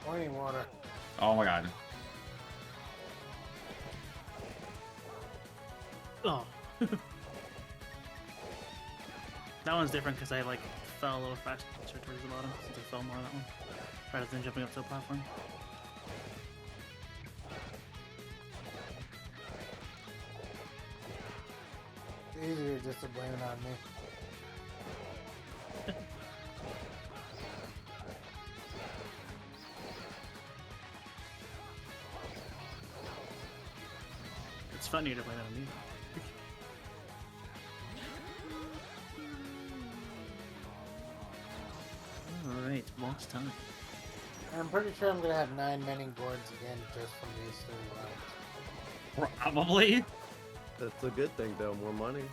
from. Clean water. Oh my god. Oh. That one's different because I like fell a little faster towards the bottom since I fell more on that one, rather than jumping up to a platform. It's easier just to blame it on me. It's funnier to blame it on me. Alright, boss time. I'm pretty sure I'm gonna have 9 mending boards again just from these 3 rounds. Probably. That's a good thing, though. More money.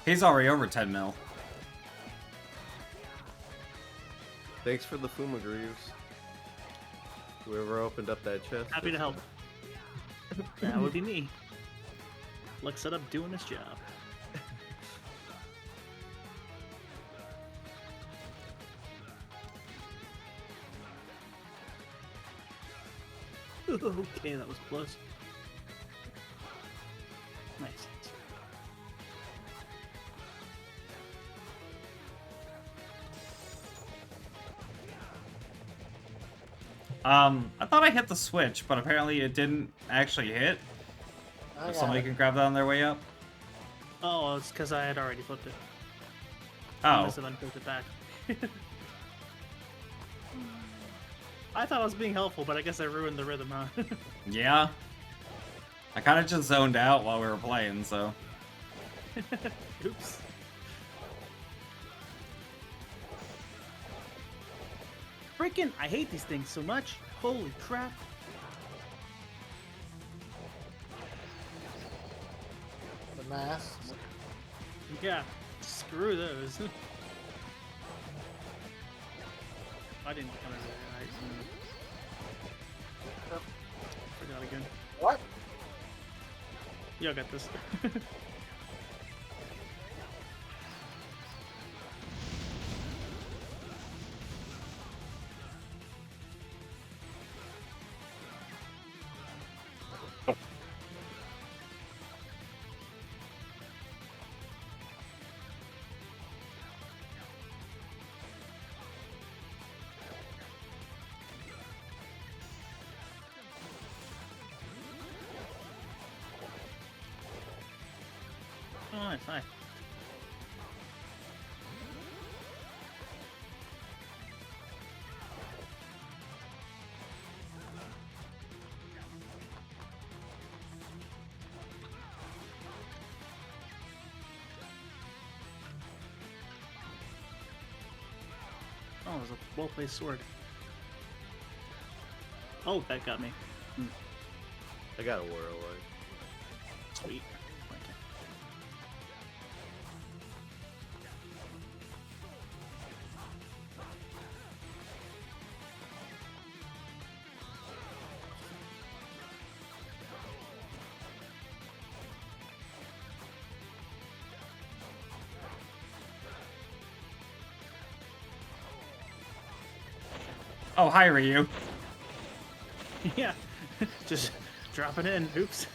He's already over 10 mil. Thanks for the Fuma Greaves. Whoever opened up that chest. Happy to just help. now. That would be me. Let's set up doing this job. Okay, that was close. Nice. I thought I hit the switch, but apparently it didn't actually hit. I If got somebody it. can grab that on their way up. Oh, it's because I had already flipped it. I Oh, must have unflipped it back. I thought I was being helpful, but I guess I ruined the rhythm, huh? yeah. I kind of just zoned out while we were playing, so. Oops. Freaking, I hate these things so much. Holy crap. The masks. Yeah, screw those. I didn't come in there, right? Forgot again. What? Y'all got this. Oh, nice, hi. Oh, there's a well-placed sword. Oh, that got me. I got a whirlwind. Sweet. Okay. Oh, hi, Ryu. Yeah, just drop it in. Oops.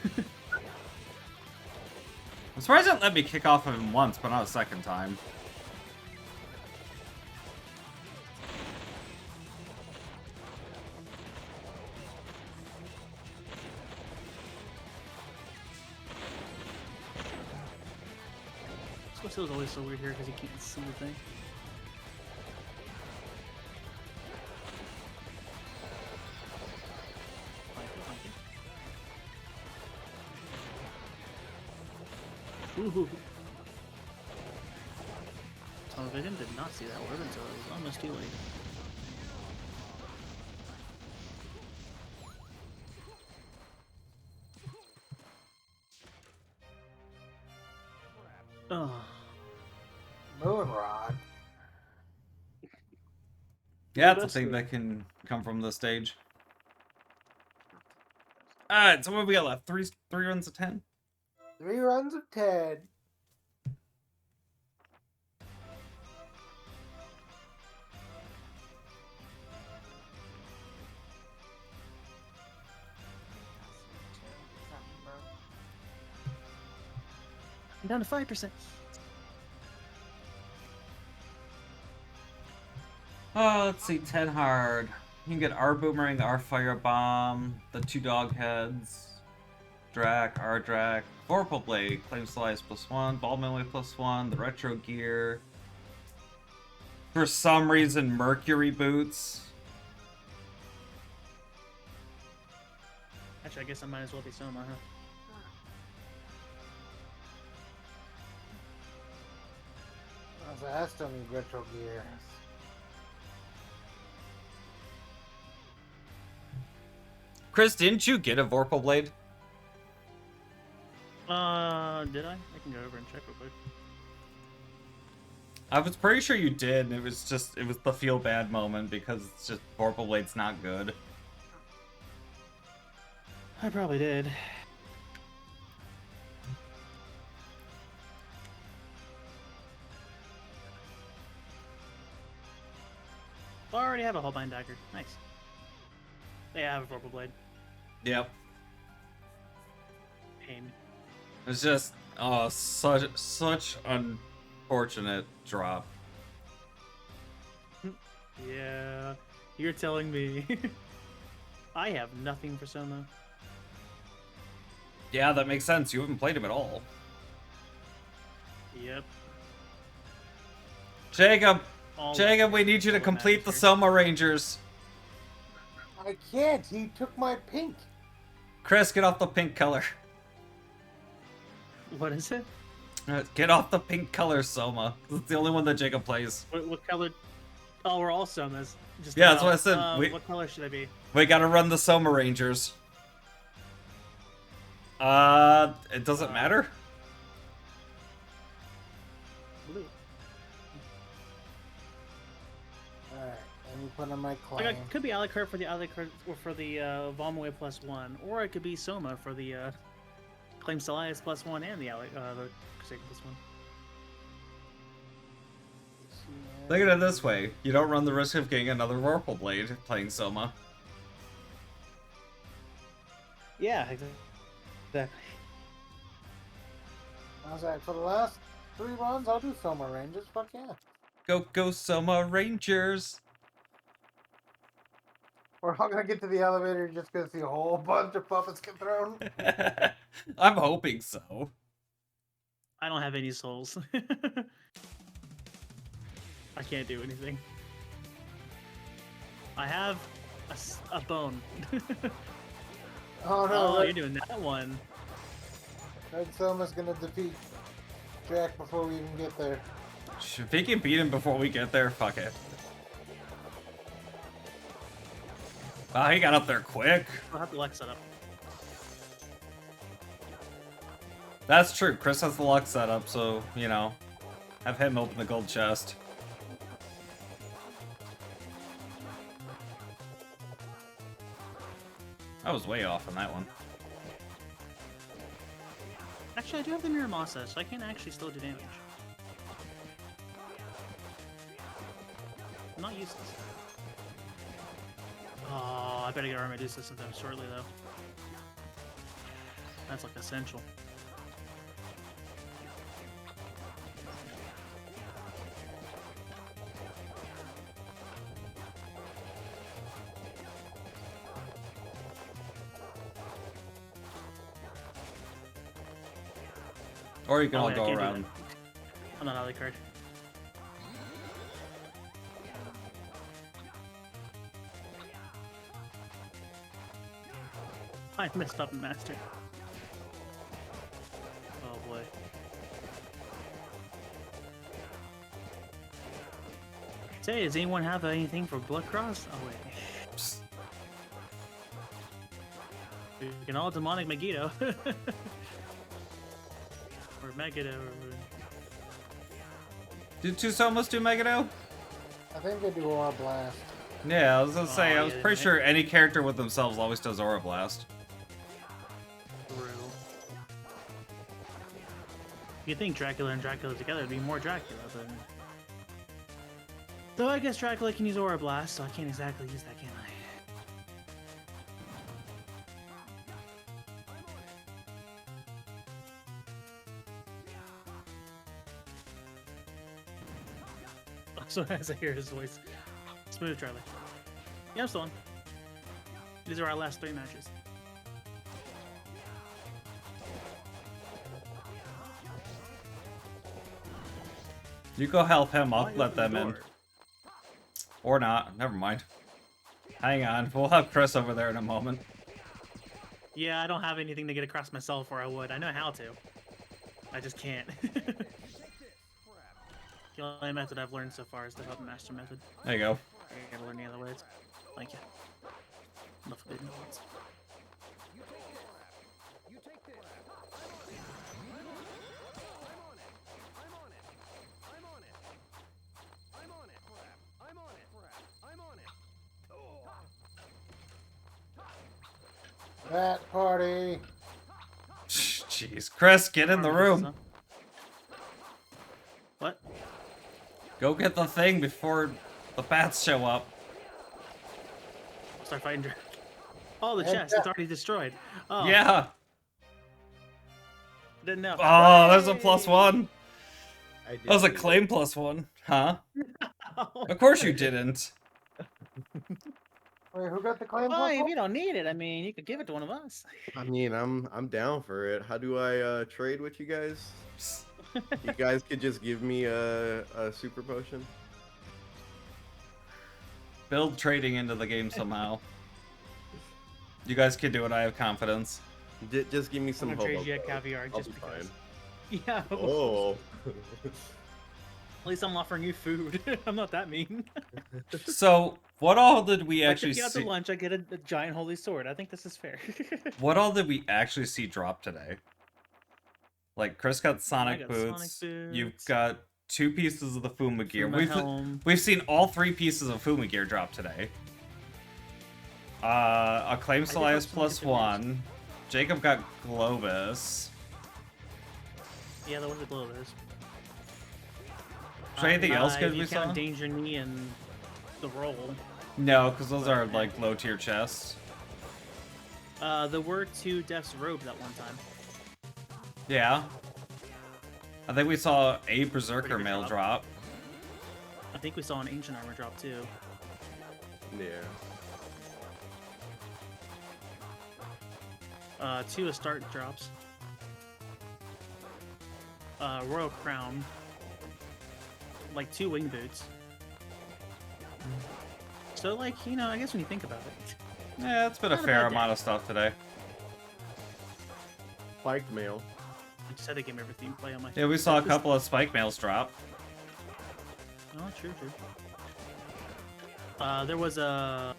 I'm surprised it let me kick off of him once, but not a second time. This was always so weird here because you can't see the thing. Ooh. Tunnel Vision did not see that word until it was almost too late. Oh. Moonrod. Yeah, it's a That's thing good. that can come from the stage. Alright, so what do we got left? Three runs of 10? 3 runs of 10. I'm down to 5%. Oh, let's see, 10 hard. You can get R Boomerang, R Firebomb, the 2 dog heads, Drac, R Drac, Vorpal Blade, Claim Slice +1, Ball Melee +1, the Retro Gear. For some reason, Mercury Boots. Actually, I guess I might as well be Soma, huh? I still need retro gear. Chris, didn't you get a Vorpal Blade? Did I? I can go over and check real quick. I was pretty sure you did, and it was the feel bad moment because it's just Vorpal Blade's not good. I probably did. I already have a Holbein Dagger. Nice. Yeah, I have a Vorpal Blade. Yep. Pain. It's just, oh, such unfortunate drop. Yeah, you're telling me. I have nothing for Soma. Yeah, that makes sense. You haven't played him at all. Yep. Jacob! All Jacob, we need you to all that complete the matters Soma Rangers. I can't. He took my pink. Chris, get off the pink color. here. What is it? Get off the pink color, Soma. It's the only one that Jacob plays. What color? Oh, we're all Somas. Just Yeah, that's about. what I said. What color should I be? We gotta run the Soma Rangers. It doesn't matter. Blue. Alright, let me put on my Like, claim. I could be Alucard for the Alucard or for the Vomway +1, or I could be Soma for the Claim Salias +1 and the Crusader +1. Look at it this way. You don't run the risk of getting another Vorpal Blade playing Soma. Yeah, exactly. I was like, for the last 3 runs, I'll do Soma Rangers. Fuck yeah. Go Soma Rangers! We're all gonna get to the elevator and just gonna see a whole bunch of puppets get thrown. I'm hoping so. I don't have any souls. I can't do anything. I have a bone. Oh no, Oh, Red, you're doing that one. Red Soma's gonna defeat Jack before we even get there. If he can beat him before we get there, fuck it. Wow, he got up there quick. I'll have the Lex set up. That's true. Chris has the luck set up, so, you know, have him open the gold chest. I was way off on that one. Actually, I do have the Miramasa, so I can actually still do damage. I'm not useless. Oh, I better get our Medusa sometime shortly, though. That's like essential. Or you can all yeah, I go can't do around. that. I'm not out of the card. I messed up in Master. Oh boy. Say, does anyone have anything for Blood Cross? Oh wait. Psst. You can all demonic Megiddo. Or Megiddo. Do two Somas do Megiddo? I think they do Aura Blast. Yeah, I was gonna say, Oh, I was yeah, pretty they- sure any character with themselves always does Aura Blast. True. You'd think Dracula and Dracula together would be more Dracula, but... Though I guess Dracula can use Aura Blast, so I can't exactly use that, can I? So as I hear his voice, Smooth, Charlie. Yeah, I'm still on. These are our last 3 matches. You go help him, I'll Why let open the them in. door? Or not, never mind. Hang on, we'll have Chris over there in a moment. Yeah, I don't have anything to get across myself, or I would. I know how to. I just can't. The only method I've learned so far is the Hub Master method. There you go. I gotta learn the other ways. Thank you. Enough of ignorance. That party. Jeez, Chris, get in the room. What? Go get the thing before the bats show up. Start fighting. Oh, the Head chest. down. It's already destroyed. Oh, Yeah. Didn't know. Oh, there's a +1. I did That was a do claim +1. Huh? Oh, Of course you didn't. Wait, who got the claim? well, if plus you don't need it, I mean, you could give it to one of us. I mean, I'm down for it. How do I trade with you guys? You guys could just give me a super potion. Build trading into the game somehow. You guys can do it, I have confidence. Just give me I'm some gonna hobo. trade you a Bro. caviar I'll just be because. fine. Yeah. Oh. At least I'm offering you food. I'm not that mean. So, what all did we I actually took you out to see? lunch. I get a giant holy sword. I think this is fair. What all did we actually see drop today? Like, Chris got Sonic got boots. Sonic You've boots. got 2 pieces of the Fuma gear. Fuma helm. We've seen all 3 pieces of Fuma gear drop today. Acclaim did Salias have some +1. Jacob got Globus. Yeah, the one with the glow is. Was there anything else good you we saw? count Danger Knee and the roll. No, because those are like low tier chests. There were 2 Death's Robe that one time. Yeah. I think we saw a Berserker Pretty good mail drop. drop. I think we saw an Ancient Armor drop too. Yeah. 2 Astarte drops. Royal Crown. Like 2 Wing Boots. So, like, you know, I guess when you think about it. Yeah, it's been a Not a fair bad day. amount of stuff today. Spiked mail. I just had to give me everything play on my. Yeah, we saw a couple of spike mails drop. Oh, true. There was a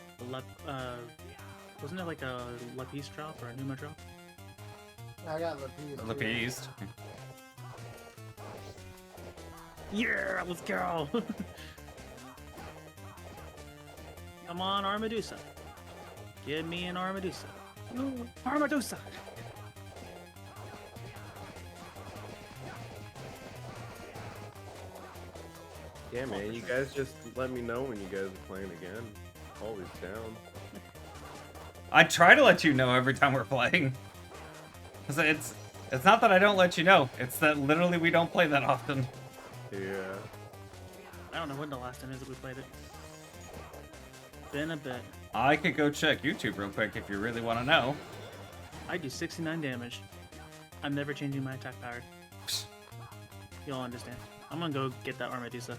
wasn't it like a Lapis drop or a Numa drop? I got Lapis. The beast. Yeah, let's go. Come on, Armadusa. Give me an Armadusa. Armadusa. Yeah, man. You guys just let me know when you guys are playing again. Always down. I try to let you know every time we're playing. 'Cause it's not that I don't let you know. It's that literally we don't play that often. Yeah. I don't know when the last time is that we played it. Been a bit. I could go check YouTube real quick if you really want to know. I do 69 damage. I'm never changing my attack power. You'll understand. I'm gonna go get that Armadusa.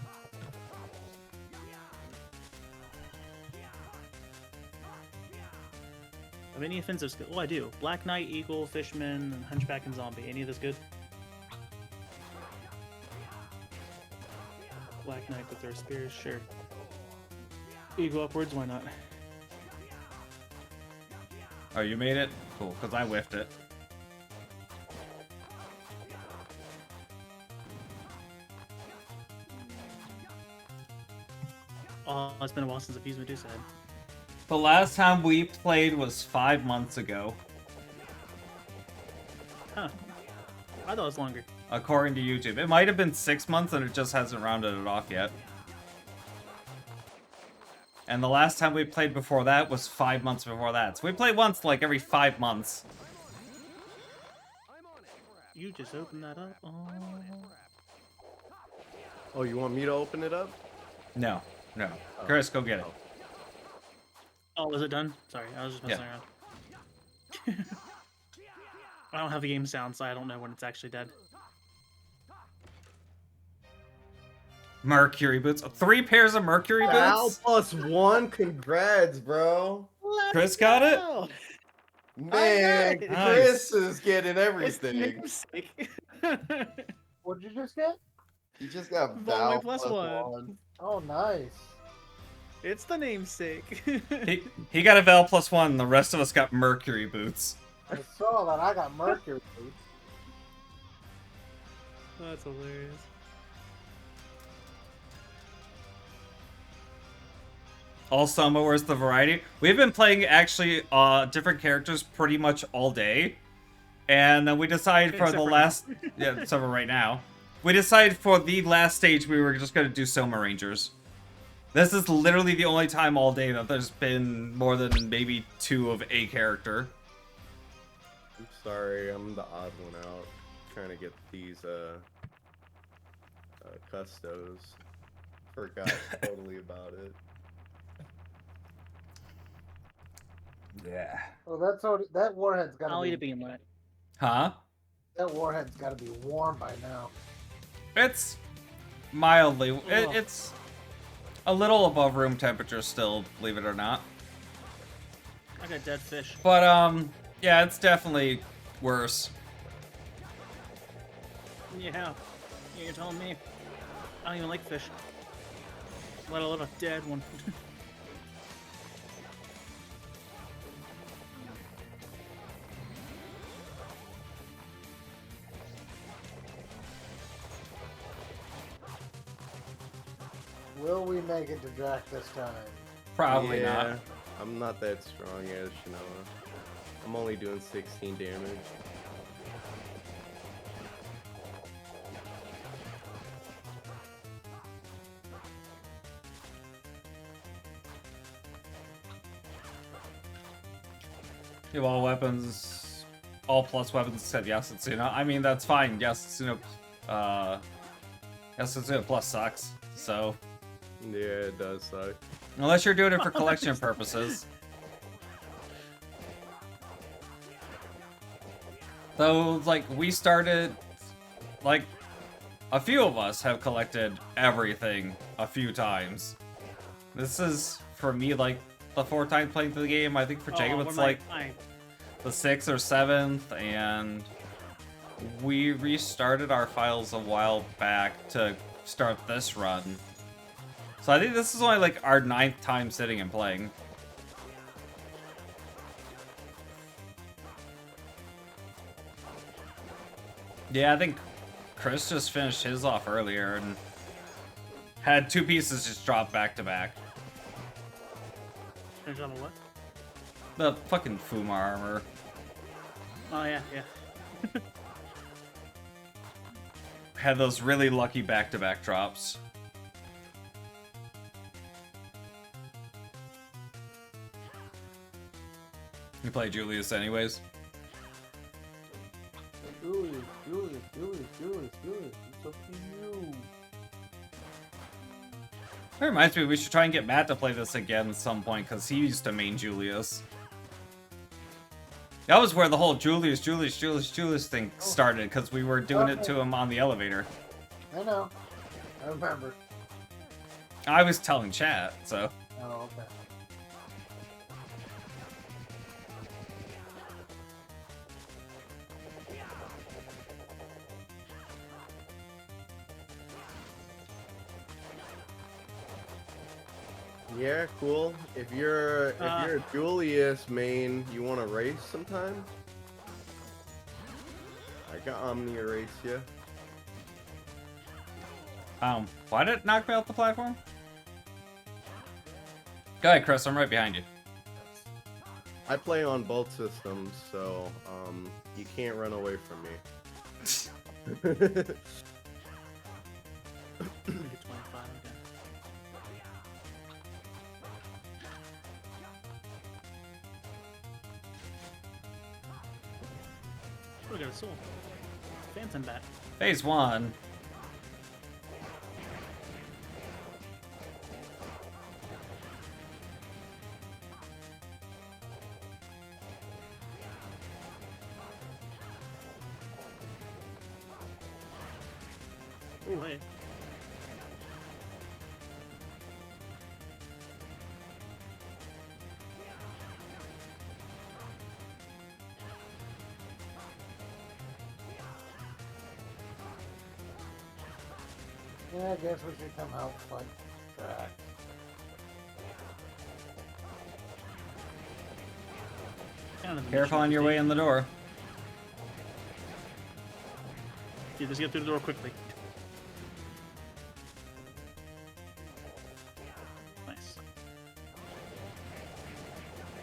Have any offensive skill? Oh, I do. Black Knight, Eagle, Fishman, and Hunchback and Zombie. Any of this good? Black Knight with their spears, sure. Eagle upwards, why not? Oh, you made it? Cool, because I whiffed it. Oh, it's been a while since Appease Medusa had. The last time we played was 5 months ago, Huh. I thought it was longer. according to YouTube. It might have been 6 months and it just hasn't rounded it off yet. And the last time we played before that was 5 months before that. So we play once like every 5 months. You just opened that up. Oh. Oh, you want me to open it up? No. No. Chris, go get it. Oh, was it done? Sorry, I was just messing around. I don't have the game sound, so I don't know when it's actually dead. Mercury boots. 3 pairs of Mercury Val boots? +1, congrats, bro. Chris got it? Man, it. Chris Nice. is getting It's the everything. namesake. What did you just get? He just got Val Val +1. +1. Oh, nice. It's the namesake. He got a Val +1, the rest of us got Mercury boots. I saw that. I got Mercury boots. That's hilarious. Also, where's the variety? We've been playing actually different characters pretty much all day. And then we decided for Except the for last... yeah, except for right now. We decided for the last stage we were just going to do Soma Rangers. This is literally the only time all day that there's been more than maybe 2 of a character. I'm sorry, I'm the odd one out. Trying to get these custos. Forgot totally about it. Yeah. Oh, that's already, that warhead's got I'll to eat a be. bean lit. Huh? That warhead's got to be warm by now. It's mildly... Ugh. it's a little above room temperature still, believe it or not. I got dead fish. But, yeah, it's definitely worse. Yeah. You're telling me. I don't even like fish. Let alone a dead one. Will we make it to Drac this time? Probably Yeah, not. I'm not that strong as Shinoa. I'm only doing 16 damage. You have all weapons, all plus weapons except Yasutsuna. I mean, that's fine. Yasutsuna plus sucks. So, Yeah, it does suck. unless you're doing it for collection purposes. Though, like, we started, like, a few of us have collected everything a few times. This is, for me, like, the 4th time playing through the game. I think for Jacob it's like the 6th or 7th, and we restarted our files a while back to start this run. So I think this is only like our 9th time sitting and playing. Yeah, I think Chris just finished his off earlier and had 2 pieces just drop back to back. Finish on a what? The fucking Fuma armor. Oh, yeah, yeah. Had those really lucky back-to-back drops. You play Julius anyways? Julius, it's up to you. That reminds me, we should try and get Matt to play this again at some point, because he used to main Julius. That was where the whole Julius thing started, because we were doing it to him on the elevator. I know. I remember. I was telling chat, so... Oh, okay. Yeah, cool. If you're a Julius main, you want to race sometime? I got Omni erase you. Why did it knock me off the platform? Go ahead, Chris, I'm right behind you. I play on both systems, so you can't run away from me. Make it 25 again. Oh, we got a soul. Phantom bat. Phase 1. Ooh, hey. Yeah, I guess we should come out like track. Kind of the Careful mission on your way in the door. Yeah, just get through the door quickly. Nice.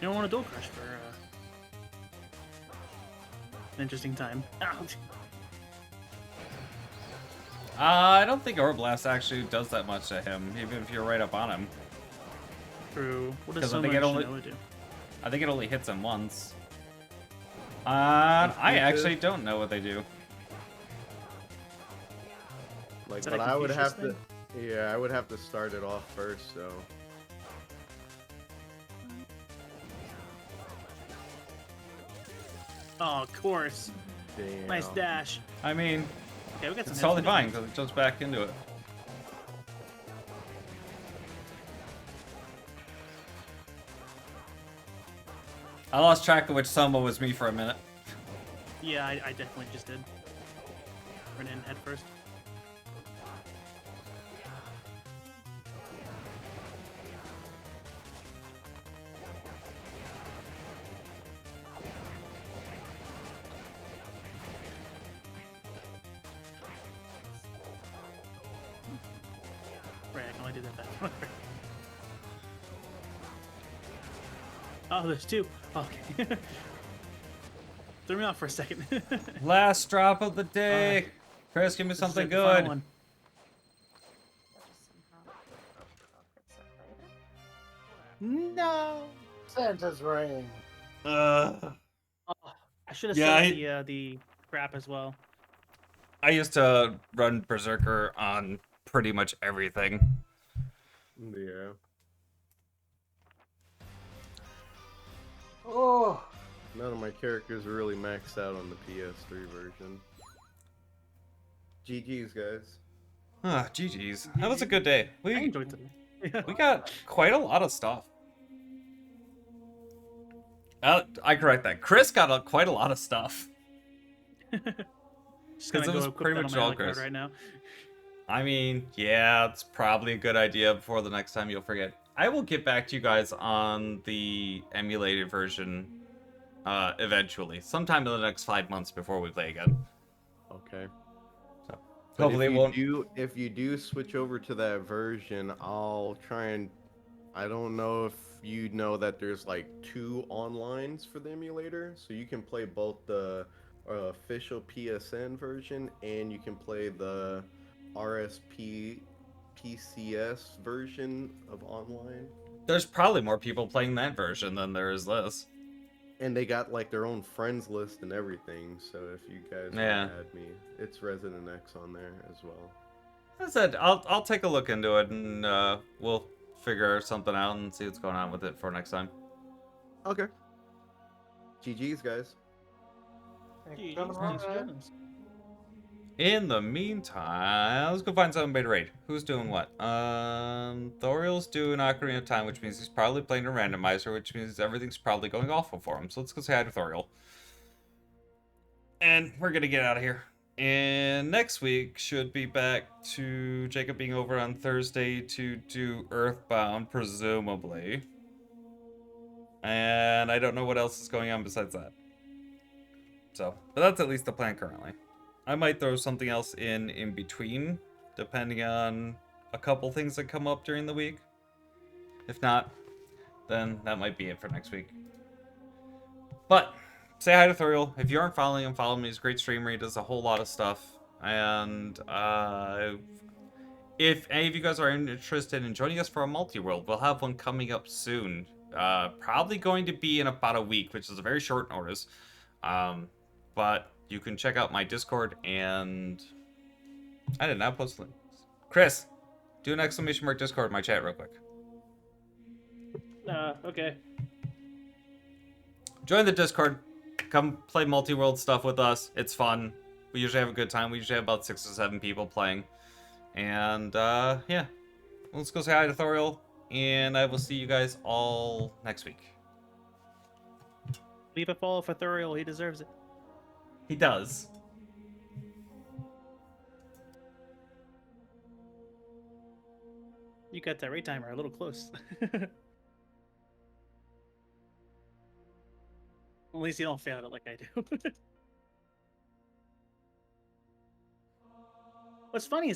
You don't want a door crash for an interesting time. Ow. I don't think Orb Blast actually does that much to him, even if you're right up on him. True. What does 'Cause I so think much it only- Noah do? I think it only hits him once. I actually don't know what they do. Like, Is that but a I would Confucius have to. Yeah, I would have to start it off first. So. Oh, of course. Damn. Nice dash. I mean, Okay, we got some it's hits, totally we got fine some because it jumps back into it. I lost track of which Soma was me for a minute. hits. Yeah, I definitely just did. Run in head first. Right, I can only do that back. Oh, there's two. Okay. Threw me off for a second. Last drop of the day. Chris, give me This is something it, the final good. one. No. Santa's ring. Uh, Oh, I should have Yeah, set the crap as well. I used to run Berserker on pretty much everything. Yeah. Oh, None of my characters are really maxed out on the PS3 version. GG's, guys. Ah, GG's. That was a good day. I We enjoyed today. we got quite a lot of stuff. I correct that. Chris got quite a lot of stuff. Just 'Cause gonna it was go equip pretty that much on my all Ally card Chris. right now. I mean, yeah, it's probably a good idea before the next time you'll forget. I will get back to you guys on the emulated version eventually. Sometime in the next 5 months before we play again. Okay. So, But hopefully if it you won't. if you do switch over to that version, I'll try and. I don't know if you know that there's like 2 onlines for the emulator, so you can play both the official PSN version and you can play the RSP PCS version of online. There's probably more people playing that version than there is this. And they got like their own friends list and everything. So if you guys Yeah. want to add me, it's Resident X on there as well. As I said, I'll take a look into it and we'll figure something out and see what's going on with it for next time. Okay. GG's, guys. Jeez, coming thanks for on, joining us. In the meantime, let's go find somebody to raid. Who's doing what? Thoriel's doing Ocarina of Time, which means he's probably playing a randomizer, which means everything's probably going awful for him. So let's go say hi to Thoriel. And we're gonna get out of here. And next week should be back to Jacob being over on Thursday to do Earthbound, presumably. And I don't know what else is going on besides that. So, but that's at least the plan currently. I might throw something else in between, depending on a couple things that come up during the week. If not, then that might be it for next week. But say hi to Thuriel. If you aren't following him, follow him. He's a great streamer. He does a whole lot of stuff. And if any of you guys are interested in joining us for a multi-world, we'll have one coming up soon. Probably going to be in about a week, which is a very short notice. But you can check out my Discord, and I did not post links. Chris, do an exclamation mark Discord in my chat real quick. Okay. Join the Discord. Come play multi-world stuff with us. It's fun. We usually have a good time. We usually have about 6 or 7 people playing. And yeah, let's go say hi to Thoriel, and I will see you guys all next week. Leave a follow for Thuriel. He deserves it. He does. You got that retimer a little close. At least you don't fail it like I do. What's funny is the